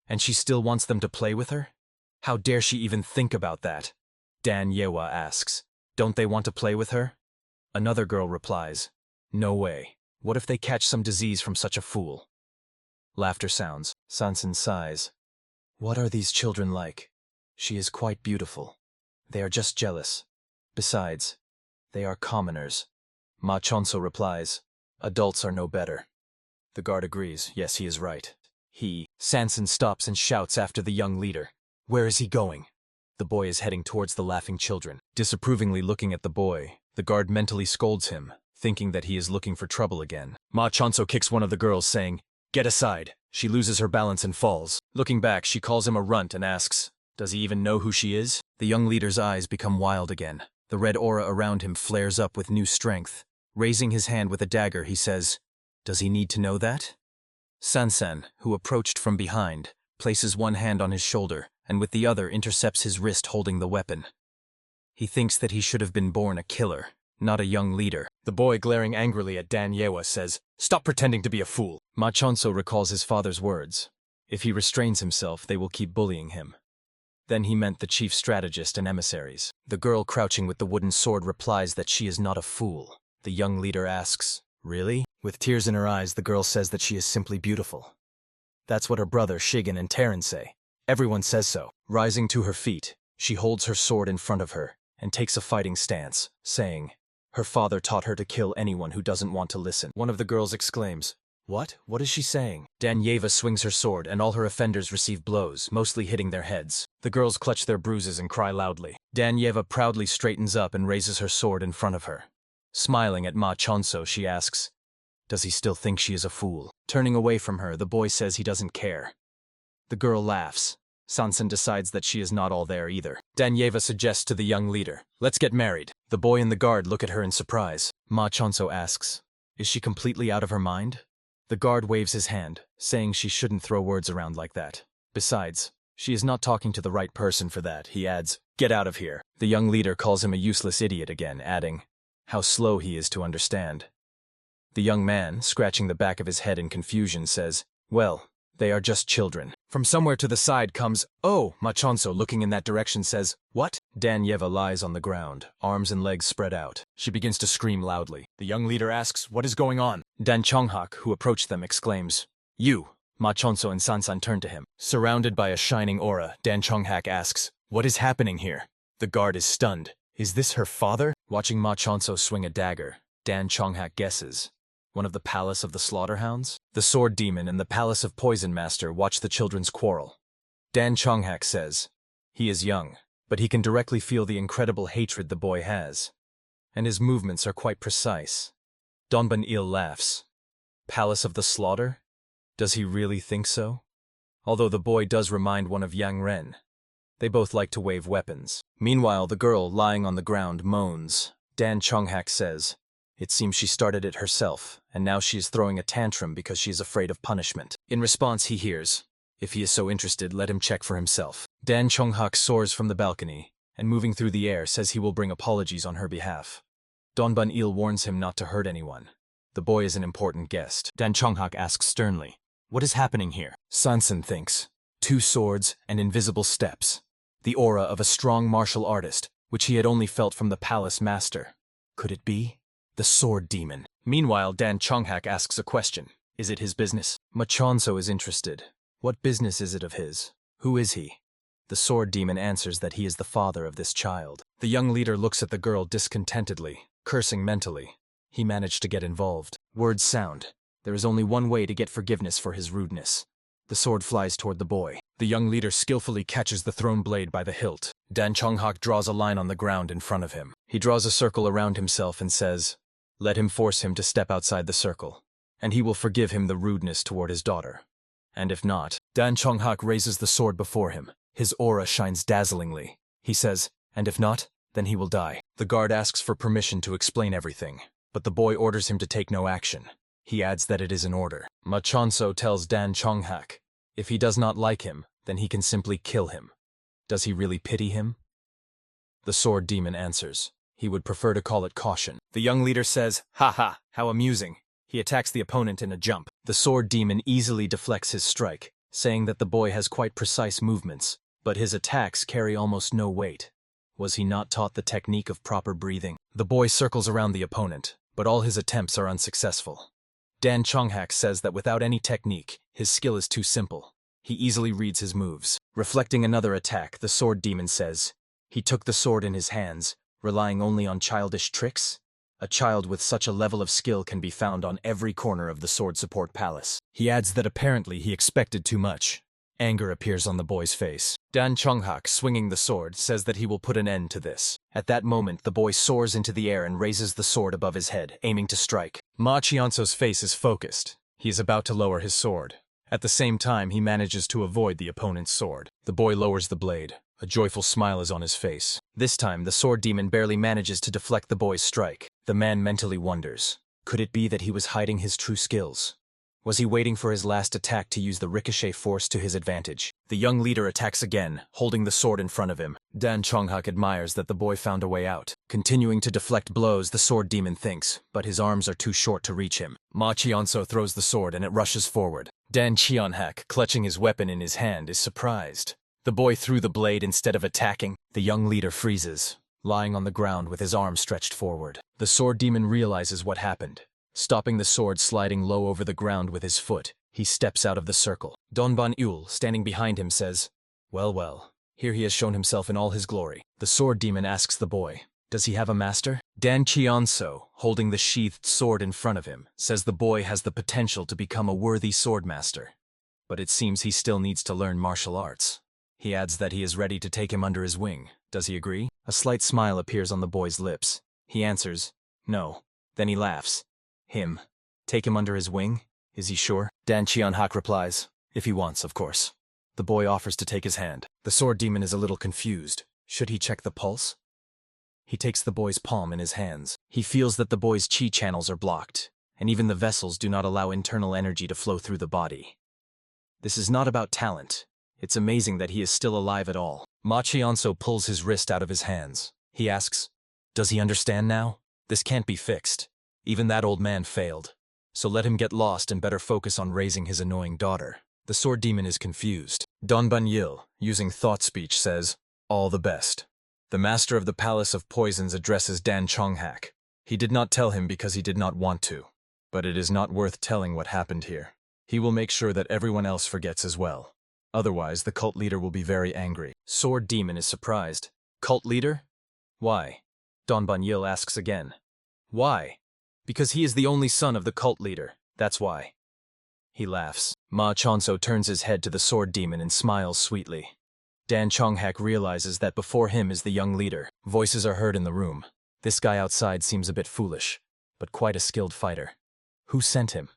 And she still wants them to play with her? How dare she even think about that?" Dan Yewa asks, "Don't they want to play with her?" Another girl replies, "No way. What if they catch some disease from such a fool?" Laughter sounds. Sansan sighs. "What are these children like? She is quite beautiful. They are just jealous. Besides, they are commoners." Ma Chonso replies, "Adults are no better." The guard agrees. Yes, he is right. Sansan stops and shouts after the young leader. "Where is he going?" The boy is heading towards the laughing children. Disapprovingly looking at the boy, the guard mentally scolds him, thinking that he is looking for trouble again. Ma Chonso kicks one of the girls, saying, "Get aside." She loses her balance and falls. Looking back, she calls him a runt and asks, "Does he even know who she is?" The young leader's eyes become wild again. The red aura around him flares up with new strength. Raising his hand with a dagger, he says, "Does he need to know that?" Sansan, who approached from behind, places one hand on his shoulder, and with the other intercepts his wrist holding the weapon. He thinks that he should have been born a killer, not a young leader. The boy, glaring angrily at Dan Yewa, says, "Stop pretending to be a fool." Ma Chonso recalls his father's words. If he restrains himself, they will keep bullying him. Then he meant the chief strategist and emissaries. The girl crouching with the wooden sword replies that she is not a fool. The young leader asks, "Really?" With tears in her eyes, the girl says that she is simply beautiful. That's what her brother Shigen and Terran say. Everyone says so. Rising to her feet, she holds her sword in front of her and takes a fighting stance, saying, "Her father taught her to kill anyone who doesn't want to listen." One of the girls exclaims, "What? What is she saying?" Danyeva swings her sword and all her offenders receive blows, mostly hitting their heads. The girls clutch their bruises and cry loudly. Danyeva proudly straightens up and raises her sword in front of her. Smiling at Ma Chonso, she asks, "Does he still think she is a fool?" Turning away from her, the boy says he doesn't care. The girl laughs. Sansan decides that she is not all there either. Danyeva suggests to the young leader, "Let's get married." The boy and the guard look at her in surprise. Ma Chonso asks, "Is she completely out of her mind?" The guard waves his hand, saying she shouldn't throw words around like that. Besides, she is not talking to the right person for that. He adds, "Get out of here." The young leader calls him a useless idiot again, adding, "How slow he is to understand." The young man, scratching the back of his head in confusion, says, "Well, they are just children." From somewhere to the side comes, "Oh!" Ma Chonso, looking in that direction, says, "What?" Danyeva lies on the ground, arms and legs spread out. She begins to scream loudly. The young leader asks, "What is going on?" Dan Chonghak, who approached them, exclaims, "You!" Ma Chonso and Sansan turn to him. Surrounded by a shining aura, Dan Chonghak asks, "What is happening here?" The guard is stunned. Is this her father? Watching Ma Chonso swing a dagger, Dan Chonghak guesses. One of the Palace of the Slaughterhounds? The Sword Demon and the Palace of Poison Master watch the children's quarrel. Dan Chonghak says, he is young, but he can directly feel the incredible hatred the boy has. And his movements are quite precise. Donban-il laughs. Palace of the Slaughter? Does he really think so? Although the boy does remind one of Yang Ren. They both like to wave weapons. Meanwhile, the girl, lying on the ground, moans. Dan Chonghak says, it seems she started it herself, and now she is throwing a tantrum because she is afraid of punishment. In response, he hears, if he is so interested, let him check for himself. Dan Chonghak soars from the balcony, and moving through the air says he will bring apologies on her behalf. Donban-il warns him not to hurt anyone. The boy is an important guest. Dan Chonghak asks sternly, what is happening here? Sansan thinks, 2 swords and invisible steps. The aura of a strong martial artist, which he had only felt from the palace master. Could it be? The Sword Demon. Meanwhile, Dan Chonghak asks a question. Is it his business? Machonso is interested. What business is it of his? Who is he? The Sword Demon answers that he is the father of this child. The young leader looks at the girl discontentedly, cursing mentally. He managed to get involved. Words sound. There is only one way to get forgiveness for his rudeness. The sword flies toward the boy. The young leader skillfully catches the thrown blade by the hilt. Dan Chonghak draws a line on the ground in front of him. He draws a circle around himself and says, let him force him to step outside the circle, and he will forgive him the rudeness toward his daughter. And if not, Dan Chonghak raises the sword before him. His aura shines dazzlingly. He says, and if not, then he will die. The guard asks for permission to explain everything, but the boy orders him to take no action. He adds that it is an order. Machonso tells Dan Chonghak, if he does not like him, then he can simply kill him. Does he really pity him? The Sword Demon answers, he would prefer to call it caution. The young leader says, ha ha, how amusing. He attacks the opponent in a jump. The Sword Demon easily deflects his strike, saying that the boy has quite precise movements, but his attacks carry almost no weight. Was he not taught the technique of proper breathing? The boy circles around the opponent, but all his attempts are unsuccessful. Dan Chonghak says that without any technique, his skill is too simple. He easily reads his moves. Reflecting another attack, the Sword Demon says, he took the sword in his hands, relying only on childish tricks? A child with such a level of skill can be found on every corner of the Sword Support Palace. He adds that apparently he expected too much. Anger appears on the boy's face. Dan Chonghak, swinging the sword, says that he will put an end to this. At that moment, the boy soars into the air and raises the sword above his head, aiming to strike. Ma Chianso's face is focused. He is about to lower his sword. At the same time, he manages to avoid the opponent's sword. The boy lowers the blade. A joyful smile is on his face. This time, the Sword Demon barely manages to deflect the boy's strike. The man mentally wonders, could it be that he was hiding his true skills? Was he waiting for his last attack to use the ricochet force to his advantage? The young leader attacks again, holding the sword in front of him. Dan Chonghak admires that the boy found a way out. Continuing to deflect blows, the Sword Demon thinks, but his arms are too short to reach him. Ma Chianso throws the sword and it rushes forward. Dan Chonghak, clutching his weapon in his hand, is surprised. The boy threw the blade instead of attacking. The young leader freezes, lying on the ground with his arm stretched forward. The Sword Demon realizes what happened. Stopping the sword sliding low over the ground with his foot, he steps out of the circle. Donban-il, standing behind him, says, well, well, here he has shown himself in all his glory. The Sword Demon asks the boy, does he have a master? Dan Chianso, holding the sheathed sword in front of him, says the boy has the potential to become a worthy swordmaster. But it seems he still needs to learn martial arts. He adds that he is ready to take him under his wing. Does he agree? A slight smile appears on the boy's lips. He answers, no. Then he laughs. Him? Take him under his wing? Is he sure? Dan Chonghak replies, if he wants, of course. The boy offers to take his hand. The Sword Demon is a little confused. Should he check the pulse? He takes the boy's palm in his hands. He feels that the boy's chi channels are blocked, and even the vessels do not allow internal energy to flow through the body. This is not about talent. It's amazing that he is still alive at all. Ma Chianso pulls his wrist out of his hands. He asks, does he understand now? This can't be fixed. Even that old man failed. So let him get lost and better focus on raising his annoying daughter. The Sword Demon is confused. Donban-il, using thought speech, says, all the best. The master of the Palace of Poisons addresses Dan Chonghak. He did not tell him because he did not want to. But it is not worth telling what happened here. He will make sure that everyone else forgets as well. Otherwise, the cult leader will be very angry. Sword Demon is surprised. Cult leader? Why? Donban-il asks again. Why? Because he is the only son of the cult leader, that's why. He laughs. Ma Chonso turns his head to the sword demon and smiles sweetly. Dan Chonghak realizes that before him is the young leader. Voices are heard in the room. This guy outside seems a bit foolish, but quite a skilled fighter. Who sent him?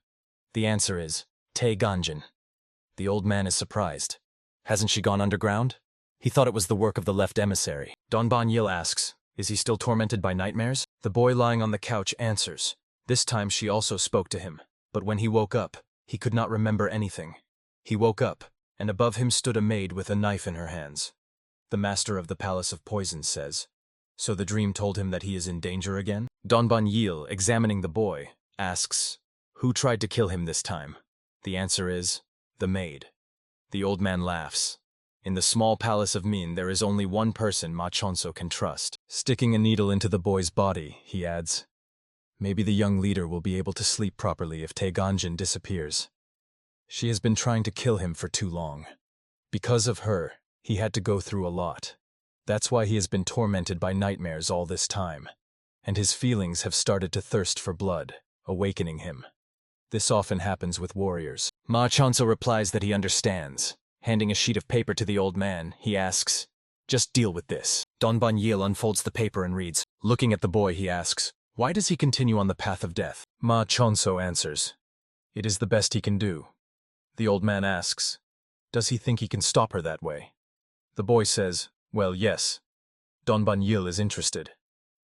The answer is Tae Ganjin. The old man is surprised. Hasn't she gone underground? He thought it was the work of the left emissary. Donban Yil asks, is he still tormented by nightmares? The boy lying on the couch answers. This time she also spoke to him, but when he woke up, he could not remember anything. He woke up, and above him stood a maid with a knife in her hands. The master of the Palace of Poison says, so the dream told him that he is in danger again? Donban Yil, examining the boy, asks, who tried to kill him this time? The answer is, the maid. The old man laughs. In the small palace of Min, there is only one person Ma Chonso can trust. Sticking a needle into the boy's body, he adds, maybe the young leader will be able to sleep properly if Tae Ganjin disappears. She has been trying to kill him for too long. Because of her, he had to go through a lot. That's why he has been tormented by nightmares all this time. And his feelings have started to thirst for blood, awakening him. This often happens with warriors. Ma Chonso replies that he understands. Handing a sheet of paper to the old man, he asks, just deal with this. Donban Yil unfolds the paper and reads. Looking at the boy, he asks, why does he continue on the path of death? Ma Chonso answers, it is the best he can do. The old man asks, does he think he can stop her that way? The boy says, well, yes. Donban Yil is interested.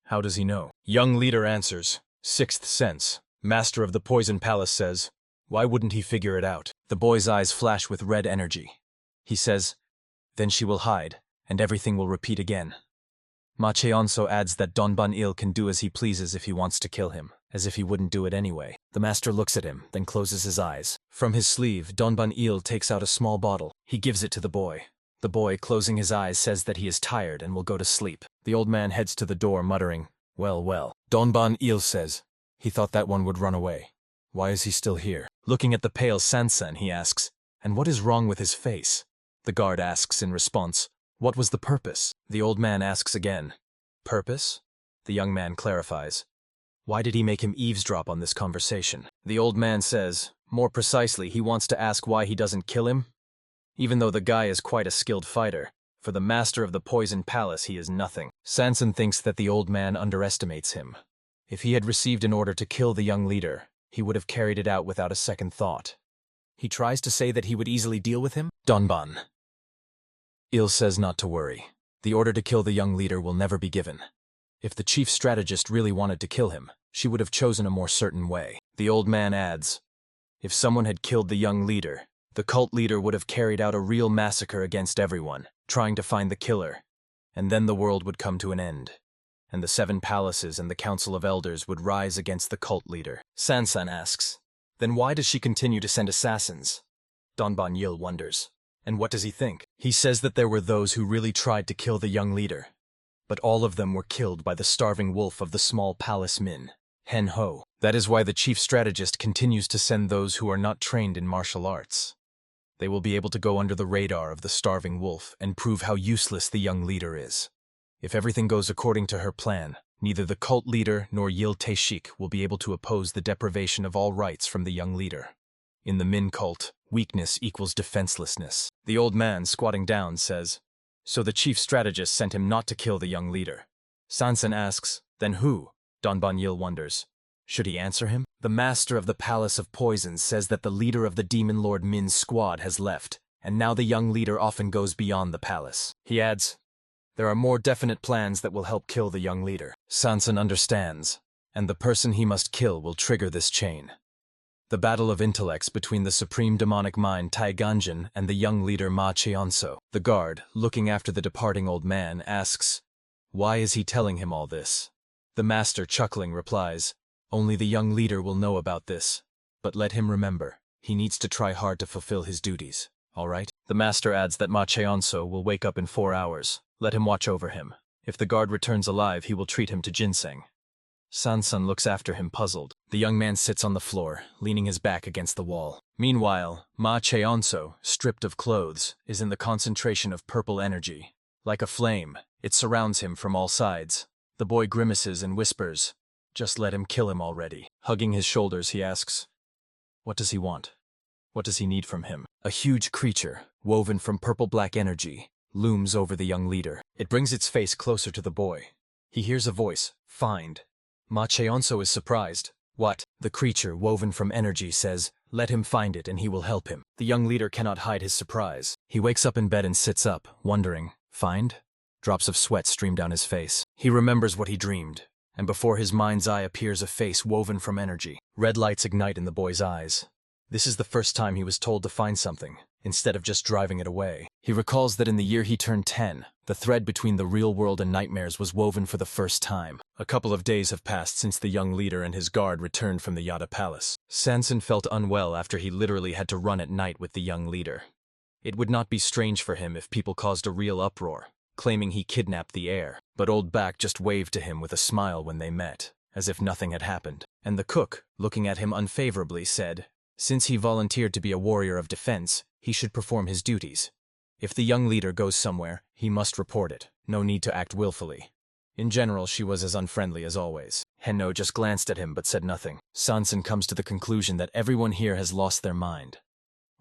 How does he know? Young leader answers, sixth sense. Master of the Poison Palace says, why wouldn't he figure it out? The boy's eyes flash with red energy. He says, then she will hide, and everything will repeat again. Ma Cheonso adds that Donban Il can do as he pleases if he wants to kill him, as if he wouldn't do it anyway. The master looks at him, then closes his eyes. From his sleeve, Donban Il takes out a small bottle. He gives it to the boy. The boy, closing his eyes, says that he is tired and will go to sleep. The old man heads to the door, muttering, well, well. Donban Il says, he thought that one would run away. Why is he still here? Looking at the pale Sansan, he asks, and what is wrong with his face? The guard asks in response, what was the purpose? The old man asks again, purpose? The young man clarifies, why did he make him eavesdrop on this conversation? The old man says, more precisely, he wants to ask why he doesn't kill him? Even though the guy is quite a skilled fighter, for the master of the Poison Palace he is nothing. Sansan thinks that the old man underestimates him. If he had received an order to kill the young leader, he would have carried it out without a second thought. He tries to say that he would easily deal with him? Donban Il says not to worry. The order to kill the young leader will never be given. If the chief strategist really wanted to kill him, she would have chosen a more certain way. The old man adds, if someone had killed the young leader, the cult leader would have carried out a real massacre against everyone, trying to find the killer, and then the world would come to an end, and the 7 palaces and the Council of Elders would rise against the cult leader. Sansan asks, then why does she continue to send assassins? Donban Yil wonders. And what does he think? He says that there were those who really tried to kill the young leader, but all of them were killed by the starving wolf of the small palace Min, Hen Ho. That is why the chief strategist continues to send those who are not trained in martial arts. They will be able to go under the radar of the starving wolf and prove how useless the young leader is. If everything goes according to her plan, neither the cult leader nor Yil Taeshik will be able to oppose the deprivation of all rights from the young leader. In the Min cult, weakness equals defenselessness. The old man, squatting down, says, so the chief strategist sent him not to kill the young leader. Sansan asks, then who? Donban Yil wonders. Should he answer him? The master of the Palace of Poison says that the leader of the Demon Lord Min's squad has left, and now the young leader often goes beyond the palace. He adds, there are more definite plans that will help kill the young leader. Sansan understands, and the person he must kill will trigger this chain. The battle of intellects between the supreme demonic mind Tai Ganjin and the young leader Ma Cheonso. The guard, looking after the departing old man, asks, why is he telling him all this? The master, chuckling, replies, only the young leader will know about this, but let him remember, he needs to try hard to fulfill his duties, all right? The master adds that Ma Cheonso will wake up in 4 hours. Let him watch over him. If the guard returns alive, he will treat him to ginseng. Sansan looks after him, puzzled. The young man sits on the floor, leaning his back against the wall. Meanwhile, Ma Cheonso, stripped of clothes, is in the concentration of purple energy. Like a flame, it surrounds him from all sides. The boy grimaces and whispers, Just let him kill him already. Hugging his shoulders, he asks, what does he want? What does he need from him? A huge creature, woven from purple-black energy, looms over the young leader. It brings its face closer to the boy. He hears a voice, find. Ma Cheonso is surprised. What? The creature, woven from energy, says, let him find it and he will help him. The young leader cannot hide his surprise. He wakes up in bed and sits up, wondering, find? Drops of sweat stream down his face. He remembers what he dreamed, and before his mind's eye appears a face woven from energy. Red lights ignite in the boy's eyes. This is the first time he was told to find something, instead of just driving it away. He recalls that in the year he turned 10, the thread between the real world and nightmares was woven for the first time. A couple of days have passed since the young leader and his guard returned from the Yada Palace. Sanson felt unwell after he literally had to run at night with the young leader. It would not be strange for him if people caused a real uproar, claiming he kidnapped the heir, but Old Back just waved to him with a smile when they met, as if nothing had happened. And the cook, looking at him unfavorably, said, since he volunteered to be a warrior of defense, he should perform his duties. If the young leader goes somewhere, he must report it. No need to act willfully. In general, she was as unfriendly as always. Henno just glanced at him but said nothing. Sanson comes to the conclusion that everyone here has lost their mind.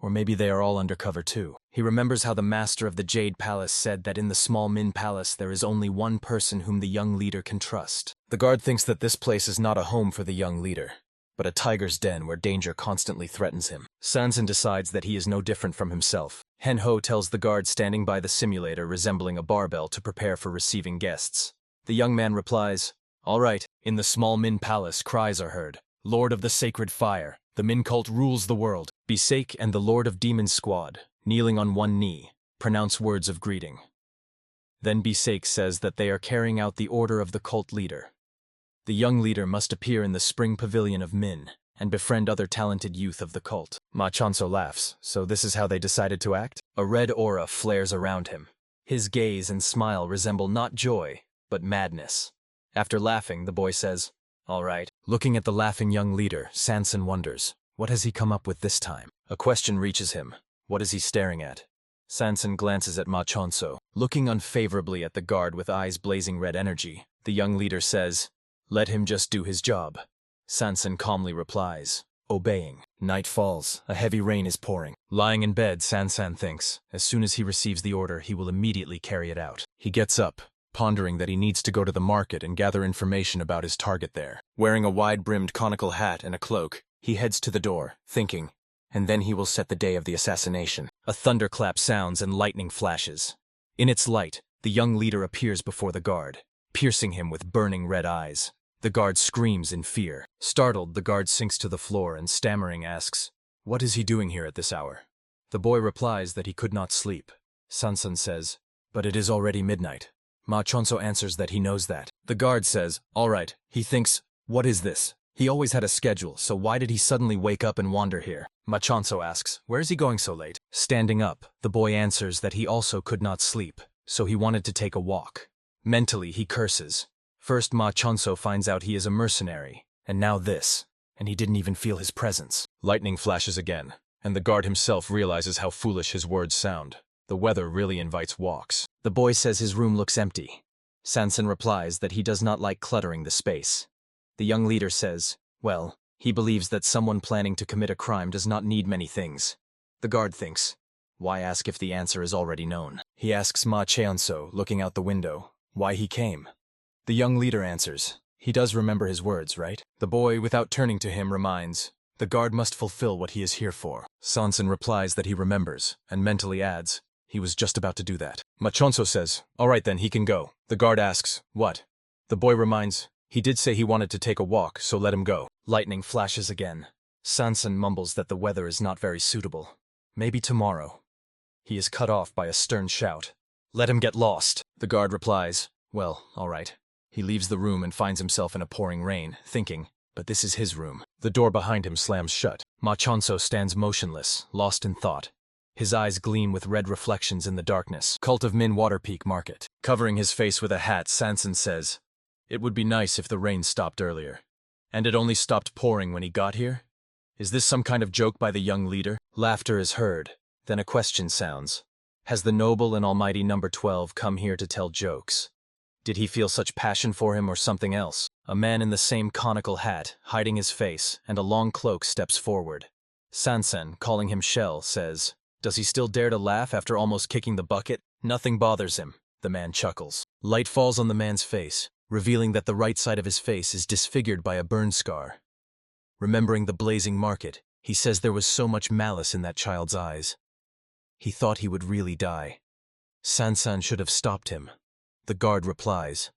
Or maybe they are all undercover too. He remembers how the master of the Jade Palace said that in the small Min Palace there is only one person whom the young leader can trust. The guard thinks that this place is not a home for the young leader, but a tiger's den where danger constantly threatens him. Sanson decides that he is no different from himself. Henho tells the guard standing by the simulator resembling a barbell to prepare for receiving guests. The young man replies, all right, in the small Min Palace cries are heard. Lord of the Sacred Fire, the Min cult rules the world. Bisake and the Lord of Demon Squad, kneeling on one knee, pronounce words of greeting. Then Bisake says that they are carrying out the order of the cult leader. The young leader must appear in the spring pavilion of Min and befriend other talented youth of the cult. Ma Chanso laughs, so this is how they decided to act? A red aura flares around him. His gaze and smile resemble not joy, but madness. After laughing, the boy says, all right. Looking at the laughing young leader, Sanson wonders, what has he come up with this time? A question reaches him. What is he staring at? Sanson glances at Ma Chanso. Looking unfavorably at the guard with eyes blazing red energy, the young leader says, let him just do his job. Sanson calmly replies, obeying. Night falls. A heavy rain is pouring. Lying in bed, Sanson thinks, as soon as he receives the order, he will immediately carry it out. He gets up, pondering that he needs to go to the market and gather information about his target there. Wearing a wide-brimmed conical hat and a cloak, he heads to the door, thinking, and then he will set the day of the assassination. A thunderclap sounds and lightning flashes. In its light, the young leader appears before the guard, piercing him with burning red eyes. The guard screams in fear. Startled, the guard sinks to the floor and stammering asks, what is he doing here at this hour? The boy replies that he could not sleep. Sanson says, but it is already midnight. Ma Chonso answers that he knows that. The guard says, all right, he thinks, what is this? He always had a schedule, so why did he suddenly wake up and wander here? Ma Chonso asks, where is he going so late? Standing up, the boy answers that he also could not sleep, so he wanted to take a walk. Mentally, he curses. First, Ma Chonso finds out he is a mercenary, and now this, and he didn't even feel his presence. Lightning flashes again, and the guard himself realizes how foolish his words sound. The weather really invites walks. The boy says his room looks empty. Sanson replies that he does not like cluttering the space. The young leader says, well, he believes that someone planning to commit a crime does not need many things. The guard thinks, why ask if the answer is already known? He asks Ma Cheonso, looking out the window, why he came. The young leader answers, he does remember his words, right? The boy, without turning to him, reminds, the guard must fulfill what he is here for. Sanson replies that he remembers, and mentally adds, he was just about to do that. Ma Chonso says, all right then, he can go. The guard asks, what? The boy reminds, he did say he wanted to take a walk, so let him go. Lightning flashes again. Sanson mumbles that the weather is not very suitable. Maybe tomorrow. He is cut off by a stern shout. Let him get lost. The guard replies, well, all right. He leaves the room and finds himself in a pouring rain, thinking, but this is his room. The door behind him slams shut. Ma Chonso stands motionless, lost in thought. His eyes gleam with red reflections in the darkness. Cult of Min Waterpeak Market. Covering his face with a hat, Sanson says, it would be nice if the rain stopped earlier. And it only stopped pouring when he got here? Is this some kind of joke by the young leader? Laughter is heard. Then a question sounds. Has the noble and almighty number 12 come here to tell jokes? Did he feel such passion for him or something else? A man in the same conical hat, hiding his face, and a long cloak steps forward. Sansen, calling him Shell, says, "Does he still dare to laugh after almost kicking the bucket?" "Nothing bothers him," the man chuckles. Light falls on the man's face, revealing that the right side of his face is disfigured by a burn scar. Remembering the blazing market, he says there was so much malice in that child's eyes. He thought he would really die. Sansan should have stopped him. The guard replies,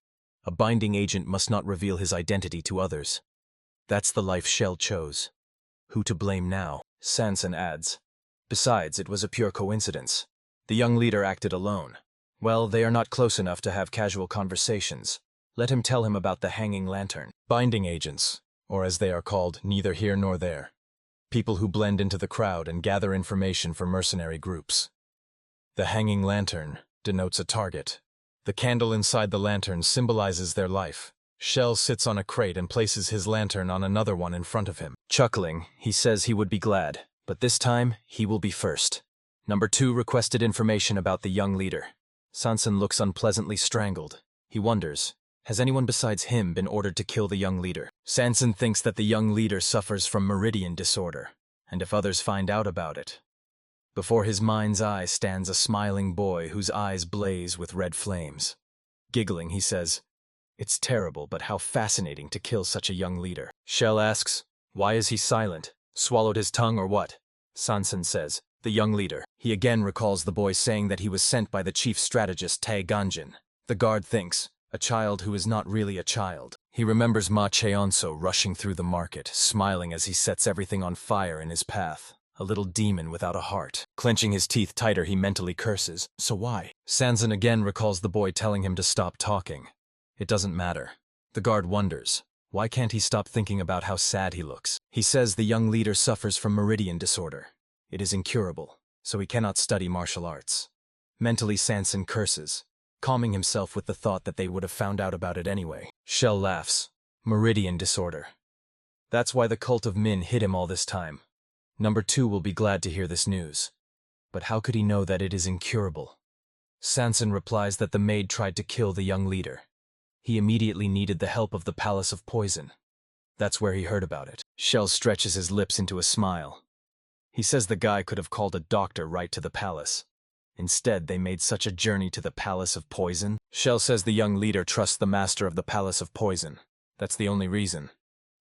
"A binding agent must not reveal his identity to others." That's the life Shell chose. Who to blame now? Sansan adds, "Besides, it was a pure coincidence. The young leader acted alone. Well, they are not close enough to have casual conversations. Let him tell him about the hanging lantern." Binding agents, or as they are called, neither here nor there. People who blend into the crowd and gather information for mercenary groups. The hanging lantern denotes a target. The candle inside the lantern symbolizes their life. Shell sits on a crate and places his lantern on another one in front of him. Chuckling, he says he would be glad, but this time he will be first. Number 2 requested information about the young leader. Sansen looks unpleasantly strangled. He wonders, has anyone besides him been ordered to kill the young leader? Sansen thinks that the young leader suffers from meridian disorder, and if others find out about it. Before his mind's eye stands a smiling boy whose eyes blaze with red flames. Giggling, he says, "It's terrible, but how fascinating to kill such a young leader." Shell asks, "Why is he silent? Swallowed his tongue or what?" Sansen says, "The young leader." He again recalls the boy saying that he was sent by the chief strategist Tae Ganjin. The guard thinks, a child who is not really a child. He remembers Ma Cheonso rushing through the market, smiling as he sets everything on fire in his path. A little demon without a heart. Clenching his teeth tighter, he mentally curses. So why? Sansen again recalls the boy telling him to stop talking. It doesn't matter. The guard wonders, why can't he stop thinking about how sad he looks? He says the young leader suffers from meridian disorder. It is incurable, so he cannot study martial arts. Mentally, Sansen curses, calming himself with the thought that they would have found out about it anyway. Shell laughs. Meridian disorder. That's why the cult of Min hid him all this time. Number 2 will be glad to hear this news. But how could he know that it is incurable? Sansen replies that the maid tried to kill the young leader. He immediately needed the help of the Palace of Poison. That's where he heard about it. Shell stretches his lips into a smile. He says the guy could have called a doctor right to the palace. Instead, they made such a journey to the Palace of Poison. Shell says the young leader trusts the master of the Palace of Poison. That's the only reason.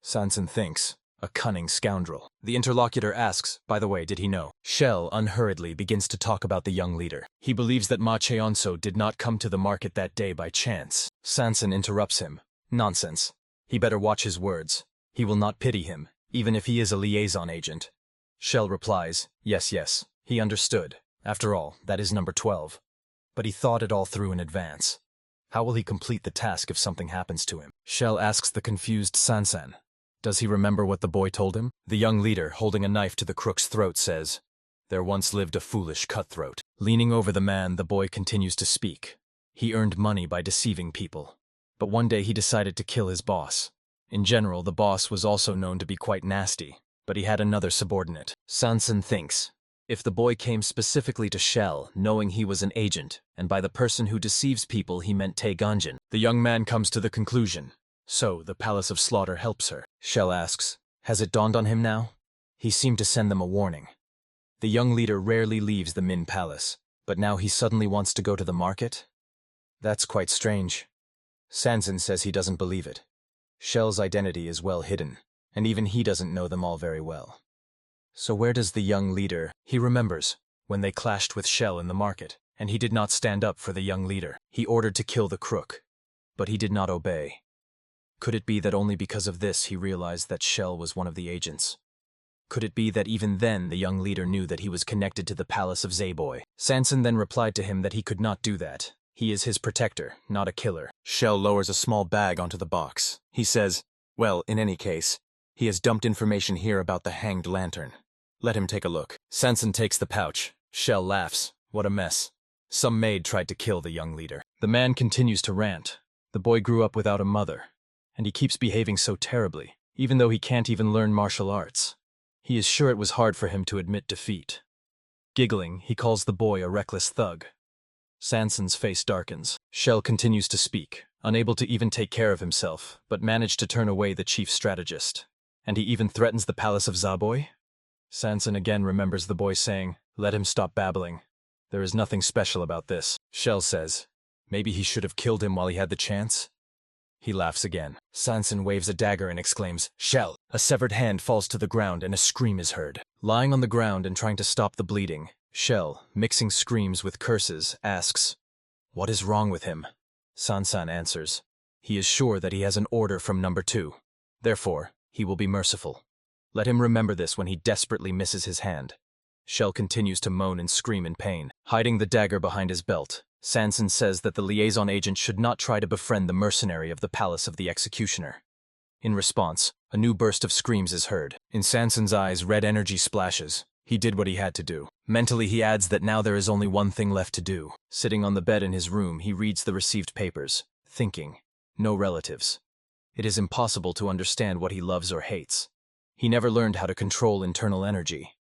Sansen thinks, a cunning scoundrel. The interlocutor asks, by the way, did he know? Shell unhurriedly begins to talk about the young leader. He believes that Ma Cheonso did not come to the market that day by chance. Sansen interrupts him. Nonsense. He better watch his words. He will not pity him, even if he is a liaison agent. Shell replies, yes, he understood. After all, that is number 12. But he thought it all through in advance. How will he complete the task if something happens to him? Shell asks the confused Sansen. Does he remember what the boy told him? The young leader, holding a knife to the crook's throat, says, "There once lived a foolish cutthroat." Leaning over the man, the boy continues to speak. He earned money by deceiving people. But one day he decided to kill his boss. In general, the boss was also known to be quite nasty, but he had another subordinate. Sansen thinks, if the boy came specifically to Shell, knowing he was an agent, and by the person who deceives people he meant Tae Ganjin, the young man comes to the conclusion. So, the Palace of Slaughter helps her. Shell asks, has it dawned on him now? He seemed to send them a warning. The young leader rarely leaves the Min Palace, but now he suddenly wants to go to the market? That's quite strange. Sansen says he doesn't believe it. Shell's identity is well hidden, and even he doesn't know them all very well. So where does the young leader... He remembers, when they clashed with Shell in the market, and he did not stand up for the young leader. He ordered to kill the crook, but he did not obey. Could it be that only because of this he realized that Shell was one of the agents? Could it be that even then the young leader knew that he was connected to the Palace of Zayboy? Sansen then replied to him that he could not do that. He is his protector, not a killer. Shell lowers a small bag onto the box. He says, well, in any case, he has dumped information here about the hanged lantern. Let him take a look. Sansen takes the pouch. Shell laughs. What a mess. Some maid tried to kill the young leader. The man continues to rant. The boy grew up without a mother, and he keeps behaving so terribly, even though he can't even learn martial arts. He is sure it was hard for him to admit defeat. Giggling, he calls the boy a reckless thug. Sansen's face darkens. Shell continues to speak. unable to even take care of himself, but managed to turn away the chief strategist. And he even threatens the palace of Zaboy? Sanson again remembers the boy saying, "Let him stop babbling. There is nothing special about this." Shell says, "Maybe he should have killed him while he had the chance?" He laughs again. Sanson waves a dagger and exclaims, "Shell!" A severed hand falls to the ground and a scream is heard. Lying on the ground and trying to stop the bleeding, Shell, mixing screams with curses, asks, "What is wrong with him?" Sanson answers, "He is sure that he has an order from number 2. Therefore, he will be merciful. Let him remember this when he desperately misses his hand." Shell continues to moan and scream in pain. Hiding the dagger behind his belt, Sanson says that the liaison agent should not try to befriend the mercenary of the palace of the executioner. In response, a new burst of screams is heard. In Sanson's eyes, red energy splashes. He did what he had to do. Mentally, he adds that now there is only one thing left to do. Sitting on the bed in his room, he reads the received papers, thinking, no relatives. It is impossible to understand what he loves or hates. He never learned how to control internal energy.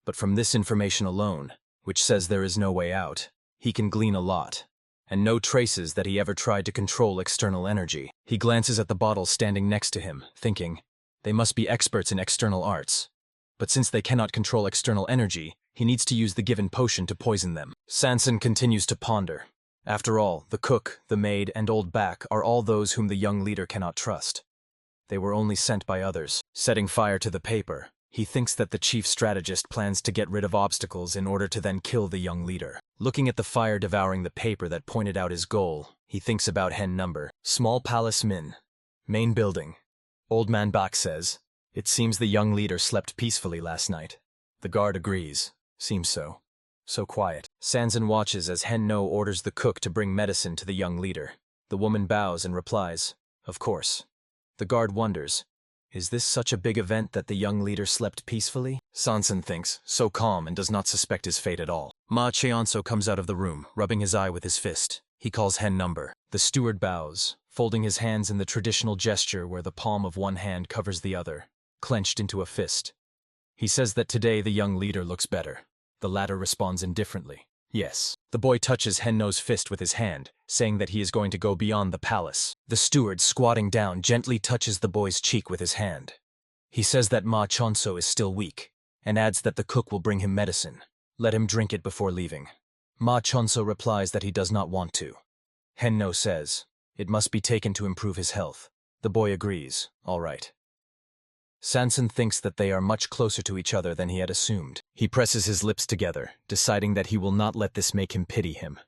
But from this information alone, which says there is no way out, he can glean a lot, and no traces that he ever tried to control external energy. He glances at the bottles standing next to him, thinking, they must be experts in external arts. But since they cannot control external energy, he needs to use the given potion to poison them. Sanson continues to ponder. After all, the cook, the maid, and old Back are all those whom the young leader cannot trust. They were only sent by others. Setting fire to the paper, he thinks that the chief strategist plans to get rid of obstacles in order to then kill the young leader. Looking at the fire devouring the paper that pointed out his goal, he thinks about hen number. Small palace Min. Main building. Old man Bak says, "It seems the young leader slept peacefully last night." The guard agrees. Seems so. So quiet. Sanson watches as Hen No orders the cook to bring medicine to the young leader. The woman bows and replies, "Of course." The guard wonders, is this such a big event that the young leader slept peacefully? Sanson thinks, so calm and does not suspect his fate at all. Ma Cheonso comes out of the room, rubbing his eye with his fist. He calls hen number. The steward bows, folding his hands in the traditional gesture where the palm of one hand covers the other, clenched into a fist. He says that today the young leader looks better. The latter responds indifferently. Yes. The boy touches Hen No's fist with his hand, saying that he is going to go beyond the palace. The steward, squatting down, gently touches the boy's cheek with his hand. He says that Ma Chonso is still weak, and adds that the cook will bring him medicine. Let him drink it before leaving. Ma Chonso replies that he does not want to. Hen No says, it must be taken to improve his health. The boy agrees, all right. Sanson thinks that they are much closer to each other than he had assumed. He presses his lips together, deciding that he will not let this make him pity him.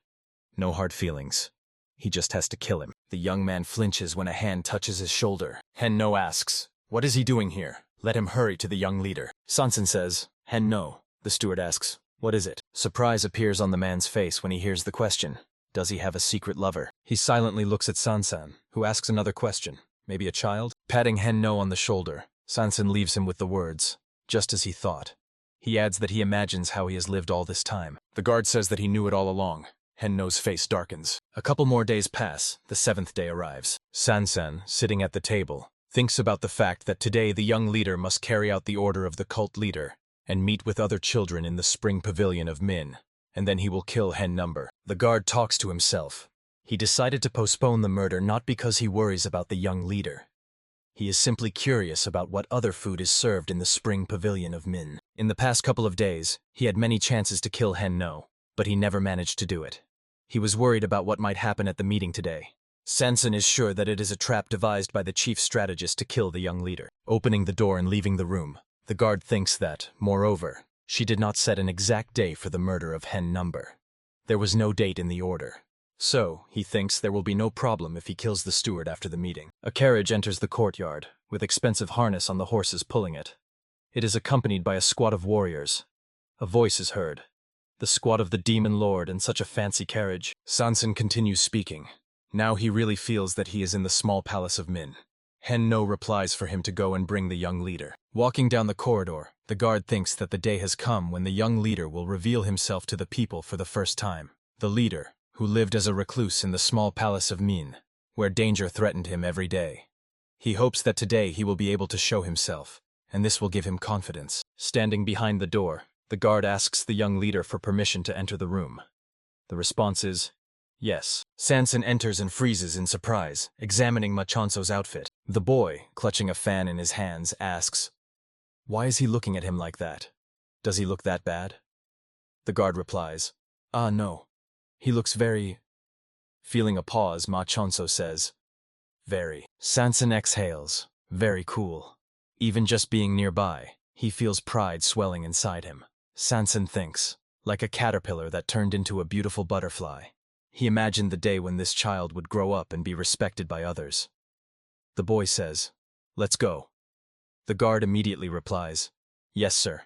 No hard feelings. He just has to kill him. The young man flinches when a hand touches his shoulder. Hen No asks, what is he doing here? Let him hurry to the young leader. Sanson says, Hen No. The steward asks, what is it? Surprise appears on the man's face when he hears the question. Does he have a secret lover? He silently looks at Sanson, who asks another question. Maybe a child? Patting Hen No on the shoulder, Sanson leaves him with the words, just as he thought. He adds that he imagines how he has lived all this time. The guard says that he knew it all along. Hen No's face darkens. A couple more days pass. The 7th day arrives. Sanson, sitting at the table, thinks about the fact that today the young leader must carry out the order of the cult leader and meet with other children in the spring pavilion of Min, and then he will kill Hen Number. The guard talks to himself. He decided to postpone the murder not because he worries about the young leader. He is simply curious about what other food is served in the spring pavilion of Min. In the past couple of days, he had many chances to kill Hen No, but he never managed to do it. He was worried about what might happen at the meeting today. Sanson is sure that it is a trap devised by the chief strategist to kill the young leader. Opening the door and leaving the room, the guard thinks that, moreover, she did not set an exact day for the murder of Hen Number. There was no date in the order. So, he thinks there will be no problem if he kills the steward after the meeting. A carriage enters the courtyard, with expensive harness on the horses pulling it. It is accompanied by a squad of warriors. A voice is heard. The squad of the Demon Lord in such a fancy carriage. Sanson continues speaking. Now he really feels that he is in the small palace of Min. Hen No replies for him to go and bring the young leader. Walking down the corridor, the guard thinks that the day has come when the young leader will reveal himself to the people for the first time. The leader, who lived as a recluse in the small palace of Min, where danger threatened him every day. He hopes that today he will be able to show himself, and this will give him confidence. Standing behind the door, the guard asks the young leader for permission to enter the room. The response is, yes. Sanson enters and freezes in surprise, examining Machonso's outfit. The boy, clutching a fan in his hands, asks, "Why is he looking at him like that? Does he look that bad?" The guard replies, "Ah, no. He looks very—" Feeling a pause, Machonso says, "Very." Sanson exhales. Very cool. Even just being nearby, he feels pride swelling inside him. Sanson thinks, like a caterpillar that turned into a beautiful butterfly. He imagined the day when this child would grow up and be respected by others. The boy says, "Let's go." The guard immediately replies, "Yes, sir."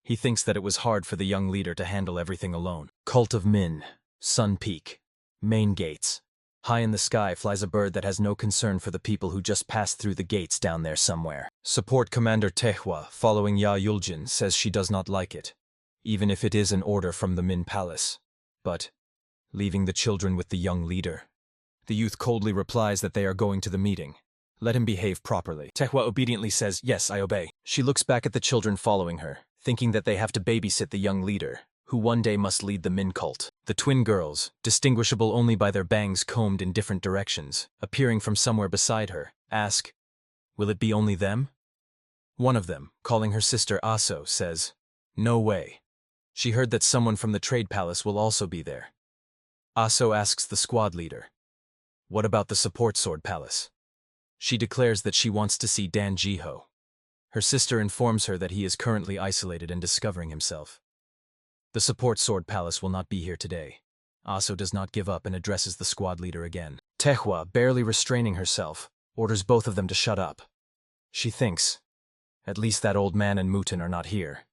He thinks that it was hard for the young leader to handle everything alone. Cult of Min, Sun Peak, main gates. High in the sky flies a bird that has no concern for the people who just passed through the gates down there somewhere. Support Commander Tehwa, following Yahyuljin, says she does not like it, even if it is an order from the Min Palace. But leaving the children with the young leader. The youth coldly replies that they are going to the meeting. Let him behave properly. Tehwa obediently says, "Yes, I obey." She looks back at the children following her, thinking that they have to babysit the young leader, who one day must lead the Min cult. The twin girls, distinguishable only by their bangs combed in different directions, appearing from somewhere beside her, ask, "Will it be only them?" One of them, calling her sister Aso, says, "No way. She heard that someone from the trade palace will also be there." Aso asks the squad leader, "What about the support sword palace?" She declares that she wants to see Dan Jiho. Her sister informs her that he is currently isolated and discovering himself. The support sword palace will not be here today. Aso does not give up and addresses the squad leader again. Tehwa, barely restraining herself, orders both of them to shut up. She thinks, at least that old man and Muten are not here.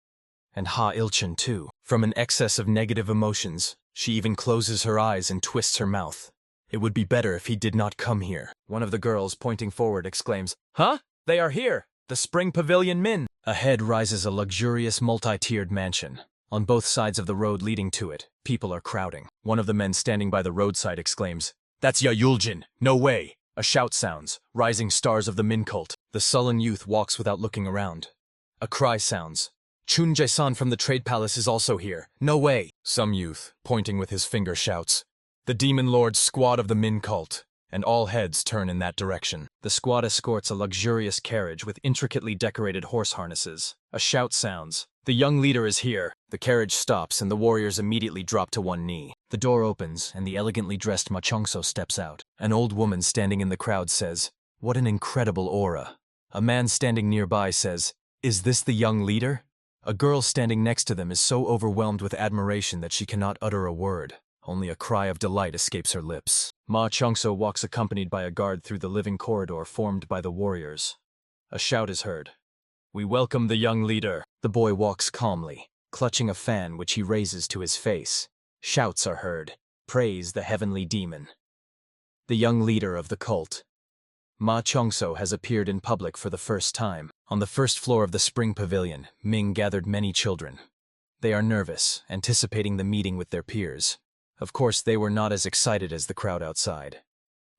And Ha Ilchin too. From an excess of negative emotions, she even closes her eyes and twists her mouth. It would be better if he did not come here. One of the girls, pointing forward, exclaims, "Huh? They are here! The Spring Pavilion Min!" Ahead rises a luxurious multi-tiered mansion. On both sides of the road leading to it, people are crowding. One of the men standing by the roadside exclaims, "That's Yahyuljin! No way!" A shout sounds, rising stars of the Min cult. The sullen youth walks without looking around. A cry sounds, "Chunjae-san from the trade palace is also here. No way!" Some youth, pointing with his finger, shouts, "The Demon Lord's squad of the Min cult," and all heads turn in that direction. The squad escorts a luxurious carriage with intricately decorated horse harnesses. A shout sounds, "The young leader is here." The carriage stops and the warriors immediately drop to one knee. The door opens and the elegantly dressed Machonso steps out. An old woman standing in the crowd says, "What an incredible aura." A man standing nearby says, "Is this the young leader?" A girl standing next to them is so overwhelmed with admiration that she cannot utter a word. Only a cry of delight escapes her lips. Ma Chongso walks accompanied by a guard through the living corridor formed by the warriors. A shout is heard. "We welcome the young leader." The boy walks calmly, clutching a fan which he raises to his face. Shouts are heard. "Praise the heavenly demon." The young leader of the cult. Ma Chongso has appeared in public for the first time. On the first floor of the Spring Pavilion, Ming gathered many children. They are nervous, anticipating the meeting with their peers. Of course, they were not as excited as the crowd outside.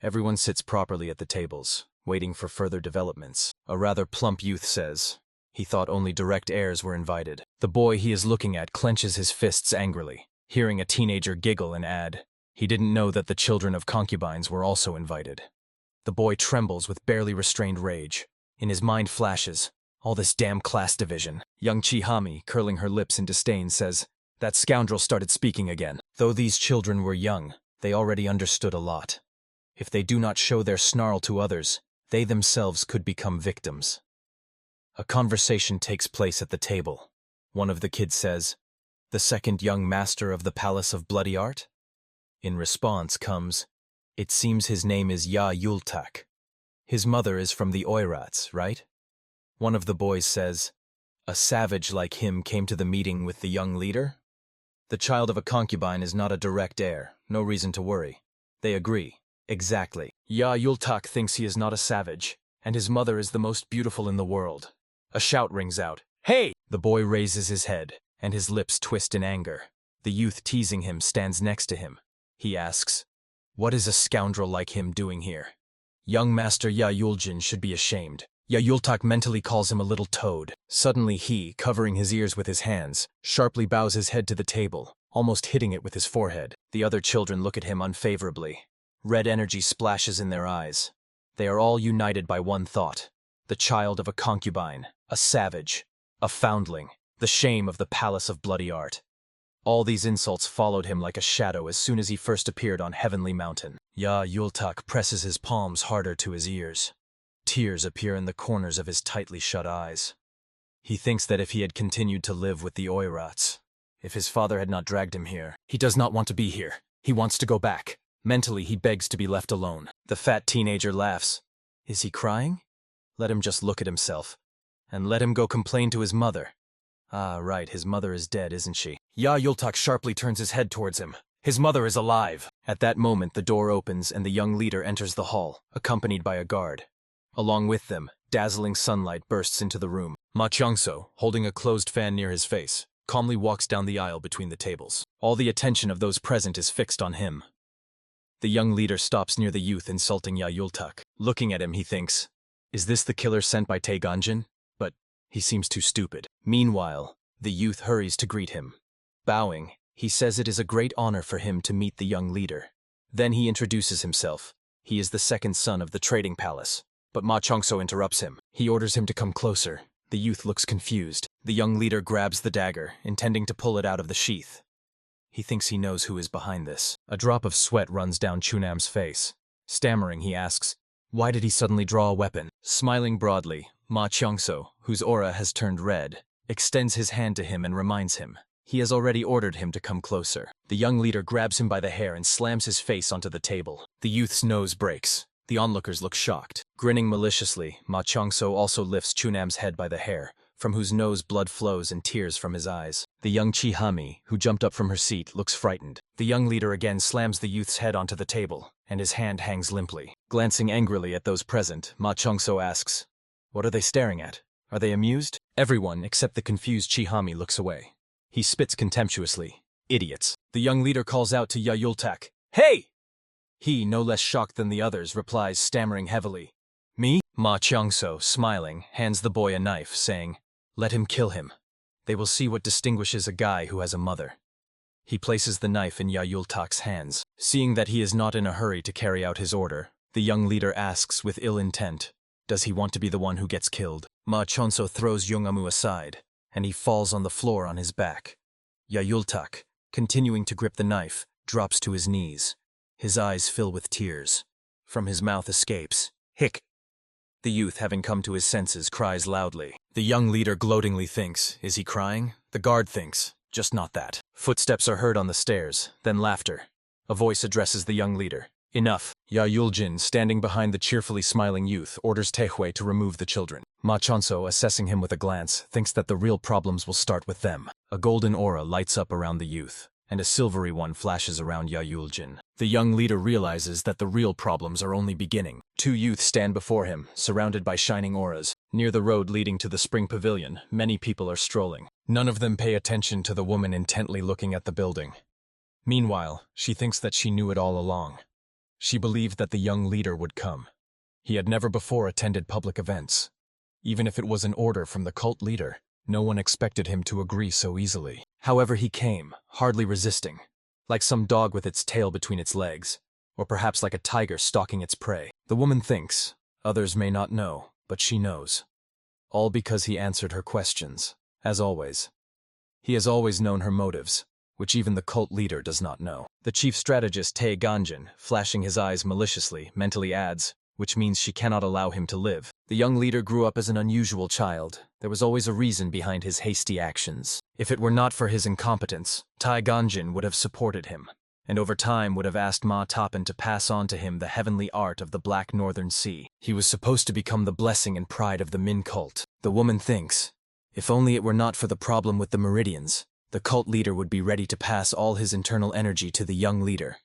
Everyone sits properly at the tables, waiting for further developments. A rather plump youth says he thought only direct heirs were invited. The boy he is looking at clenches his fists angrily, hearing a teenager giggle and add, he didn't know that the children of concubines were also invited. The boy trembles with barely restrained rage. In his mind flashes, all this damn class division. Young Chihami, curling her lips in disdain, says, "That scoundrel started speaking again." Though these children were young, they already understood a lot. If they do not show their snarl to others, they themselves could become victims. A conversation takes place at the table. One of the kids says, "The second young master of the Palace of Bloody Art?" In response comes, "It seems his name is Yultak. His mother is from the Oirats, right?" One of the boys says, "A savage like him came to the meeting with the young leader?" The child of a concubine is not a direct heir, no reason to worry. They agree. Exactly. Yultak thinks he is not a savage, and his mother is the most beautiful in the world. A shout rings out, "Hey!" The boy raises his head, and his lips twist in anger. The youth teasing him stands next to him. He asks, "What is a scoundrel like him doing here?" Young Master Yahyuljin should be ashamed. Yultak mentally calls him a little toad. Suddenly he, covering his ears with his hands, sharply bows his head to the table, almost hitting it with his forehead. The other children look at him unfavorably. Red energy splashes in their eyes. They are all united by one thought: the child of a concubine, a savage, a foundling, the shame of the Palace of Bloody Art. All these insults followed him like a shadow as soon as he first appeared on Heavenly Mountain. Yahello presses his palms harder to his ears. Tears appear in the corners of his tightly shut eyes. He thinks that if he had continued to live with the Oirats, if his father had not dragged him here, he does not want to be here. He wants to go back. Mentally, he begs to be left alone. The fat teenager laughs. Is he crying? Let him just look at himself. And let him go complain to his mother. Ah, right, his mother is dead, isn't she? Yahello sharply turns his head towards him. His mother is alive. At that moment, the door opens and the young leader enters the hall, accompanied by a guard. Along with them, dazzling sunlight bursts into the room. Ma Changso, holding a closed fan near his face, calmly walks down the aisle between the tables. All the attention of those present is fixed on him. The young leader stops near the youth insulting Yahello. Looking at him, he thinks, is this the killer sent by Taeganjin? But he seems too stupid. Meanwhile, the youth hurries to greet him. Bowing, he says it is a great honor for him to meet the young leader. Then he introduces himself. He is the second son of the trading palace. But Ma Changso interrupts him. He orders him to come closer. The youth looks confused. The young leader grabs the dagger, intending to pull it out of the sheath. He thinks he knows who is behind this. A drop of sweat runs down Chunam's face. Stammering, he asks, why did he suddenly draw a weapon? Smiling broadly, Ma Changso, whose aura has turned red, extends his hand to him and reminds him. He has already ordered him to come closer. The young leader grabs him by the hair and slams his face onto the table. The youth's nose breaks. The onlookers look shocked. Grinning maliciously, Ma Changso also lifts Chunam's head by the hair, from whose nose blood flows and tears from his eyes. The young Chihami, who jumped up from her seat, looks frightened. The young leader again slams the youth's head onto the table, and his hand hangs limply. Glancing angrily at those present, Ma Changso asks, what are they staring at? Are they amused? Everyone, except the confused Chihami, looks away. He spits contemptuously. Idiots. The young leader calls out to Yahello, hey! He, no less shocked than the others, replies, stammering heavily. Me? Ma Changso, smiling, hands the boy a knife, saying, let him kill him. They will see what distinguishes a guy who has a mother. He places the knife in Yahello's hands. Seeing that he is not in a hurry to carry out his order, the young leader asks with ill intent, does he want to be the one who gets killed? Ma Changso throws Yongamu aside, and he falls on the floor on his back. Yahello, continuing to grip the knife, drops to his knees. His eyes fill with tears. From his mouth escapes, hic. The youth, having come to his senses, cries loudly. The young leader gloatingly thinks, is he crying? The guard thinks, just not that. Footsteps are heard on the stairs, then laughter. A voice addresses the young leader. Enough. Yahello, standing behind the cheerfully smiling youth, orders Taehui to remove the children. Ma Changso, assessing him with a glance, thinks that the real problems will start with them. A golden aura lights up around the youth, and a silvery one flashes around Yahello. The young leader realizes that the real problems are only beginning. Two youths stand before him, surrounded by shining auras. Near the road leading to the spring pavilion, many people are strolling. None of them pay attention to the woman intently looking at the building. Meanwhile, she thinks that she knew it all along. She believed that the young leader would come. He had never before attended public events. Even if it was an order from the cult leader, no one expected him to agree so easily. However, he came, hardly resisting, like some dog with its tail between its legs, or perhaps like a tiger stalking its prey. The woman thinks, others may not know, but she knows. All because he answered her questions, as always. He has always known her motives, which even the cult leader does not know. The chief strategist Taeganjin, flashing his eyes maliciously, mentally adds, which means she cannot allow him to live. The young leader grew up as an unusual child. There was always a reason behind his hasty actions. If it were not for his incompetence, Taeganjin would have supported him, and over time would have asked Ma Tappen to pass on to him the heavenly art of the Black Northern Sea. He was supposed to become the blessing and pride of the Min cult. The woman thinks, if only it were not for the problem with the meridians, the cult leader would be ready to pass all his internal energy to the young leader.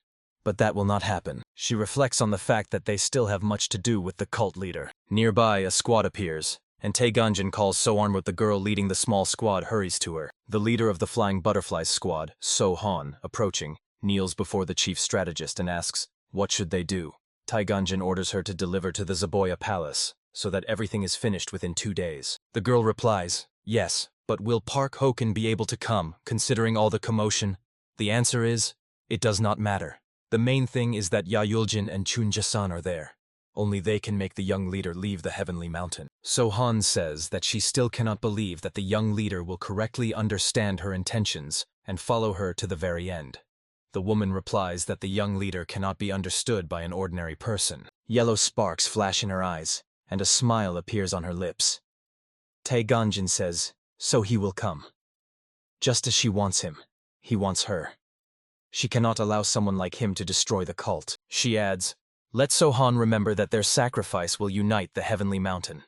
But that will not happen. She reflects on the fact that they still have much to do with the cult leader. Nearby, a squad appears, and Taeganjin calls So-on with the girl leading the small squad hurries to her. The leader of the Flying Butterflies squad, So-han, approaching, kneels before the chief strategist and asks, what should they do? Taeganjin orders her to deliver to the Zaboya Palace, so that everything is finished within 2 days. The girl replies, yes, but will Park Hoken be able to come, considering all the commotion? The answer is, it does not matter. The main thing is that Yahyuljin and Chunjasan are there. Only they can make the young leader leave the heavenly mountain. So-han says that she still cannot believe that the young leader will correctly understand her intentions and follow her to the very end. The woman replies that the young leader cannot be understood by an ordinary person. Yellow sparks flash in her eyes, and a smile appears on her lips. Tae-ganjin says, so he will come. Just as she wants him, he wants her. She cannot allow someone like him to destroy the cult. She adds, let So-han remember that their sacrifice will unite the heavenly mountain.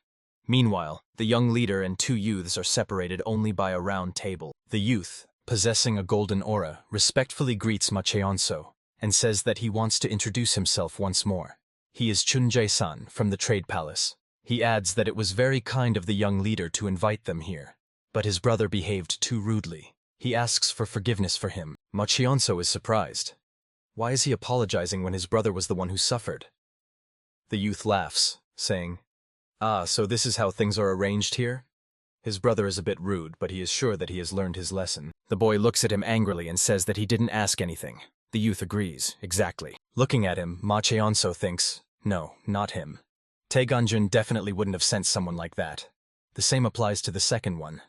Meanwhile, the young leader and two youths are separated only by a round table. The youth, possessing a golden aura, respectfully greets Macheonso and says that he wants to introduce himself once more. He is Chunjae-san from the Trade Palace. He adds that it was very kind of the young leader to invite them here, but his brother behaved too rudely. He asks for forgiveness for him. Macheonso is surprised. Why is he apologizing when his brother was the one who suffered? The youth laughs, saying, ah, so this is how things are arranged here? His brother is a bit rude, but he is sure that he has learned his lesson. The boy looks at him angrily and says that he didn't ask anything. The youth agrees, exactly. Looking at him, Macheonso thinks, no, not him. Tae-ganjin definitely wouldn't have sent someone like that. The same applies to the second one.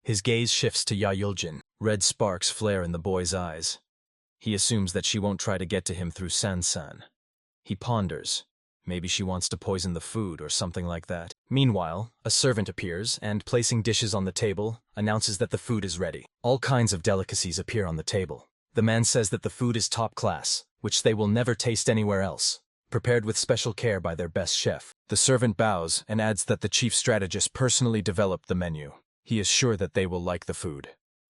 His gaze shifts to Yahyuljin. Red sparks flare in the boy's eyes. He assumes that she won't try to get to him through San-san. He ponders. Maybe she wants to poison the food or something like that. Meanwhile, a servant appears and, placing dishes on the table, announces that the food is ready. All kinds of delicacies appear on the table. The man says that the food is top class, which they will never taste anywhere else, prepared with special care by their best chef. The servant bows and adds that the chief strategist personally developed the menu. He is sure that they will like the food.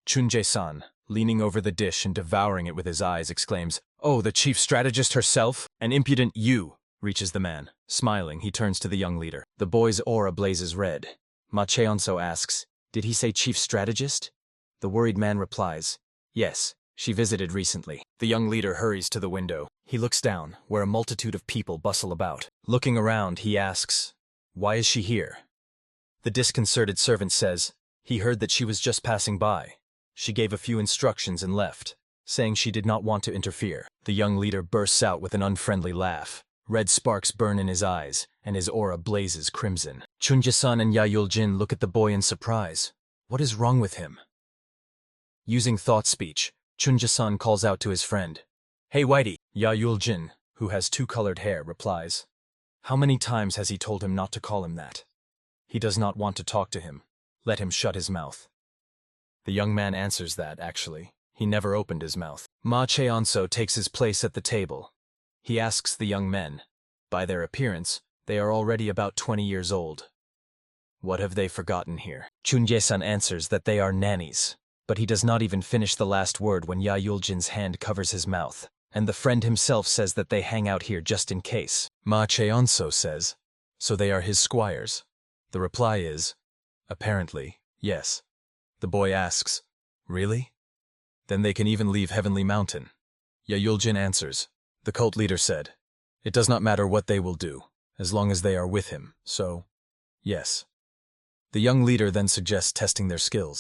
Chunjae-san, leaning over the dish and devouring it with his eyes, exclaims, oh, the chief strategist herself? An impudent you! Reaches the man. Smiling, he turns to the young leader. The boy's aura blazes red. Macheonso asks, did he say chief strategist? The worried man replies, yes, she visited recently. The young leader hurries to the window. He looks down, where a multitude of people bustle about. Looking around, he asks, why is she here? The disconcerted servant says, he heard that she was just passing by. She gave a few instructions and left, saying she did not want to interfere. The young leader bursts out with an unfriendly laugh. Red sparks burn in his eyes, and his aura blazes crimson. Chunjae-san and Yahyuljin look at the boy in surprise. What is wrong with him? Using thought speech, Chunjae-san calls out to his friend. Hey Whitey! Yahyuljin, who has two colored hair, replies. How many times has he told him not to call him that? He does not want to talk to him. Let him shut his mouth. The young man answers that, actually, he never opened his mouth. Macheonso takes his place at the table. He asks the young men. By their appearance, they are already about 20 years old. What have they forgotten here? Chunjae-san answers that they are nannies, but he does not even finish the last word when Yahyuljin's hand covers his mouth, and the friend himself says that they hang out here just in case. Macheonso says, so they are his squires. The reply is, apparently, yes. The boy asks, really? Then they can even leave Heavenly Mountain. Yahyuljin answers, the cult leader said, it does not matter what they will do, as long as they are with him, so, yes. The young leader then suggests testing their skills.